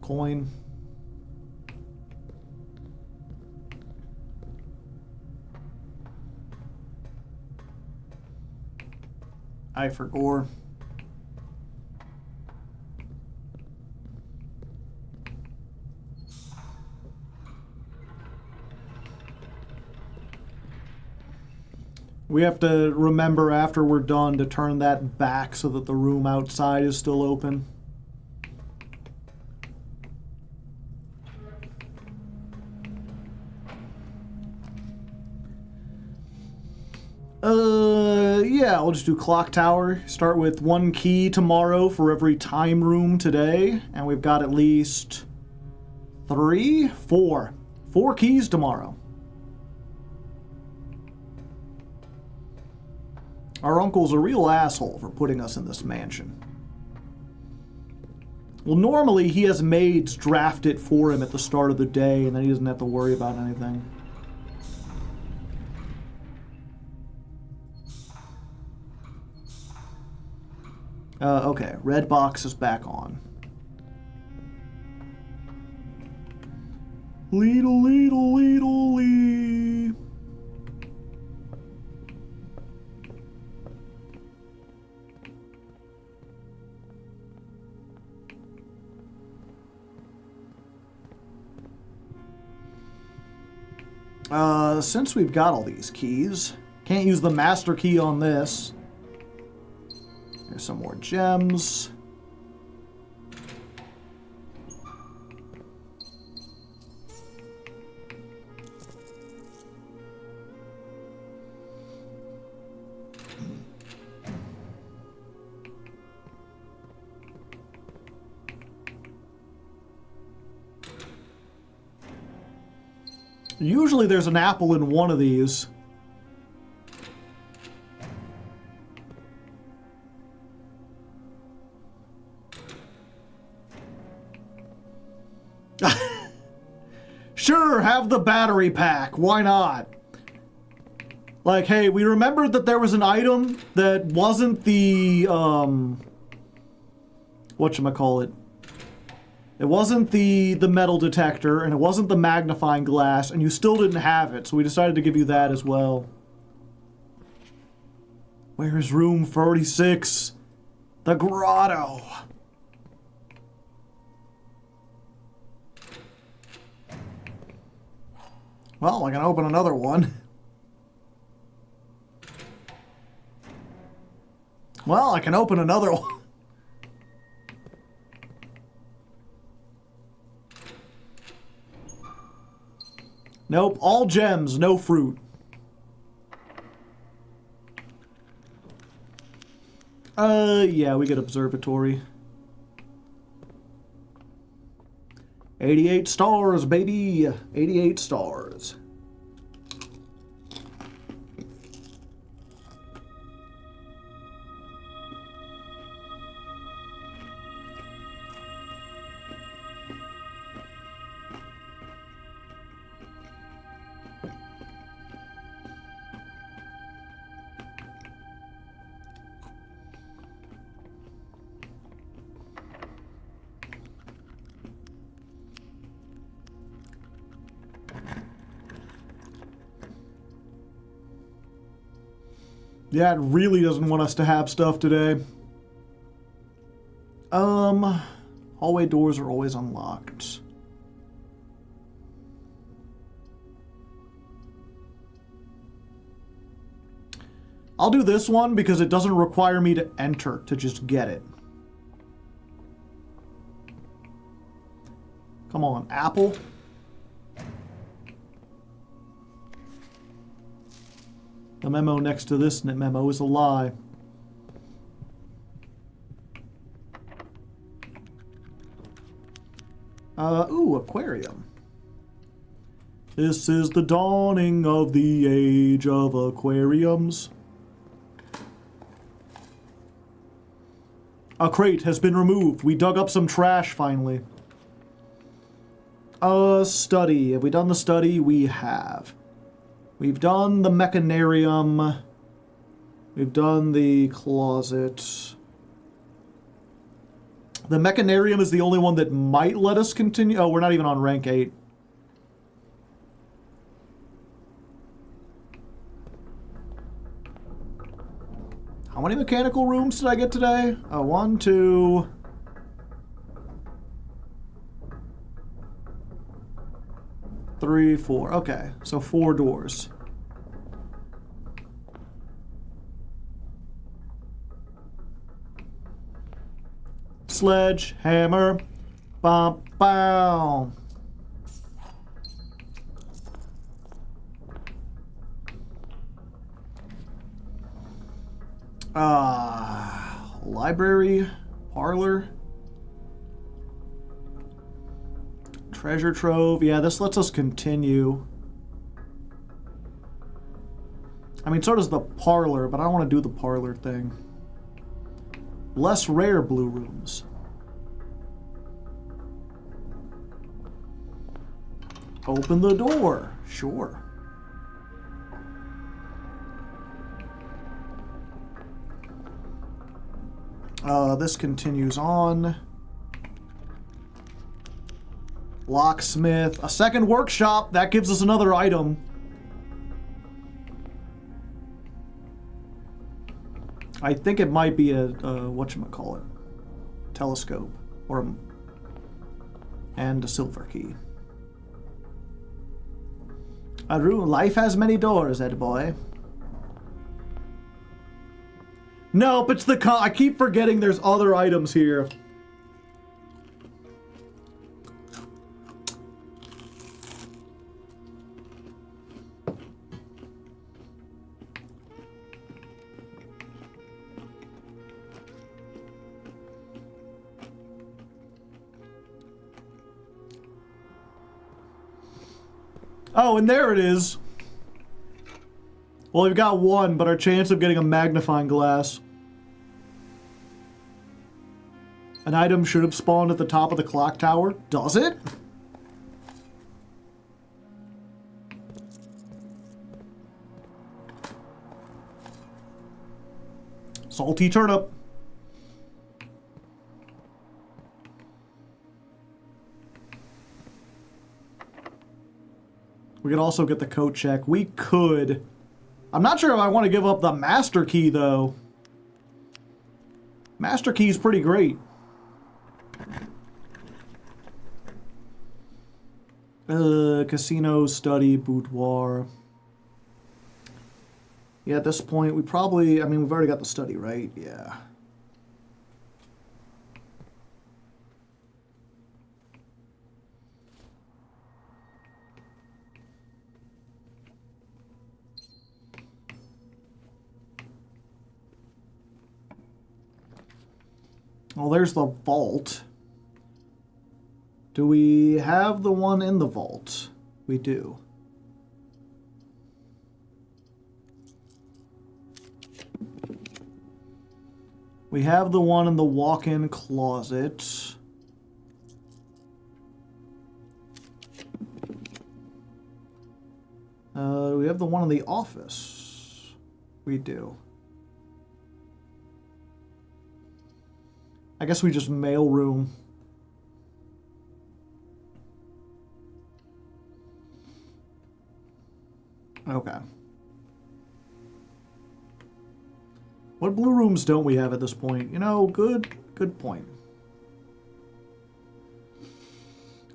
Coin. Eye for gore. We have to remember after we're done to turn that back so that the room outside is still open. Yeah, we'll just do clock tower. Start with 1 key tomorrow for every time room today. And we've got at least 4 keys tomorrow. Our uncle's a real asshole for putting us in this mansion. Well, normally he has maids draft it for him at the start of the day, and then he doesn't have to worry about anything. Okay, red box is back on. Leedle, leedle, leedle, lee. Since we've got all these keys, can't use the master key on this. Here's some more gems. Usually there's an apple in one of these. Sure, have the battery pack. Why not? Like, hey, we remembered that there was an item that wasn't the, whatchamacallit? It wasn't the metal detector, and it wasn't the magnifying glass, and you still didn't have it, so we decided to give you that as well. Where's room 46? The grotto. Well, I can open another one. Well, I can open another one. Nope, all gems, no fruit. Yeah, we get observatory. 88 stars, baby. 88 stars. Yeah, it really doesn't want us to have stuff today. Hallway doors are always unlocked. I'll do this one because it doesn't require me to enter to just get it. Come on, apple. The memo next to this memo is a lie. Ooh, aquarium. This is the dawning of the age of aquariums. A crate has been removed. We dug up some trash finally. Study. Have we done the study? We have. We've done the mechanarium. We've done the closet. The mechanarium is the only one that might let us continue. Oh, we're not even on rank 8. How many mechanical rooms did I get today? 1, 2... 3, 4. Okay, so 4 doors. sledgehammer. Bum, bow. Library, parlor, treasure trove. Yeah, this lets us continue. I mean, so does the parlor, but I don't want to do the parlor thing. Less rare blue rooms. Open the door. Sure. This continues on. Locksmith. A second workshop. That gives us another item. I think it might be a whatchamacallit, telescope, and a silver key. A room. Life has many doors, Ed boy. Nope, it's the I keep forgetting there's other items here. Oh, and there it is. Well, we've got one, but our chance of getting a magnifying glass. An item should have spawned at the top of the clock tower. Does it? Salty turnip. We could also get the coat check. We could. I'm not sure if I want to give up the master key, though. Master key is pretty great. Casino, study, boudoir. Yeah, at this point, we probably... I mean, we've already got the study, right? Yeah. Well, there's the vault. Do we have the one in the vault? We do. We have the one in the walk-in closet. We have the one in the office. We do. I guess we just mail room. Okay. What blue rooms don't we have at this point? You know, good point.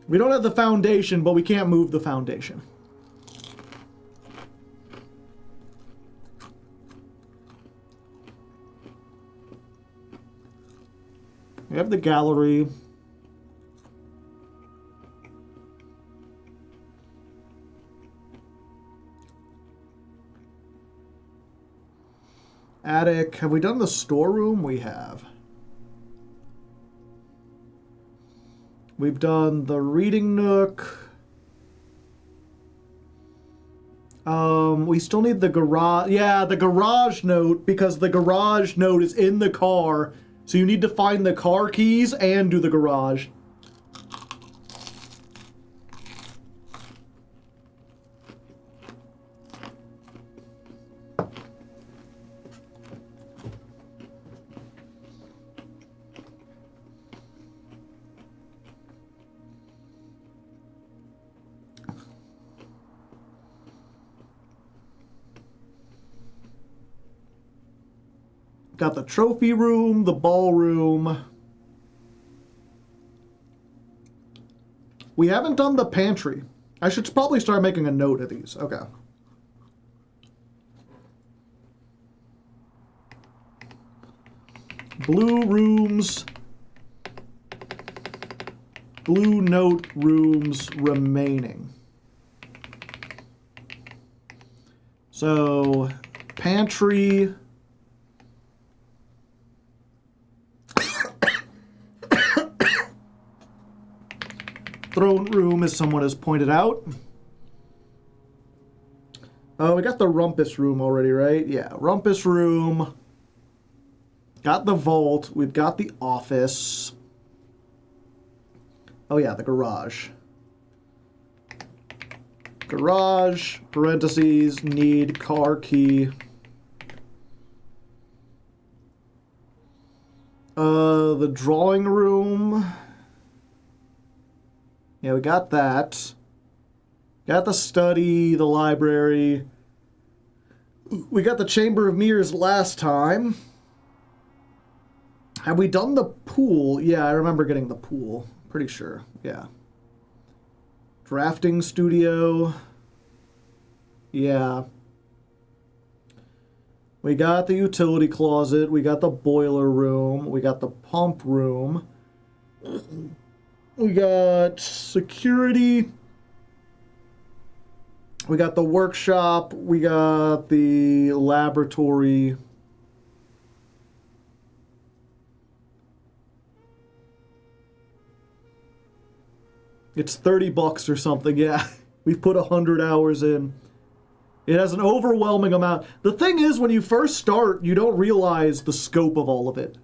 We don't have the foundation, but we can't move the foundation. We have the gallery. Attic. Have we done the storeroom? We have. We've done the reading nook. We still need the garage. Yeah, the garage note, because the garage note is in the car. So you need to find the car keys and do the garage. Got the trophy room, the ballroom. We haven't done the pantry. I should probably start making a note of these. Okay. Blue rooms. Blue note rooms remaining. So, pantry. Throne room, as someone has pointed out. Oh, we got the rumpus room already, right? Yeah, rumpus room. Got the vault. We've got the office. Oh yeah, the garage. Garage, parentheses, need car key. The drawing room. Yeah, we got that. Got the study, the library. We got the Chamber of Mirrors last time. Have we done the pool? Yeah, I remember getting the pool. Pretty sure, yeah. Drafting studio. Yeah. We got the utility closet. We got the boiler room. We got the pump room. We got security. We got the workshop. We got the laboratory. It's $30 or something. Yeah, we've put 100 hours in. It has an overwhelming amount. The thing is, when you first start, you don't realize the scope of all of it.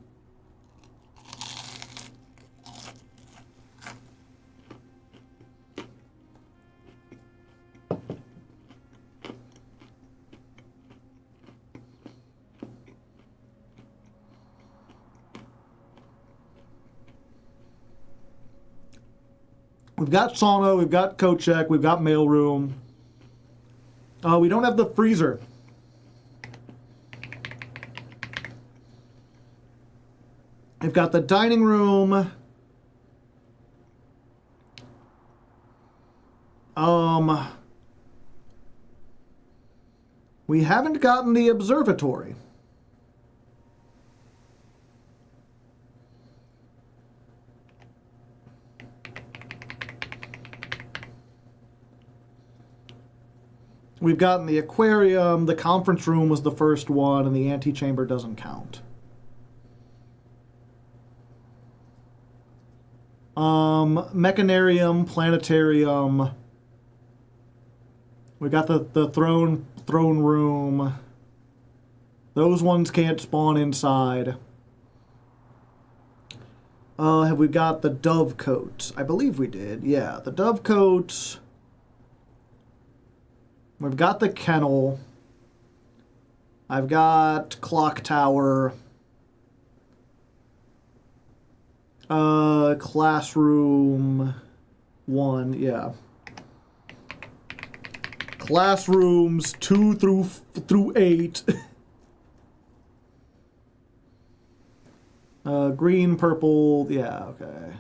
We've got sauna, we've got coat check, we've got mailroom. We don't have the freezer. We've got the dining room. We haven't gotten the observatory. We've gotten the aquarium, the conference room was the first one, and the antechamber doesn't count. Mechanarium, planetarium. We got the throne room. Those ones can't spawn inside. Have we got the dove coat? I believe we did. Yeah, the dove coat. We've got the kennel. I've got clock tower. Classroom 1, yeah. Classrooms 2 through 8. Green, purple, yeah, okay.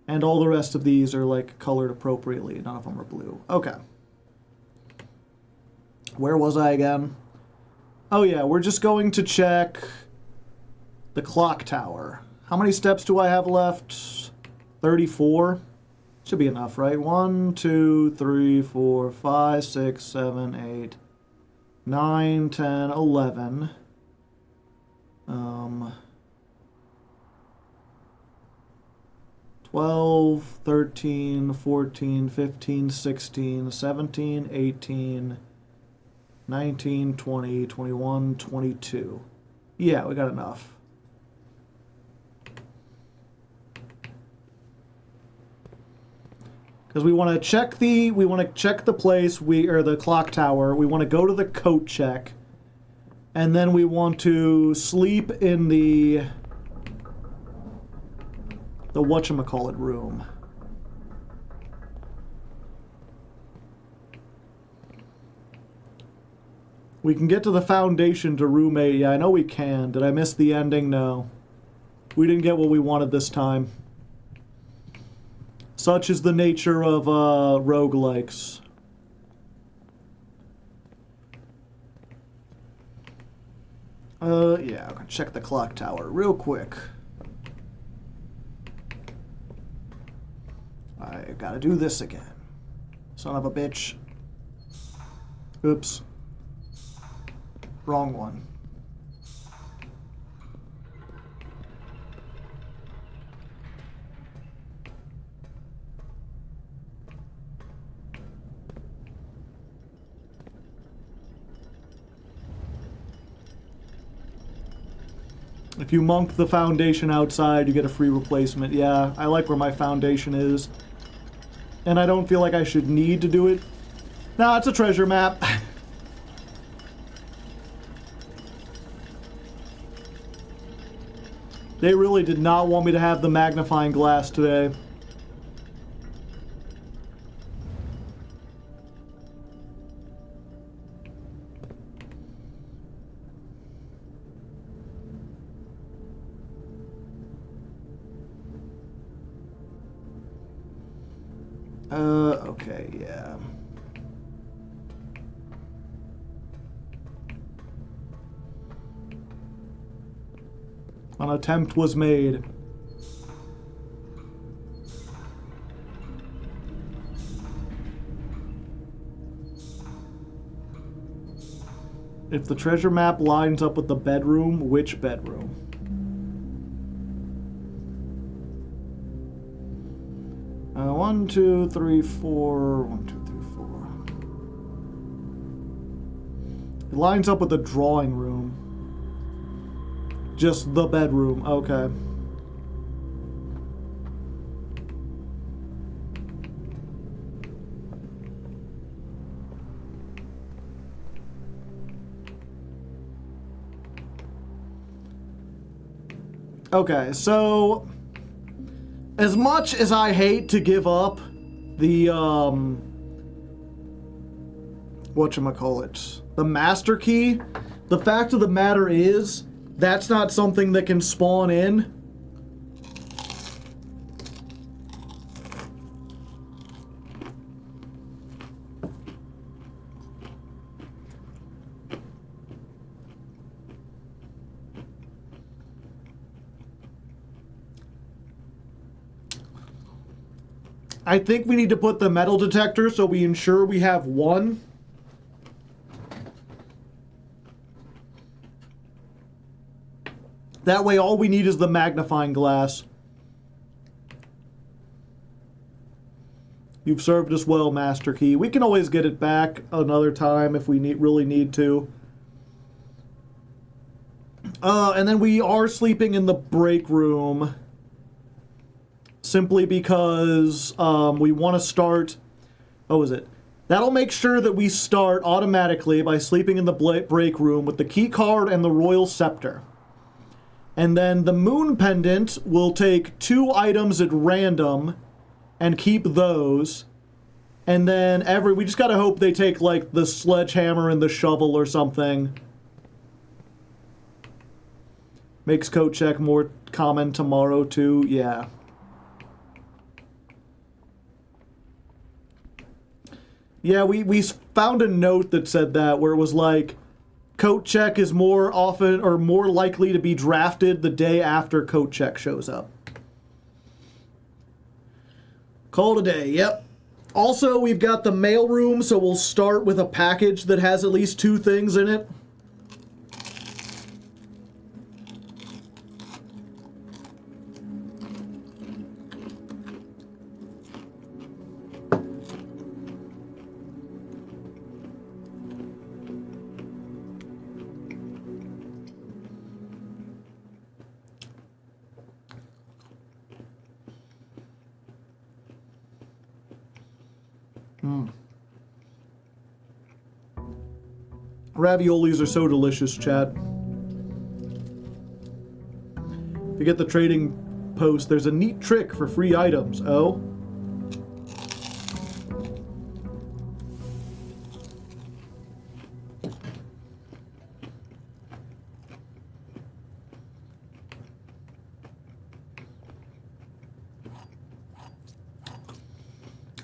And all the rest of these are like colored appropriately. None of them are blue. Okay. Where was I again? Oh yeah, we're just going to check the clock tower. How many steps do I have left? 34? Should be enough, right? 1, 2, 3, 4, 5, 6, 7, 8, 9, 10, 11. 12, 13, 14, 15, 16, 17, 18, 19, 20, 21, 22. Yeah, we got enough. Because we want to check the place, or the clock tower. We want to go to the coat check. And then we want to sleep in the whatchamacallit room. We can get to the foundation to room 8. Yeah, I know we can. Did I miss the ending? No. We didn't get what we wanted this time. Such is the nature of roguelikes. Yeah, I'm gonna check the clock tower real quick. I gotta do this again. Son of a bitch. Oops. Wrong one. If you monk the foundation outside, you get a free replacement. Yeah, I like where my foundation is. And I don't feel like I should need to do it. Nah, it's a treasure map. They really did not want me to have the magnifying glass today. Okay, yeah. An attempt was made. If the treasure map lines up with the bedroom, which bedroom? One, two, three, four. 1, 2, 3, 4. It lines up with the drawing room. Just the bedroom. Okay. Okay, so as much as I hate to give up the whatchamacallit, the master key, the fact of the matter is that's not something that can spawn in. I think we need to put the metal detector so we ensure we have one. That way all we need is the magnifying glass. You've served us well, Master Key. We can always get it back another time if we really need to. And then we are sleeping in the break room. Simply because we want to start... What was it? That'll make sure that we start automatically by sleeping in the break room with the key card and the royal scepter. And then the moon pendant will take 2 items at random and keep those. And then we just gotta hope they take like the sledgehammer and the shovel or something. Makes coat check more common tomorrow too, yeah. Yeah, we found a note that said that, where it was like, coat check is more often or more likely to be drafted the day after coat check shows up. Call it a day, yep. Also, we've got the mail room, so we'll start with a package that has at least 2 things in it. Raviolis are so delicious, chat. If you get the trading post, there's a neat trick for free items. Oh?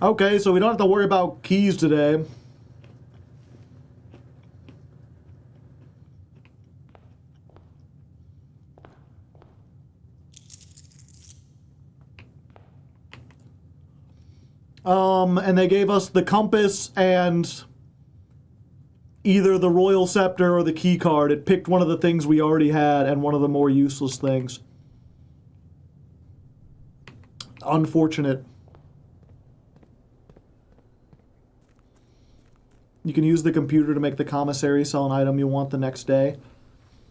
Okay, so we don't have to worry about keys today. And they gave us the compass and either the royal scepter or the key card. It picked one of the things we already had and one of the more useless things. Unfortunate. You can use the computer to make the commissary sell an item you want the next day.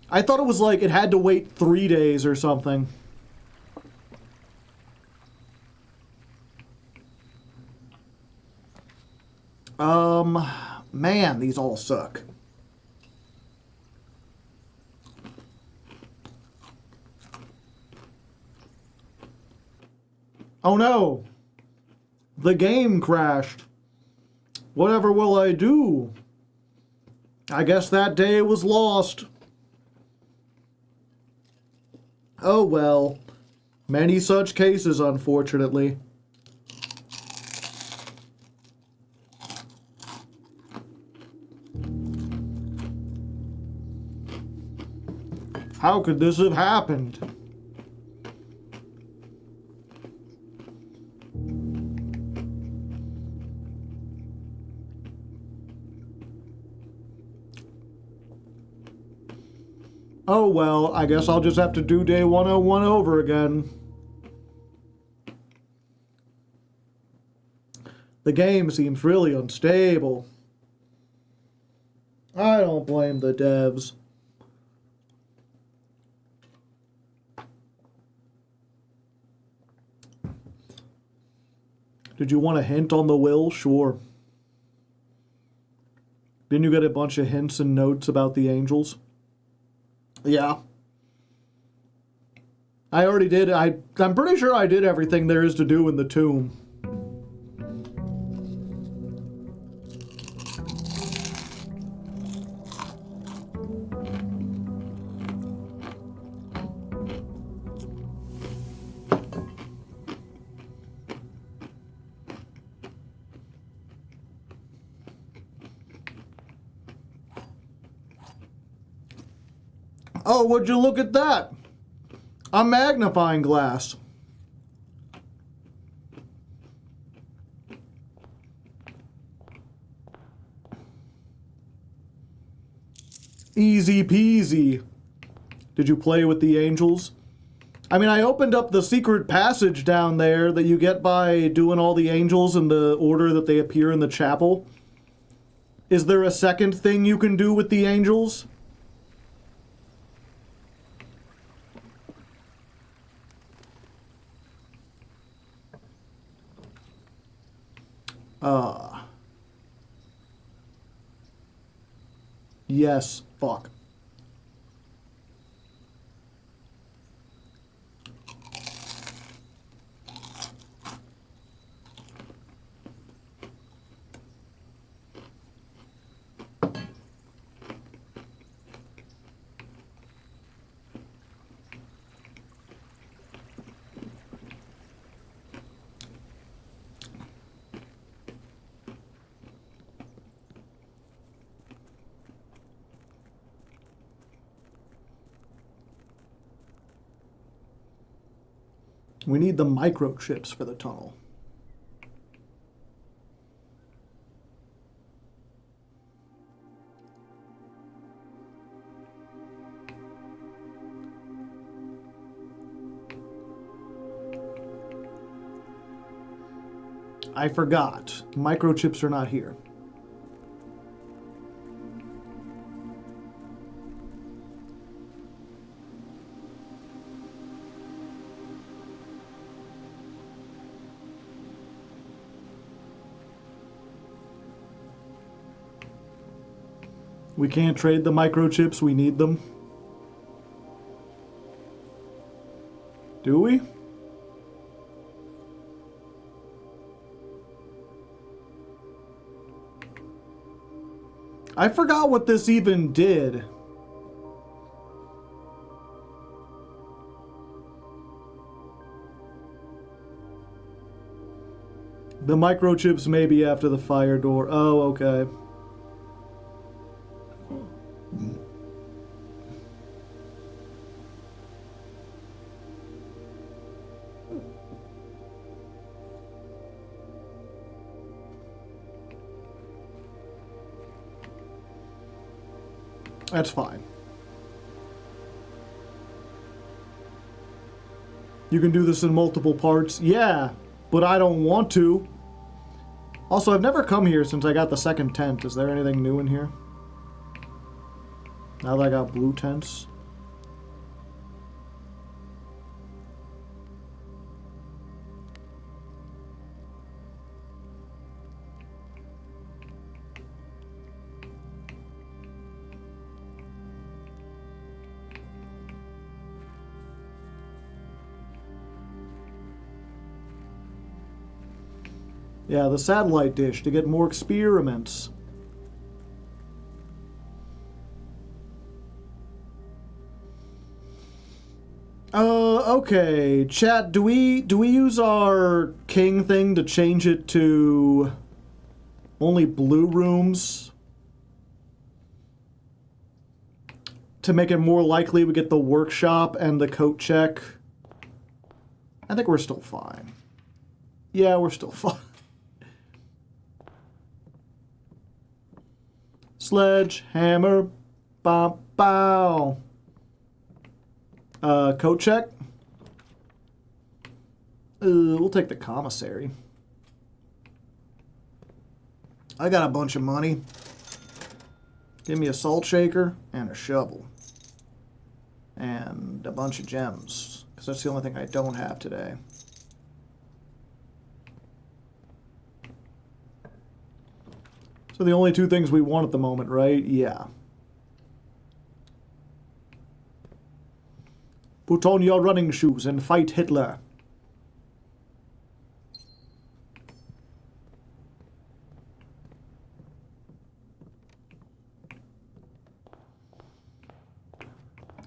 I thought it was like it had to wait 3 days or something. Man, these all suck. Oh no! The game crashed. Whatever will I do? I guess that day was lost. Oh well. Many such cases, unfortunately. How could this have happened? Oh well, I guess I'll just have to do day 101 over again. The game seems really unstable. I don't blame the devs. Did you want a hint on the will? Sure. Didn't you get a bunch of hints and notes about the angels? Yeah. I already did. I'm pretty sure I did everything there is to do in the tomb. Oh, would you look at that? A magnifying glass. Easy peasy. Did you play with the angels? I mean, I opened up the secret passage down there that you get by doing all the angels in the order that they appear in the chapel. Is there a second thing you can do with the angels? Yes, fuck. We need the microchips for the tunnel. I forgot. Microchips are not here. We can't trade the microchips, we need them. Do we? I forgot what this even did. The microchips may be after the fire door. Oh, okay. That's fine. You can do this in multiple parts. Yeah, but I don't want to. Also, I've never come here since I got the second tent. Is there anything new in here? Now that I got blue tents. Yeah, the satellite dish to get more experiments. Okay. Chat, do we use our king thing to change it to only blue rooms? To make it more likely we get the workshop and the coat check? I think we're still fine. Yeah, we're still fine. Sledgehammer, bow, bow. Coat check. We'll take the commissary. I got a bunch of money. Give me a salt shaker and a shovel. And a bunch of gems. Because that's the only thing I don't have today. So the only two things we want at the moment, right? Yeah. Put on your running shoes and fight Hitler.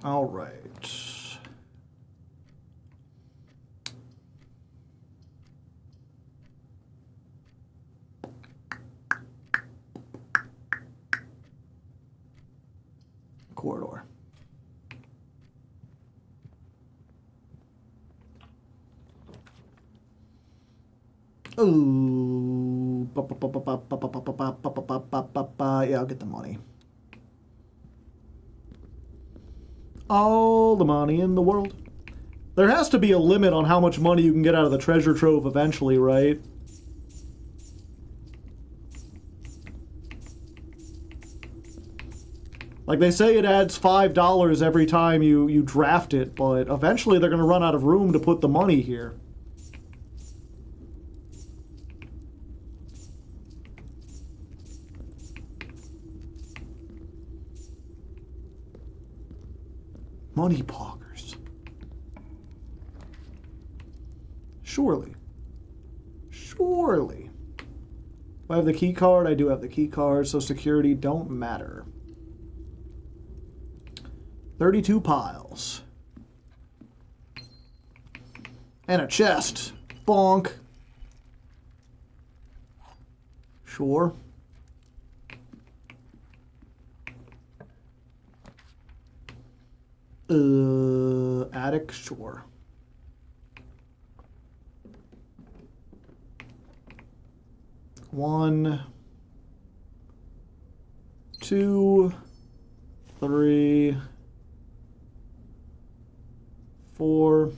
All right. Corridor. Oh, yeah, I'll get the money. All the money in the world. There has to be a limit on how much money you can get out of the treasure trove eventually, right? Like, they say it adds $5 every time you draft it, but eventually they're going to run out of room to put the money here. Money poggers. Surely. Surely. Do I have the key card? I do have the key card, so security don't matter. 32 piles. And a chest. Bonk. Sure. Attic, sure. One, two, three, four,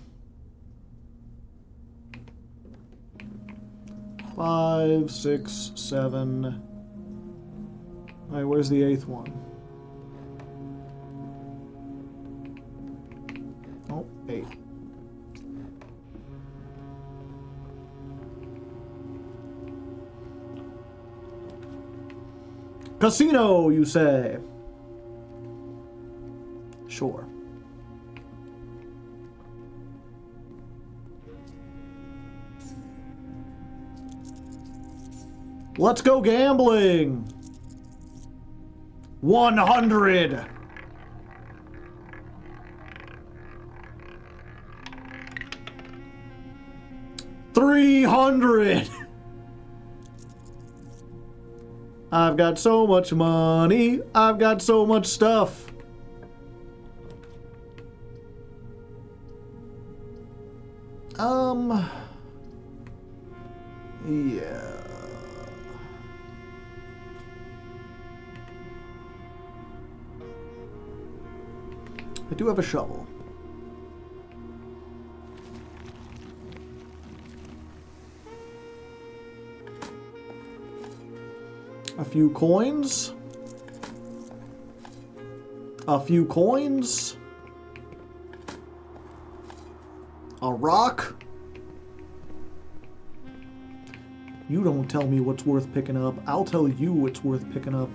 5, 6, 7. All right, where's the 8th one? Oh, 8. Casino, you say? Sure. Let's go gambling. 100. $300. I've got so much money. I've got so much stuff. Yeah. I do have a shovel. A few coins. A few coins. A rock. You don't tell me what's worth picking up. I'll tell you what's worth picking up.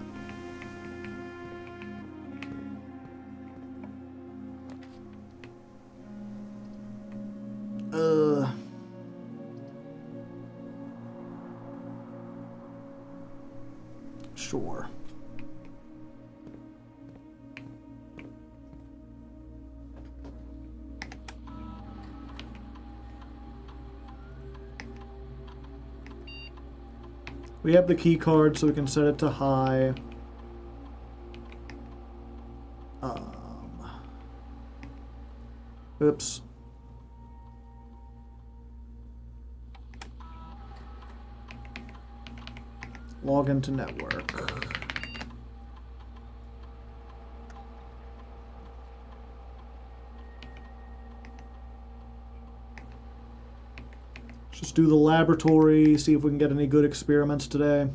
Sure. We have the key card, so we can set it to high. Oops. Log into network. Let's just do the laboratory, see if we can get any good experiments today.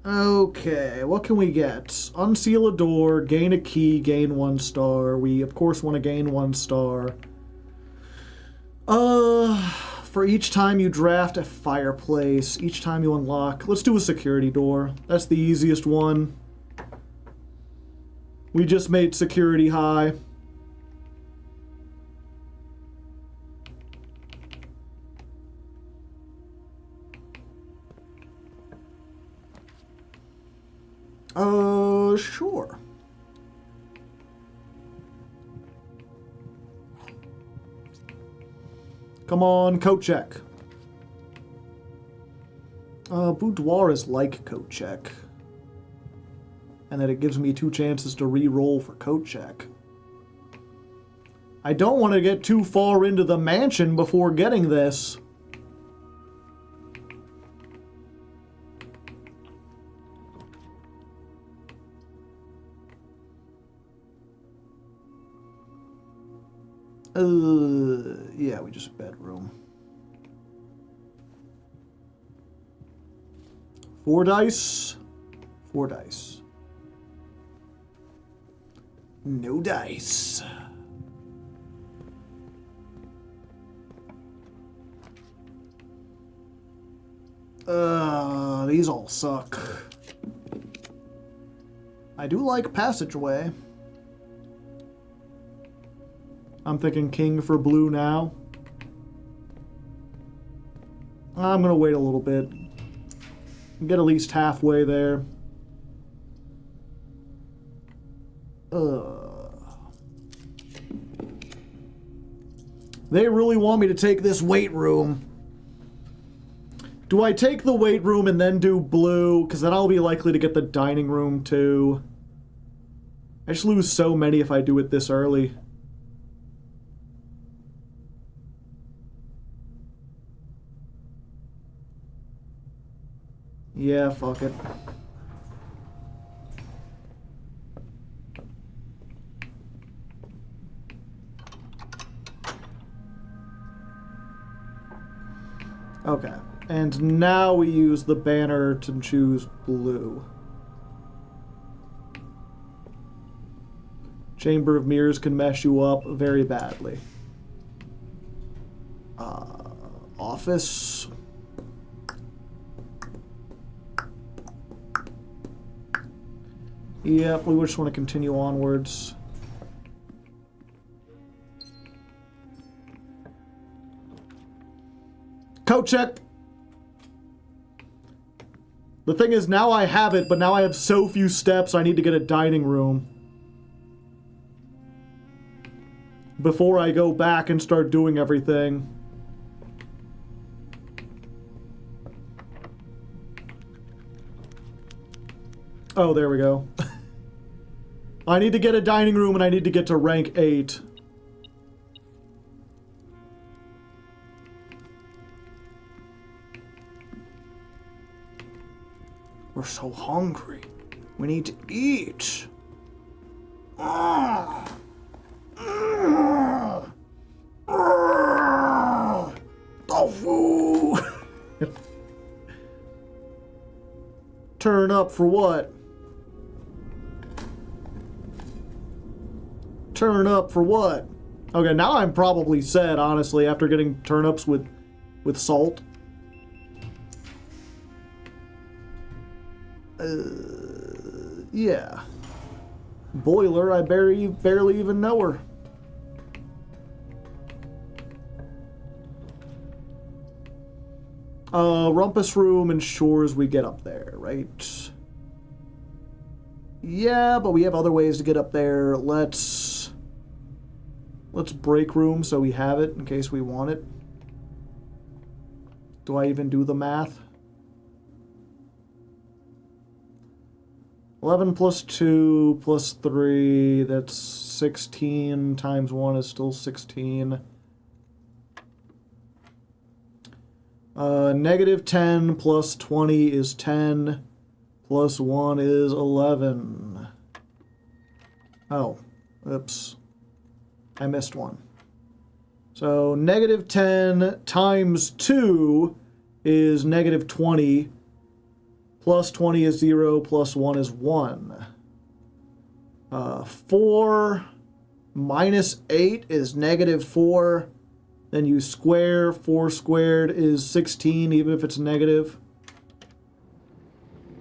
Okay, what can we get? Unseal a door, gain a key, gain 1 star. We, of course, want to gain 1 star. For each time you draft a fireplace, each time you unlock... Let's do a security door. That's the easiest one. We just made security high. Sure. Come on, coat check. Boudoir is like coat check. And then it gives me 2 chances to re-roll for coat check. I don't want to get too far into the mansion before getting this. Yeah, we just bedroom. 4 dice. 4 dice. No dice. These all suck. I do like passageway. I'm thinking king for blue now. I'm gonna wait a little bit. Get at least halfway there. They really want me to take this weight room. Do I take the weight room and then do blue? Because then I'll be likely to get the dining room too. I just lose so many if I do it this early. Yeah, fuck it. Okay, and now we use the banner to choose blue. Chamber of Mirrors can mess you up very badly. Office. Yep, we just want to continue onwards. Coat check! The thing is, now I have it, but now I have so few steps, I need to get a dining room. Before I go back and start doing everything. Oh, there we go. I need to get a dining room and I need to get to rank 8. We're so hungry. We need to eat. Ah. Ah. Ah. Tofu. Turn up for what? Turn up for what? Okay, now I'm probably sad, honestly, after getting turnips with salt. Yeah. Boiler, I barely even know her. Rumpus room ensures we get up there, right? Yeah, but we have other ways to get up there. Let's break room so we have it in case we want it. Do I even do the math? 11 plus 2 plus 3, that's 16 times 1 is still 16. Negative 10 plus 20 is 10, plus 1 is 11. Oh, oops. I missed one. So negative 10 times 2 is negative 20, plus 20 is 0, plus 1 is 1. 4 minus 8 is negative 4. Then you square, 4 squared is 16, even if it's negative.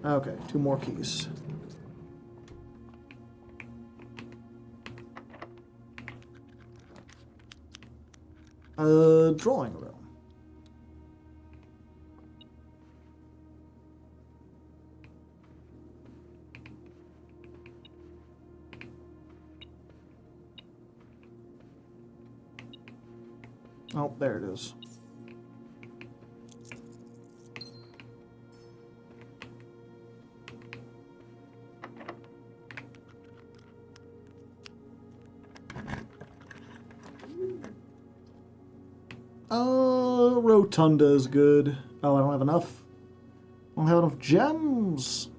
Okay, 2 more keys. Drawing room. Oh, there it is. Rotunda is good. Oh, I don't have enough. I don't have enough gems.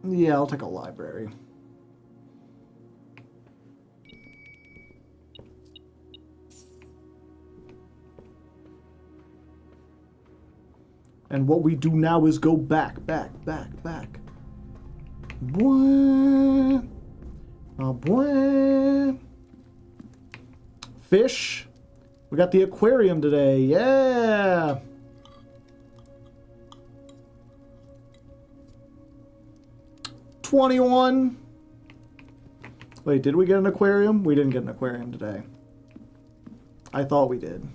Yeah, I'll take a library. And what we do now is go back. Boy. Oh, boy. Fish. We got the aquarium today. Yeah. $21. Wait, did we get an aquarium? We didn't get an aquarium today. I thought we did.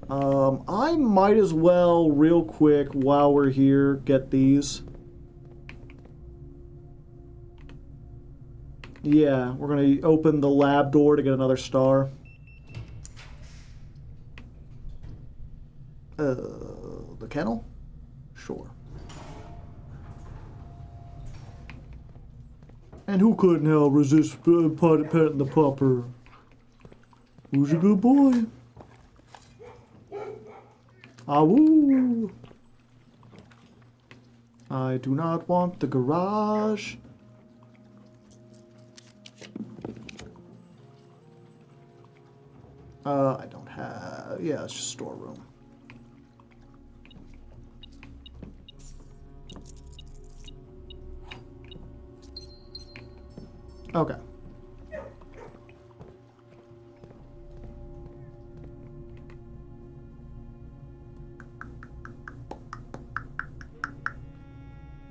I might as well, real quick, while we're here, get these. Yeah, we're going to open the lab door to get another star. The kennel? Sure. And who couldn't help resist petting the pupper? Who's a good boy? Ah, woo! I do not want the garage. I don't have... Yeah, it's just storeroom. Okay.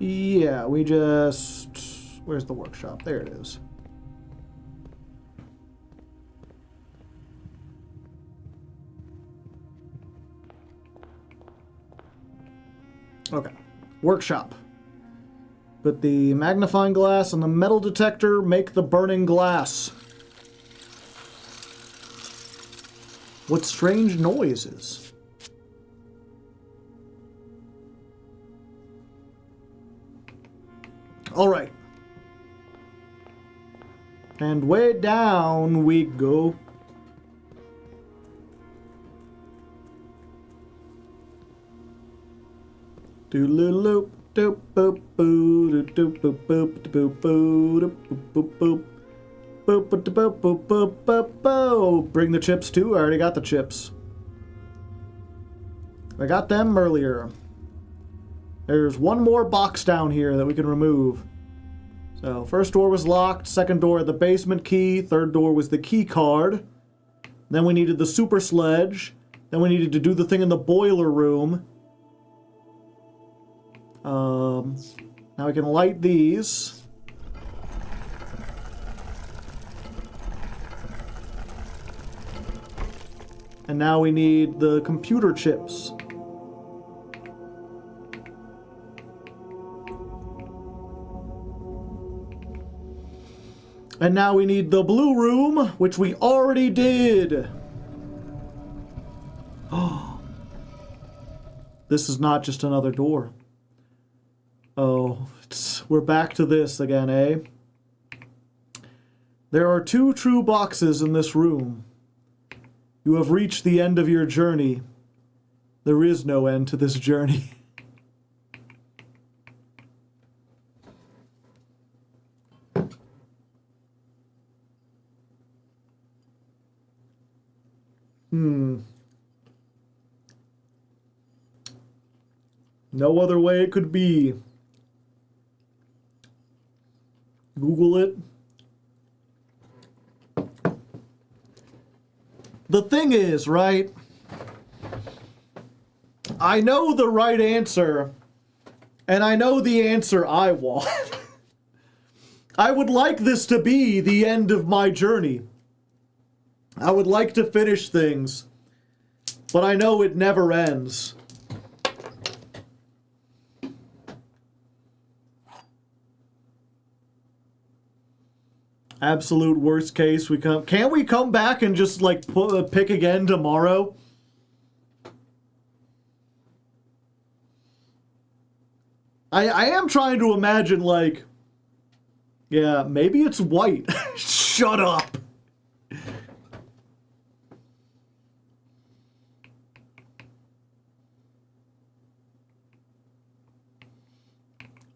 Yeah, we just... Where's the workshop? There it is. Okay. Workshop. But the magnifying glass and the metal detector make the burning glass. What strange noises? All right. And way down we go. Doodle-loop, doop boop boo, doop boop boop boop boo, doop boop boop. Boop boop boop boop boop boop boop. Bring the chips too. I already got the chips. I got them earlier. There's one more box down here that we can remove. So first door was locked. Second door had the basement key. Third door was the key card. Then we needed the super sledge. Then we needed to do the thing in the boiler room. Now we can light these. And now we need the computer chips. And now we need the blue room, which we already did. Oh. This is not just another door. Oh, we're back to this again, eh? There are 2 true boxes in this room. You have reached the end of your journey. There is no end to this journey. No other way it could be. Google it. The thing is, right? I know the right answer, and I know the answer I want. I would like this to be the end of my journey. I would like to finish things, but I know it never ends. Absolute worst case, can't we come back and just like pick again tomorrow? I am trying to imagine, like, yeah, maybe it's white. Shut up.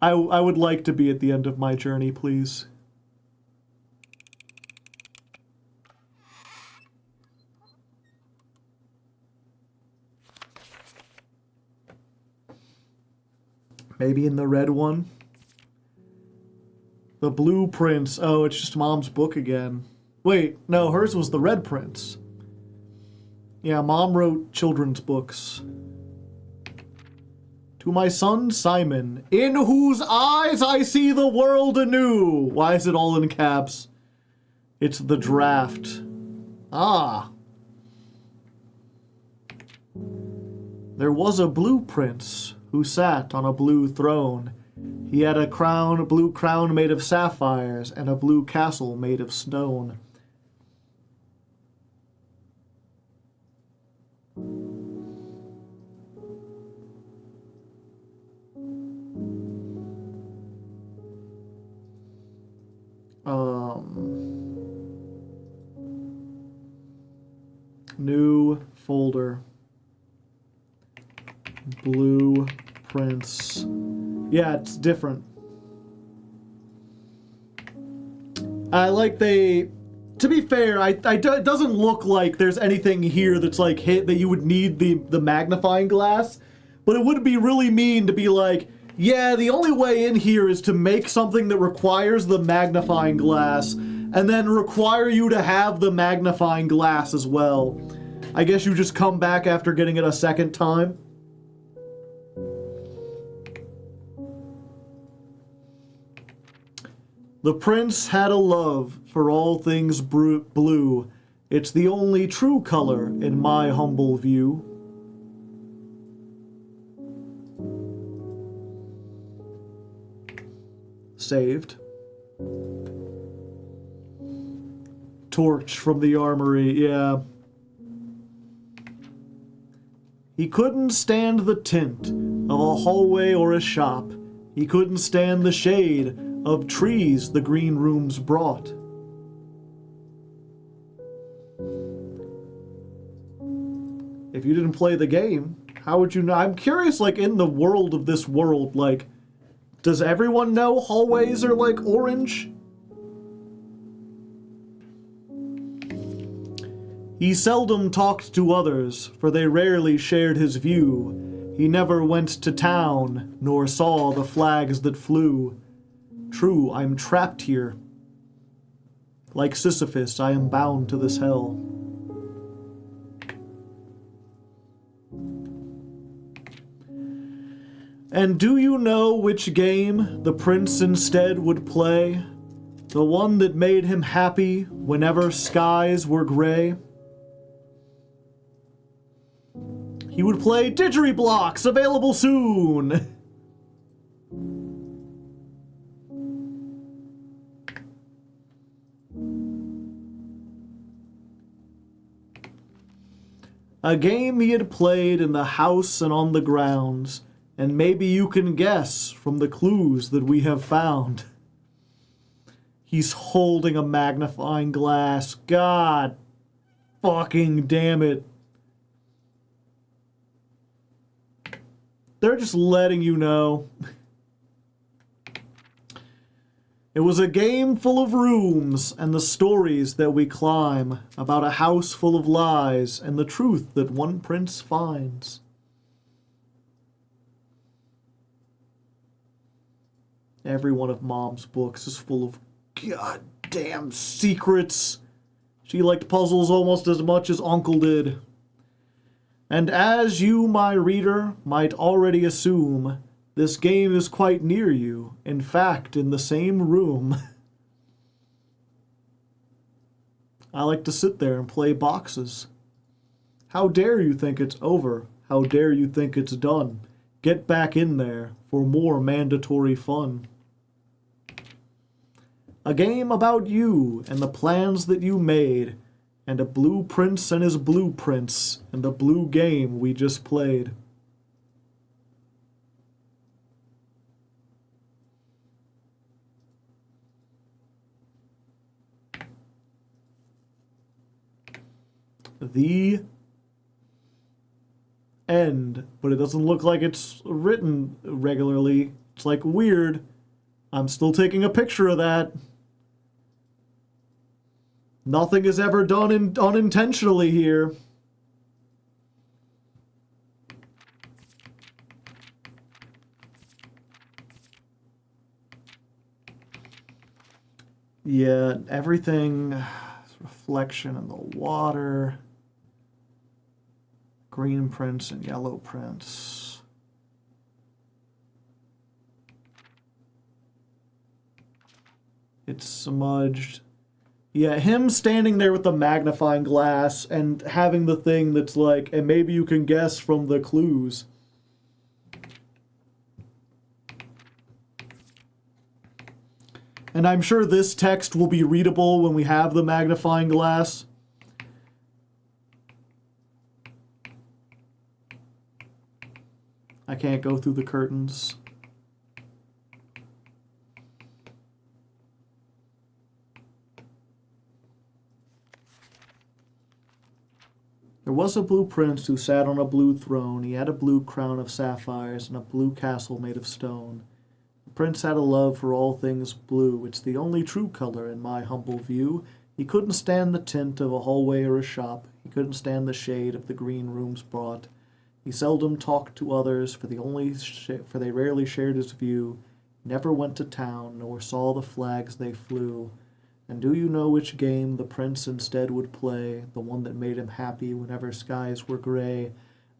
I would like to be at the end of my journey, please. Maybe in the red one? The blueprints. Oh, it's just Mom's book again. Wait, no, hers was the red prints. Yeah, Mom wrote children's books. To my son, Simon, in whose eyes I see the world anew. Why is it all in caps? It's the draft. Ah. There was a blue prince who sat on a blue throne. He had a blue crown made of sapphires, and a blue castle made of stone. New folder. Blueprints. Yeah, it's different. To be fair, it doesn't look like there's anything here that's like that you would need the magnifying glass, but it would be really mean to be like, yeah, the only way in here is to make something that requires the magnifying glass, and then require you to have the magnifying glass as well. I guess you just come back after getting it a second time. The prince had a love for all things blue. It's the only true color in my humble view. Saved. Torch from the armory, yeah. He couldn't stand the tint of a hallway or a shop. He couldn't stand the shade of trees the green rooms brought. if you didn't play the game, how would you know? I'm curious, like, in the world of this world, like, does everyone know hallways are, like, orange? He seldom talked to others, for they rarely shared his view. He never went to town, nor saw the flags that flew. True, I'm trapped here. Like Sisyphus, I am bound to this hell. And do you know which game the prince instead would play? The one that made him happy whenever skies were gray? He would play Digiblocks, available soon! A game he had played in the house and on the grounds, and maybe you can guess from the clues that we have found. He's holding a magnifying glass. God fucking damn it. They're just letting you know. It was a game full of rooms and the stories that we climb, about a house full of lies and the truth that one prince finds. Every one of Mom's books is full of goddamn secrets. She liked puzzles almost as much as Uncle did. And as you, my reader, might already assume, this game is quite near you, in fact, in the same room. I like to sit there and play boxes. How dare you think it's over? How dare you think it's done? Get back in there for more mandatory fun. A game about you and the plans that you made, and a blue prince and his blueprints, and the blue game we just played. The end, but it doesn't look like it's written regularly. It's like weird. I'm still taking a picture of that. Nothing is ever done unintentionally here. Yeah, everything, reflection in the water. Green prints and yellow prints. It's smudged. Yeah, him standing there with the magnifying glass and having the thing that's like, and maybe you can guess from the clues. And I'm sure this text will be readable when we have the magnifying glass. I can't go through the curtains. There was a blue prince who sat on a blue throne. He had a blue crown of sapphires and a blue castle made of stone. The prince had a love for all things blue. It's the only true color in my humble view. He couldn't stand the tint of a hallway or a shop. He couldn't stand the shade of the green rooms brought. He seldom talked to others, for they rarely shared his view. He never went to town, nor saw the flags they flew. And do you know which game the prince instead would play, the one that made him happy whenever skies were gray?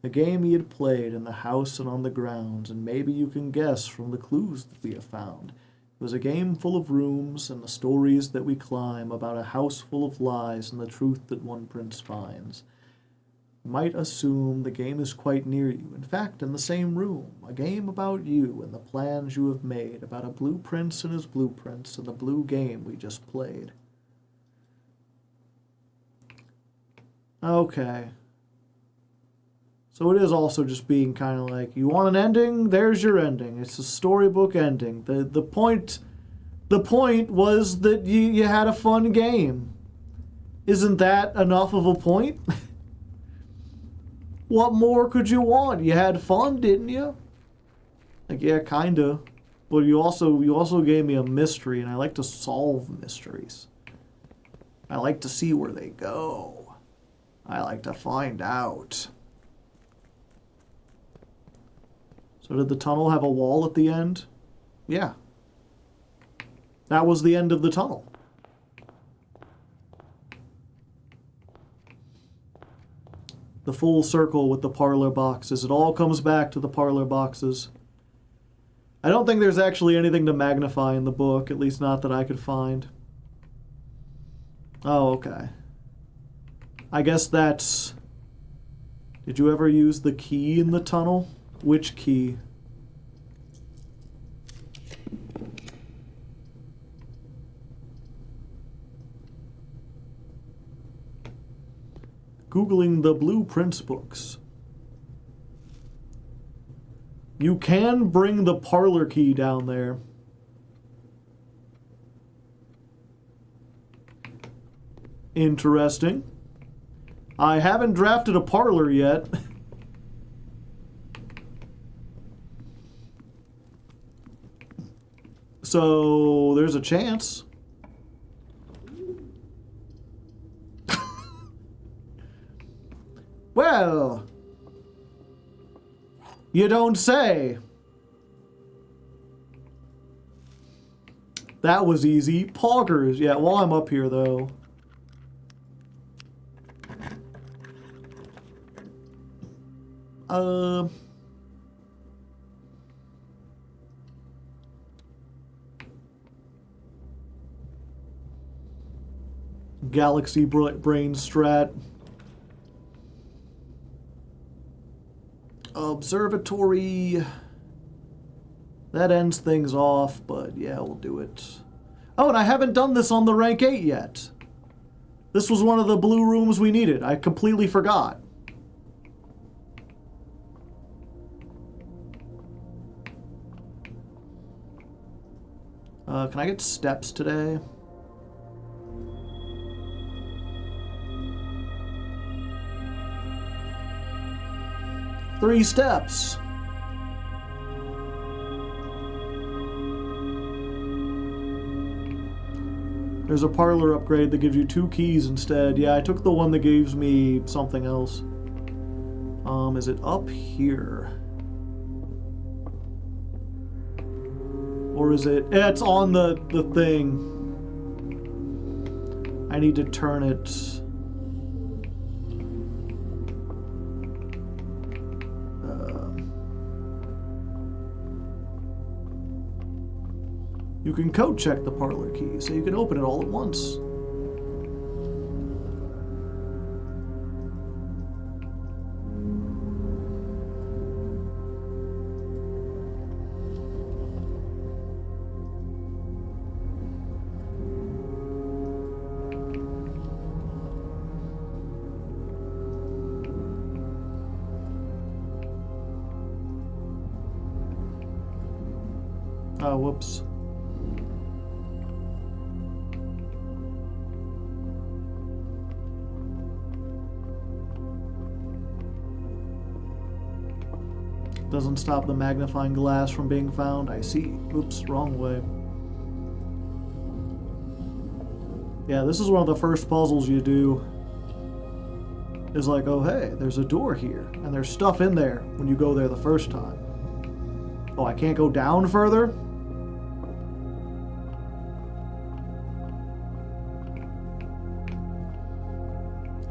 A game he had played in the house and on the grounds, and maybe you can guess from the clues that we have found. It was a game full of rooms and the stories that we climb, about a house full of lies and the truth that one prince finds. You might assume the game is quite near you, in fact, in the same room. A game about you and the plans you have made, about a blue prince and his blueprints and the blue game we just played. Okay. So it is also just being kind of like, you want an ending? There's your ending. It's a storybook ending. The point was that you had a fun game. Isn't that enough of a point? What more could you want? You had fun, didn't you? Like, yeah, kinda. But you also gave me a mystery, and I like to solve mysteries. I like to see where they go. I like to find out. So did the tunnel have a wall at the end? Yeah. That was the end of the tunnel. The full circle with the parlor boxes. It all comes back to the parlor boxes. I don't think there's actually anything to magnify in the book, at least not that I could find. Oh, okay. I guess that's... Did you ever use the key in the tunnel? Which key? Googling the blueprints books. You can bring the parlor key down there. Interesting. I haven't drafted a parlor yet. So there's a chance. Well, you don't say. That was easy. Poggers. Yeah, while I'm up here, though. Galaxy Brain Strat. Observatory. That ends things off, but yeah, we'll do it. Oh, and I haven't done this on the rank 8 yet. This was one of the blue rooms we needed. I completely forgot. Can I get steps today? Three steps. There's a parlor upgrade that gives you 2 keys instead. Yeah, I took the one that gives me something else. Is it up here? Or is it... It's on the thing. I need to turn it... You can code check the parlor key, so you can open it all at once. Oh, whoops. Doesn't stop the magnifying glass from being found. I see. Oops, wrong way. Yeah, this is one of the first puzzles you do. It's like, oh hey, there's a door here, and there's stuff in there when you go there the first time. Oh, I can't go down further?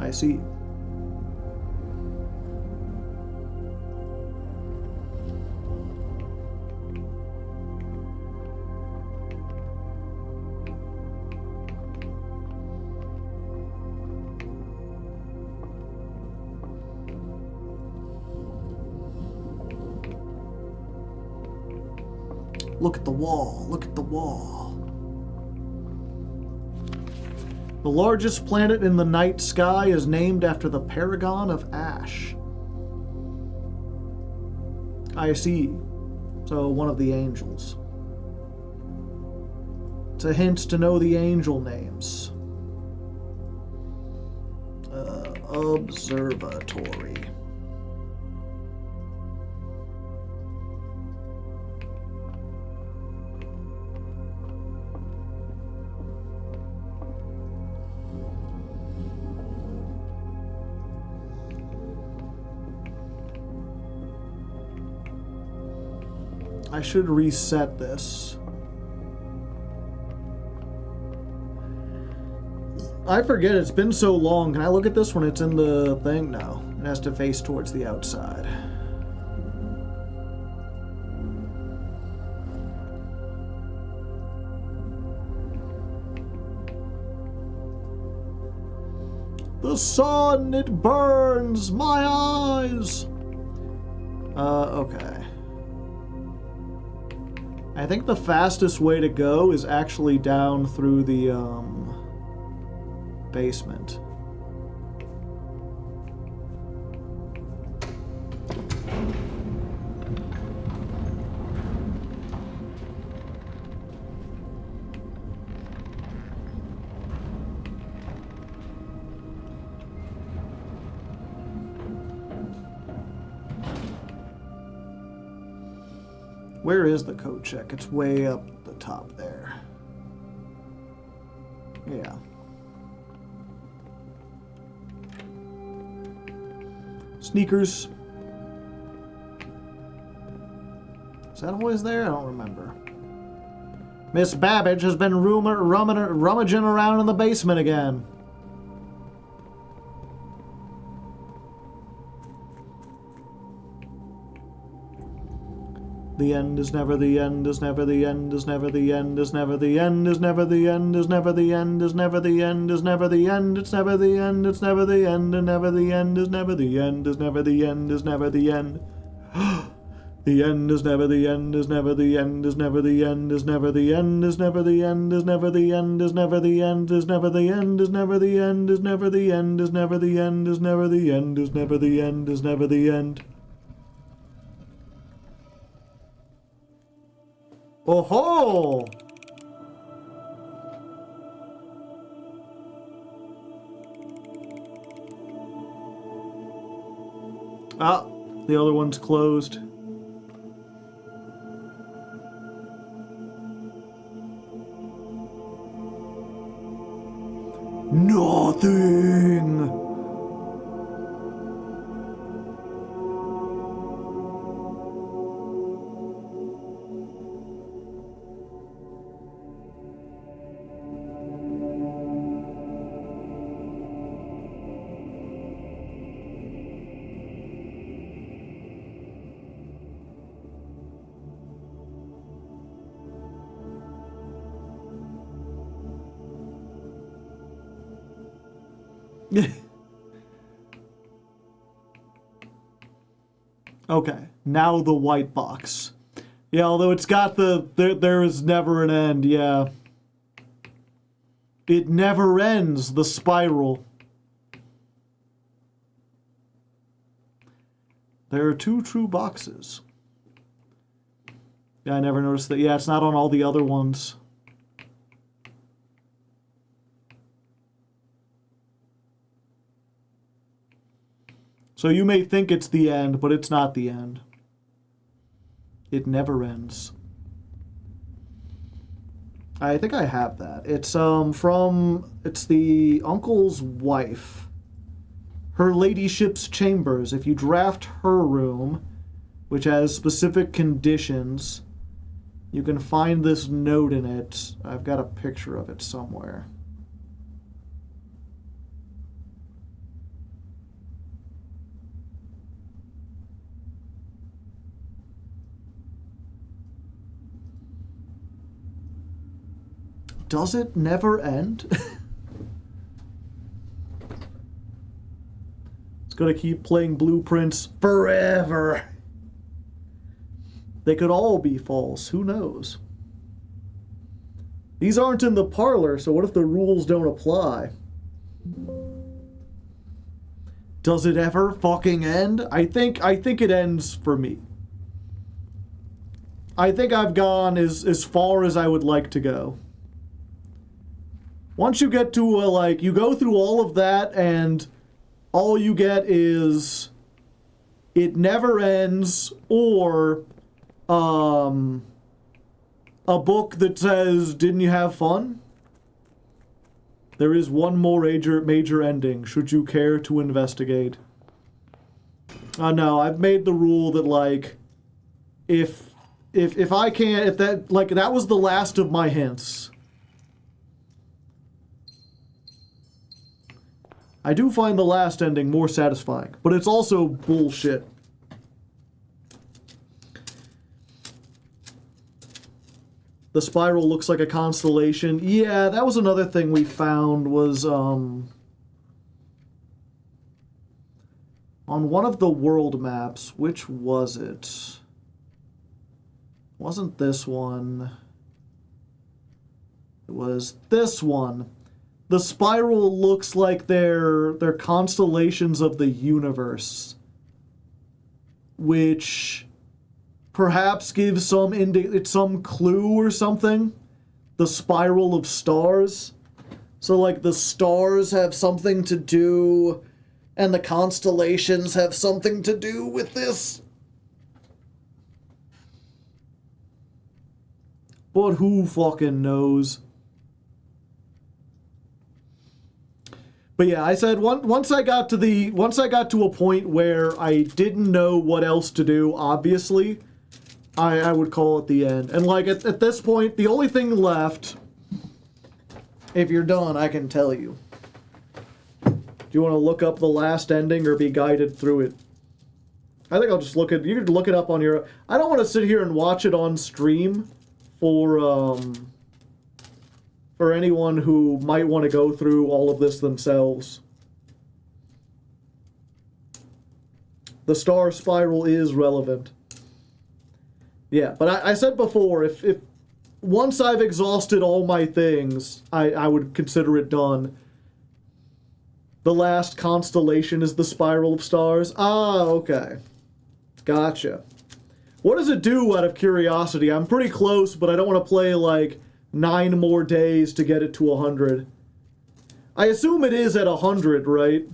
I see. Look at the wall. Look at the wall. The largest planet in the night sky is named after the Paragon of Ash. I see. So, one of the angels. It's a hint to know the angel names. Observatory. I should reset this. I forget, it's been so long. Can I look at this when it's in the thing? No. It has to face towards the outside. The sun, it burns my eyes. Okay. I think the fastest way to go is actually down through the, basement. Where is the code check? It's way up the top there. Yeah. Sneakers. Is that always there? I don't remember. Miss Babbage has been rummaging around in the basement again. The end is never the end, is never the end, is never the end, is never the end, is never the end, is never the end, is never the end, is never the end, it's never the end, it's never the end, and never the end, is never the end, is never the end, is never the end. The end is never the end, is never the end, is never the end, is never the end, is never the end, is never the end, is never the end, is never the end, is never the end, is never the end, is never the end, is never the end, is never the end, is never the end. Oh ho! Ah, the other one's closed. Nothing! Okay, now the white box. Yeah, although it's got there is never an end, yeah. It never ends, the spiral. There are 2 true boxes. Yeah, I never noticed that. Yeah, it's not on all the other ones. So you may think it's the end, but it's not the end. It never ends. I think I have that. It's it's the uncle's wife. Her ladyship's chambers. If you draft her room, which has specific conditions, you can find this note in it. I've got a picture of it somewhere. Does it never end? It's gonna keep playing blueprints forever. They could all be false. Who knows? These aren't in the parlor, so what if the rules don't apply? Does it ever fucking end? I think it ends for me. I think I've gone as far as I would like to go. Once you get to, you go through all of that, and all you get is it never ends, or a book that says, didn't you have fun? There is one more major ending, should you care to investigate. No, I've made the rule that, if if I can't, if that, like, that was the last of my hints. I do find the last ending more satisfying, but it's also bullshit. The spiral looks like a constellation. Yeah, that was another thing we found was, on one of the world maps. Which was it? Wasn't this one. It was this one. The spiral looks like they're constellations of the universe, which perhaps gives some clue or something. The spiral of stars. So, like, the stars have something to do, and the constellations have something to do with this. But who fucking knows? But yeah, I said once I got to a point where I didn't know what else to do, obviously, I would call it the end. And like at this point, the only thing left, if you're done, I can tell you. Do you want to look up the last ending or be guided through it? I think I'll just look at, you can look it up on your, I don't want to sit here and watch it on stream for anyone who might want to go through all of this themselves. The star spiral is relevant. Yeah, but I said before, if once I've exhausted all my things, I would consider it done. The last constellation is the spiral of stars. Ah, okay. Gotcha. What does it do out of curiosity? I'm pretty close, but I don't want to play like 9 more days to get it to 100. I assume it is at 100, right?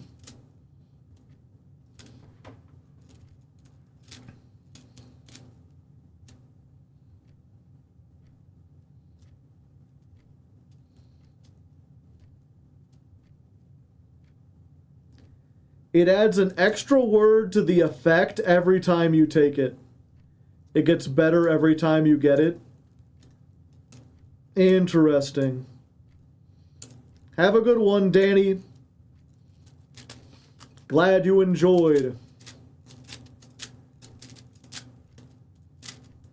It adds an extra word to the effect every time you take it. It gets better every time you get it. Interesting. Have a good one, Danny. Glad you enjoyed.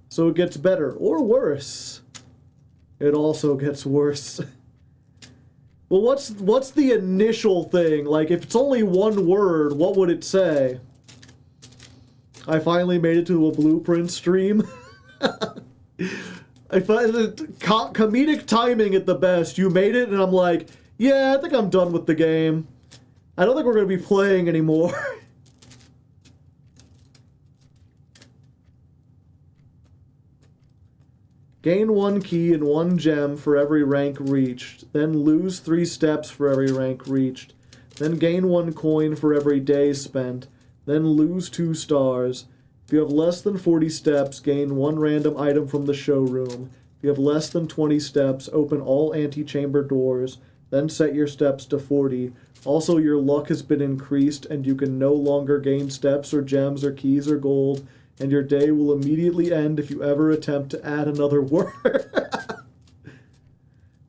So it gets better or worse. It also gets worse. Well, what's the initial thing? Like, if it's only one word, what would it say? I finally made it to a blueprint stream. I find it comedic timing at the best. You made it, and I'm like, yeah, I think I'm done with the game. I don't think we're going to be playing anymore. Gain 1 key and 1 gem for every rank reached. Then lose 3 steps for every rank reached. Then gain 1 coin for every day spent. Then lose 2 stars. If you have less than 40 steps, gain 1 random item from the showroom. If you have less than 20 steps, open all antechamber doors. Then set your steps to 40. Also, your luck has been increased, and you can no longer gain steps or gems or keys or gold, and your day will immediately end if you ever attempt to add another word.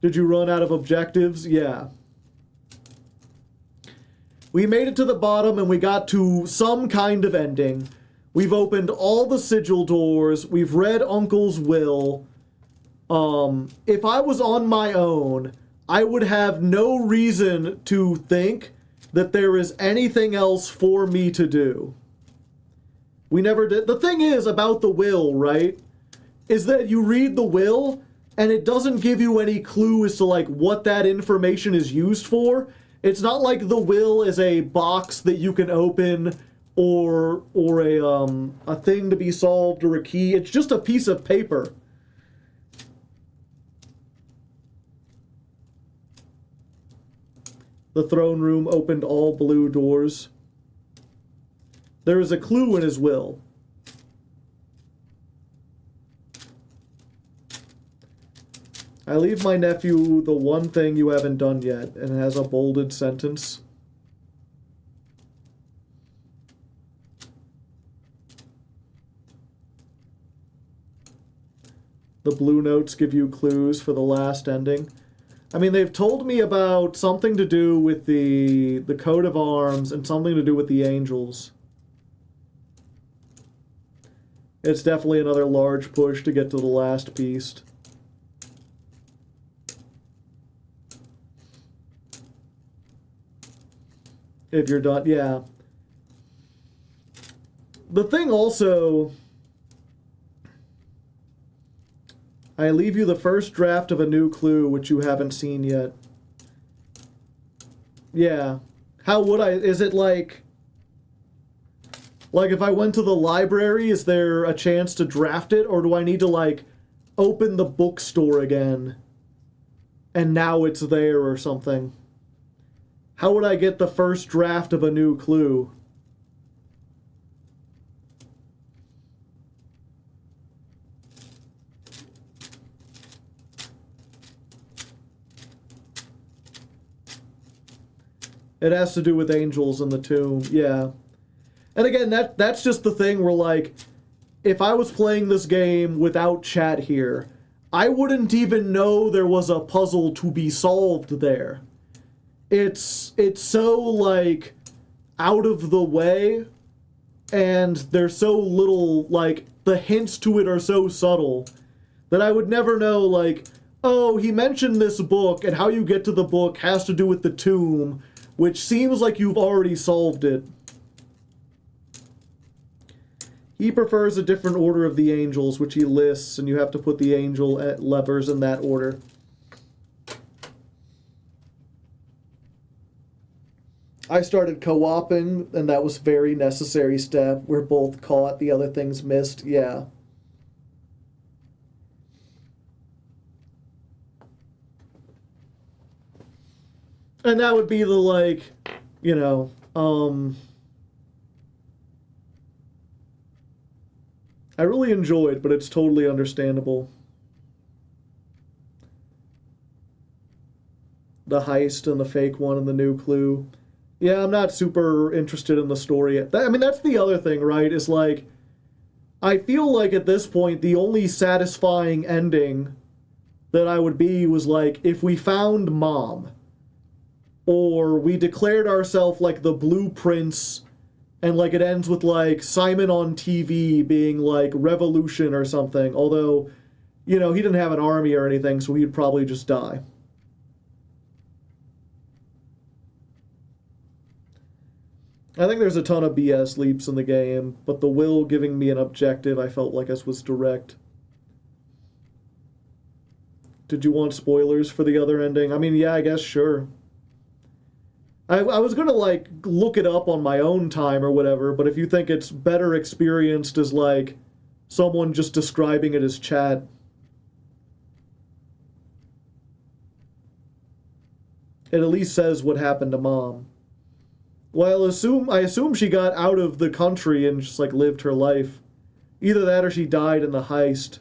Did you run out of objectives? Yeah. We made it to the bottom, and we got to some kind of ending. We've opened all the sigil doors. We've read Uncle's will. If I was on my own, I would have no reason to think that there is anything else for me to do. We never did. The thing is about the will, right, is that you read the will, and it doesn't give you any clue as to, like, what that information is used for. It's not like the will is a box that you can open or a thing to be solved or a key. It's just a piece of paper. The throne room opened all blue doors. There is a clue in his will. I leave my nephew the one thing you haven't done yet, and it has a bolded sentence. The blue notes give you clues for the last ending. I mean, they've told me about something to do with the coat of arms and something to do with the angels. It's definitely another large push to get to the last piece. If you're done, yeah. The thing also, I leave you the first draft of a new clue, which you haven't seen yet. Yeah. How would I, is it like if I went to the library, is there a chance to draft it? Or do I need to, like, open the bookstore again? And now it's there or something? How would I get the first draft of a new clue? It has to do with angels in the tomb, yeah. And again, that's just the thing where, like, if I was playing this game without chat here, I wouldn't even know there was a puzzle to be solved there. It's so, like, out of the way, and there's so little, like, the hints to it are so subtle that I would never know, like, oh, he mentioned this book, and how you get to the book has to do with the tomb, which seems like you've already solved it. He prefers a different order of the angels, which he lists, and you have to put the angel levers in that order. I started co-oping, and that was a very necessary step. We're both caught, the other things missed, yeah. And that would be the, like, you know, I really enjoyed, but it's totally understandable. The heist and the fake one and the new clue. Yeah, I'm not super interested in the story yet. I mean, that's the other thing, right? Is like, I feel like at this point, the only satisfying ending that I would be was like, if we found Mom, or we declared ourselves like the blueprints, and like it ends with like Simon on TV being like revolution or something. Although, you know, he didn't have an army or anything, so he'd probably just die. I think there's a ton of BS leaps in the game, but the will giving me an objective I felt like this was direct. Did you want spoilers for the other ending? I mean, yeah, I guess, sure. I was gonna, like, look it up on my own time or whatever, but if you think it's better experienced as, like, someone just describing it as chat. It at least says what happened to Mom. Well, I assume she got out of the country and just, like, lived her life. Either that or she died in the heist.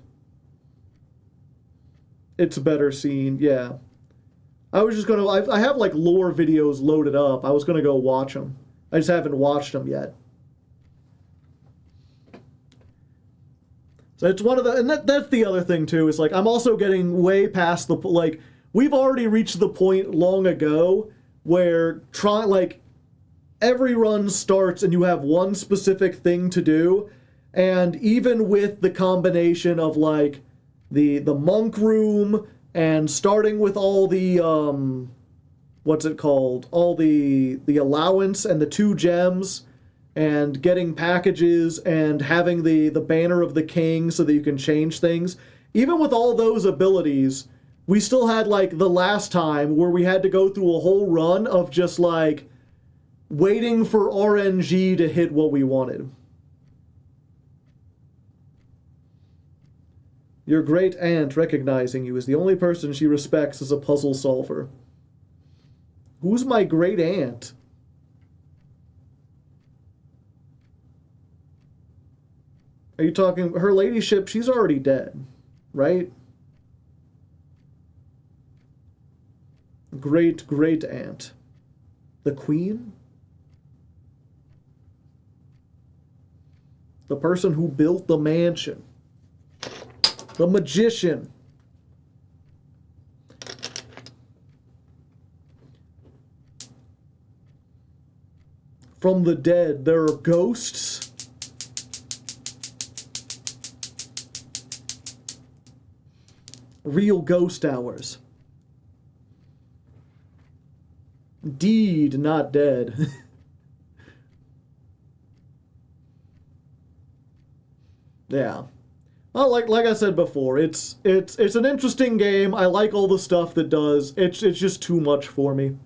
It's a better scene, yeah. I was just gonna, I have, like, lore videos loaded up. I was gonna go watch them. I just haven't watched them yet. So it's one of the, and that's the other thing, too, is, like, I'm also getting way past the, like, we've already reached the point long ago where, every run starts and you have one specific thing to do, and even with the combination of, like, the monk room and starting with all the what's it called, all the allowance and the 2 gems and getting packages and having the banner of the king so that you can change things, even with all those abilities, we still had, like, the last time where we had to go through a whole run of just, like, waiting for RNG to hit what we wanted. Your great aunt recognizing you is the only person she respects as a puzzle solver. Who's my great aunt? Are you talking her ladyship? She's already dead, right? Great great aunt. The queen? The person who built the mansion. The Magician. From the dead, there are ghosts. Real ghost hours. Deed, not dead. Yeah. Well, like I said before, it's an interesting game. I like all the stuff that does. It's just too much for me.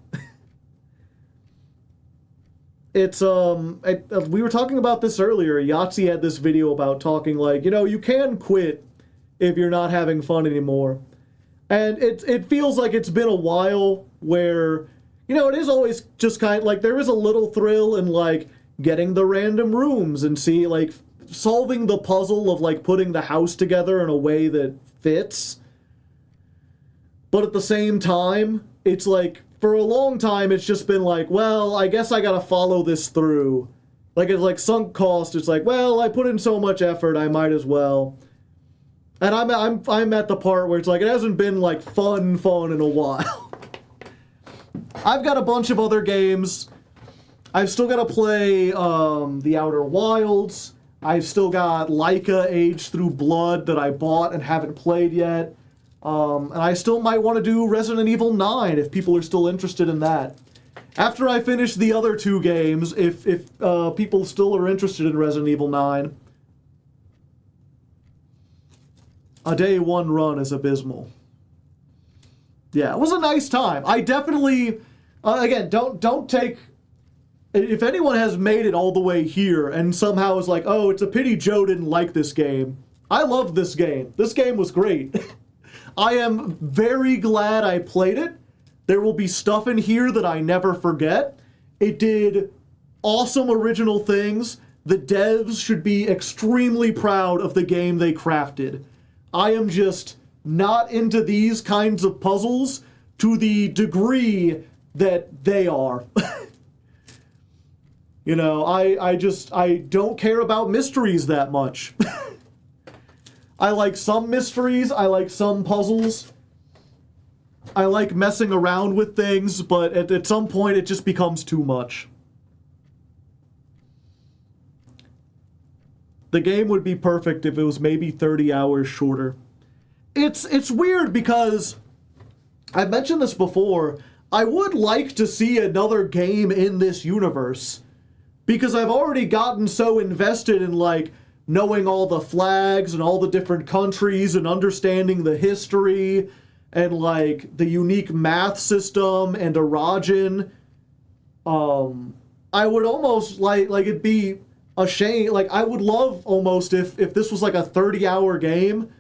It's we were talking about this earlier. Yahtzee had this video about talking like, you can quit if you're not having fun anymore. And it feels like it's been a while where, it is always just kind of like there is a little thrill in like getting the random rooms and see like solving the puzzle of like putting the house together in a way that fits. But at the same time, it's like for a long time it's just been like, well, I guess I gotta follow this through. Like it's like sunk cost. It's like, well, I put in so much effort, I might as well. And I'm at the part where it's like it hasn't been like fun in a while. I've got a bunch of other games. I've still got to play The Outer Wilds. I've still got Laika Age Through Blood that I bought and haven't played yet. And I still might want to do Resident Evil 9 if people are still interested in that. After I finish the other two games, if people still are interested in Resident Evil 9, a day one run is abysmal. Yeah, it was a nice time. I definitely, again, don't take... If anyone has made it all the way here and somehow is like, oh, it's a pity Joe didn't like this game. I love this game. This game was great. I am very glad I played it. There will be stuff in here that I never forget. It did awesome original things. The devs should be extremely proud of the game they crafted. I am just not into these kinds of puzzles to the degree that they are. I don't care about mysteries that much. I like some mysteries, I like some puzzles. I like messing around with things, but at some point it just becomes too much. The game would be perfect if it was maybe 30 hours shorter. It's weird because, I've mentioned this before, I would like to see another game in this universe. Because I've already gotten so invested in, like, knowing all the flags and all the different countries and understanding the history and, like, the unique math system and Arajan. I would almost, like it'd be a shame. Like, I would love almost if this was, like, a 30-hour game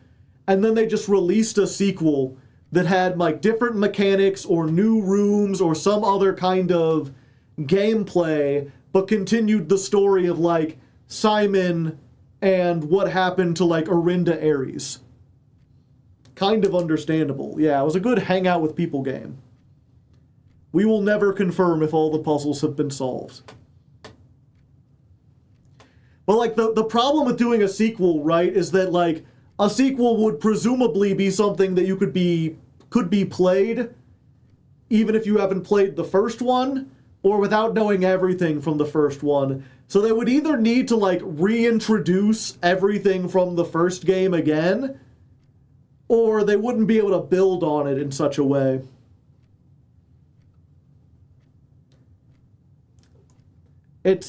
and then they just released a sequel that had, like, different mechanics or new rooms or some other kind of gameplay, but continued the story of, like, Simon and what happened to, like, Orinda Ares. Kind of understandable. Yeah, it was a good hangout with people game. We will never confirm if all the puzzles have been solved. But, like, the problem with doing a sequel, right, is that, like, a sequel would presumably be something that could be played even if you haven't played the first one, or without knowing everything from the first one. So they would either need to, like, reintroduce everything from the first game again, or they wouldn't be able to build on it in such a way. They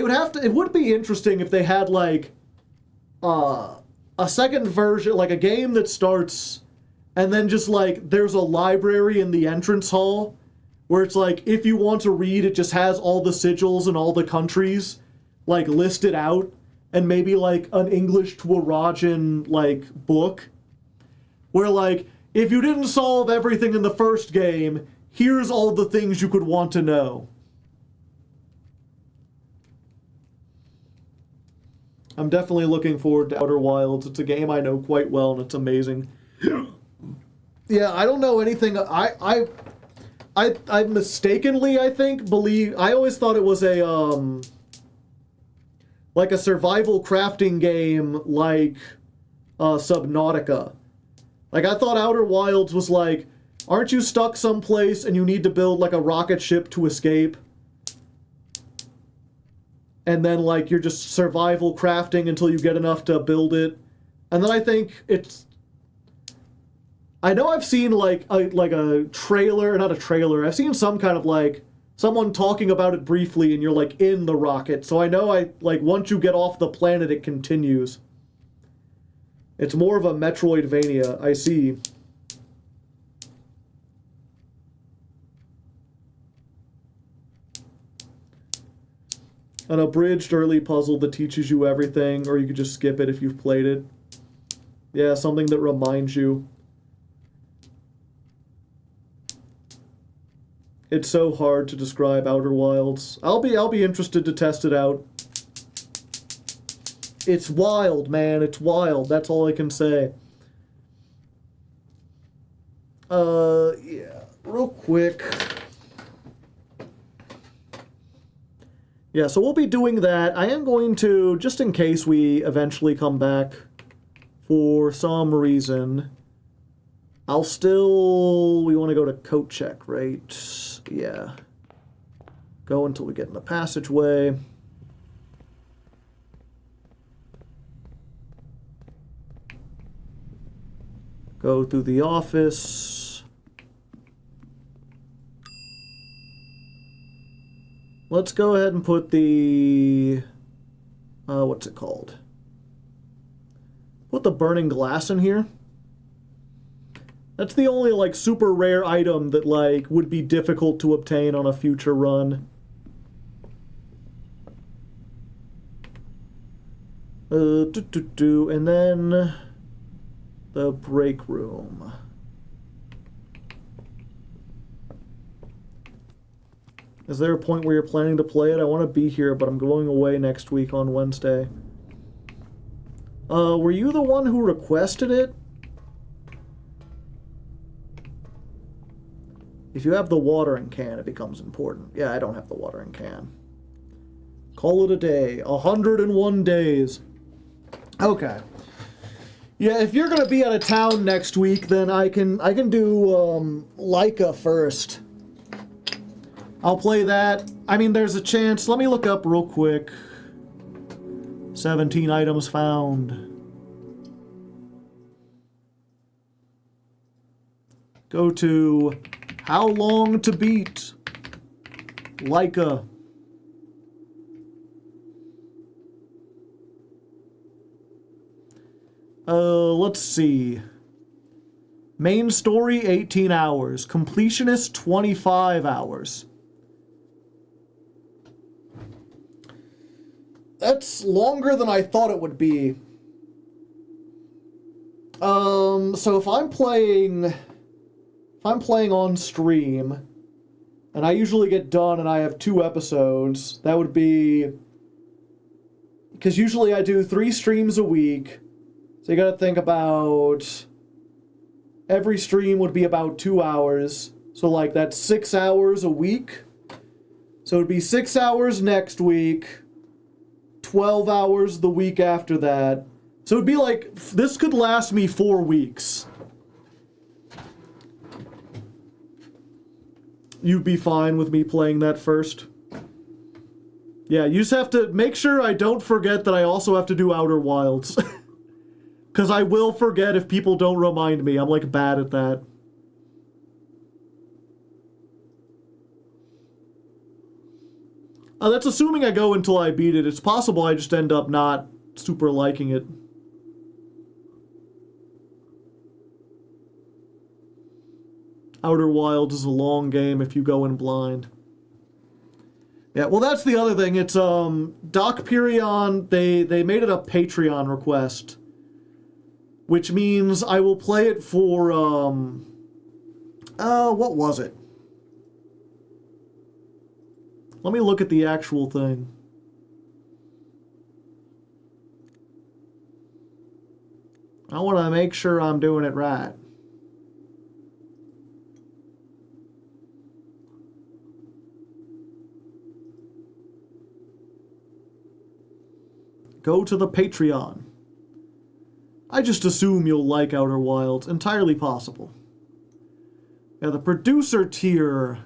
would have to, it would be interesting if they had, like, a second version, like a game that starts, and then just, like, there's a library in the entrance hall, where it's like, if you want to read, it just has all the sigils and all the countries, like, listed out, and maybe, like, an English to Arajan, like, book, where, like, if you didn't solve everything in the first game, here's all the things you could want to know. I'm definitely looking forward to Outer Wilds. It's a game I know quite well, and it's amazing. Yeah, I don't know anything. I mistakenly, I think, believe... I always thought it was a, like a survival crafting game like Subnautica. Like, I thought Outer Wilds was like, aren't you stuck someplace and you need to build like a rocket ship to escape? And then like you're just survival crafting until you get enough to build it. And then I think it's... I know I've seen like a trailer, not a trailer, I've seen some kind of like someone talking about it briefly and you're like in the rocket. So I know once you get off the planet it continues. It's more of a Metroidvania, I see. An abridged early puzzle that teaches you everything, or you could just skip it if you've played it. Yeah, something that reminds you. It's so hard to describe Outer Wilds. I'll be interested to test it out. It's wild, man. It's wild. That's all I can say. Yeah, real quick. Yeah, so we'll be doing that. I am going to, just in case we eventually come back for some reason, I'll still... We want to go to coat check, right? Yeah. Go until we get in the passageway. Go through the office. Let's go ahead and put the... what's it called? Put the burning glass in here. That's the only, like, super rare item that, like, would be difficult to obtain on a future run. And then... the break room. Is there a point where you're planning to play it? I want to be here, but I'm going away next week on Wednesday. Were you the one who requested it? If you have the watering can, it becomes important. Yeah, I don't have the watering can. Call it a day. 101 days. Okay. Yeah, if you're gonna be out of town next week, then I can do Leica first. I'll play that. I mean, there's a chance. Let me look up real quick. 17 items found. Go to How Long to Beat. Leica. Let's see. Main story, 18 hours. Completionist, 25 hours. That's longer than I thought it would be. So if I'm playing on stream, and I usually get done and I have 2 episodes, that would be... Because usually I do 3 streams a week, so you gotta think about... Every stream would be about 2 hours, so like that's 6 hours a week. So it'd be 6 hours next week, 12 hours the week after that. So it'd be like, this could last me 4 weeks. You'd be fine with me playing that first? Yeah, you just have to make sure I don't forget that I also have to do Outer Wilds. Because I will forget if people don't remind me. I'm, like, bad at that. That's assuming I go until I beat it. It's possible I just end up not super liking it. Outer Wilds is a long game if you go in blind. Yeah, well, that's the other thing. It's, Doc Pirion, they made it a Patreon request. Which means I will play it for, what was it? Let me look at the actual thing. I want to make sure I'm doing it right. go to the Patreon. I just assume you'll like Outer Wilds. Entirely possible. Yeah, the producer tier.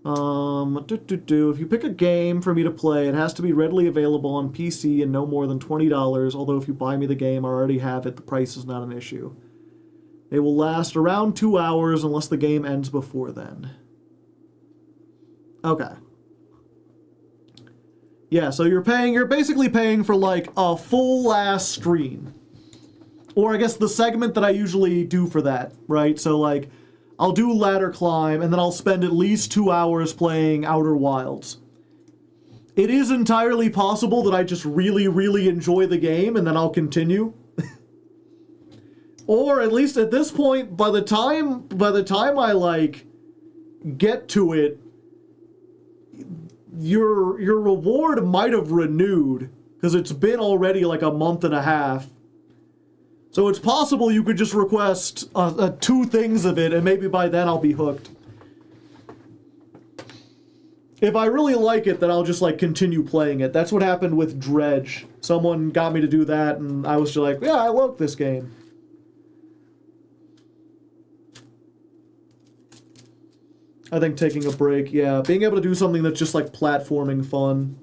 If you pick a game for me to play, it has to be readily available on PC and no more than $20, although if you buy me the game, I already have it, the price is not an issue. They will last around 2 hours unless the game ends before then. Okay. Yeah, so you're basically paying for like a full-ass stream. Or I guess the segment that I usually do for that, right? So like, I'll do Ladder Climb, and then I'll spend at least 2 hours playing Outer Wilds. It is entirely possible that I just really, really enjoy the game, and then I'll continue. Or at least at this point, by the time I like get to it, your reward might have renewed, because it's been already like a month and a half. So it's possible you could just request 2 things of it, and maybe by then I'll be hooked. If I really like it, then I'll just like continue playing it. That's what happened with Dredge. Someone got me to do that, and I was just like, yeah, I love this game. I think taking a break, yeah. Being able to do something that's just like platforming fun.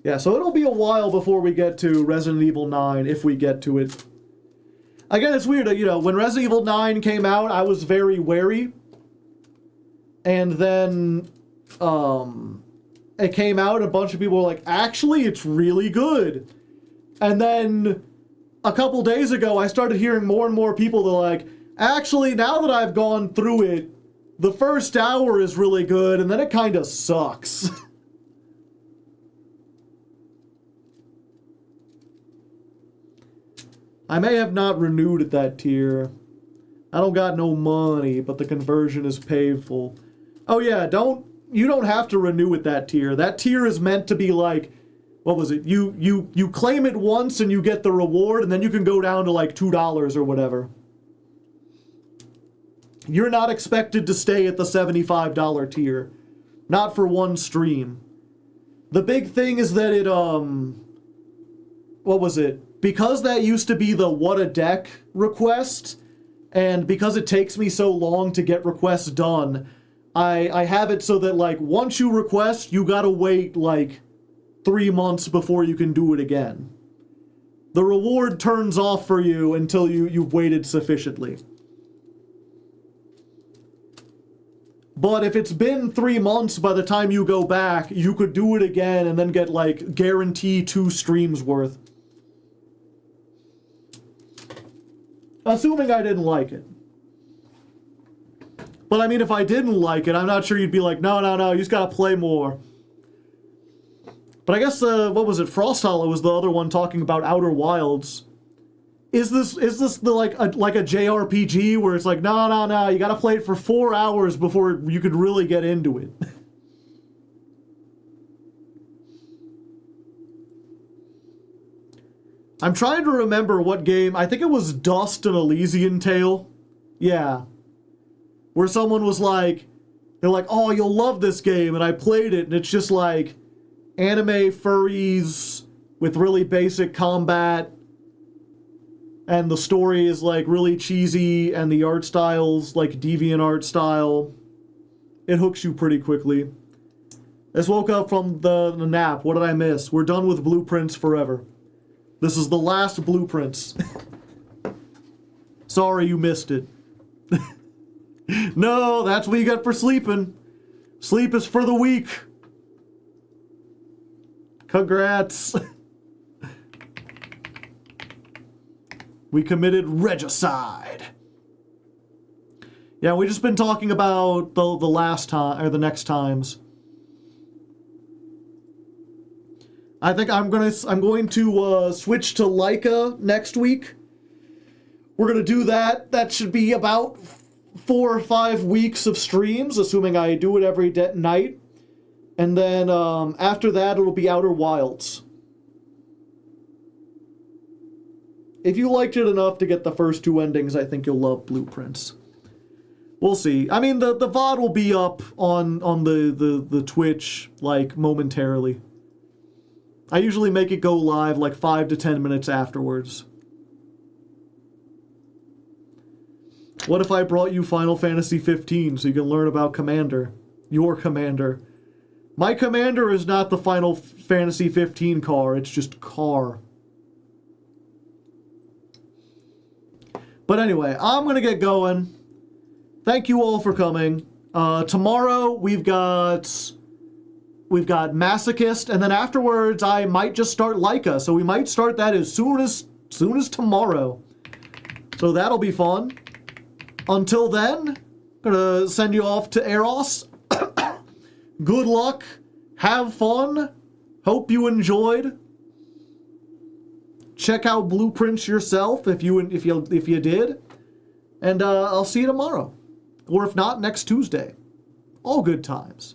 Yeah, so it'll be a while before we get to Resident Evil 9, if we get to it. Again, it's weird, you know, when Resident Evil 9 came out, I was very wary. And then, it came out, and a bunch of people were like, actually, it's really good. And then, a couple days ago, I started hearing more and more people that are like, actually, now that I've gone through it, the first hour is really good, and then it kind of sucks. I may have not renewed at that tier. I don't got no money, but the conversion is painful. Oh yeah, you don't have to renew at that tier. That tier is meant to be like, what was it? You claim it once and you get the reward, and then you can go down to like $2 or whatever. You're not expected to stay at the $75 tier. Not for one stream. The big thing is that it, what was it? Because that used to be the what a deck request, and because it takes me so long to get requests done, I have it so that, like, once you request, you gotta wait, like, 3 months before you can do it again. The reward turns off for you until you've waited sufficiently. But if it's been 3 months by the time you go back, you could do it again and then get, like, guarantee 2 streams worth. Assuming I didn't like it. But I mean, if I didn't like it, I'm not sure you'd be like, no, you just gotta play more. But I guess, what was it? Frost Hollow was the other one talking about Outer Wilds. Is this the like a JRPG where it's like, no, you gotta play it for 4 hours before you could really get into it? I'm trying to remember what game. I think it was Dust and Elysian Tale. Yeah. Where someone was like, they're like, oh, you'll love this game, and I played it, and it's just like anime furries with really basic combat, and the story is like really cheesy, and the art style's like deviant art style. It hooks you pretty quickly. I just woke up from the nap. What did I miss? We're done with Blueprints forever. This is the last Blueprints. Sorry you missed it. No, that's what you get for sleeping. Sleep is for the weak. Congrats. We committed regicide. Yeah, we just been talking about the last time, or the next times. I think I'm going to switch to Leica next week. We're going to do that. That should be about 4 or 5 weeks of streams, assuming I do it every night. And then after that, it'll be Outer Wilds. If you liked it enough to get the first 2 endings, I think you'll love Blueprints. We'll see. I mean, the VOD will be up on the Twitch, like, momentarily. I usually make it go live, like, 5 to 10 minutes afterwards. What if I brought you Final Fantasy 15 so you can learn about Commander? Your Commander. My Commander is not the Final Fantasy 15 car, it's just car. But anyway, I'm gonna get going. Thank you all for coming. Tomorrow we've got Masochist, and then afterwards I might just start Leica, so we might start that as soon as tomorrow. So that'll be fun. Until then, gonna send you off to Eros. Good luck. Have fun. Hope you enjoyed. Check out blueprints yourself if you did. And I'll see you tomorrow. Or if not, next Tuesday. All good times.